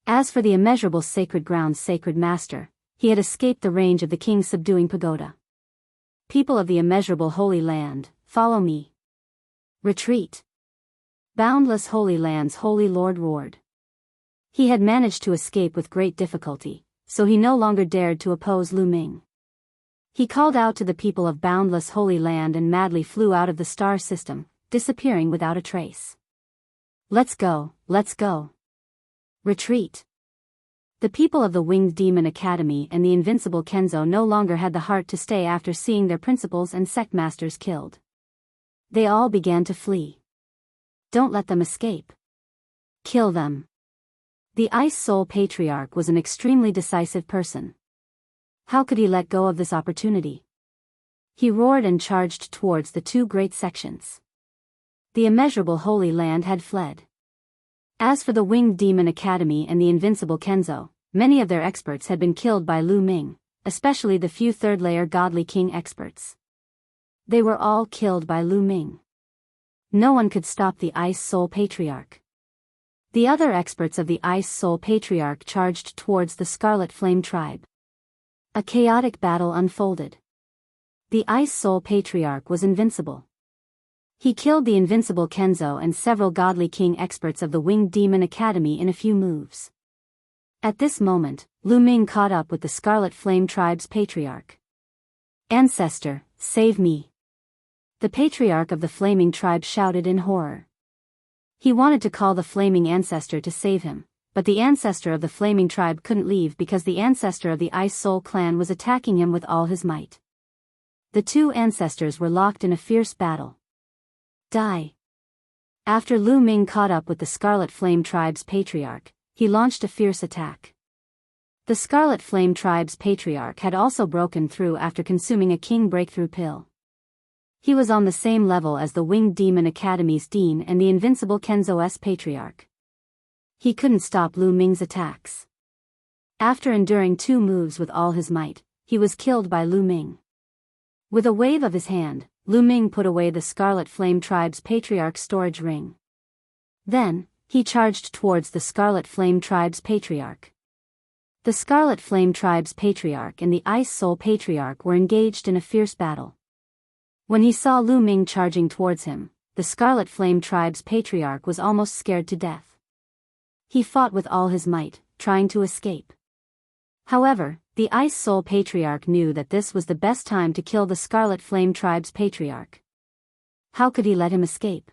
As for the immeasurable Sacred Ground's Sacred Master, he had escaped the range of the King's subduing pagoda. "People of the immeasurable Holy Land, follow me. Retreat!" Boundless Holy Land's Holy Lord roared. He had managed to escape with great difficulty, so he no longer dared to oppose Lu Ming. He called out to the people of Boundless Holy Land and madly flew out of the star system, disappearing without a trace. "Let's go, let's go. Retreat!" The people of the Winged Demon Academy and the invincible Kenzo no longer had the heart to stay after seeing their principals and sect masters killed. They all began to flee. "Don't let them escape. Kill them." The Ice Soul Patriarch was an extremely decisive person. How could he let go of this opportunity? He roared and charged towards the 2 great sections. The immeasurable Holy Land had fled. As for the Winged Demon Academy and the invincible Kenzo, many of their experts had been killed by Lu Ming, especially the few third-layer Godly King experts. They were all killed by Lu Ming. No one could stop the Ice Soul Patriarch. The other experts of the Ice Soul Patriarch charged towards the Scarlet Flame Tribe. A chaotic battle unfolded. The Ice Soul Patriarch was invincible. He killed the invincible Kenzo and several Godly King experts of the Winged Demon Academy in a few moves. At this moment, Lu Ming caught up with the Scarlet Flame Tribe's Patriarch. "Ancestor, save me!" The Patriarch of the Flaming Tribe shouted in horror. He wanted to call the Flaming Ancestor to save him, but the Ancestor of the Flaming Tribe couldn't leave because the Ancestor of the Ice Soul Clan was attacking him with all his might. The 2 ancestors were locked in a fierce battle. Die! After Lu Ming caught up with the Scarlet Flame Tribe's Patriarch, he launched a fierce attack. The Scarlet Flame Tribe's Patriarch had also broken through after consuming a King Breakthrough Pill. He was on the same level as the Winged Demon Academy's Dean and the invincible Kenzo's Patriarch. He couldn't stop Lu Ming's attacks. After enduring 2 moves with all his might, he was killed by Lu Ming. With a wave of his hand, Lu Ming put away the Scarlet Flame Tribe's Patriarch's storage ring. Then, he charged towards the Scarlet Flame Tribe's Patriarch. The Scarlet Flame Tribe's Patriarch and the Ice Soul Patriarch were engaged in a fierce battle. When he saw Lu Ming charging towards him, the Scarlet Flame Tribe's Patriarch was almost scared to death. He fought with all his might, trying to escape. However, the Ice Soul Patriarch knew that this was the best time to kill the Scarlet Flame Tribe's Patriarch. How could he let him escape?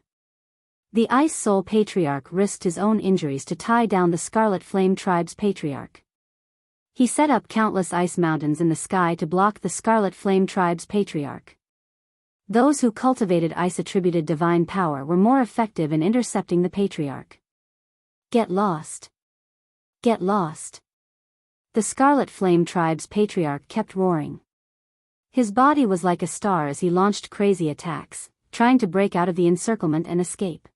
The Ice Soul Patriarch risked his own injuries to tie down the Scarlet Flame Tribe's Patriarch. He set up countless ice mountains in the sky to block the Scarlet Flame Tribe's Patriarch. Those who cultivated ice-attributed divine power were more effective in intercepting the Patriarch. Get lost. Get lost. The Scarlet Flame Tribe's Patriarch kept roaring. His body was like a star as he launched crazy attacks, trying to break out of the encirclement and escape.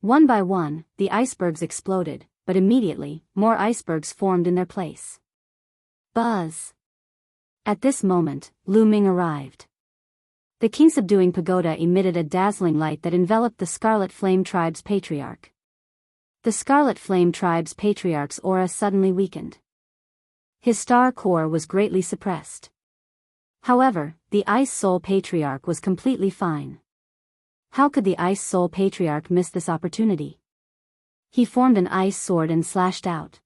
One by one, the icebergs exploded, but immediately, more icebergs formed in their place. Buzz! At this moment, Lu Ming arrived. The King Subduing Pagoda emitted a dazzling light that enveloped the Scarlet Flame Tribe's Patriarch. The Scarlet Flame Tribe's Patriarch's aura suddenly weakened. His star core was greatly suppressed. However, the Ice Soul Patriarch was completely fine. How could the Ice Soul Patriarch miss this opportunity? He formed an ice sword and slashed out.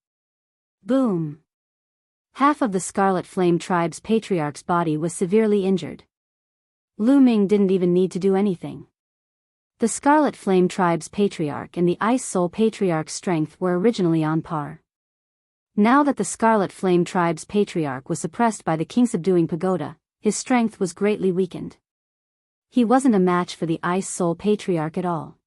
Boom! Half of the Scarlet Flame Tribe's Patriarch's body was severely injured. Lu Ming didn't even need to do anything. The Scarlet Flame Tribe's Patriarch and the Ice Soul Patriarch's strength were originally on par. Now that the Scarlet Flame Tribe's Patriarch was suppressed by the King Subduing Pagoda, his strength was greatly weakened. He wasn't a match for the Ice Soul Patriarch at all.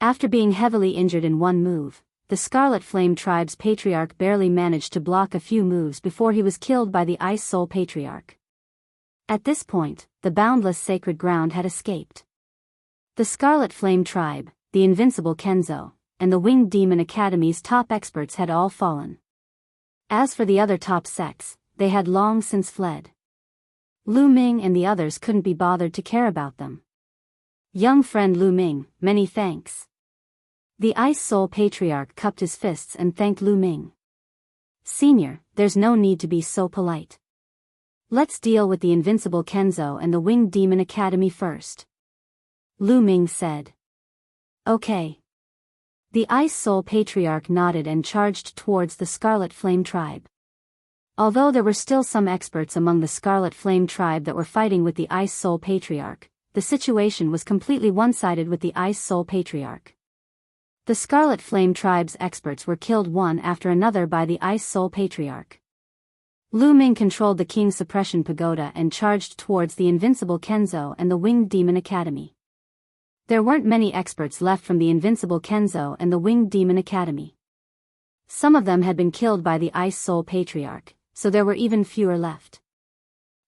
After being heavily injured in one move, the Scarlet Flame Tribe's Patriarch barely managed to block a few moves before he was killed by the Ice Soul Patriarch. At this point, the boundless sacred ground had escaped. The Scarlet Flame Tribe, the Invincible Kenzo, and the Winged Demon Academy's top experts had all fallen. As for the other top sects, they had long since fled. Lu Ming and the others couldn't be bothered to care about them. Young friend Lu Ming, many thanks. The Ice Soul Patriarch cupped his fists and thanked Lu Ming. Senior, there's no need to be so polite. Let's deal with the Invincible Kenzo and the Winged Demon Academy first. Lu Ming said. Okay. The Ice Soul Patriarch nodded and charged towards the Scarlet Flame Tribe. Although there were still some experts among the Scarlet Flame Tribe that were fighting with the Ice Soul Patriarch, the situation was completely one-sided with the Ice Soul Patriarch. The Scarlet Flame Tribe's experts were killed one after another by the Ice Soul Patriarch. Lu Ming controlled the King's Suppression Pagoda and charged towards the Invincible Kenzo and the Winged Demon Academy. There weren't many experts left from the Invincible Kenzo and the Winged Demon Academy. Some of them had been killed by the Ice Soul Patriarch, so there were even fewer left.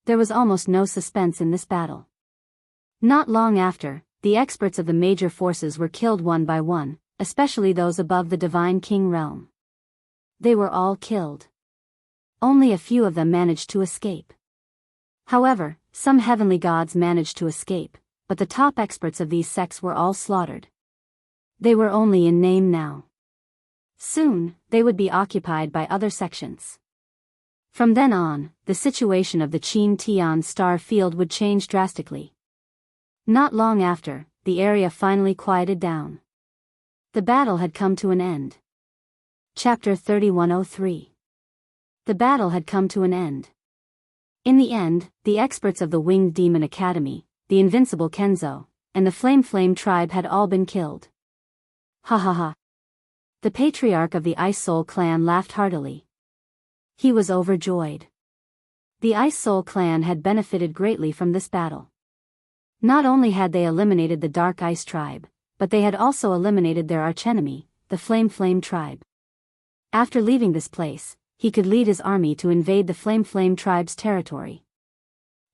There was almost no suspense in this battle. Not long after, the experts of the major forces were killed one by one, especially those above the Divine King realm. They were all killed. Only a few of them managed to escape. However, some heavenly gods managed to escape, but the top experts of these sects were all slaughtered. They were only in name now. Soon, they would be occupied by other sections. From then on, the situation of the Qin Tian star field would change drastically. Not long after, the area finally quieted down. The battle had come to an end. Chapter 3103. The battle had come to an end. In the end, the experts of the Winged Demon Academy, the Invincible Kenzo, and the Flame Tribe had all been killed. Ha ha ha. The Patriarch of the Ice Soul clan laughed heartily. He was overjoyed. The Ice Soul clan had benefited greatly from this battle. Not only had they eliminated the Dark Ice Tribe, but they had also eliminated their archenemy, the Flame Tribe. After leaving this place, he could lead his army to invade the Flame Tribe's territory.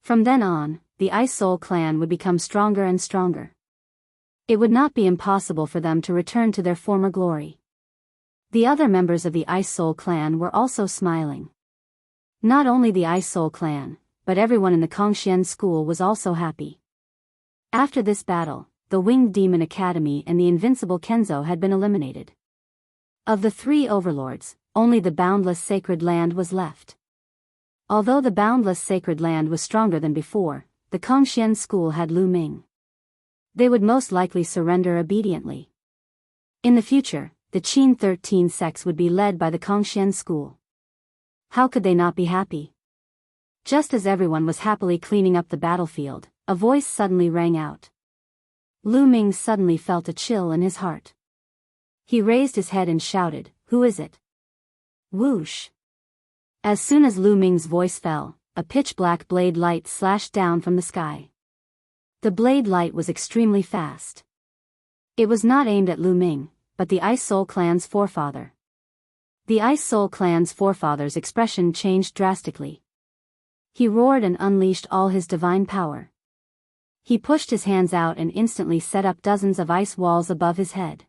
From then on, the Ice Soul clan would become stronger and stronger. It would not be impossible for them to return to their former glory. The other members of the Ice Soul clan were also smiling. Not only the Ice Soul clan, but everyone in the Kongxian school was also happy. After this battle, the Winged Demon Academy and the Invincible Kenzo had been eliminated. Of the three overlords, only the Boundless Sacred Land was left. Although the Boundless Sacred Land was stronger than before, the Kongxian school had Lu Ming. They would most likely surrender obediently. In the future, the Qin 13 sects would be led by the Kongxian school. How could they not be happy? Just as everyone was happily cleaning up the battlefield, a voice suddenly rang out. Lu Ming suddenly felt a chill in his heart. He raised his head and shouted, "Who is it?" Whoosh! As soon as Lu Ming's voice fell, a pitch-black blade light slashed down from the sky. The blade light was extremely fast. It was not aimed at Lu Ming, but the Ice Soul Clan's forefather. The Ice Soul Clan's forefather's expression changed drastically. He roared and unleashed all his divine power. He pushed his hands out and instantly set up dozens of ice walls above his head.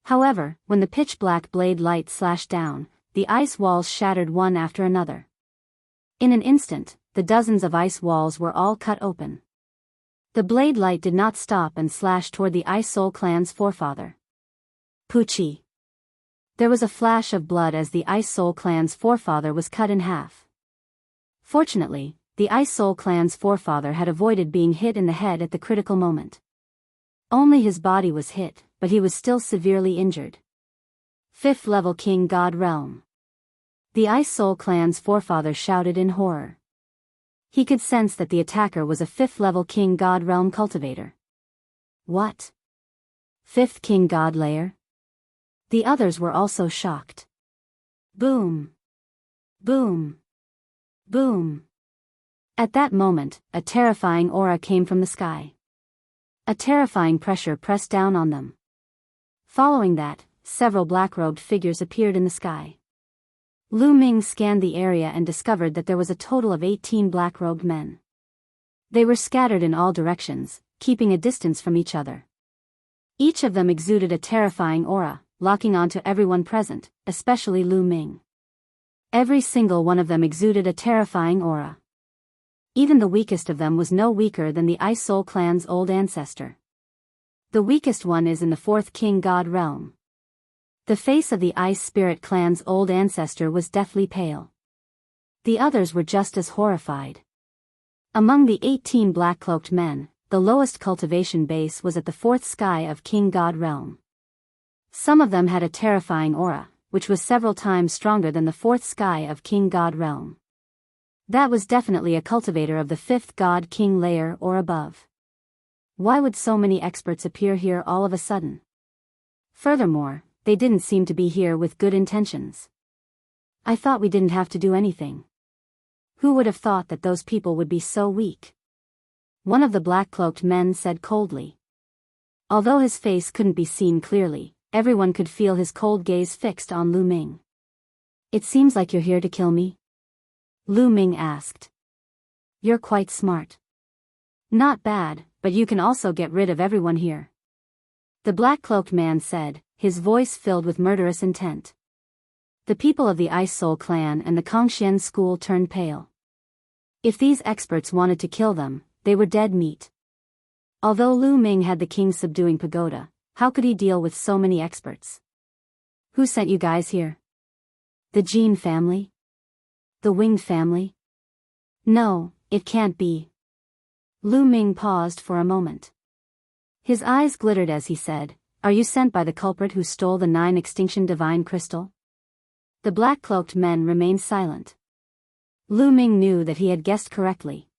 However, when the pitch-black blade light slashed down, the ice walls shattered one after another. In an instant, the dozens of ice walls were all cut open. The blade light did not stop and slashed toward the Ice Soul Clan's forefather. Poochie! There was a flash of blood as the Ice Soul Clan's forefather was cut in half. Fortunately, the Ice Soul Clan's forefather had avoided being hit in the head at the critical moment. Only his body was hit, but he was still severely injured. 5th level King God Realm. The Ice Soul Clan's forefather shouted in horror. He could sense that the attacker was a 5th level King God Realm cultivator. What? 5th King God Layer? The others were also shocked. Boom! Boom! Boom! At that moment, a terrifying aura came from the sky. A terrifying pressure pressed down on them. Following that, several black-robed figures appeared in the sky. Lu Ming scanned the area and discovered that there was a total of 18 black-robed men. They were scattered in all directions, keeping a distance from each other. Each of them exuded a terrifying aura, locking onto everyone present, especially Lu Ming. Every single one of them exuded a terrifying aura. Even the weakest of them was no weaker than the Ice Soul Clan's old ancestor. The weakest one is in the 4th King God Realm. The face of the Ice Spirit Clan's old ancestor was deathly pale. The others were just as horrified. Among the 18 black-cloaked men, the lowest cultivation base was at the 4th sky of King God Realm. Some of them had a terrifying aura, which was several times stronger than the 4th sky of King God Realm. That was definitely a cultivator of the 5th God King layer or above. Why would so many experts appear here all of a sudden? Furthermore, they didn't seem to be here with good intentions. I thought we didn't have to do anything. Who would have thought that those people would be so weak? One of the black-cloaked men said coldly. Although his face couldn't be seen clearly, everyone could feel his cold gaze fixed on Lu Ming. It seems like you're here to kill me? Lu Ming asked. You're quite smart. Not bad, but you can also get rid of everyone here. The black-cloaked man said, his voice filled with murderous intent. The people of the Ice Soul Clan and the Kongxian school turned pale. If these experts wanted to kill them, they were dead meat. Although Lu Ming had the king subduing pagoda, how could he deal with so many experts? Who sent you guys here? The Jean family? The Winged family? No, it can't be. Lu Ming paused for a moment. His eyes glittered as he said, Are you sent by the culprit who stole the 9 extinction divine crystal? The black-cloaked men remained silent. Lu Ming knew that he had guessed correctly.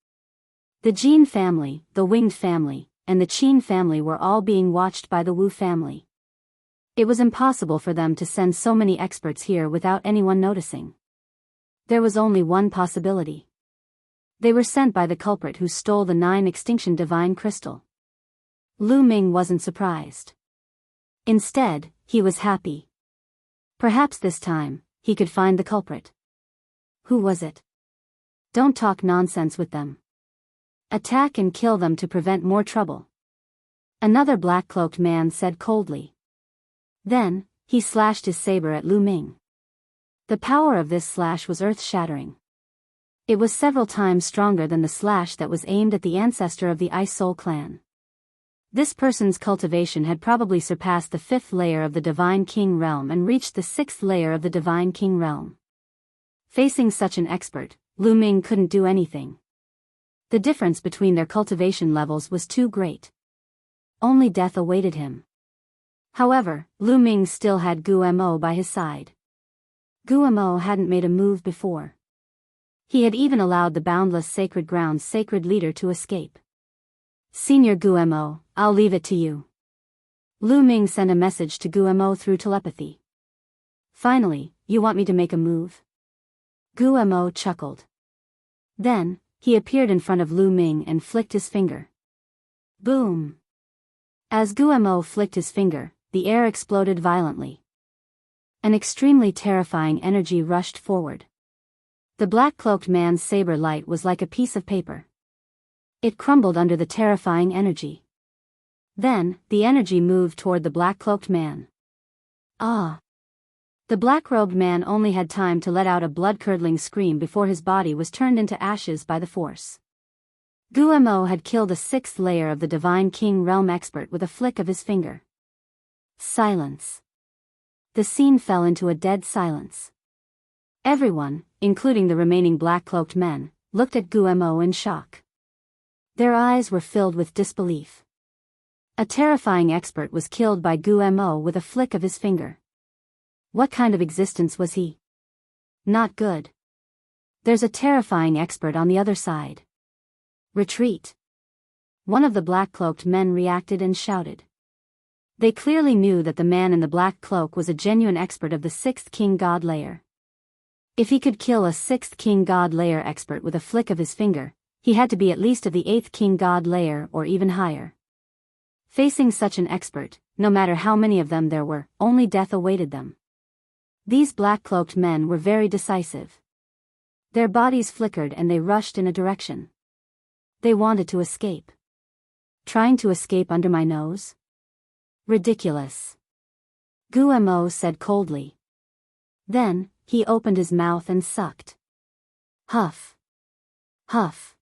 The Jean family, the Winged family, and the Qin family were all being watched by the Wu family. It was impossible for them to send so many experts here without anyone noticing. There was only one possibility. They were sent by the culprit who stole the 9 extinction divine crystal. Lu Ming wasn't surprised. Instead, he was happy. Perhaps this time, he could find the culprit. Who was it? Don't talk nonsense with them. Attack and kill them to prevent more trouble. Another black-cloaked man said coldly. Then, he slashed his saber at Lu Ming. The power of this slash was earth-shattering. It was several times stronger than the slash that was aimed at the ancestor of the Ice Soul Clan. This person's cultivation had probably surpassed the 5th layer of the Divine King Realm and reached the 6th layer of the Divine King Realm. Facing such an expert, Lu Ming couldn't do anything. The difference between their cultivation levels was too great. Only death awaited him. However, Lu Ming still had Gu Mo by his side. Gu Mo hadn't made a move before. He had even allowed the boundless sacred ground's sacred leader to escape. Senior Guemo, I'll leave it to you. Lu Ming sent a message to Guemo through telepathy. Finally, you want me to make a move? Guemo chuckled. Then, he appeared in front of Lu Ming and flicked his finger. Boom! As Guemo flicked his finger, the air exploded violently. An extremely terrifying energy rushed forward. The black-cloaked man's saber light was like a piece of paper. It crumbled under the terrifying energy. Then, the energy moved toward the black-cloaked man. Ah! The black-robed man only had time to let out a blood-curdling scream before his body was turned into ashes by the force. Guemo had killed a sixth layer of the Divine King Realm expert with a flick of his finger. Silence. The scene fell into a dead silence. Everyone, including the remaining black-cloaked men, looked at Guemo in shock. Their eyes were filled with disbelief. A terrifying expert was killed by Guemo with a flick of his finger. What kind of existence was he? Not good. There's a terrifying expert on the other side. Retreat. One of the black-cloaked men reacted and shouted. They clearly knew that the man in the black cloak was a genuine expert of the 6th King God layer. If he could kill a 6th King God layer expert with a flick of his finger, he had to be at least of the 8th King God layer or even higher. Facing such an expert, no matter how many of them there were, only death awaited them. These black-cloaked men were very decisive. Their bodies flickered and they rushed in a direction. They wanted to escape. Trying to escape under my nose? Ridiculous. Guemo said coldly. Then, he opened his mouth and sucked. Huff. Huff.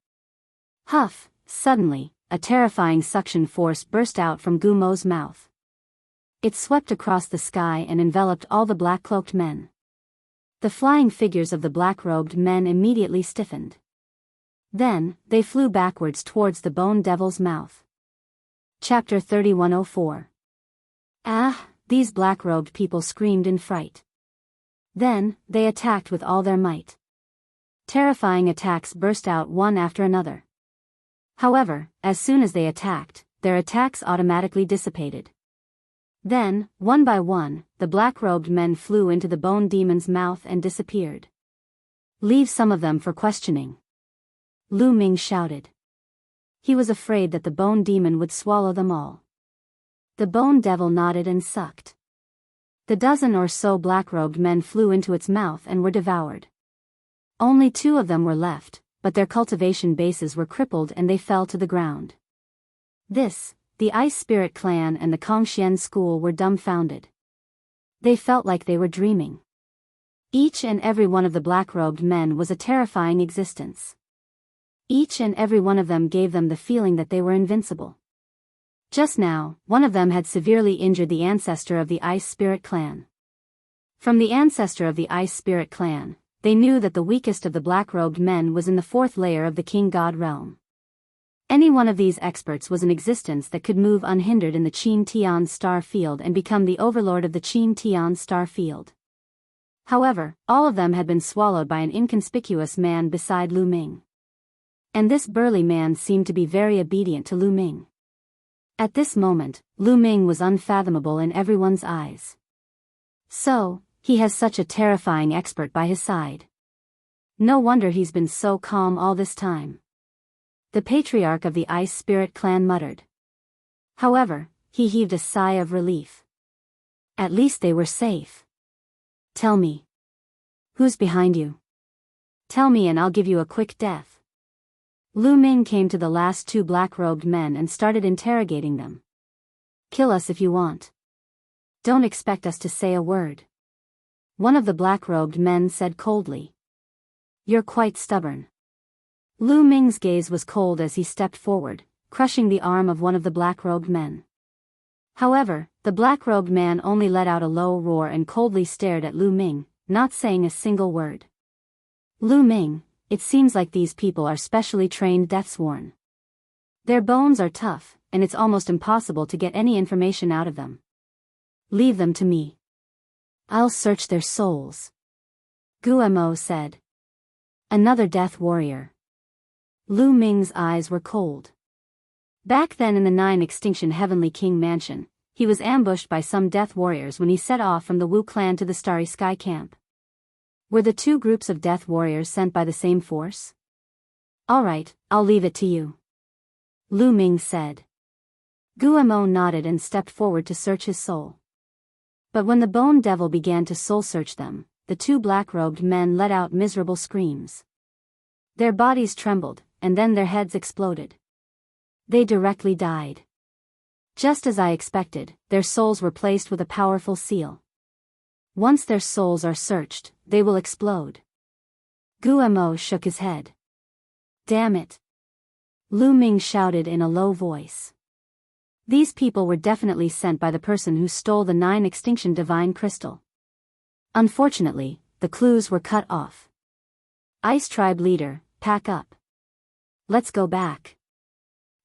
Huff. Suddenly, a terrifying suction force burst out from Gumo's mouth. It swept across the sky and enveloped all the black-cloaked men. The flying figures of the black-robed men immediately stiffened. Then, they flew backwards towards the Bone Devil's mouth. Chapter 3104. Ah, these black-robed people screamed in fright. Then, they attacked with all their might. Terrifying attacks burst out one after another. However, as soon as they attacked, their attacks automatically dissipated. Then, one by one, the black-robed men flew into the Bone Demon's mouth and disappeared. Leave some of them for questioning. Lu Ming shouted. He was afraid that the Bone Demon would swallow them all. The Bone Devil nodded and sucked. The dozen or so black-robed men flew into its mouth and were devoured. Only 2 of them were left, but their cultivation bases were crippled and they fell to the ground. The Ice Spirit Clan and the Kongxian School were dumbfounded. They felt like they were dreaming. Each and every one of the black-robed men was a terrifying existence. Each and every one of them gave them the feeling that they were invincible. Just now, one of them had severely injured the ancestor of the Ice Spirit Clan. From the ancestor of the Ice Spirit Clan, they knew that the weakest of the black-robed men was in the 4th layer of the King God realm. Any one of these experts was an existence that could move unhindered in the Qin Tian star field and become the overlord of the Qin Tian star field. However, all of them had been swallowed by an inconspicuous man beside Lu Ming. And this burly man seemed to be very obedient to Lu Ming. At this moment, Lu Ming was unfathomable in everyone's eyes. So, he has such a terrifying expert by his side. No wonder he's been so calm all this time. The patriarch of the Ice Spirit Clan muttered. However, he heaved a sigh of relief. At least they were safe. Tell me. Who's behind you? Tell me and I'll give you a quick death. Lu Ming came to the last 2 black-robed men and started interrogating them. Kill us if you want. Don't expect us to say a word. One of the black-robed men said coldly. You're quite stubborn. Lu Ming's gaze was cold as he stepped forward, crushing the arm of one of the black-robed men. However, the black-robed man only let out a low roar and coldly stared at Lu Ming, not saying a single word. Lu Ming, it seems like these people are specially trained deathsworn. Their bones are tough, and it's almost impossible to get any information out of them. Leave them to me. I'll search their souls. Guemo said. Another death warrior. Lu Ming's eyes were cold. Back then in the 9 Extinction Heavenly King Mansion, he was ambushed by some Death Warriors when he set off from the Wu clan to the Starry Sky camp. Were the two groups of Death Warriors sent by the same force? Alright, I'll leave it to you, Lu Ming said. Guo nodded and stepped forward to search his soul. But when the Bone Devil began to soul-search them, the two black-robed men let out miserable screams. Their bodies trembled, and then their heads exploded. They directly died. Just as I expected, their souls were placed with a powerful seal. Once their souls are searched, they will explode. Guo shook his head. Damn it! Lu Ming shouted in a low voice. These people were definitely sent by the person who stole the 9 Extinction Divine Crystal. Unfortunately, the clues were cut off. Ice Tribe leader, pack up. Let's go back.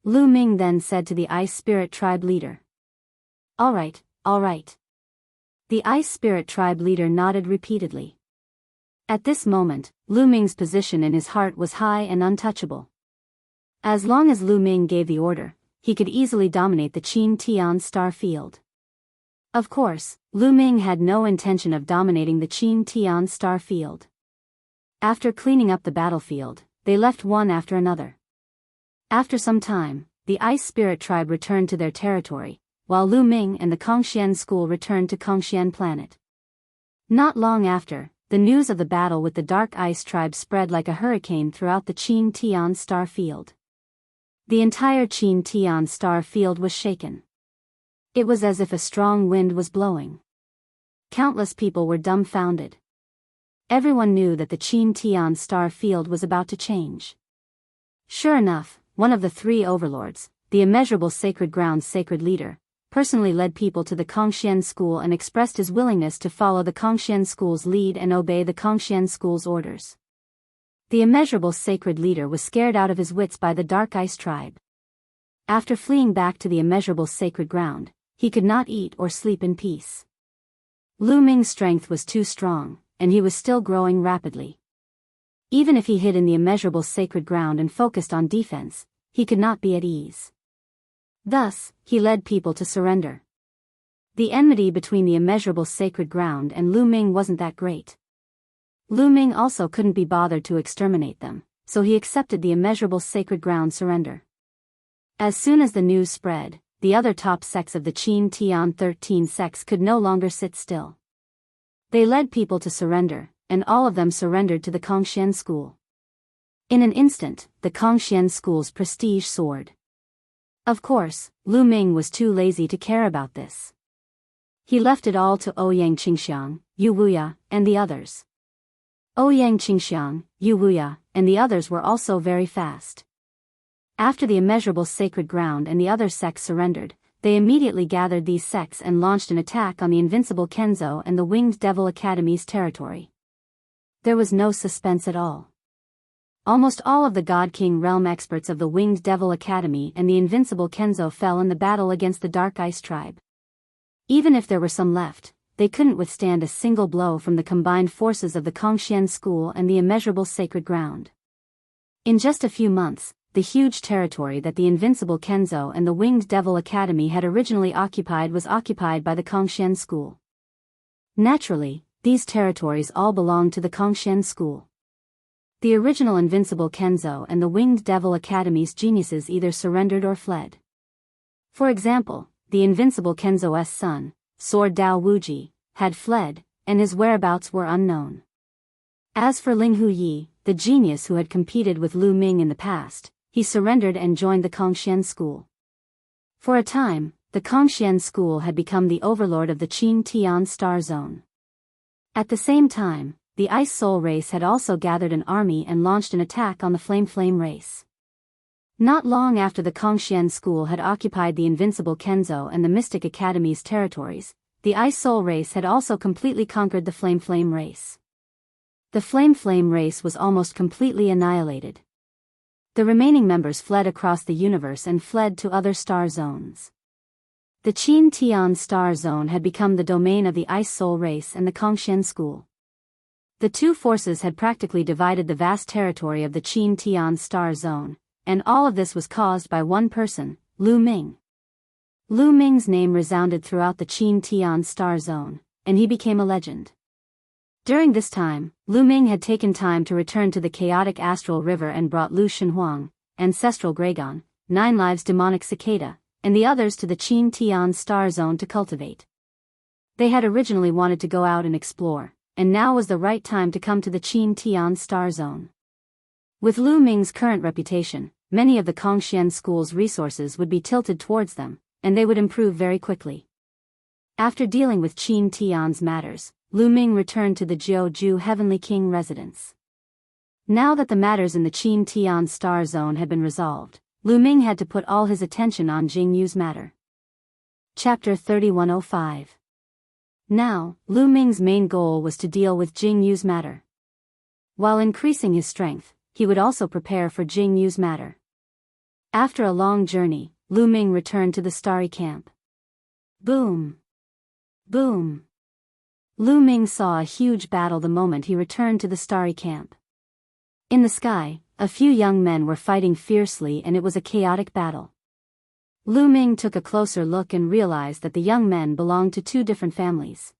Lu Ming then said to the Ice Spirit Tribe leader. Alright, alright. The Ice Spirit Tribe leader nodded repeatedly. At this moment, Lu Ming's position in his heart was high and untouchable. As long as Lu Ming gave the order, he could easily dominate the Qin Tian star field. Of course, Lu Ming had no intention of dominating the Qin Tian star field. After cleaning up the battlefield, they left one after another. After some time, the Ice Spirit Tribe returned to their territory, while Lu Ming and the Kongxian school returned to Kongxian planet. Not long after, the news of the battle with the Dark Ice Tribe spread like a hurricane throughout the Qin Tian star field. The entire Qin Tian star field was shaken. It was as if a strong wind was blowing. Countless people were dumbfounded. Everyone knew that the Qin Tian star field was about to change. Sure enough, one of the 3 overlords, the Immeasurable Sacred Ground's sacred leader, personally led people to the Kongxian school and expressed his willingness to follow the Kongxian school's lead and obey the Kongxian school's orders. The Immeasurable Sacred Leader was scared out of his wits by the Dark Ice Tribe. After fleeing back to the Immeasurable Sacred Ground, he could not eat or sleep in peace. Lu Ming's strength was too strong, and he was still growing rapidly. Even if he hid in the Immeasurable Sacred Ground and focused on defense, he could not be at ease. Thus, he led people to surrender. The enmity between the Immeasurable Sacred Ground and Lu Ming wasn't that great. Lu Ming also couldn't be bothered to exterminate them, so he accepted the Immeasurable Sacred Ground surrender. As soon as the news spread, the other top sects of the Qin Tian 13 sects could no longer sit still. They led people to surrender, and all of them surrendered to the Kongxian school. In an instant, the Kongxian school's prestige soared. Of course, Lu Ming was too lazy to care about this. He left it all to Ouyang Qingxiang, Yu Wuya, and the others. Ouyang Qingxiang, Yu Wuya, and the others were also very fast. After the Immeasurable Sacred Ground and the other sects surrendered, they immediately gathered these sects and launched an attack on the Invincible Kenzo and the Winged Devil Academy's territory. There was no suspense at all. Almost all of the God King realm experts of the Winged Devil Academy and the Invincible Kenzo fell in the battle against the Dark Ice Tribe. Even if there were some left, they couldn't withstand a single blow from the combined forces of the Kongxian school and the Immeasurable Sacred Ground. In just a few months, the huge territory that the Invincible Kenzo and the Winged Devil Academy had originally occupied was occupied by the Kongxian school. Naturally, these territories all belonged to the Kongxian school. The original Invincible Kenzo and the Winged Devil Academy's geniuses either surrendered or fled. For example, the Invincible Kenzo's son, Sword Dao Wuji, had fled, and his whereabouts were unknown. As for Ling Huyi, the genius who had competed with Lu Ming in the past, he surrendered and joined the Kongxian school. For a time, the Kongxian school had become the overlord of the Qin Tian Star Zone. At the same time, the Ice Soul race had also gathered an army and launched an attack on the Flame race. Not long after the Kongxian school had occupied the Invincible Kenzo and the Mystic Academy's territories, the Ice Soul race had also completely conquered the Flame race. The Flame race was almost completely annihilated. The remaining members fled across the universe and fled to other star zones. The Qin Tian Star Zone had become the domain of the Ice Soul race and the Kongxian school. The two forces had practically divided the vast territory of the Qin Tian Star Zone, and all of this was caused by one person, Lu Ming. Lu Ming's name resounded throughout the Qin Tian star zone, and he became a legend. During this time, Lu Ming had taken time to return to the chaotic astral river and brought Lu Shenhuang, ancestral Gragon, 9 lives demonic cicada, and the others to the Qin Tian star zone to cultivate. They had originally wanted to go out and explore, and now was the right time to come to the Qin Tian star zone. With Lu Ming's current reputation, many of the Kongxian school's resources would be tilted towards them, and they would improve very quickly. After dealing with Qin Tian's matters, Lu Ming returned to the Jiuju Heavenly King residence. Now that the matters in the Qin Tian star zone had been resolved, Lu Ming had to put all his attention on Jingyu's matter. Chapter 3105. Now, Lu Ming's main goal was to deal with Jingyu's matter. While increasing his strength, he would also prepare for Jingyu's matter. After a long journey, Lu Ming returned to the starry camp. Boom! Boom! Lu Ming saw a huge battle the moment he returned to the starry camp. In the sky, a few young men were fighting fiercely and it was a chaotic battle. Lu Ming took a closer look and realized that the young men belonged to 2 different families.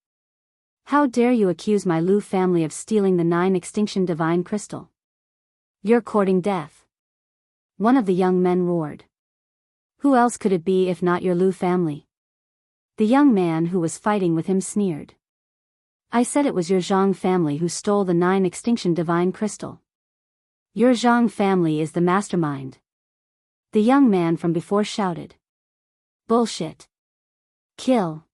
How dare you accuse my Lu family of stealing the 9 extinction divine crystal? You're courting death. One of the young men roared. Who else could it be if not your Lu family? The young man who was fighting with him sneered. I said it was your Zhang family who stole the 9 extinction divine crystal. Your Zhang family is the mastermind. The young man from before shouted. Bullshit. Kill.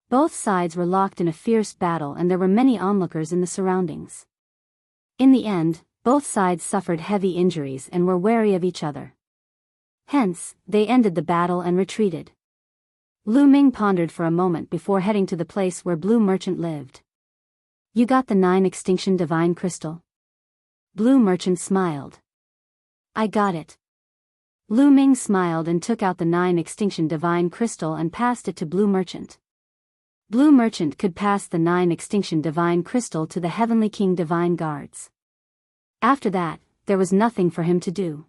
Both sides were locked in a fierce battle and there were many onlookers in the surroundings. In the end, both sides suffered heavy injuries and were wary of each other. Hence, they ended the battle and retreated. Lu Ming pondered for a moment before heading to the place where Blue Merchant lived. You got the 9 extinction divine crystal? Blue Merchant smiled. I got it. Lu Ming smiled and took out the 9 extinction divine crystal and passed it to Blue Merchant. Blue Merchant could pass the 9 extinction divine crystal to the Heavenly King divine guards. After that, there was nothing for him to do.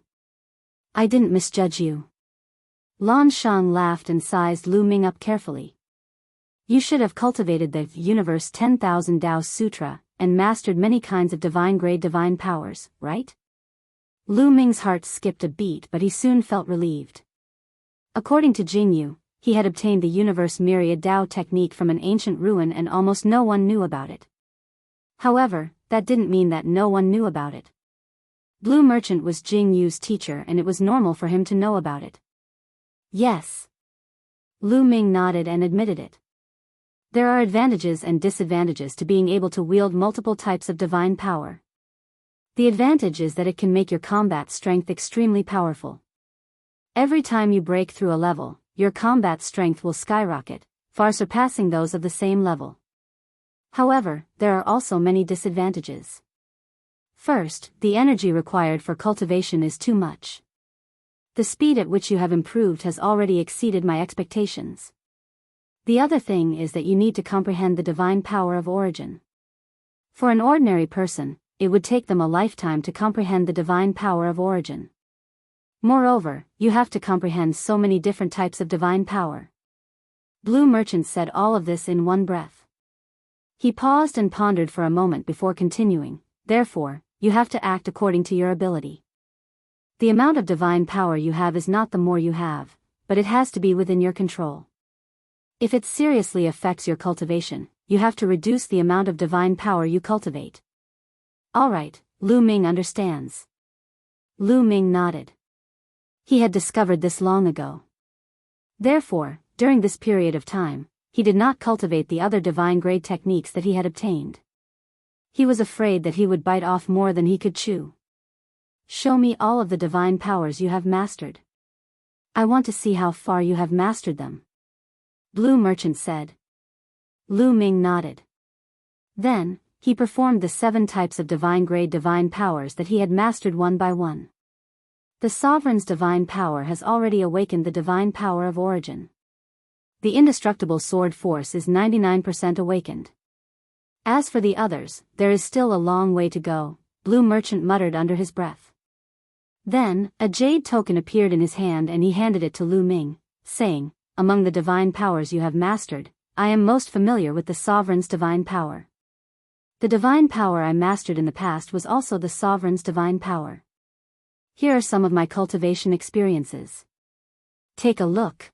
I didn't misjudge you. Lan Shang laughed and sized Lu Ming up carefully. You should have cultivated the Universe 10,000 Dao Sutra, and mastered many kinds of divine-grade divine powers, right? Lu Ming's heart skipped a beat but he soon felt relieved. According to Jingyu, he had obtained the Universe Myriad Dao technique from an ancient ruin and almost no one knew about it. However, that didn't mean that no one knew about it. Blue Merchant was Jingyu's teacher and it was normal for him to know about it. Yes. Lu Ming nodded and admitted it. There are advantages and disadvantages to being able to wield multiple types of divine power. The advantage is that it can make your combat strength extremely powerful. Every time you break through a level, your combat strength will skyrocket, far surpassing those of the same level. However, there are also many disadvantages. First, the energy required for cultivation is too much. The speed at which you have improved has already exceeded my expectations. The other thing is that you need to comprehend the divine power of origin. For an ordinary person, it would take them a lifetime to comprehend the divine power of origin. Moreover, you have to comprehend so many different types of divine power. Blue Merchant said all of this in one breath. He paused and pondered for a moment before continuing, therefore, you have to act according to your ability. The amount of divine power you have is not the more you have, but it has to be within your control. If it seriously affects your cultivation, you have to reduce the amount of divine power you cultivate. Alright, Lu Ming understands. Lu Ming nodded. He had discovered this long ago. Therefore, during this period of time, he did not cultivate the other divine grade techniques that he had obtained. He was afraid that he would bite off more than he could chew. Show me all of the divine powers you have mastered. I want to see how far you have mastered them. Blue Merchant said. Lu Ming nodded. Then, he performed the 7 types of divine grade divine powers that he had mastered one by one. The Sovereign's divine power has already awakened the divine power of origin. The indestructible sword force is 99% awakened. As for the others, there is still a long way to go, Blue Merchant muttered under his breath. Then, a jade token appeared in his hand and he handed it to Lu Ming, saying, "Among the divine powers you have mastered, I am most familiar with the sovereign's divine power. The divine power I mastered in the past was also the sovereign's divine power. Here are some of my cultivation experiences. Take a look.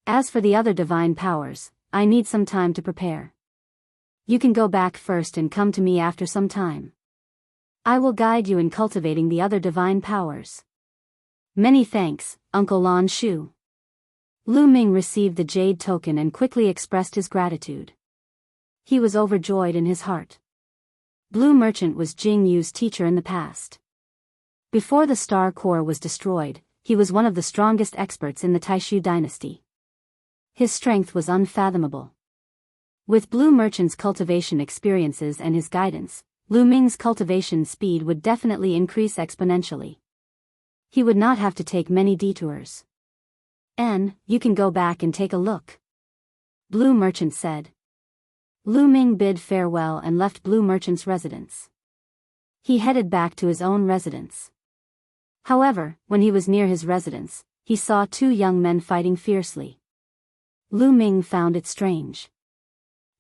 As for the other divine powers, I need some time to prepare. You can go back first and come to me after some time. I will guide you in cultivating the other divine powers." "Many thanks, Uncle Lan Shu." Lu Ming received the jade token and quickly expressed his gratitude. He was overjoyed in his heart. Blue Merchant was Jing Yu's teacher in the past. Before the Star Core was destroyed, he was one of the strongest experts in the Taishu dynasty. His strength was unfathomable. With Blue Merchant's cultivation experiences and his guidance, Lu Ming's cultivation speed would definitely increase exponentially. He would not have to take many detours. You can go back and take a look," Blue Merchant said. Lu Ming bid farewell and left Blue Merchant's residence. He headed back to his own residence. However, when he was near his residence, he saw two young men fighting fiercely. Lu Ming found it strange.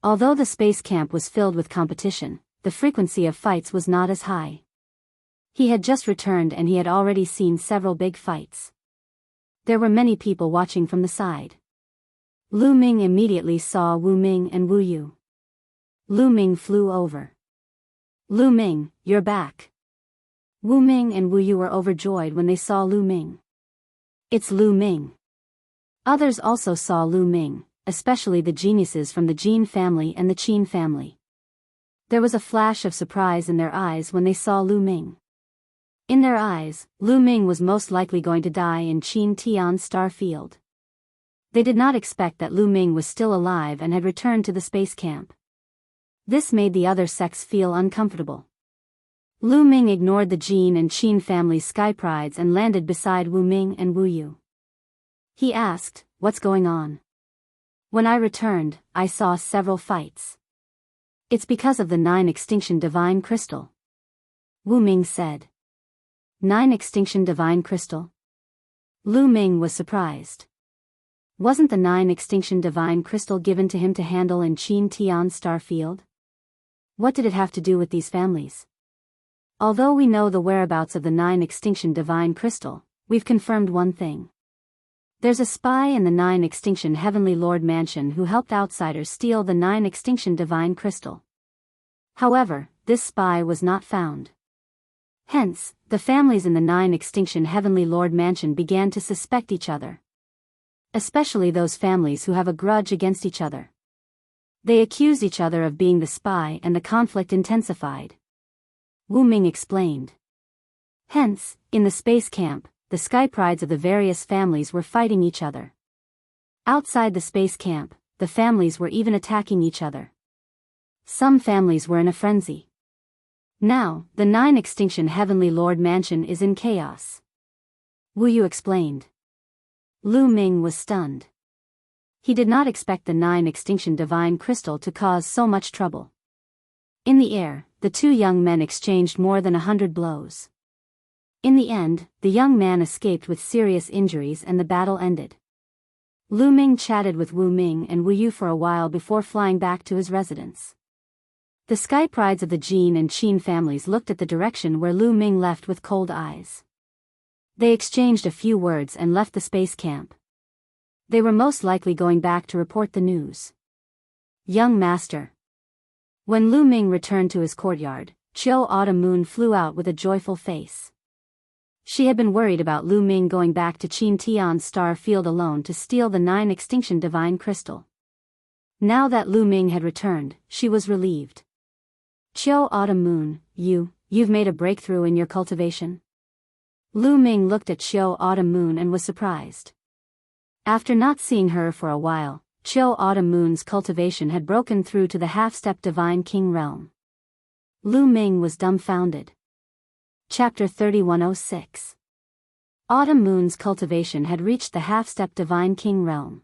Although the space camp was filled with competition, the frequency of fights was not as high. He had just returned and he had already seen several big fights. There were many people watching from the side. Lu Ming immediately saw Wu Ming and Wu Yu. Lu Ming flew over. "Lu Ming, you're back." Wu Ming and Wu Yu were overjoyed when they saw Lu Ming. "It's Lu Ming." Others also saw Lu Ming, especially the geniuses from the Jin family and the Qin family. There was a flash of surprise in their eyes when they saw Lu Ming. In their eyes, Lu Ming was most likely going to die in Qin Tian Star Field. They did not expect that Lu Ming was still alive and had returned to the space camp. This made the other sects feel uncomfortable. Lu Ming ignored the Jin and Qin family's sky prides and landed beside Wu Ming and Wu Yu. He asked, "What's going on?" "When I returned, I saw several fights. It's because of the 9 Extinction Divine Crystal," Wu Ming said. 9 Extinction Divine Crystal? Lu Ming was surprised. Wasn't the 9 Extinction Divine Crystal given to him to handle in Qin Tian Star Field? What did it have to do with these families? Although we know the whereabouts of the 9 Extinction Divine Crystal, we've confirmed one thing. There's a spy in the 9 Extinction Heavenly Lord Mansion who helped outsiders steal the 9 Extinction Divine Crystal. However, this spy was not found. Hence, the families in the 9 Extinction Heavenly Lord Mansion began to suspect each other. Especially those families who have a grudge against each other. They accused each other of being the spy and the conflict intensified. Wu Ming explained. Hence, in the space camp, the sky prides of the various families were fighting each other. Outside the space camp, the families were even attacking each other. Some families were in a frenzy. Now, the 9 Extinction Heavenly Lord Mansion is in chaos. Wu Yu explained. Lu Ming was stunned. He did not expect the 9 Extinction Divine Crystal to cause so much trouble. In the air, the two young men exchanged more than 100 blows. In the end, the young man escaped with serious injuries and the battle ended. Lu Ming chatted with Wu Ming and Wu Yu for a while before flying back to his residence. The sky prides of the Jin and Qin families looked at the direction where Lu Ming left with cold eyes. They exchanged a few words and left the space camp. They were most likely going back to report the news. Young Master. When Lu Ming returned to his courtyard, Chiu Autumn Moon flew out with a joyful face. She had been worried about Lu Ming going back to Qin Tian Star Field alone to steal the 9 Extinction Divine Crystal. Now that Lu Ming had returned, she was relieved. Chiu Autumn Moon, you've made a breakthrough in your cultivation? Lu Ming looked at Chiu Autumn Moon and was surprised. After not seeing her for a while, Chiu Autumn Moon's cultivation had broken through to the half-step Divine King realm. Lu Ming was dumbfounded. Chapter 3106. Autumn Moon's cultivation had reached the half-step Divine King realm.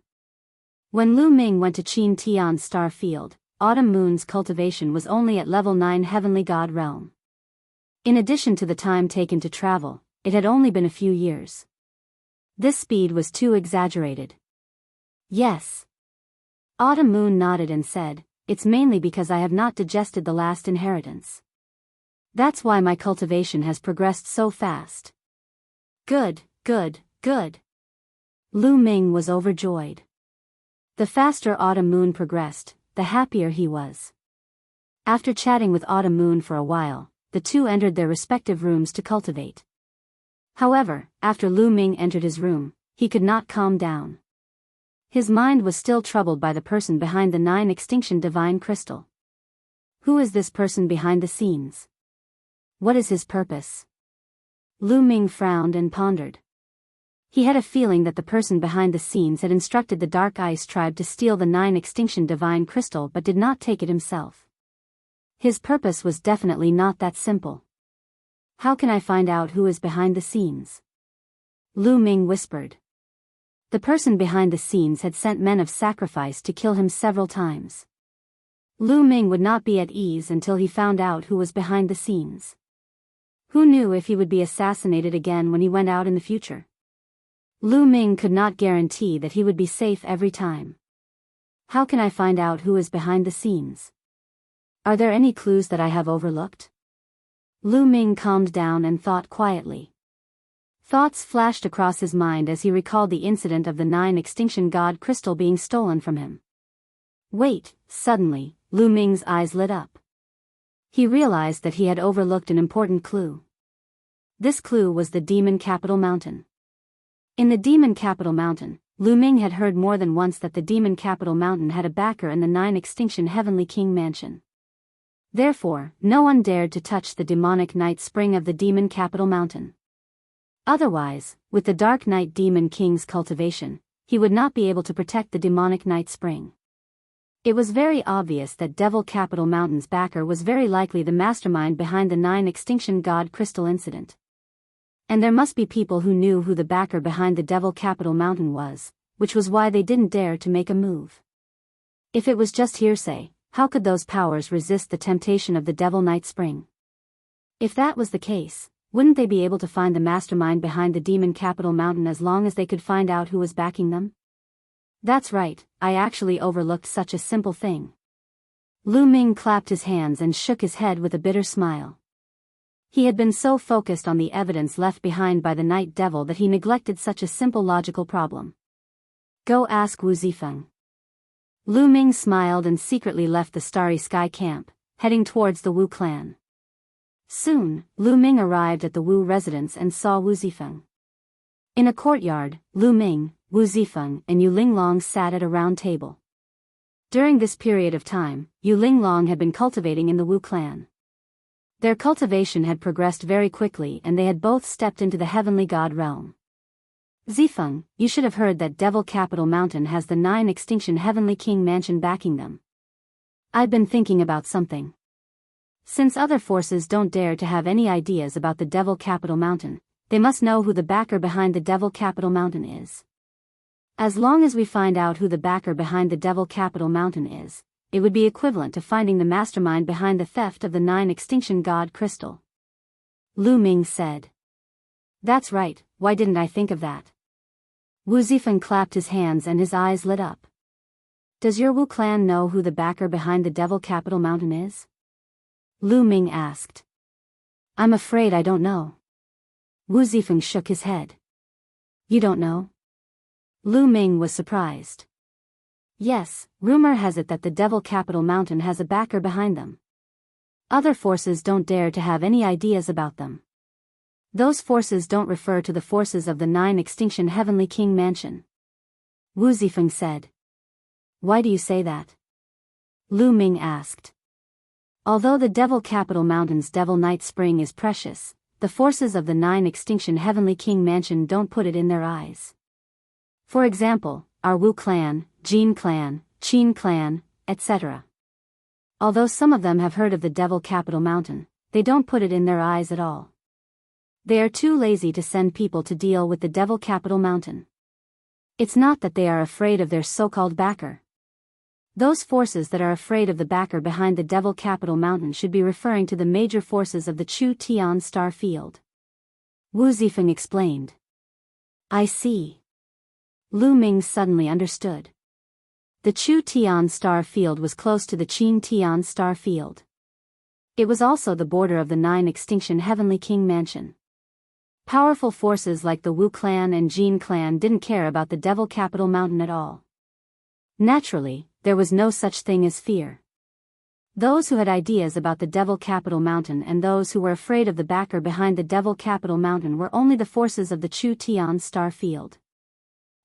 When Lu Ming went to Qin Tian Star Field, Autumn Moon's cultivation was only at level 9 Heavenly God realm. In addition to the time taken to travel, it had only been a few years. This speed was too exaggerated. Yes. Autumn Moon nodded and said, "It's mainly because I have not digested the last inheritance. That's why my cultivation has progressed so fast." Good, good, good. Lu Ming was overjoyed. The faster Autumn Moon progressed, the happier he was. After chatting with Autumn Moon for a while, the two entered their respective rooms to cultivate. However, after Lu Ming entered his room, he could not calm down. His mind was still troubled by the person behind the 9 extinction divine crystal. Who is this person behind the scenes? What is his purpose? Lu Ming frowned and pondered. He had a feeling that the person behind the scenes had instructed the Dark Ice tribe to steal the 9 extinction divine crystal but did not take it himself. His purpose was definitely not that simple. How can I find out who is behind the scenes? Lu Ming whispered. The person behind the scenes had sent men of sacrifice to kill him several times. Lu Ming would not be at ease until he found out who was behind the scenes. Who knew if he would be assassinated again when he went out in the future? Lu Ming could not guarantee that he would be safe every time. How can I find out who is behind the scenes? Are there any clues that I have overlooked? Lu Ming calmed down and thought quietly. Thoughts flashed across his mind as he recalled the incident of the 9 extinction god crystal being stolen from him. Wait, suddenly, Lu Ming's eyes lit up. He realized that he had overlooked an important clue. This clue was the Demon Capital Mountain. In the Demon Capital Mountain, Lu Ming had heard more than once that the Demon Capital Mountain had a backer in the 9 extinction Heavenly King Mansion. Therefore, no one dared to touch the demonic night spring of the Demon Capital Mountain. Otherwise, with the Dark Night Demon King's cultivation, he would not be able to protect the demonic night spring. It was very obvious that Devil Capital Mountain's backer was very likely the mastermind behind the 9 extinction god crystal incident. And there must be people who knew who the backer behind the Devil Capital Mountain was, which was why they didn't dare to make a move. If it was just hearsay, how could those powers resist the temptation of the Devil Night Spring? If that was the case, wouldn't they be able to find the mastermind behind the Demon Capital Mountain as long as they could find out who was backing them? That's right, I actually overlooked such a simple thing. Lu Ming clapped his hands and shook his head with a bitter smile. He had been so focused on the evidence left behind by the Night Devil that he neglected such a simple logical problem. Go ask Wu Zifeng. Lu Ming smiled and secretly left the Starry Sky camp, heading towards the Wu clan. Soon, Lu Ming arrived at the Wu residence and saw Wu Zifeng. In a courtyard, Lu Ming, Wu Zifeng, and Yu Linglong sat at a round table. During this period of time, Yu Linglong had been cultivating in the Wu clan. Their cultivation had progressed very quickly and they had both stepped into the heavenly god realm. Zifeng, you should have heard that Devil Capital Mountain has the 9 extinction Heavenly King Mansion backing them. I've been thinking about something. Since other forces don't dare to have any ideas about the Devil Capital Mountain, they must know who the backer behind the Devil Capital Mountain is. As long as we find out who the backer behind the Devil Capital Mountain is, it would be equivalent to finding the mastermind behind the theft of the 9 extinction god crystal. Lu Ming said. That's right, why didn't I think of that? Wu Zifeng clapped his hands and his eyes lit up. Does your Wu clan know who the backer behind the Devil Capital Mountain is? Lu Ming asked. I'm afraid I don't know. Wu Zifeng shook his head. You don't know? Lu Ming was surprised. Yes, rumor has it that the Devil Capital Mountain has a backer behind them. Other forces don't dare to have any ideas about them. Those forces don't refer to the forces of the 9 extinction Heavenly King Mansion. Wu Zifeng said. Why do you say that? Lu Ming asked. Although the Devil Capital Mountain's Devil Night Spring is precious, the forces of the 9 extinction Heavenly King Mansion don't put it in their eyes. For example, our Wu clan, Jin clan, Qin clan, etc. Although some of them have heard of the Devil Capital Mountain, they don't put it in their eyes at all. They are too lazy to send people to deal with the Devil Capital Mountain. It's not that they are afraid of their so-called backer. Those forces that are afraid of the backer behind the Devil Capital Mountain should be referring to the major forces of the Chu Tian star field. Wu Zifeng explained. I see. Lu Ming suddenly understood. The Chu Tian star field was close to the Qin Tian star field. It was also the border of the 9 extinction Heavenly King Mansion. Powerful forces like the Wu clan and Jin clan didn't care about the Devil Capital Mountain at all. Naturally, there was no such thing as fear. Those who had ideas about the Devil Capital Mountain and those who were afraid of the backer behind the Devil Capital Mountain were only the forces of the Chu Tian star field.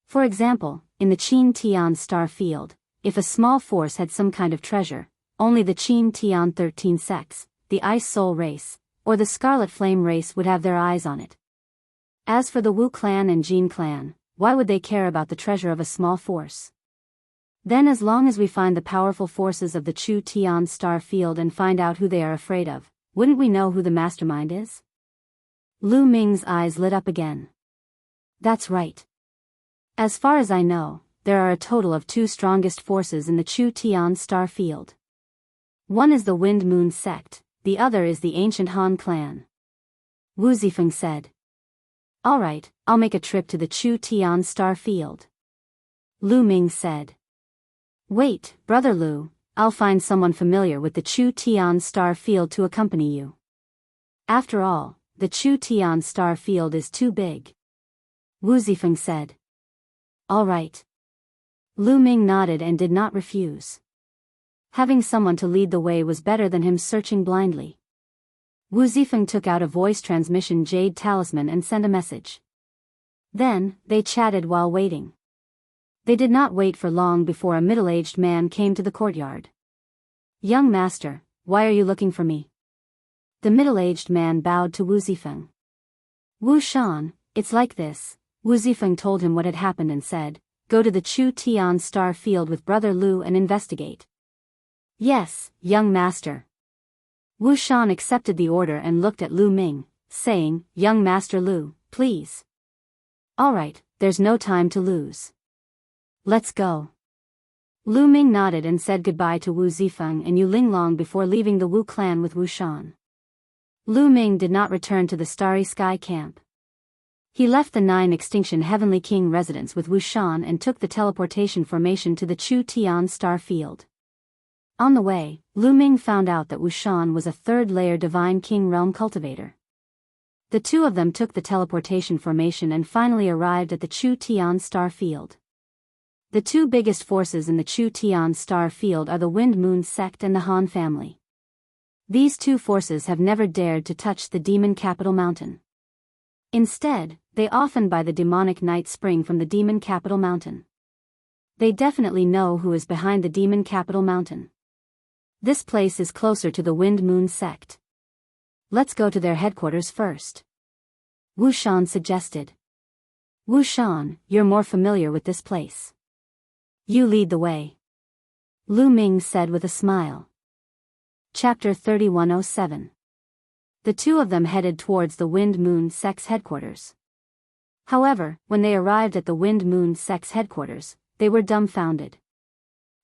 For example, in the Qin Tian star field, if a small force had some kind of treasure, only the Qin Tian 13 sects, the Ice Soul race, or the Scarlet Flame race would have their eyes on it. As for the Wu clan and Jin clan, why would they care about the treasure of a small force? Then as long as we find the powerful forces of the Chu Tian star field and find out who they are afraid of, wouldn't we know who the mastermind is? Lu Ming's eyes lit up again. That's right. As far as I know, there are a total of 2 strongest forces in the Chu Tian star field. One is the Wind Moon sect, the other is the ancient Han clan. Wu Zifeng said. Alright, I'll make a trip to the Chu Tian star field. Lu Ming said. Wait, Brother Lu, I'll find someone familiar with the Chu Tian star field to accompany you. After all, the Chu Tian star field is too big. Wu Zifeng said. Alright. Lu Ming nodded and did not refuse. Having someone to lead the way was better than him searching blindly. Wu Zifeng took out a voice transmission jade talisman and sent a message. Then, they chatted while waiting. They did not wait for long before a middle-aged man came to the courtyard. Young master, why are you looking for me? The middle-aged man bowed to Wu Zifeng. Wu Shan, it's like this. Wu Zifeng told him what had happened and said, go to the Chu Tian star field with Brother Lu and investigate. Yes, young master. Wu Shan accepted the order and looked at Lu Ming, saying, Young Master Lu, please. Alright, there's no time to lose. Let's go. Lu Ming nodded and said goodbye to Wu Zifeng and Yu Linglong before leaving the Wu clan with Wu Shan. Lu Ming did not return to the Starry Sky camp. He left the 9 extinction Heavenly King residence with Wu Shan and took the teleportation formation to the Chu Tian star field. On the way, Lu Ming found out that Wu Shan was a 3rd-layer Divine King Realm cultivator. The two of them took the teleportation formation and finally arrived at the Chu Tian star field. The 2 biggest forces in the Chu Tian star field are the Wind Moon sect and the Han family. These 2 forces have never dared to touch the Demon Capital Mountain. Instead, they often buy the demonic night spring from the Demon Capital Mountain. They definitely know who is behind the Demon Capital Mountain. This place is closer to the Wind Moon sect. Let's go to their headquarters first. Wu Shan suggested. Wu Shan, you're more familiar with this place. You lead the way. Lu Ming said with a smile. Chapter 3107. The two of them headed towards the Wind Moon sect's headquarters. However, when they arrived at the Wind Moon sect's headquarters, they were dumbfounded.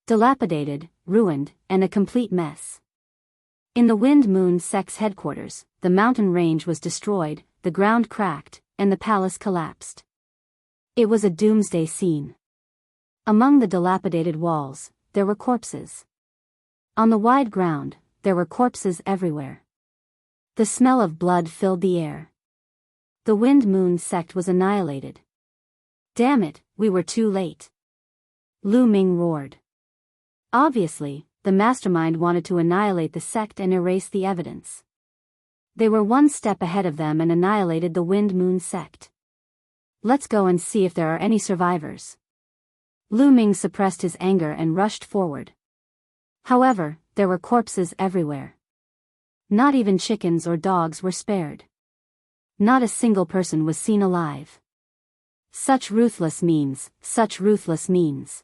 Dilapidated, ruined, and a complete mess. In the Wind Moon sect's headquarters, the mountain range was destroyed, the ground cracked, and the palace collapsed. It was a doomsday scene. Among the dilapidated walls, there were corpses. On the wide ground, there were corpses everywhere. The smell of blood filled the air. The Wind Moon sect was annihilated. Damn it, we were too late. Lu Ming roared. Obviously, the mastermind wanted to annihilate the sect and erase the evidence. They were one step ahead of them and annihilated the Wind Moon sect. Let's go and see if there are any survivors. Lu Ming suppressed his anger and rushed forward. However, there were corpses everywhere. Not even chickens or dogs were spared. Not a single person was seen alive. Such ruthless means, such ruthless means.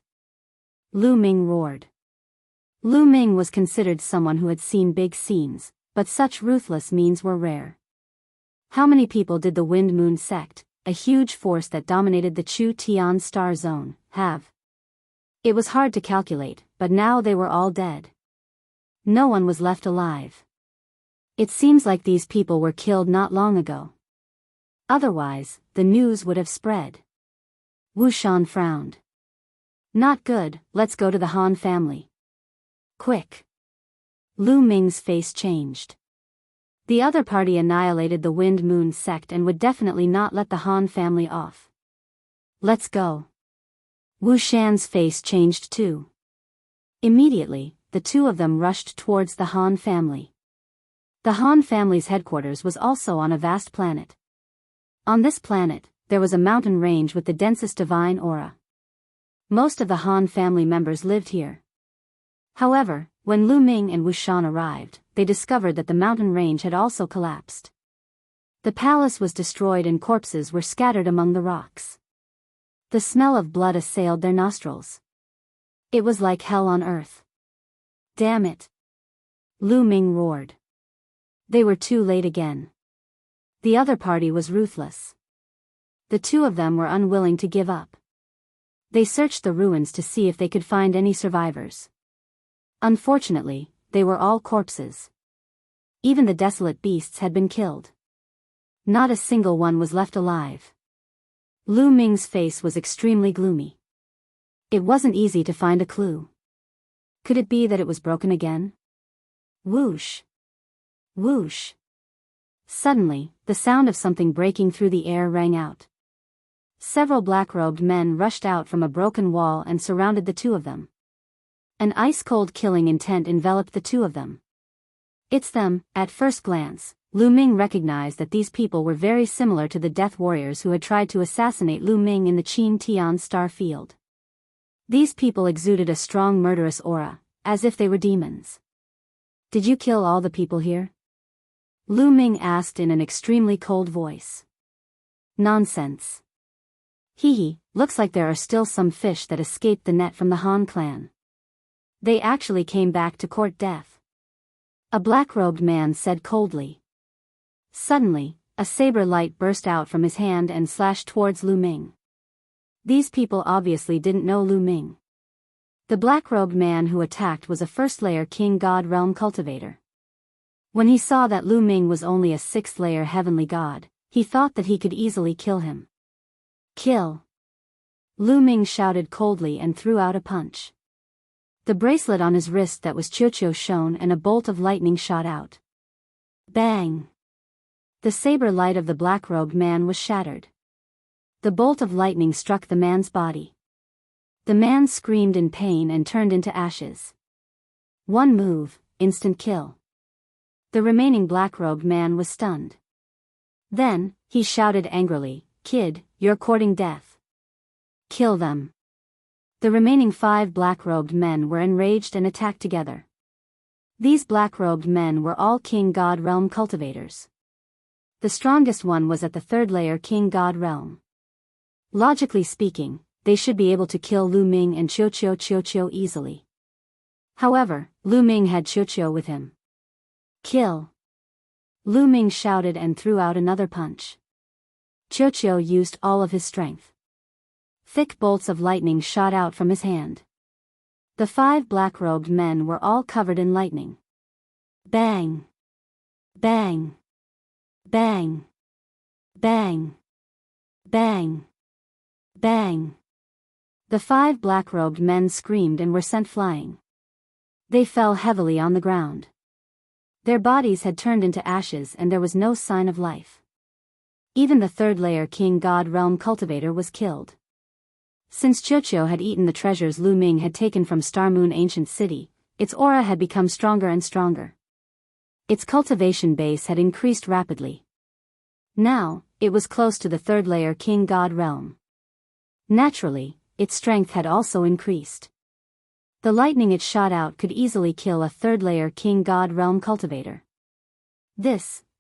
Lu Ming roared. Lu Ming was considered someone who had seen big scenes, but such ruthless means were rare. How many people did the Wind Moon sect, a huge force that dominated the Chu Tian star zone, have? It was hard to calculate, but now they were all dead. No one was left alive. It seems like these people were killed not long ago. Otherwise, the news would have spread. Wu Shan frowned. Not good, let's go to the Han family. Quick. Lu Ming's face changed. The other party annihilated the Wind Moon sect and would definitely not let the Han family off. Let's go. Wu Shan's face changed too. Immediately, the two of them rushed towards the Han family. The Han family's headquarters was also on a vast planet. On this planet, there was a mountain range with the densest divine aura. Most of the Han family members lived here. However, when Lu Ming and Wu Shan arrived, they discovered that the mountain range had also collapsed. The palace was destroyed and corpses were scattered among the rocks. The smell of blood assailed their nostrils. It was like hell on earth. Damn it! Lu Ming roared. They were too late again. The other party was ruthless. The two of them were unwilling to give up. They searched the ruins to see if they could find any survivors. Unfortunately, they were all corpses. Even the desolate beasts had been killed. Not a single one was left alive. Lu Ming's face was extremely gloomy. It wasn't easy to find a clue. Could it be that it was broken again? Whoosh! Whoosh! Suddenly, the sound of something breaking through the air rang out. Several black-robed men rushed out from a broken wall and surrounded the two of them. An ice-cold killing intent enveloped the two of them. It's them. At first glance, Lu Ming recognized that these people were very similar to the Death Warriors who had tried to assassinate Lu Ming in the Qin Tian Star Field. These people exuded a strong murderous aura, as if they were demons. Did you kill all the people here? Lu Ming asked in an extremely cold voice. Nonsense. Hee, looks like there are still some fish that escaped the net from the Han clan. They actually came back to court death. A black-robed man said coldly. Suddenly, a saber light burst out from his hand and slashed towards Lu Ming. These people obviously didn't know Lu Ming. The black-robed man who attacked was a first-layer King God Realm cultivator. When he saw that Lu Ming was only a sixth-layer heavenly god, he thought that he could easily kill him. Kill! Lu Ming shouted coldly and threw out a punch. The bracelet on his wrist that was Qiu shone and a bolt of lightning shot out. Bang! The saber light of the black-robed man was shattered. The bolt of lightning struck the man's body. The man screamed in pain and turned into ashes. One move, instant kill. The remaining black-robed man was stunned. Then, he shouted angrily, "Kid, you're courting death. Kill them." The remaining 5 black-robed men were enraged and attacked together. These black-robed men were all King God Realm cultivators. The strongest one was at the 3rd layer King God Realm. Logically speaking, they should be able to kill Lu Ming and Qiu easily. However, Lu Ming had Qiu with him. Kill! Lu Ming shouted and threw out another punch. Qiu used all of his strength. Thick bolts of lightning shot out from his hand. The 5 black-robed men were all covered in lightning. Bang! Bang! Bang! Bang! Bang! Bang! The 5 black-robed men screamed and were sent flying. They fell heavily on the ground. Their bodies had turned into ashes and there was no sign of life. Even the 3rd layer King God Realm cultivator was killed. Since Qiu had eaten the treasures Lu Ming had taken from Star Moon Ancient City, its aura had become stronger and stronger. Its cultivation base had increased rapidly. Now, it was close to the 3rd layer King God Realm. Naturally, its strength had also increased. The lightning it shot out could easily kill a 3rd layer King God Realm cultivator.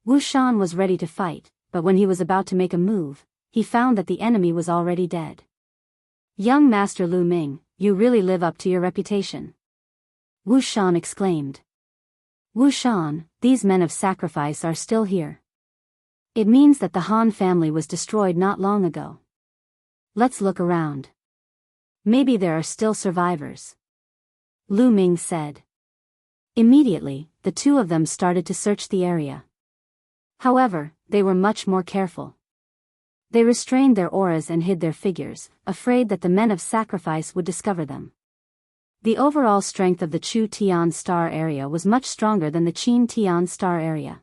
Wu Shan was ready to fight, but when he was about to make a move, he found that the enemy was already dead. Young Master Lu Ming, you really live up to your reputation. Wu Shan exclaimed. Wu Shan, these men of sacrifice are still here. It means that the Han family was destroyed not long ago. Let's look around. Maybe there are still survivors. Lu Ming said. Immediately, the two of them started to search the area. However, they were much more careful. They restrained their auras and hid their figures, afraid that the men of sacrifice would discover them. The overall strength of the Chu Tian star area was much stronger than the Qin Tian star area.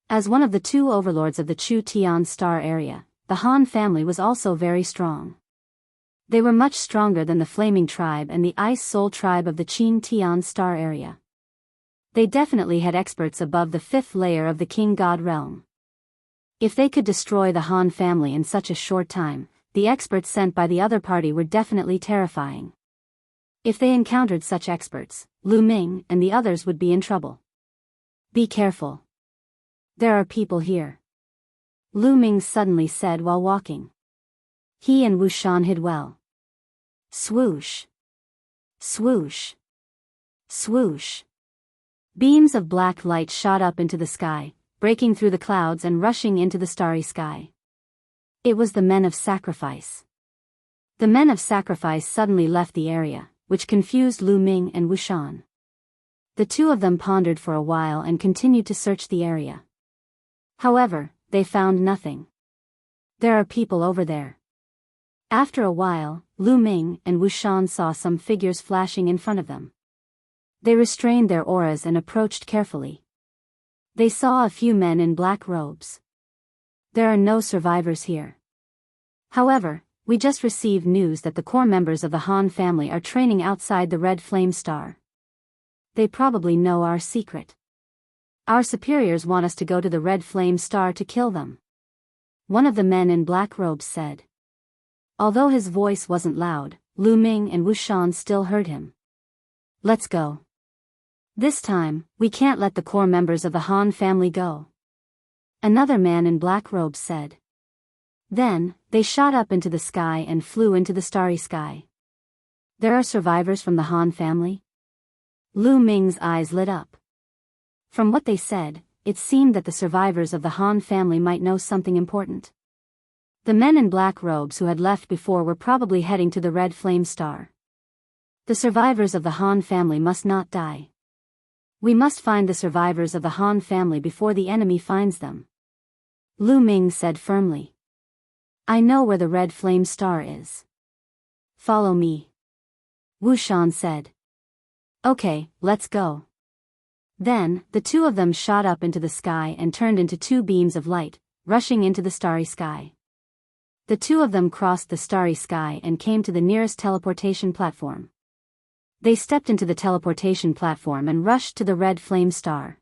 As one of the two overlords of the Chu Tian star area, the Han family was also very strong. They were much stronger than the Flaming Tribe and the Ice Soul Tribe of the Qin Tian star area. They definitely had experts above the fifth layer of the King God realm. If they could destroy the Han family in such a short time, the experts sent by the other party were definitely terrifying. If they encountered such experts, Lu Ming and the others would be in trouble. Be careful. There are people here. Lu Ming suddenly said while walking. He and Wu Shan hid well. Swoosh. Swoosh. Swoosh. Beams of black light shot up into the sky, breaking through the clouds and rushing into the starry sky. It was the men of sacrifice. The men of sacrifice suddenly left the area, which confused Lu Ming and Wu Shan. The two of them pondered for a while and continued to search the area. However, they found nothing. There are people over there. After a while, Lu Ming and Wu Shan saw some figures flashing in front of them. They restrained their auras and approached carefully. They saw a few men in black robes. There are no survivors here. However, we just received news that the core members of the Han family are training outside the Red Flame Star. They probably know our secret. Our superiors want us to go to the Red Flame Star to kill them. One of the men in black robes said. Although his voice wasn't loud, Lu Ming and Wu Shan still heard him. Let's go. This time, we can't let the core members of the Han family go. Another man in black robes said. Then, they shot up into the sky and flew into the starry sky. There are survivors from the Han family? Lu Ming's eyes lit up. From what they said, it seemed that the survivors of the Han family might know something important. The men in black robes who had left before were probably heading to the Red Flame Star. The survivors of the Han family must not die. We must find the survivors of the Han family before the enemy finds them. Lu Ming said firmly. I know where the Red Flame Star is. Follow me. Wu Shan said. Okay, let's go. Then, the two of them shot up into the sky and turned into two beams of light, rushing into the starry sky. The two of them crossed the starry sky and came to the nearest teleportation platform. They stepped into the teleportation platform and rushed to the Red Flame Star.